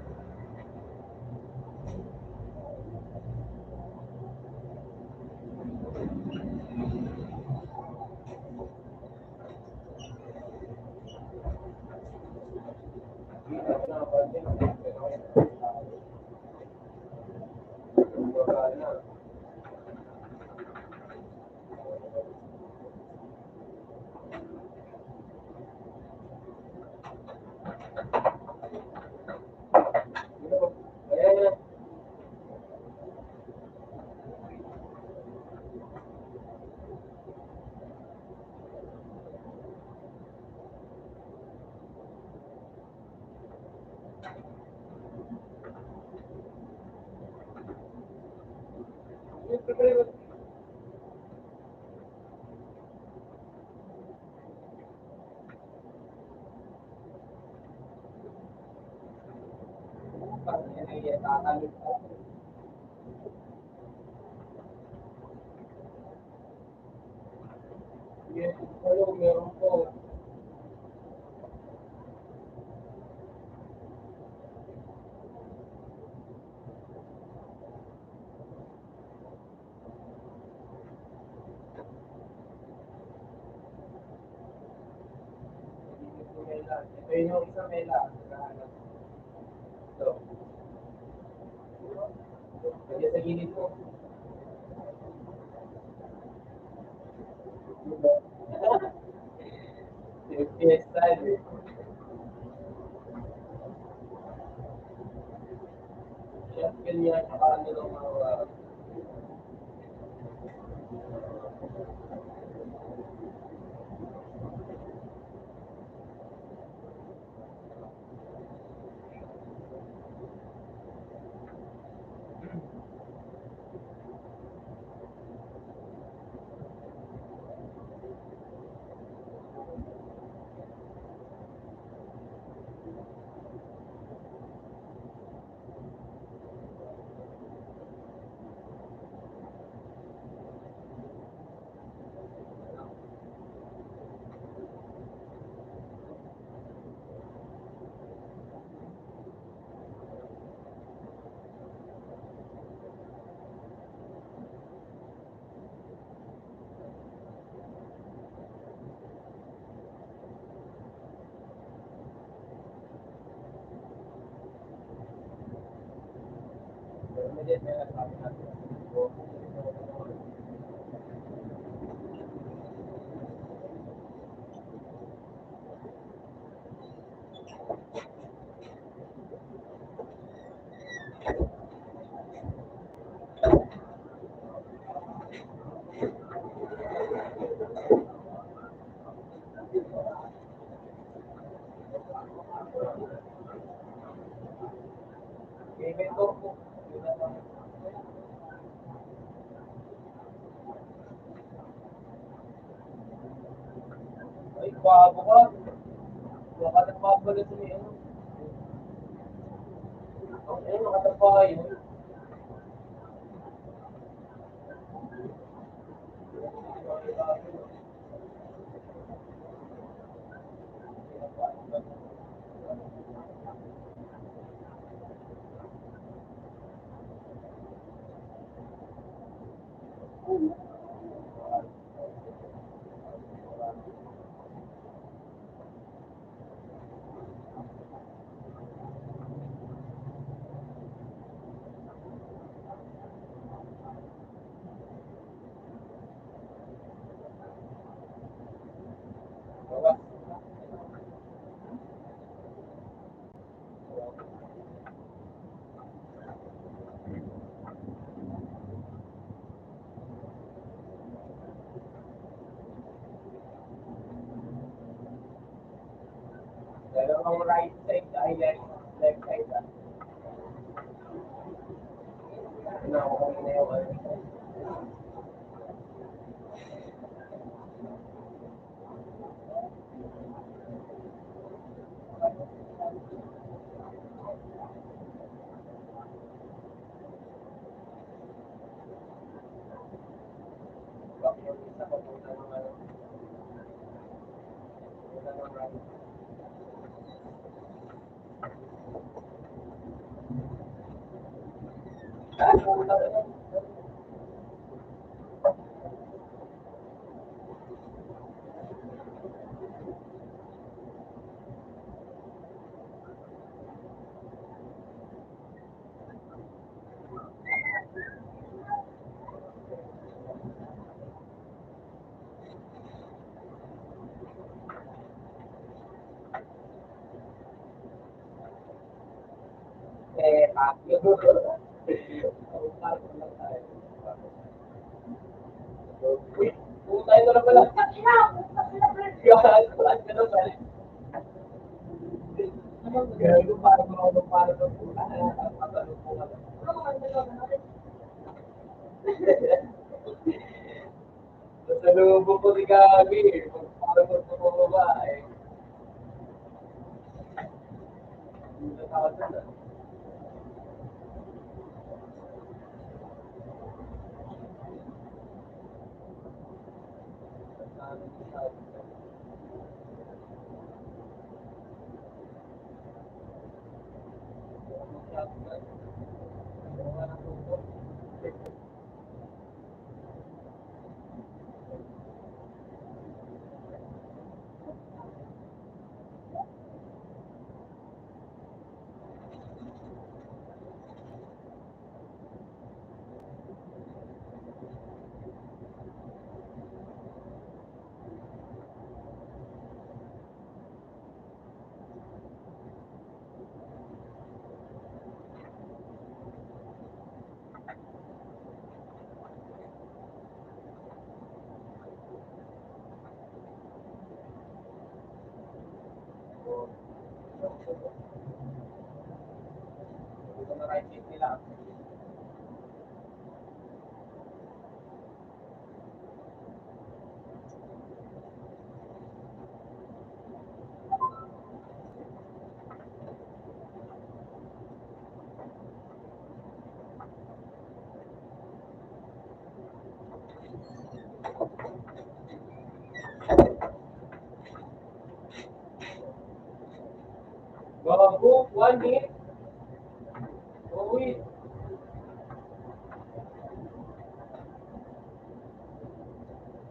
Meron po. Ito yung isang Mela. Ito. Kaya sa gilid mo. Style eh. Champion niya tsaka nilang mga inventor po. Ay, babo ka. Baka nagpapalit sa iyo. Ay, nakatapahay. Dalawang right side ay left side. Ano ako kung inayawan? Bakit yung isa ko punta ng ano?
Puta, ito na pala. Gago, parang marunong para sa puta. Sa lubog ko si Gabi, parang magpapababa eh. Natawag na. Ito na right seat nila. Gago, 1 minute. Oh, wait.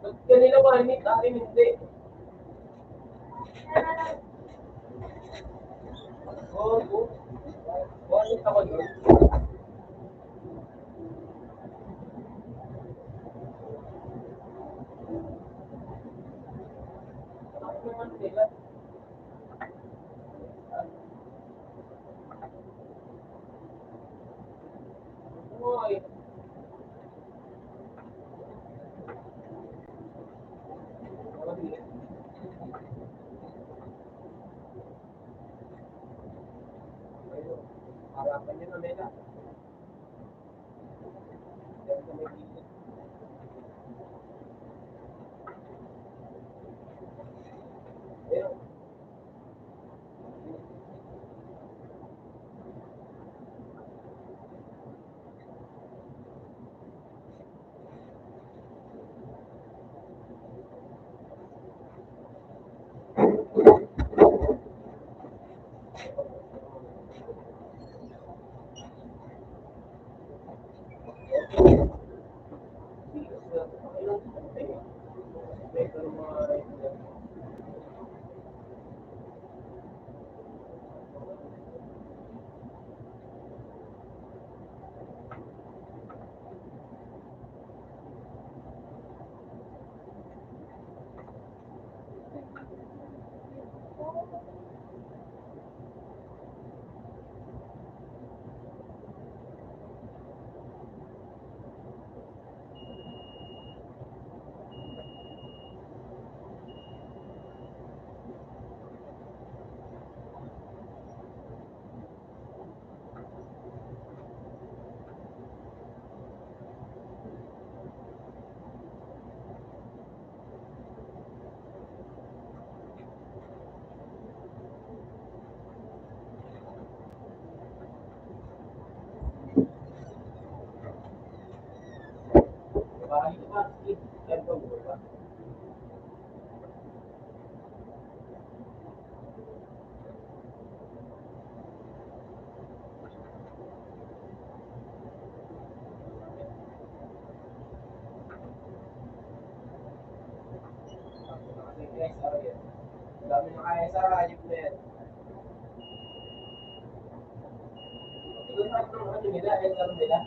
Ba't kanila 1 minute, akin hindi. Gago. 1 minute ako doon. Ano naman sila? Uy. Harapan niyo na nila. Parang ito pa, tempo ba?
sa hayop na yan. Doon na ang ano nila, SR nila.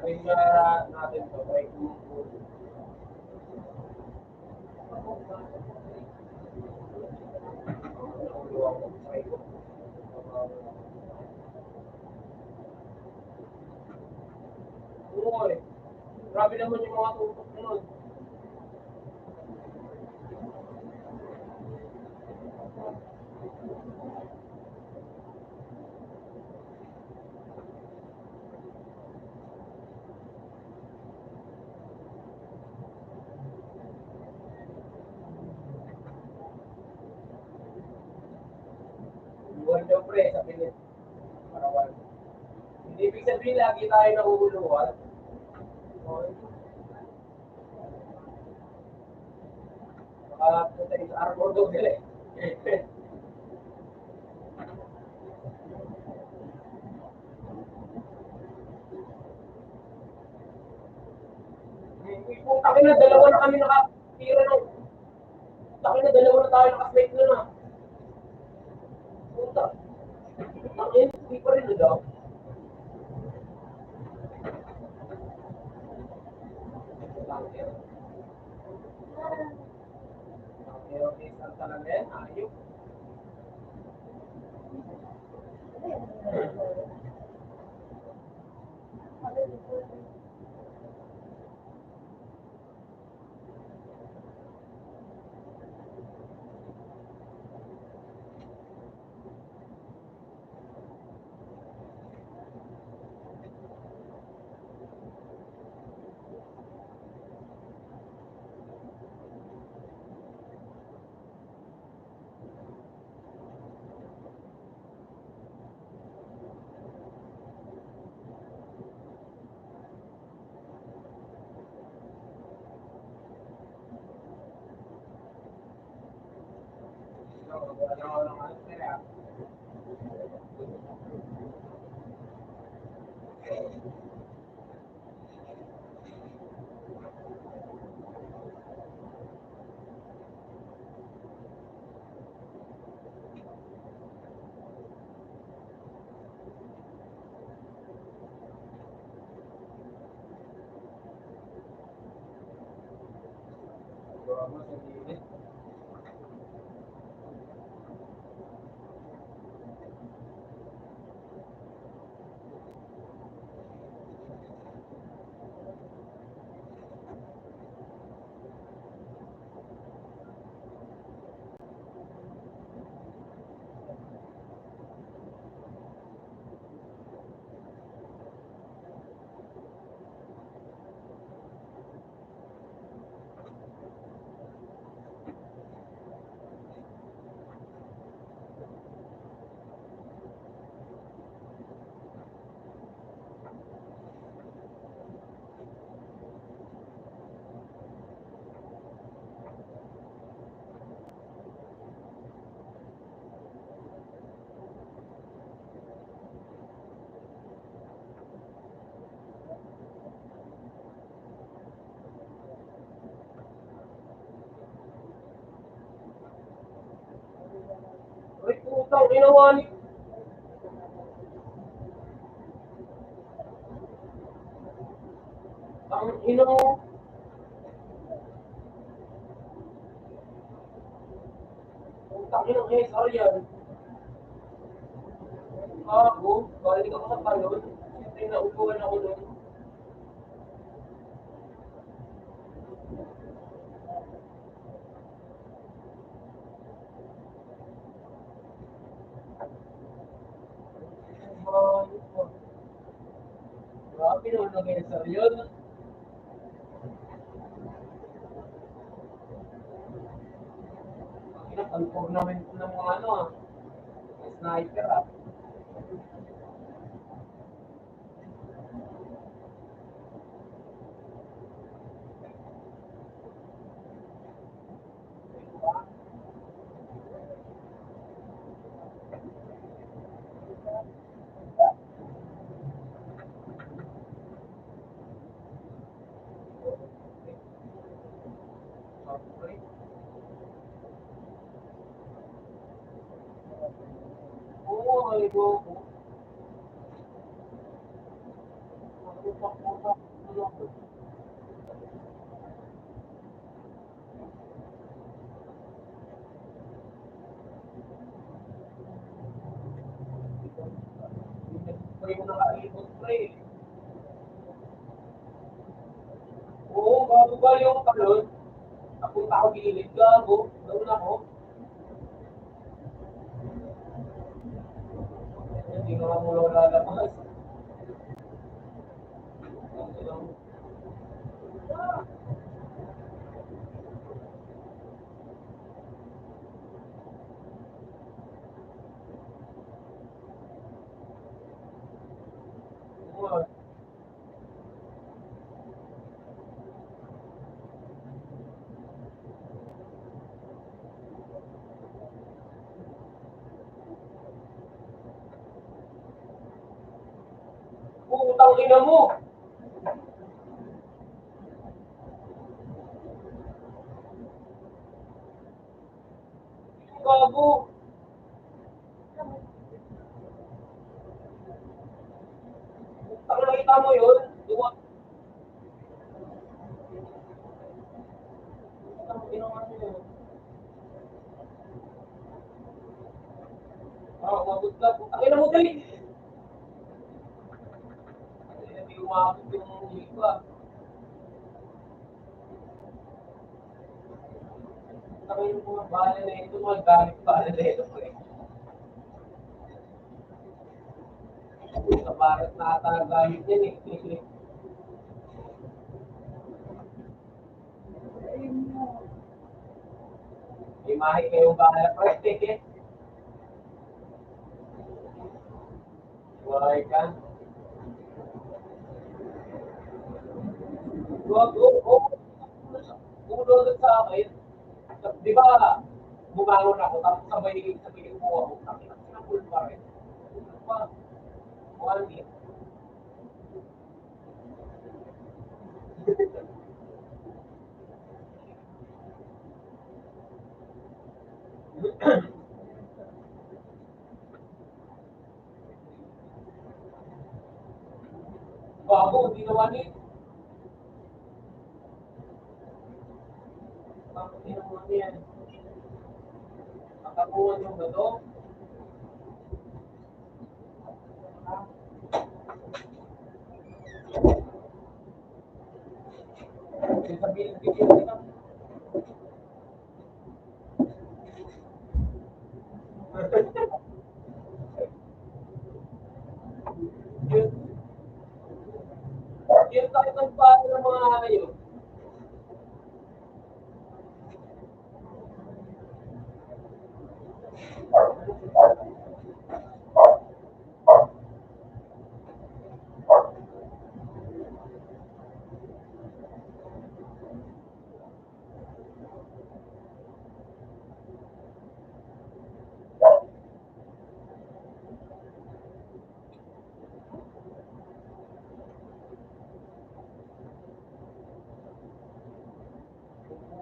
Sabihin na natin to, may Oo eh. Grabe naman yung mga tutok nun. Buwan daw pre, sa pilit. Parawan. Hindi ibig sabihin lagi tayo nahuhuluhan. Baka punta sa arbor daw sila eh. Taki na, dalawa na kami nakatira ng... Taki na, dalawa na tayo nakasmate na na. Punta. Taki, hindi pa rin na daw. Okay, saan talaga yan? Ayok. Putang ina wani. Ang ina mo. Putang ina ng SR yan. Ako, balik ako sa balon. Siyempre naupuan ako doon. Grabe naman ng SR yun. Ang tournament ng mga ano ah. Sniper ah. Oo, ay ko. Pre mo nakaikot pre. Oo, bago ba yung talon? Napunta ako gilid gago. Doon ako. Hindi nga mo lang lalabas. Putang ina mo. Gago. Ang nakita mo yun? Duwa. Ang ginawa niyo. Ah, umabot ka. Putang ina mo dali. Hindi umabot yung iba. Putang ina mo, bala na ito. Magalit bala na ito. Sa barat na ata gamit yan eh. May mahi kayong bala pre. Buhay ka. Wag, ulo sa akin. Di ba, bumangon ako, tapos sabay umuha ako. Tapos sinapul pa rin. Ano pa? One Bago, hindi naman eh. Bakit hindi naman yan? Nakakuha yung bato. Sabihin, bigyan ka. Yun. Yun tayo ng paano ng mga hayop.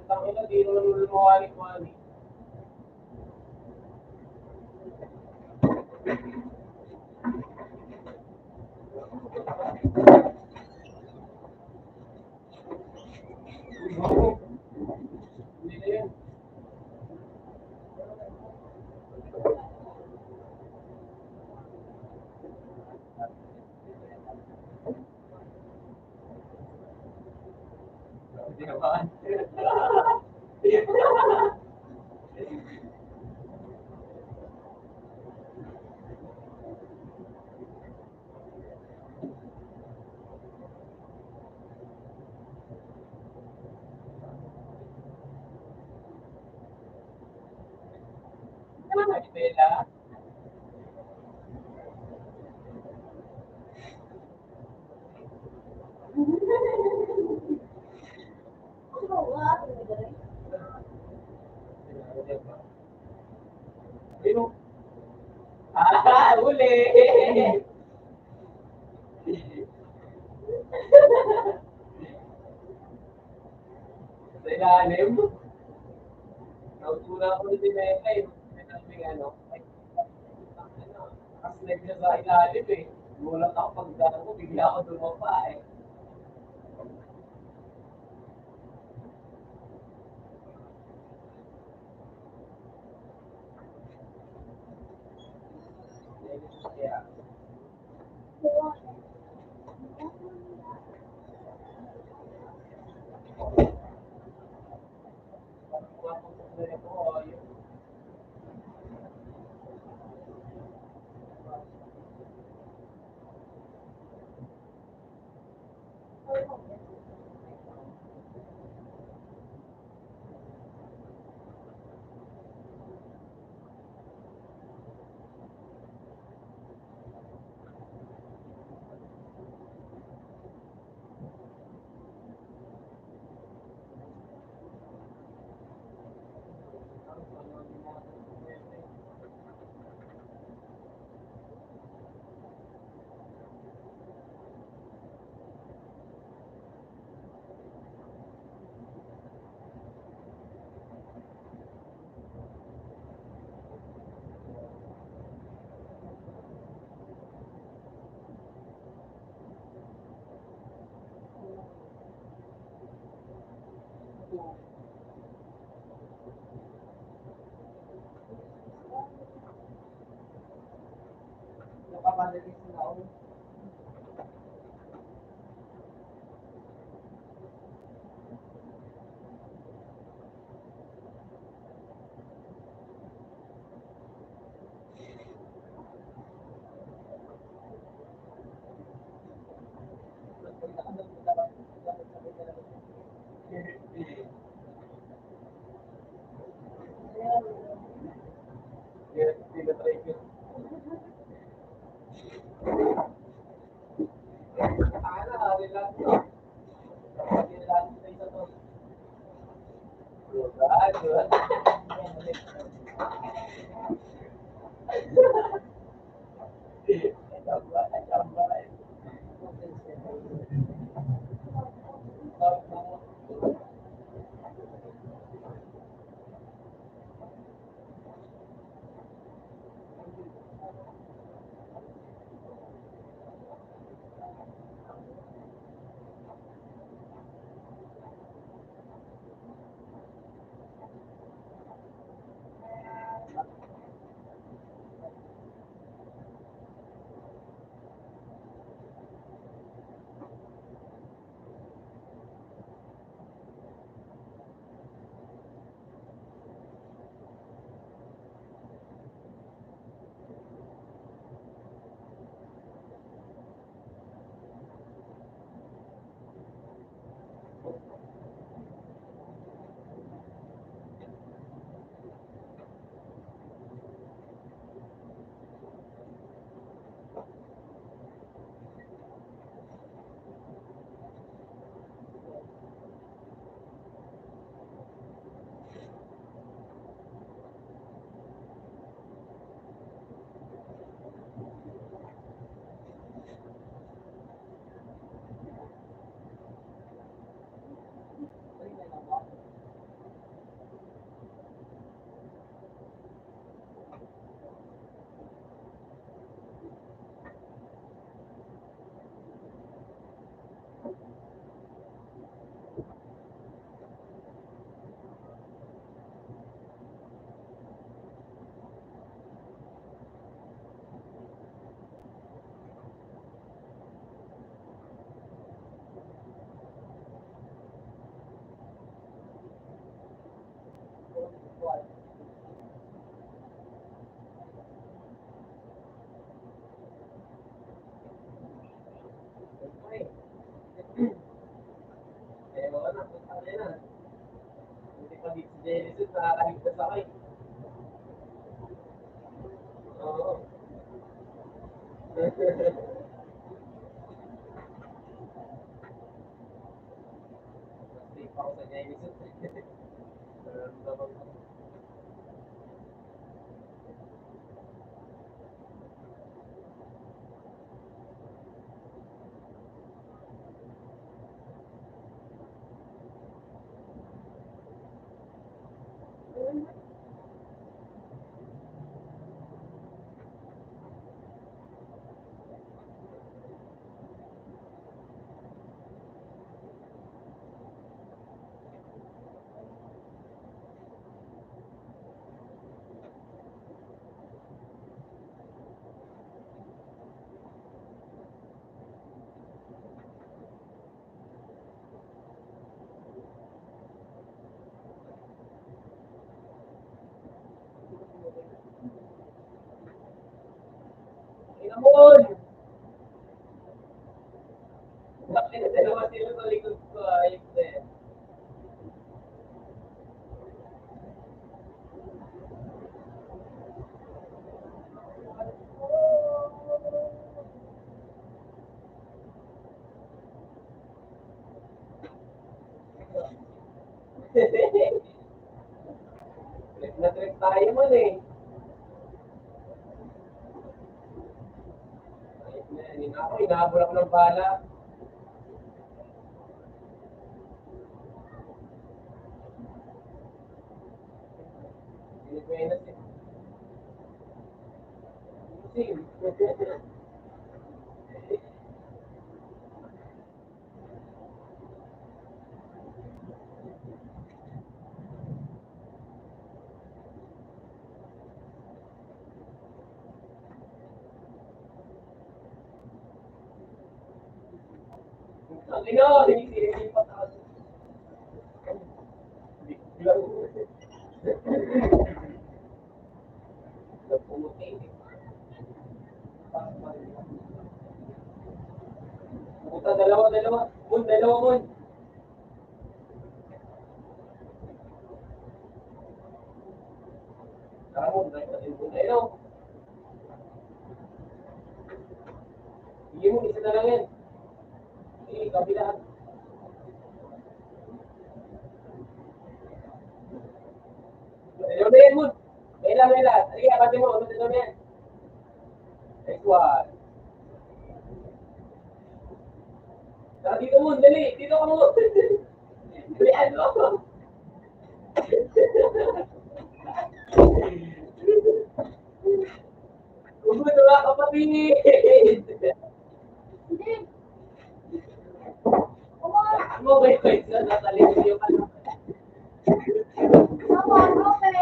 Tangina, di naman lumawalik-walik. Bella. Sino? Ah, uli! Sa ilalim. Nautuna ako ni Bella eh. May naming ano. Ay, ano, nakaslide niya sa ilalim eh. Gulat ako pag ko, bigla ako dumapa eh. Yeah.
Nakapadali sila ako.
Yes, sila try ko.
Sana, relax to. Relax na isa to. Relax, relax. Genesis, nakakaligtas ako eh. Oo. Safe ako sa Genesis. Inamon! Bakit na dalawa sila sa likod ko? Ayos na yan. Trip na trip tayo man eh. Ayos na yan. Inahabol ako ng bala. Pilipinas eh. Sing. Ang ino, sinisipat ako. Biglang. Nagpumuti. Puta, dalawa. Dalawa mon. Tara mon, dahil pa din po tayo. Sige mo, isa na lang yan. Sige, kabilaan. Dalawa na yan mon. Mela. Sige, abati mo. Ano dalawa na yan? Next one. Tara dito mon, dali. Dito ka mo. Dalian mo. Ugo na mga kapatid.
Hindi.
Mo ba yung isa? Nasa likod yung ano.
Come on, open.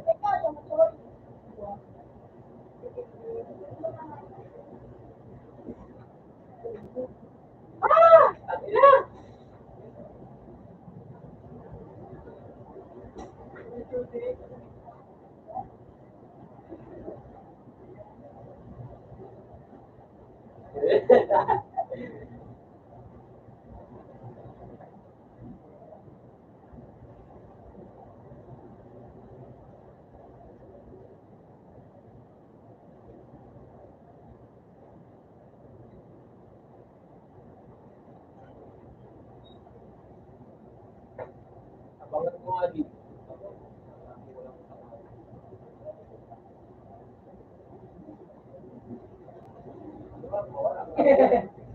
Ikaw, tumatawag.
Tangina. Abangan mo nga dito.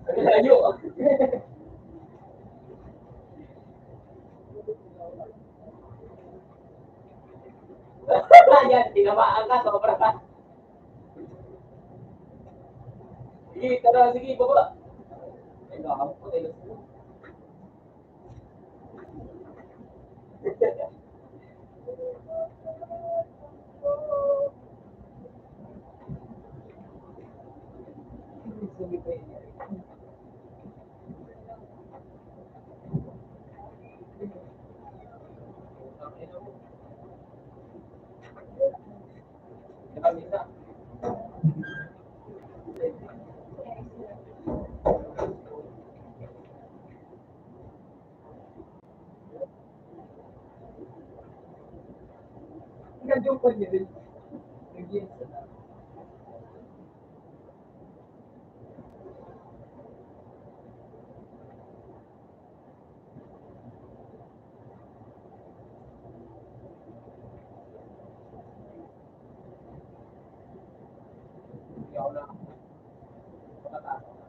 Ang layo. Yan, tinamaan ka, sobra ka. Sige, tara, sige, baba. Ay, nakakapot ko tayo. Sige pa yun. Isa.
Kapag nyo nag-jeans na.
Hindi ako na. Patataas ako.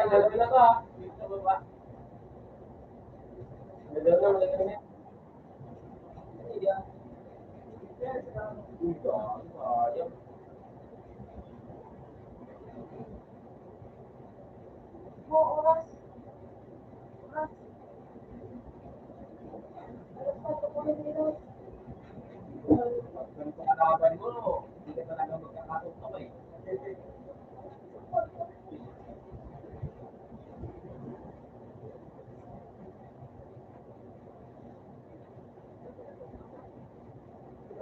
Lalaki na to ah. Dito sa baba. Maganda na, maganda na. Uy, sayang.
Oras. Oras. Alas 4:42.
Ganito kalaban mo, hindi ka talaga magkakatok eh.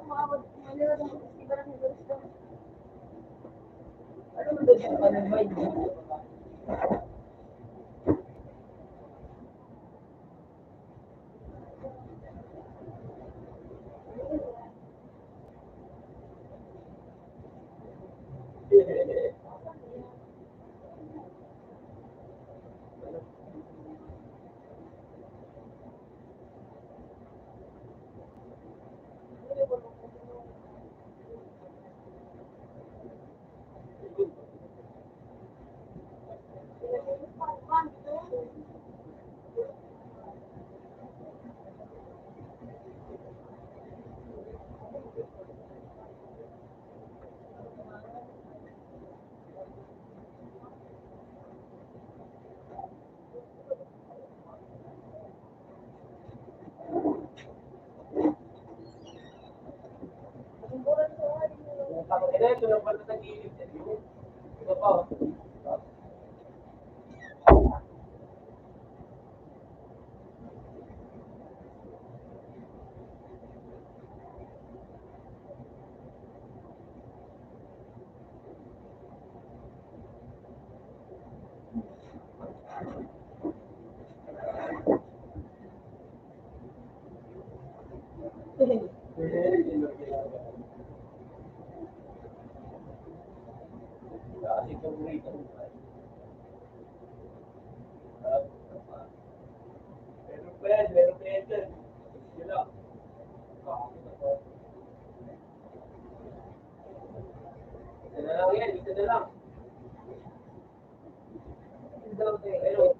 Umabot. Maliwan ang festival ng Gusto.
Ano mo doon yung panagmay mo?
Ito yung pala sa gilid. Ito pa oh. Kasi kung rito. Meron pa yan. Yun lang. Isa na lang yan, isa na lang. Pero,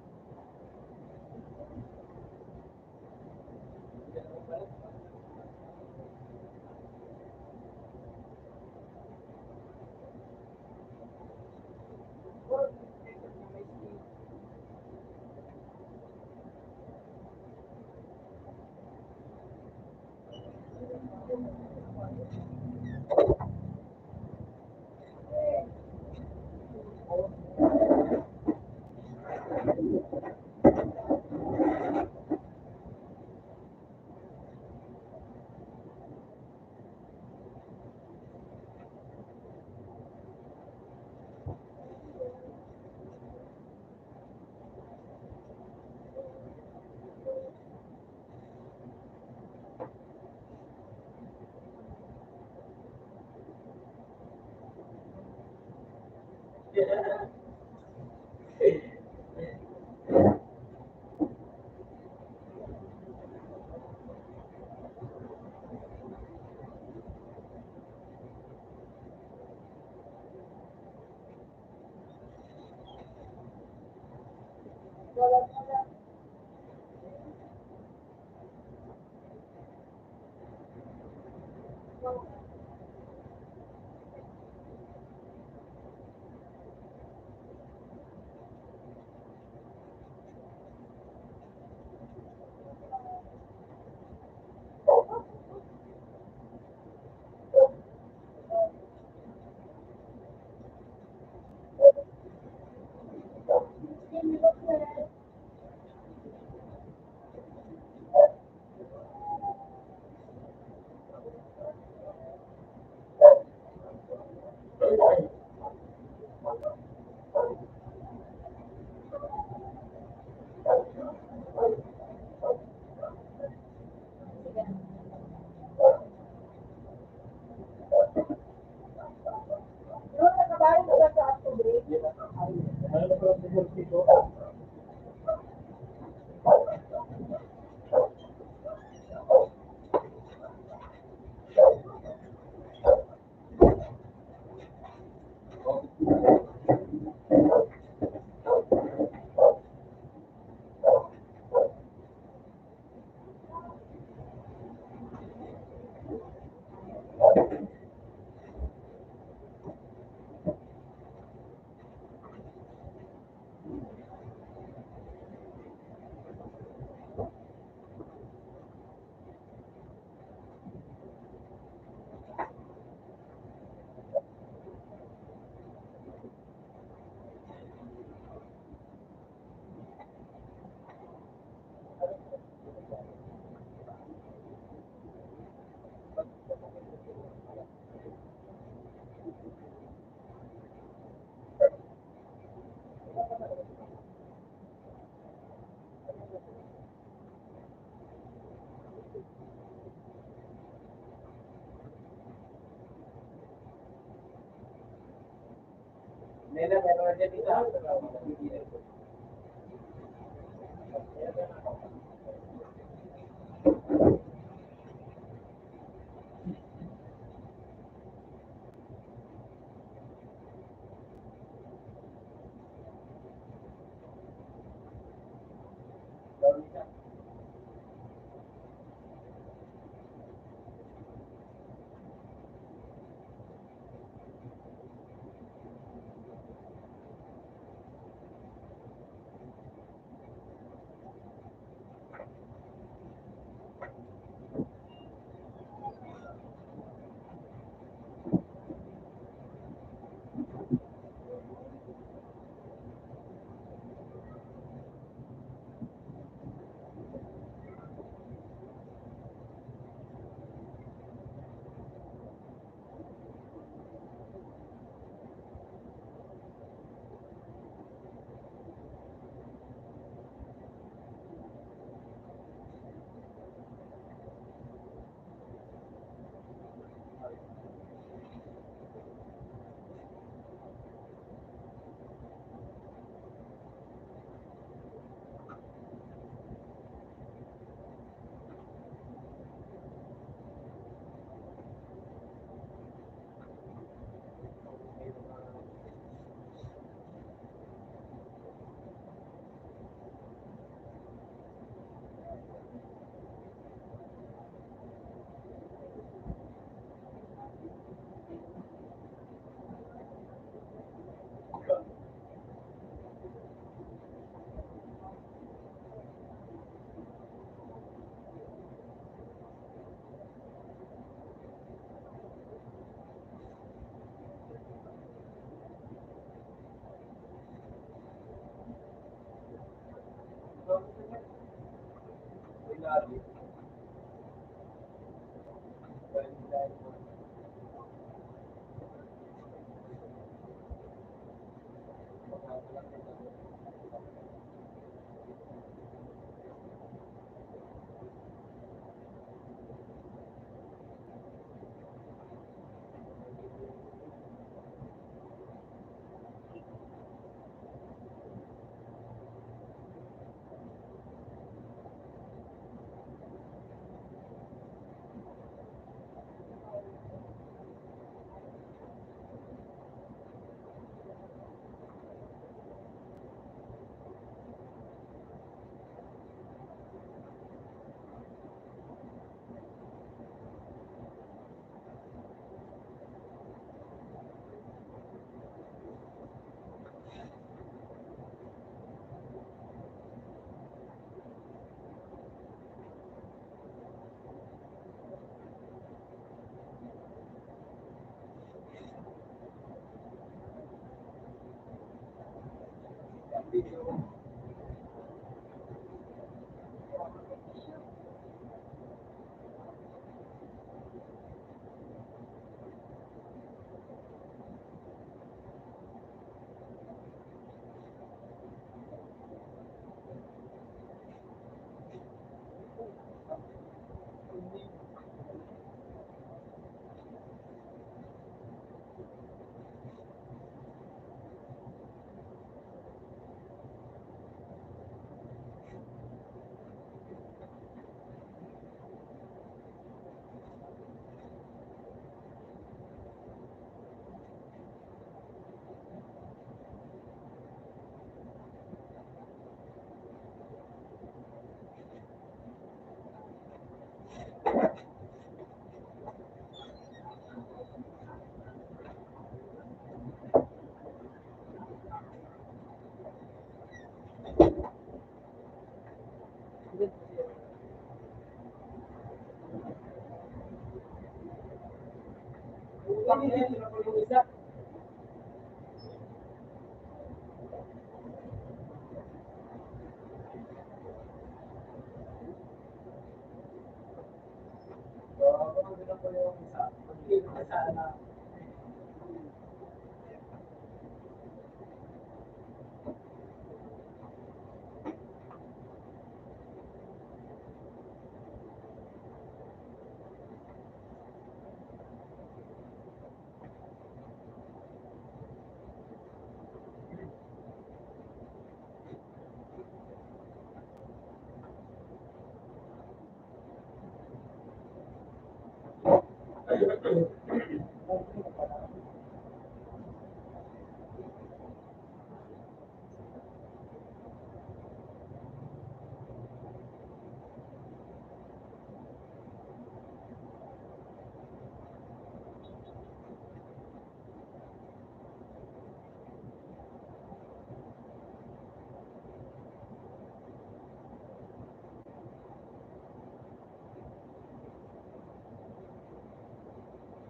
Meron na dyan isa.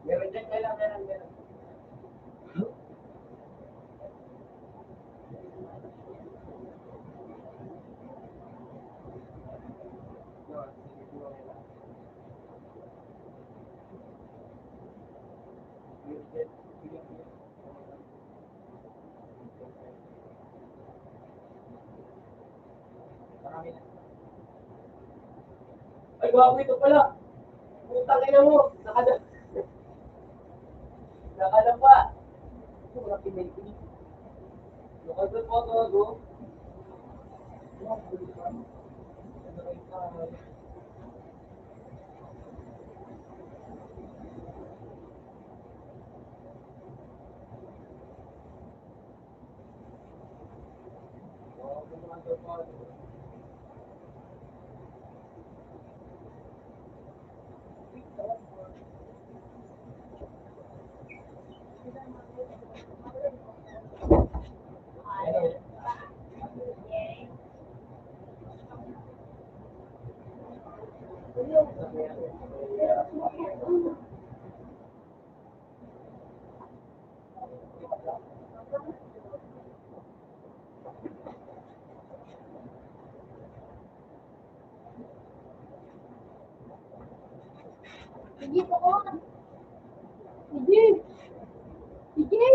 Meron dyan, meron. Ay, gwapo ito pala. Putang ina mo. Nakalapa. Ito, wala pinay-pinay. Nakagod mo ito, go.
Sige po ko. Sige. Sige.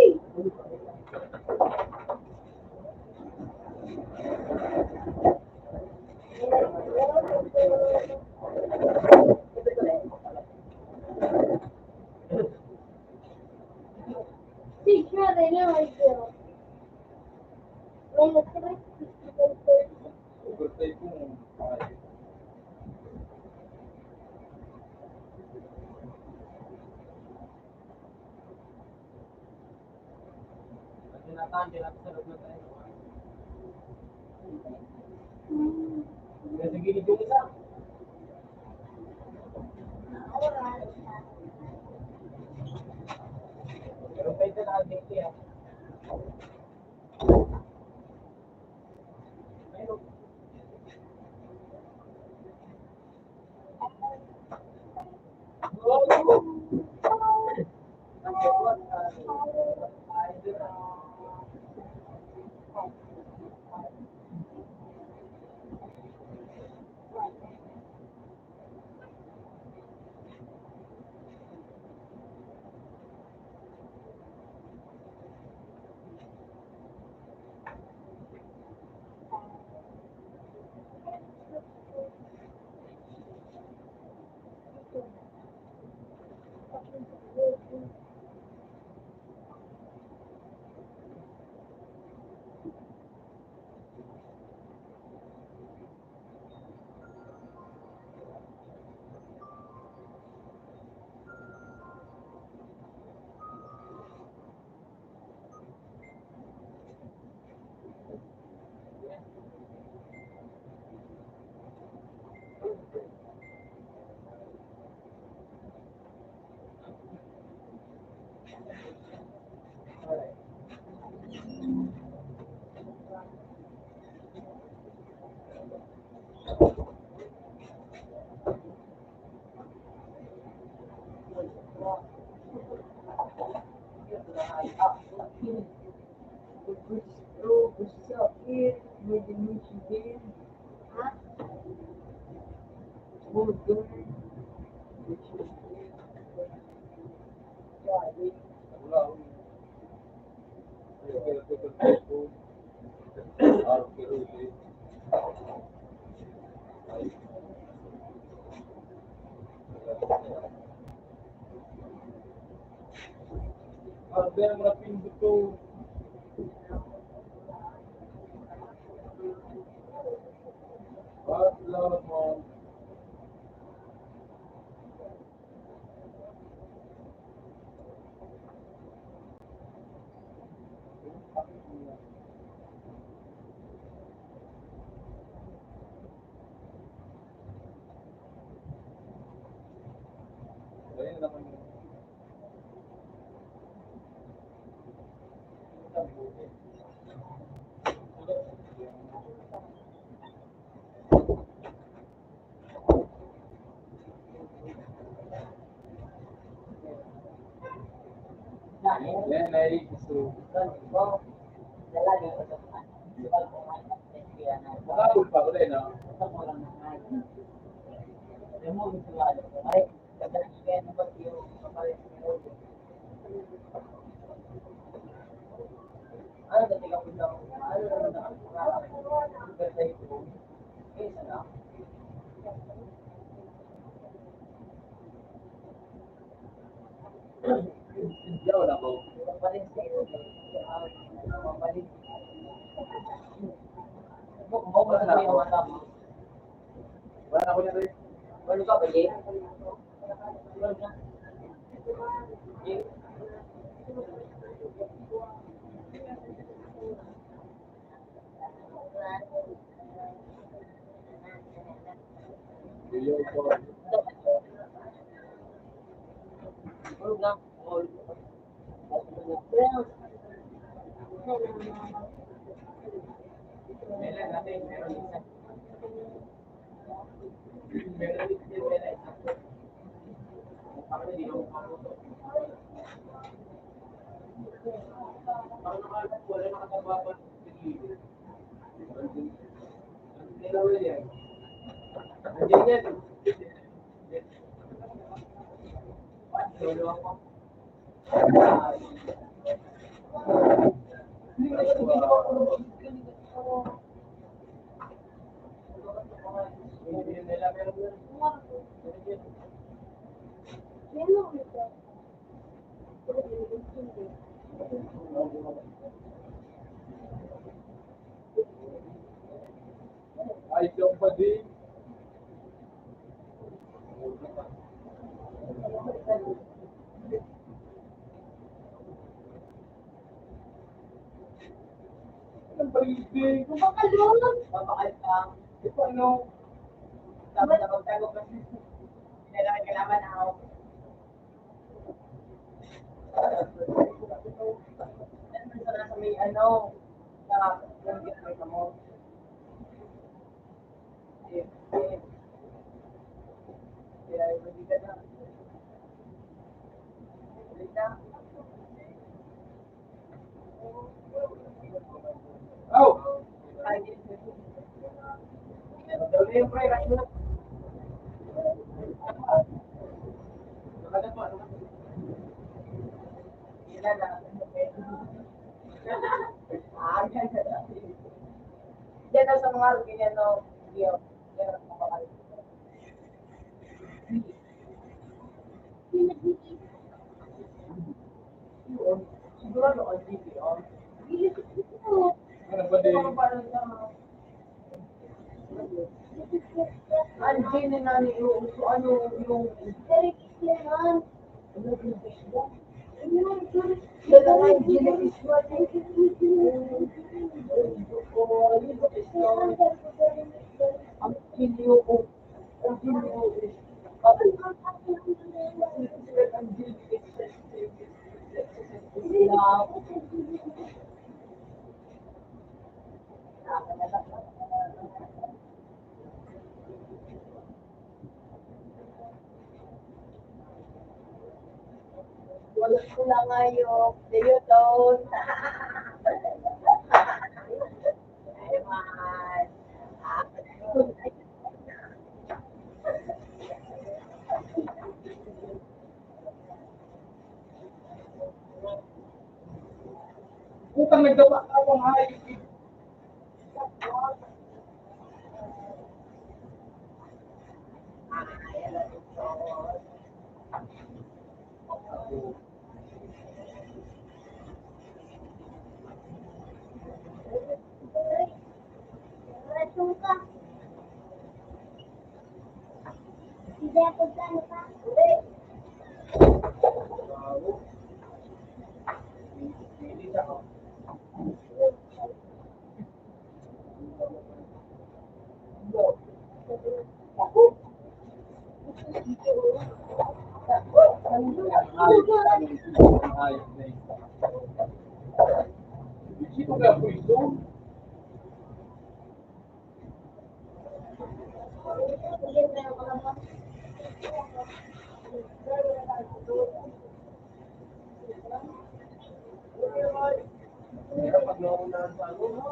Teacher, they know I do. When the correct
Overtime mo. Ay.
Nasa gilid yung isa. Meron pa ito na dito yan.
Order mo na pindot to. Salamat mo. Ayun naman yun. Yan ay gusto. Makakul pa ulit, no? Yaw na ko. Wala na ako. Wala na ako niya rin.
Ano ka ba, Jay?
Yaw ko.
Ano ka?
Meron natin, meron isa. Meron din sila isa. Parang hindi ako makakuto. Parang wala nakatababan sa gilid. Dalawa yan. Nandiyan yan. Solo ako. Hindi nila meron yan.
Ay, yung pa din. Ang pag-ibig.
Mapakal ka.
Ito ano?
Dapat na magtago kasi. Kailangan kailangan ako. Sa may ano, sa yung ginamit mo. Kaya hindi ka na. Ulit na.
Oh!
Ay, daw na yung pre-rush mo na. Ilan na. Ganyan. Diyan daw sa mga ganyan no, video. Yan ang mapakal. Siguro no, on video.
Ano ba din?
Anjay na nani yung ano yung dalawa yung jellyfish mo. Ang kilyo ko. Ang kilyo ko. Ang wala ko lang ngayon. Dayo doon. Ay, man.
Utang nagdawa ka ako nga. Sino kaya po ito?
Hirap pag nauunahan sa ano, no?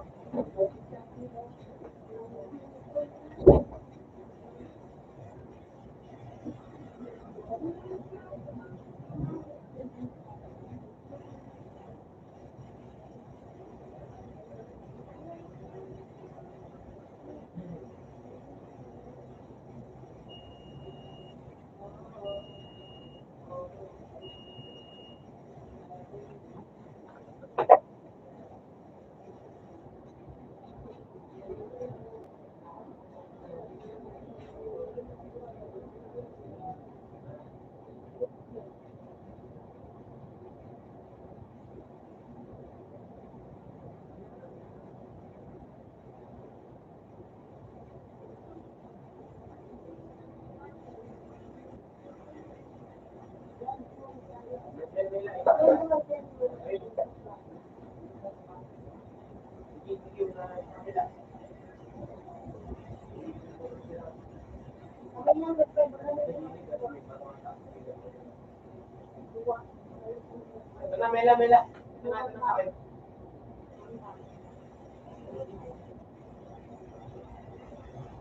Ito na, Mela, Mela. Ito na sa akin.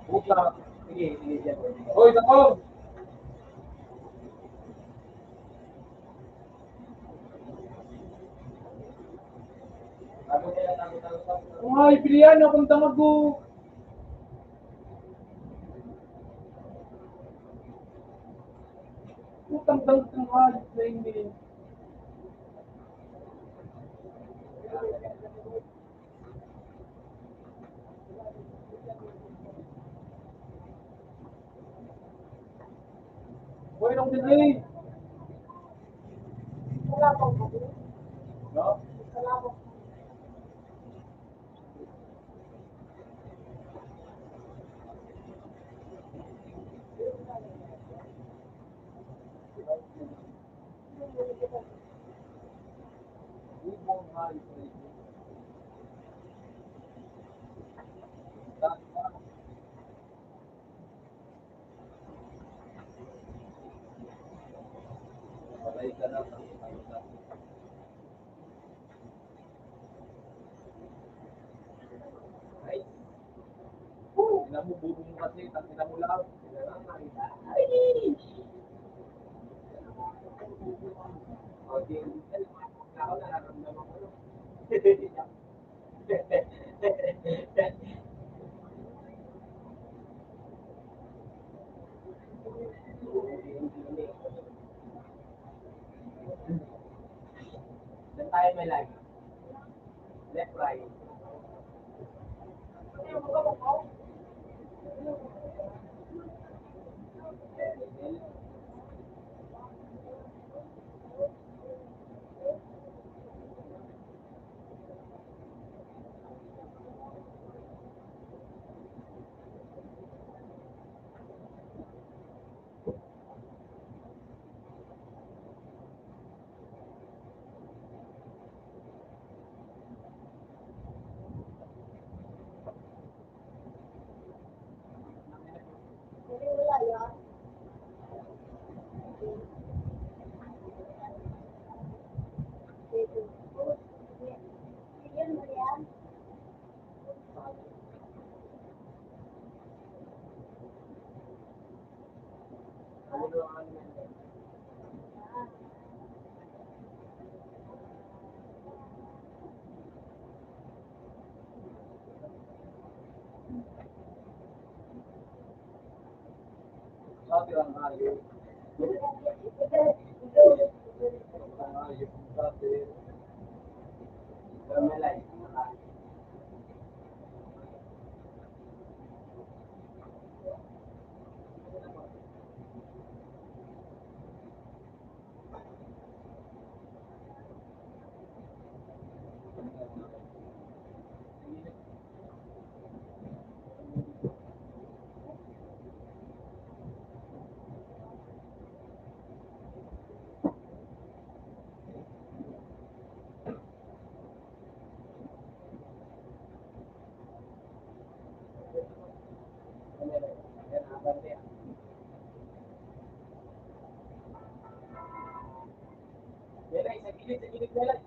Buka.
Sige, sige, dyan.
Hoy, Takong!
Tago nila, tago, tago, tago.
Ay, pilihan akong tamago. Utang tang sa hindi. Hoy, nung delay. No? Ubong hali sa ito. Patay ka na. Ay, ina mo, bubong mo kasi, tangina mo lang. Ay!
Okay. Ako nararamdaman ko. Saan tayo may like? Left, right.
Dati ang hayop. Ang hayop dati.
Pero may like. gilid, sa gilid na lang.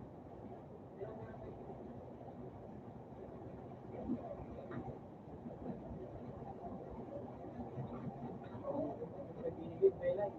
Sa gilid na lang.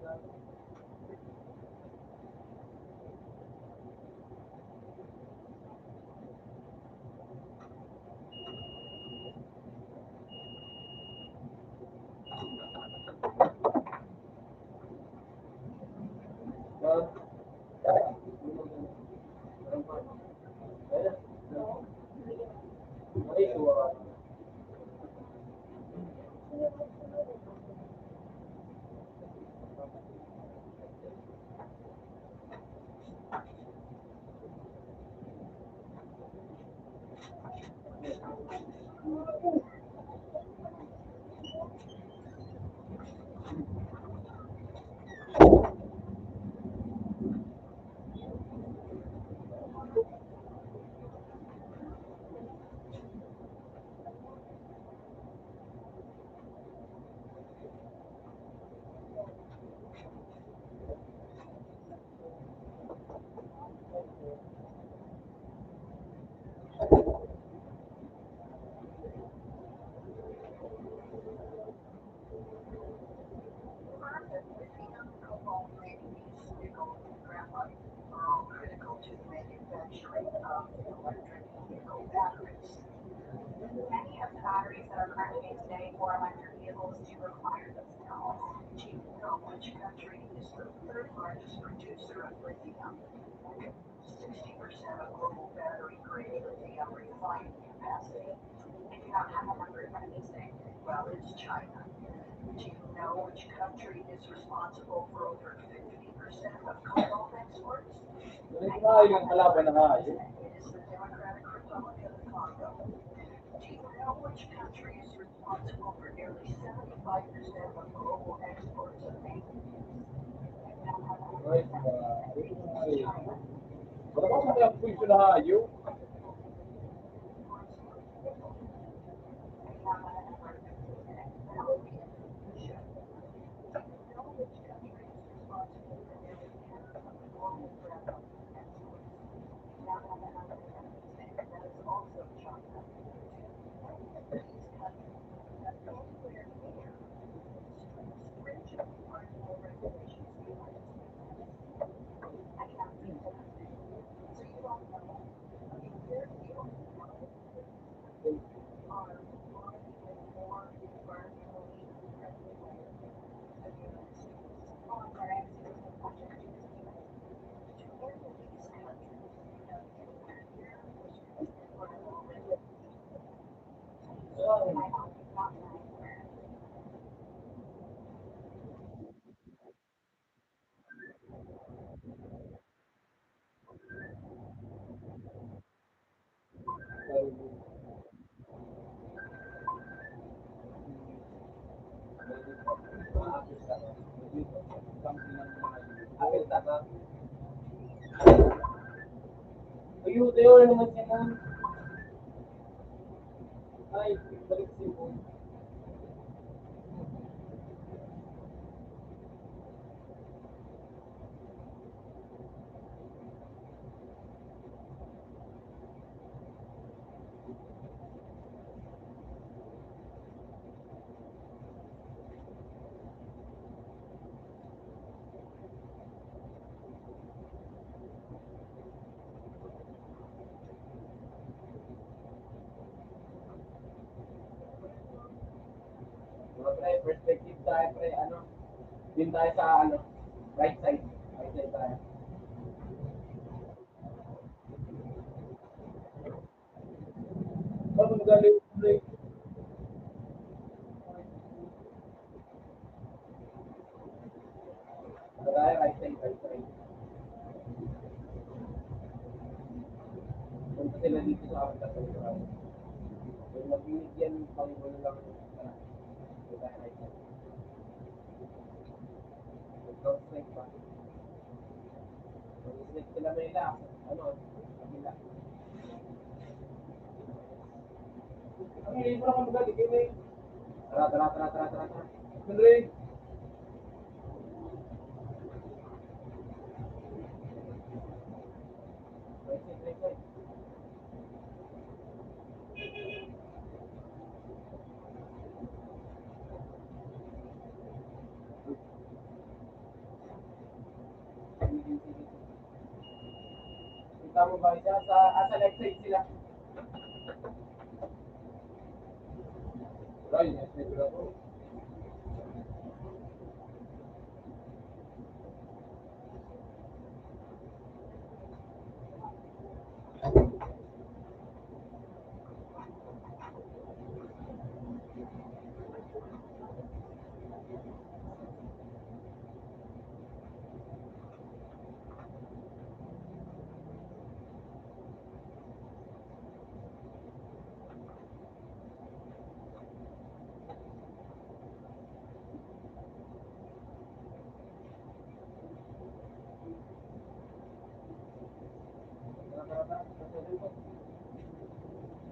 Many of the batteries that are currently made today for electric vehicles do require this now. Do you know which country is the third largest producer of lithium? 60% of global battery grade lithium refining capacity. If you don't have a number in front of you, say, well, it's China. Do you know which country is responsible for over 50% of cobalt exports?
Nagmahal yung kalaban ng hayop.
It is the Democratic Republic of the Congo. Do you know which country is responsible for nearly 75% of global exports of manganese?
Wala ba sa kayang puso na hayop?
Ayun, tayo naman siya nun. Ay, balik si Bon. Pre, perspective tayo, pre, ano, din tayo sa, ano, right side. Right side tayo. Paano magaling, pre? Tayo, right side, right side. Punta sila dito sa akin sa likuran. Kung mag-inigyan, pang-gulo lang yung tayo, right side. Mag-outside pa. Mag-snake sila may lang, ano, kabila. Ang hindi mo naman magaling, eh. Tara. Andre. Tama ba? Sa left side sila.
Right, yes, ako.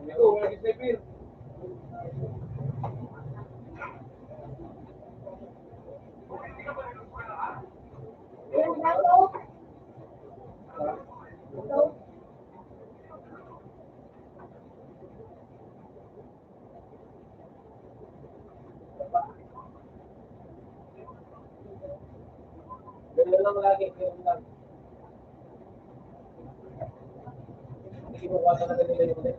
Ito, wala sniper.
Ganun lang lagi. Ganun lang. Hindi mo kata na ganun yung ulit.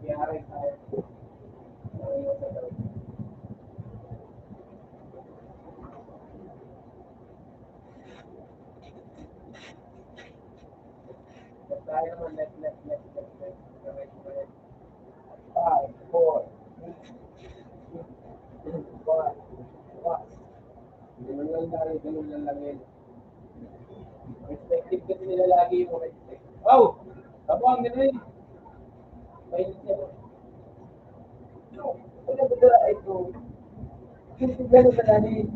Kaya tayo. Tayo naman left. Right. 5, 4, 1. Ganun lang lagi. Respective kasi nila lagi yung respect.
Oh! Tapos, ganun.
May ano ba dala ito? Kasi gano'n sa lani.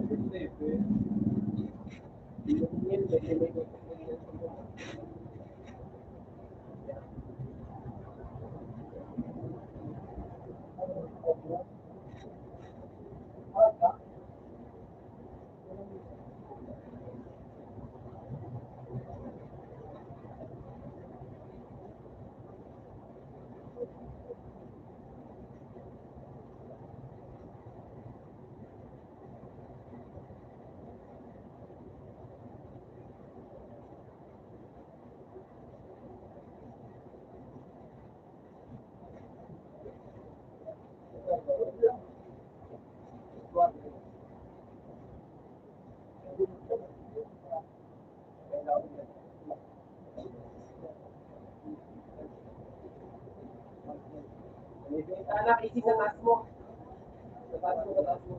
Anak, isi sa taas mo. Sa taas mo.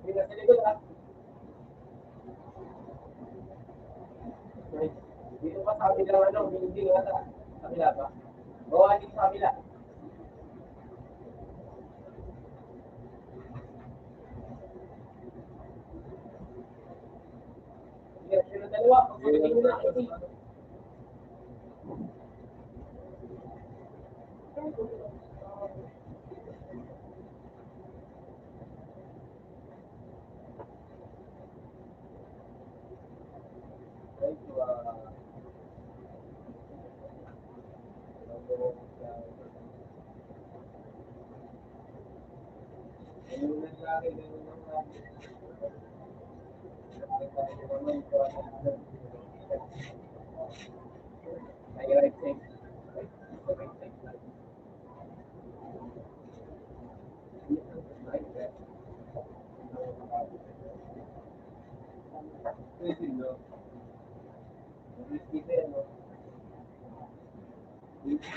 Hindi na sa likod ah. Dito pa sa kabila hindi nga sa kabila pa. Bawa dito sa kabila. Sino dalawa? Pagpapagin mo na kasi.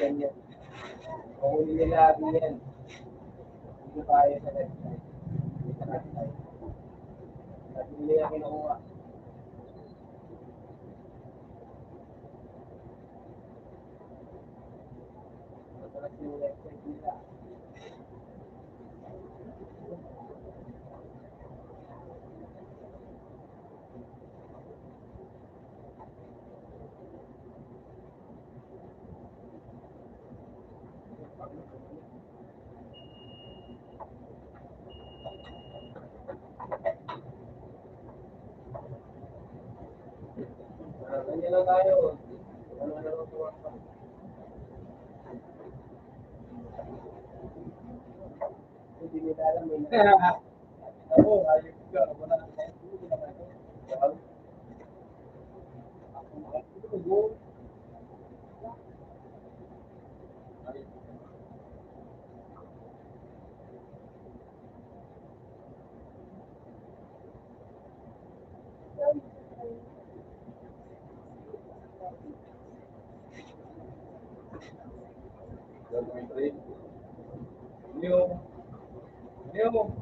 Ganyan. Kung hindi nila yan, hindi kaya sa left side. Sa left side. At hindi nila kinukuha. Matalas yung left side nila.
na tayo. Ano na lang po.
Hindi nila alam mo na.
Ako, ayos ka. Wala na tayo. New.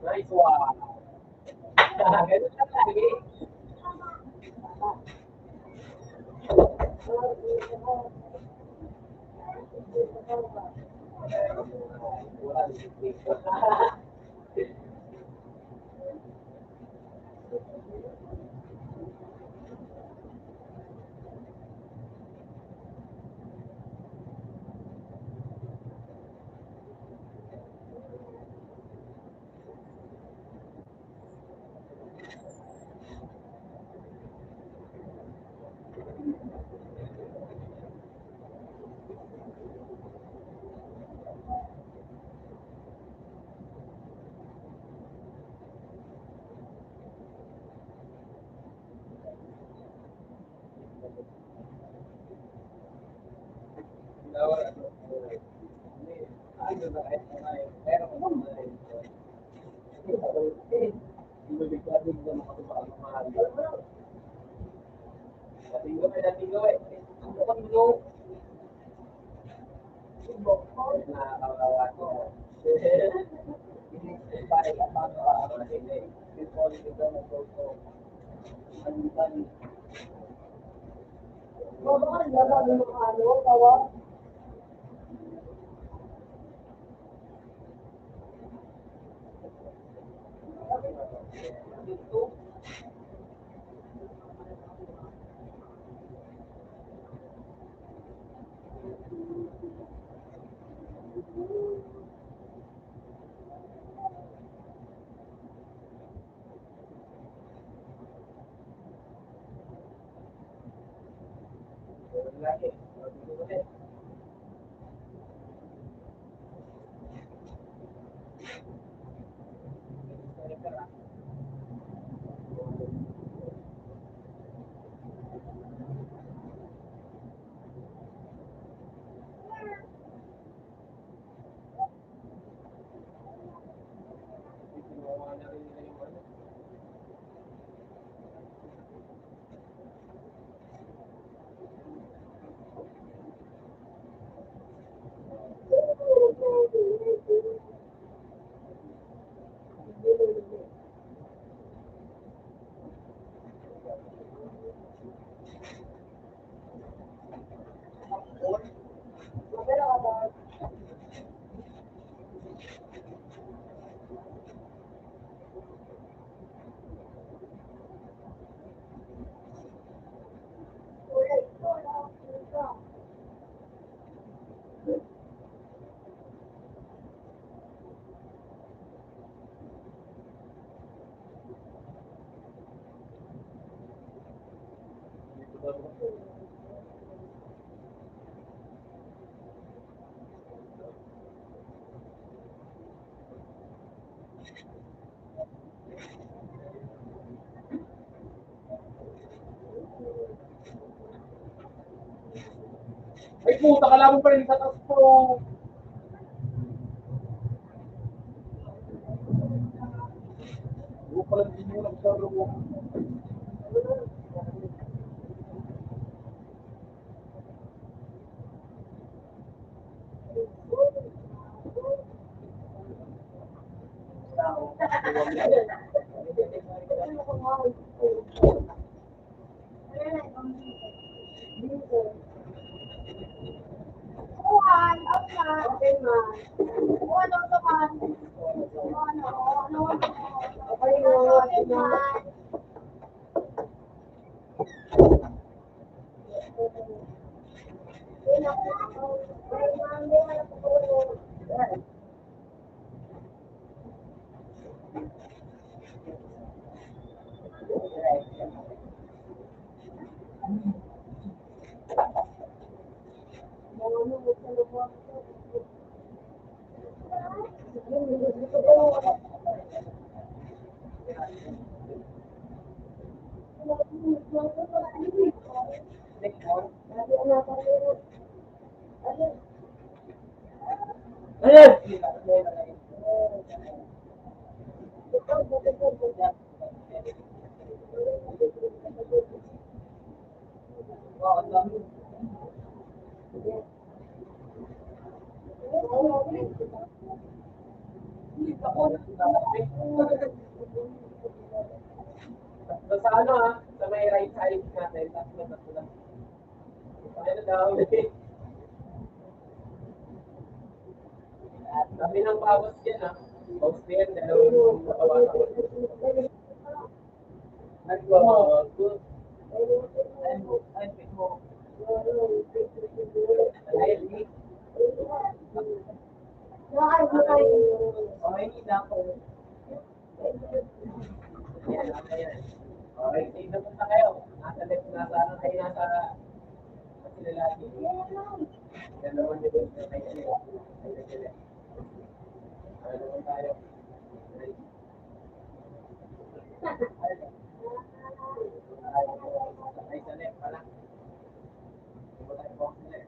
Nice one. Ganun lang lagi.
Ay puta, kalaban pa rin sa taas ko. Huwag pala din muna sa loob.
So, sa ano sa may right side natin, tatlo lang. Ano daw? Sabi ng bawas yan Bawas na yan, dalawang makawasan. Nagbawas. Okay, sige na punta kayo. Nasa left, nasa sila lagi. Yan naman yung tayo. Ano naman tayo? Ay, sa left pala. Wala yung box nila.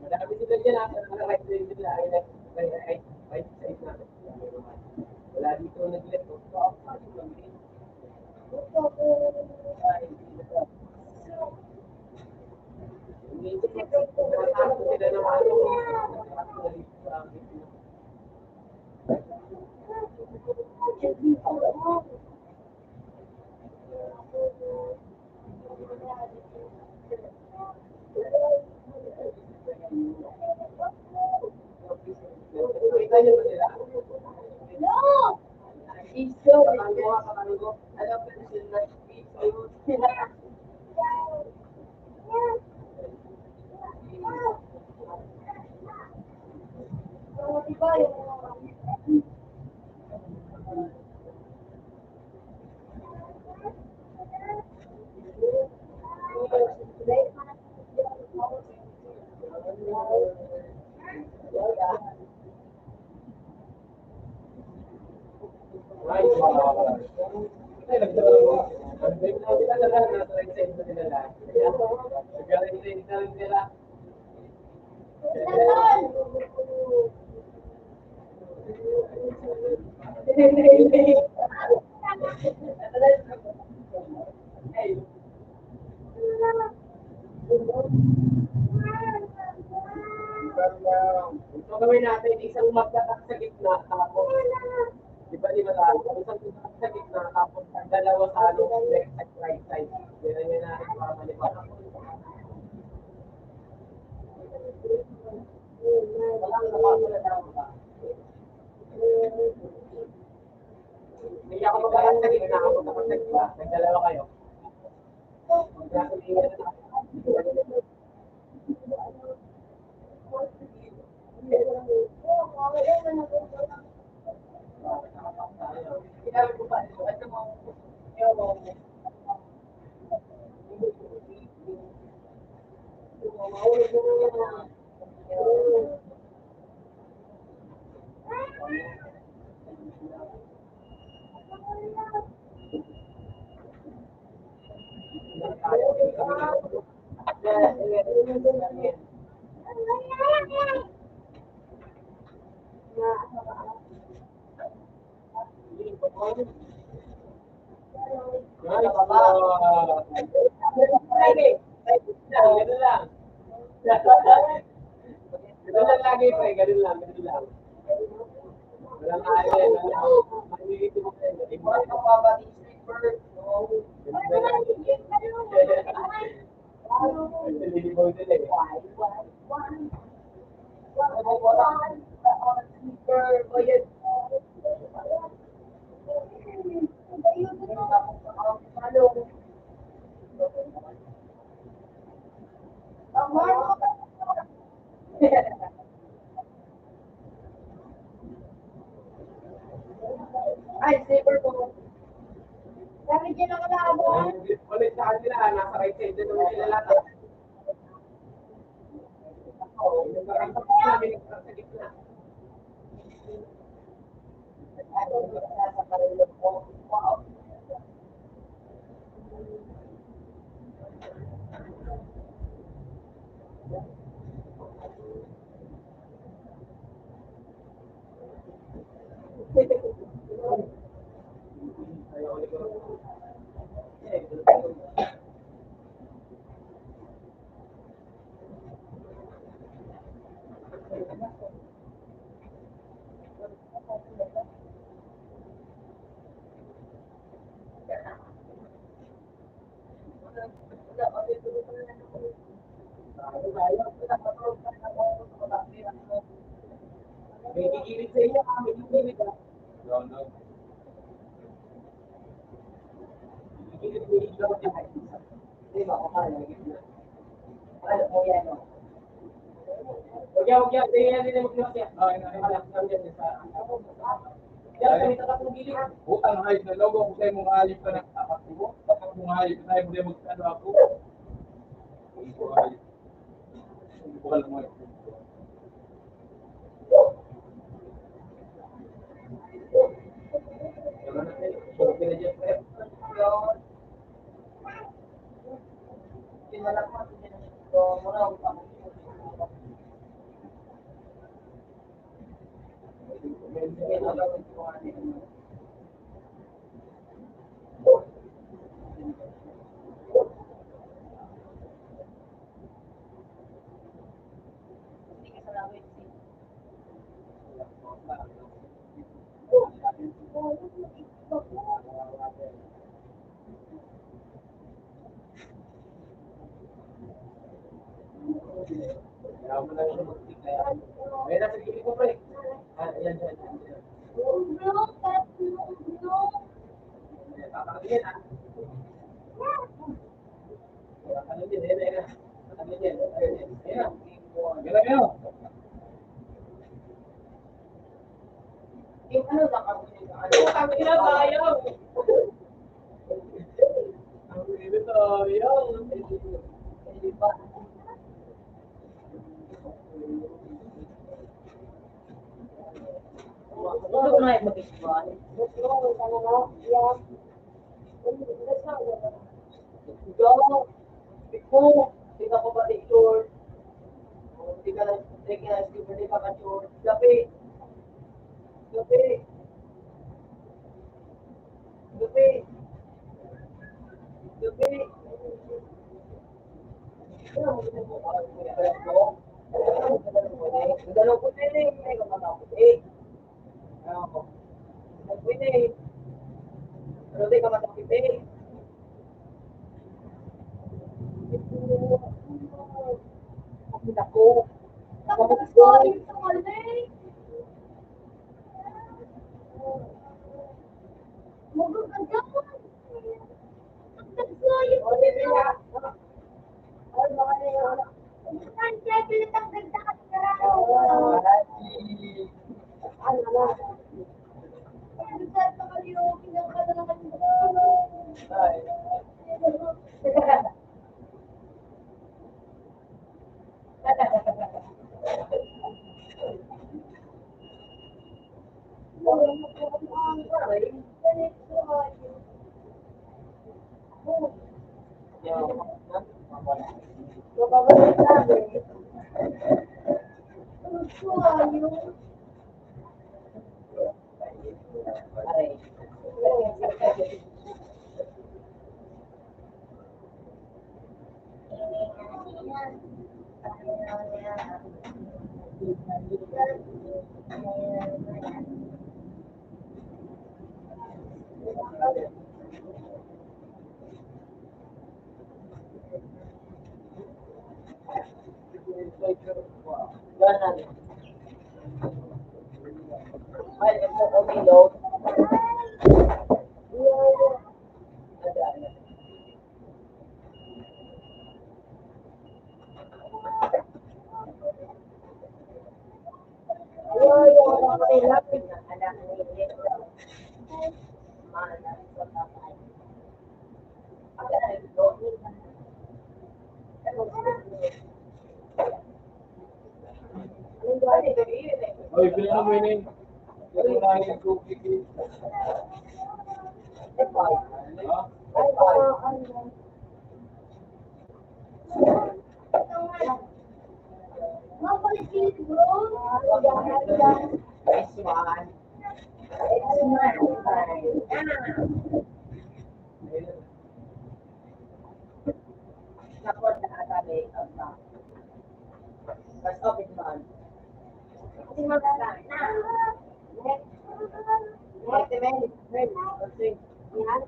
Marami sila dyan nasa right side nila. Right side natin. Wala dito nag-left. Sila naman kita nyo ba nila? So gawin natin isang magdatak sa gitna tapos di ba tayo? Isang magdatak sa gitna tapos dalawa sa left at right side. Yan yung natin para maliwanag. Hindi ako magdatak sa gitna, ako magdatak sa gitna. Nagdalawa kayo. Ganun lang. Ganun lang lagi, pre. Ganun lang. Wala
Iwan ka pa ba ni sleeper? No. Ay, sleeper ko. Dami dyan ako na ako.
Ulit sa kanila, nasa right side din naman sila lahat. Yung parang sabi sa gitna. May kikilig sa inyo, may kikilig.
Round out.
Di ba, kumala. Ano mo yan, no?
Huwag yan, hindi na mag-lock yan. Yan, kami takatong gilid.
Butang hayop na logo kung sa'yo mong hayop ka ng tapat ko. Kapag mong hayop na tayo mo mag-ano ako. Hindi ko hayop. Hindi ko alam mo.
May nasa gilid ko, pre. Ayan. Tatakilin, ha? Tatakilin, ayan. Tatakilin, ayan.
Gala nyo.
Ano ba kami?
Ano kami kinakayaw? Ang kinakayaw.
Di ba? Gusto ko na yung mag-isbal. Di ka ko ba di short? Di ka di ka ba short? Gabi. Gabi. Gabi. Gabi. Dalaw ko din eh. May kapatao ko eh. Nagpwede eh. Pero di ka matakit eh. Kapit ako. Kapit ako. Well, if mo umilog,
Oy, bilang mo yun. Pero na yung cookie.
this one, support the academic of the first of it man.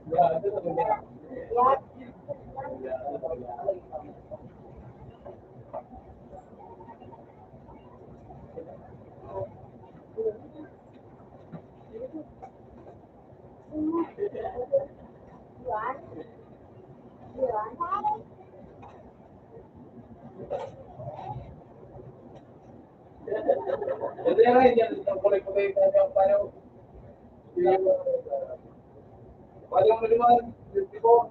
Yeah, ito sa mga. Ito yung rin yan. Ang kulay-kulay paano. Paano mo naman? 54.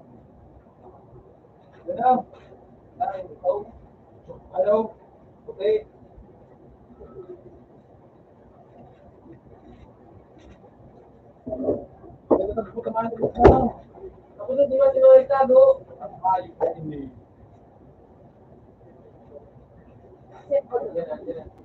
Ano? Ano? Okay. Ako na di ba sinalitado? Ayos na hindi. Yan.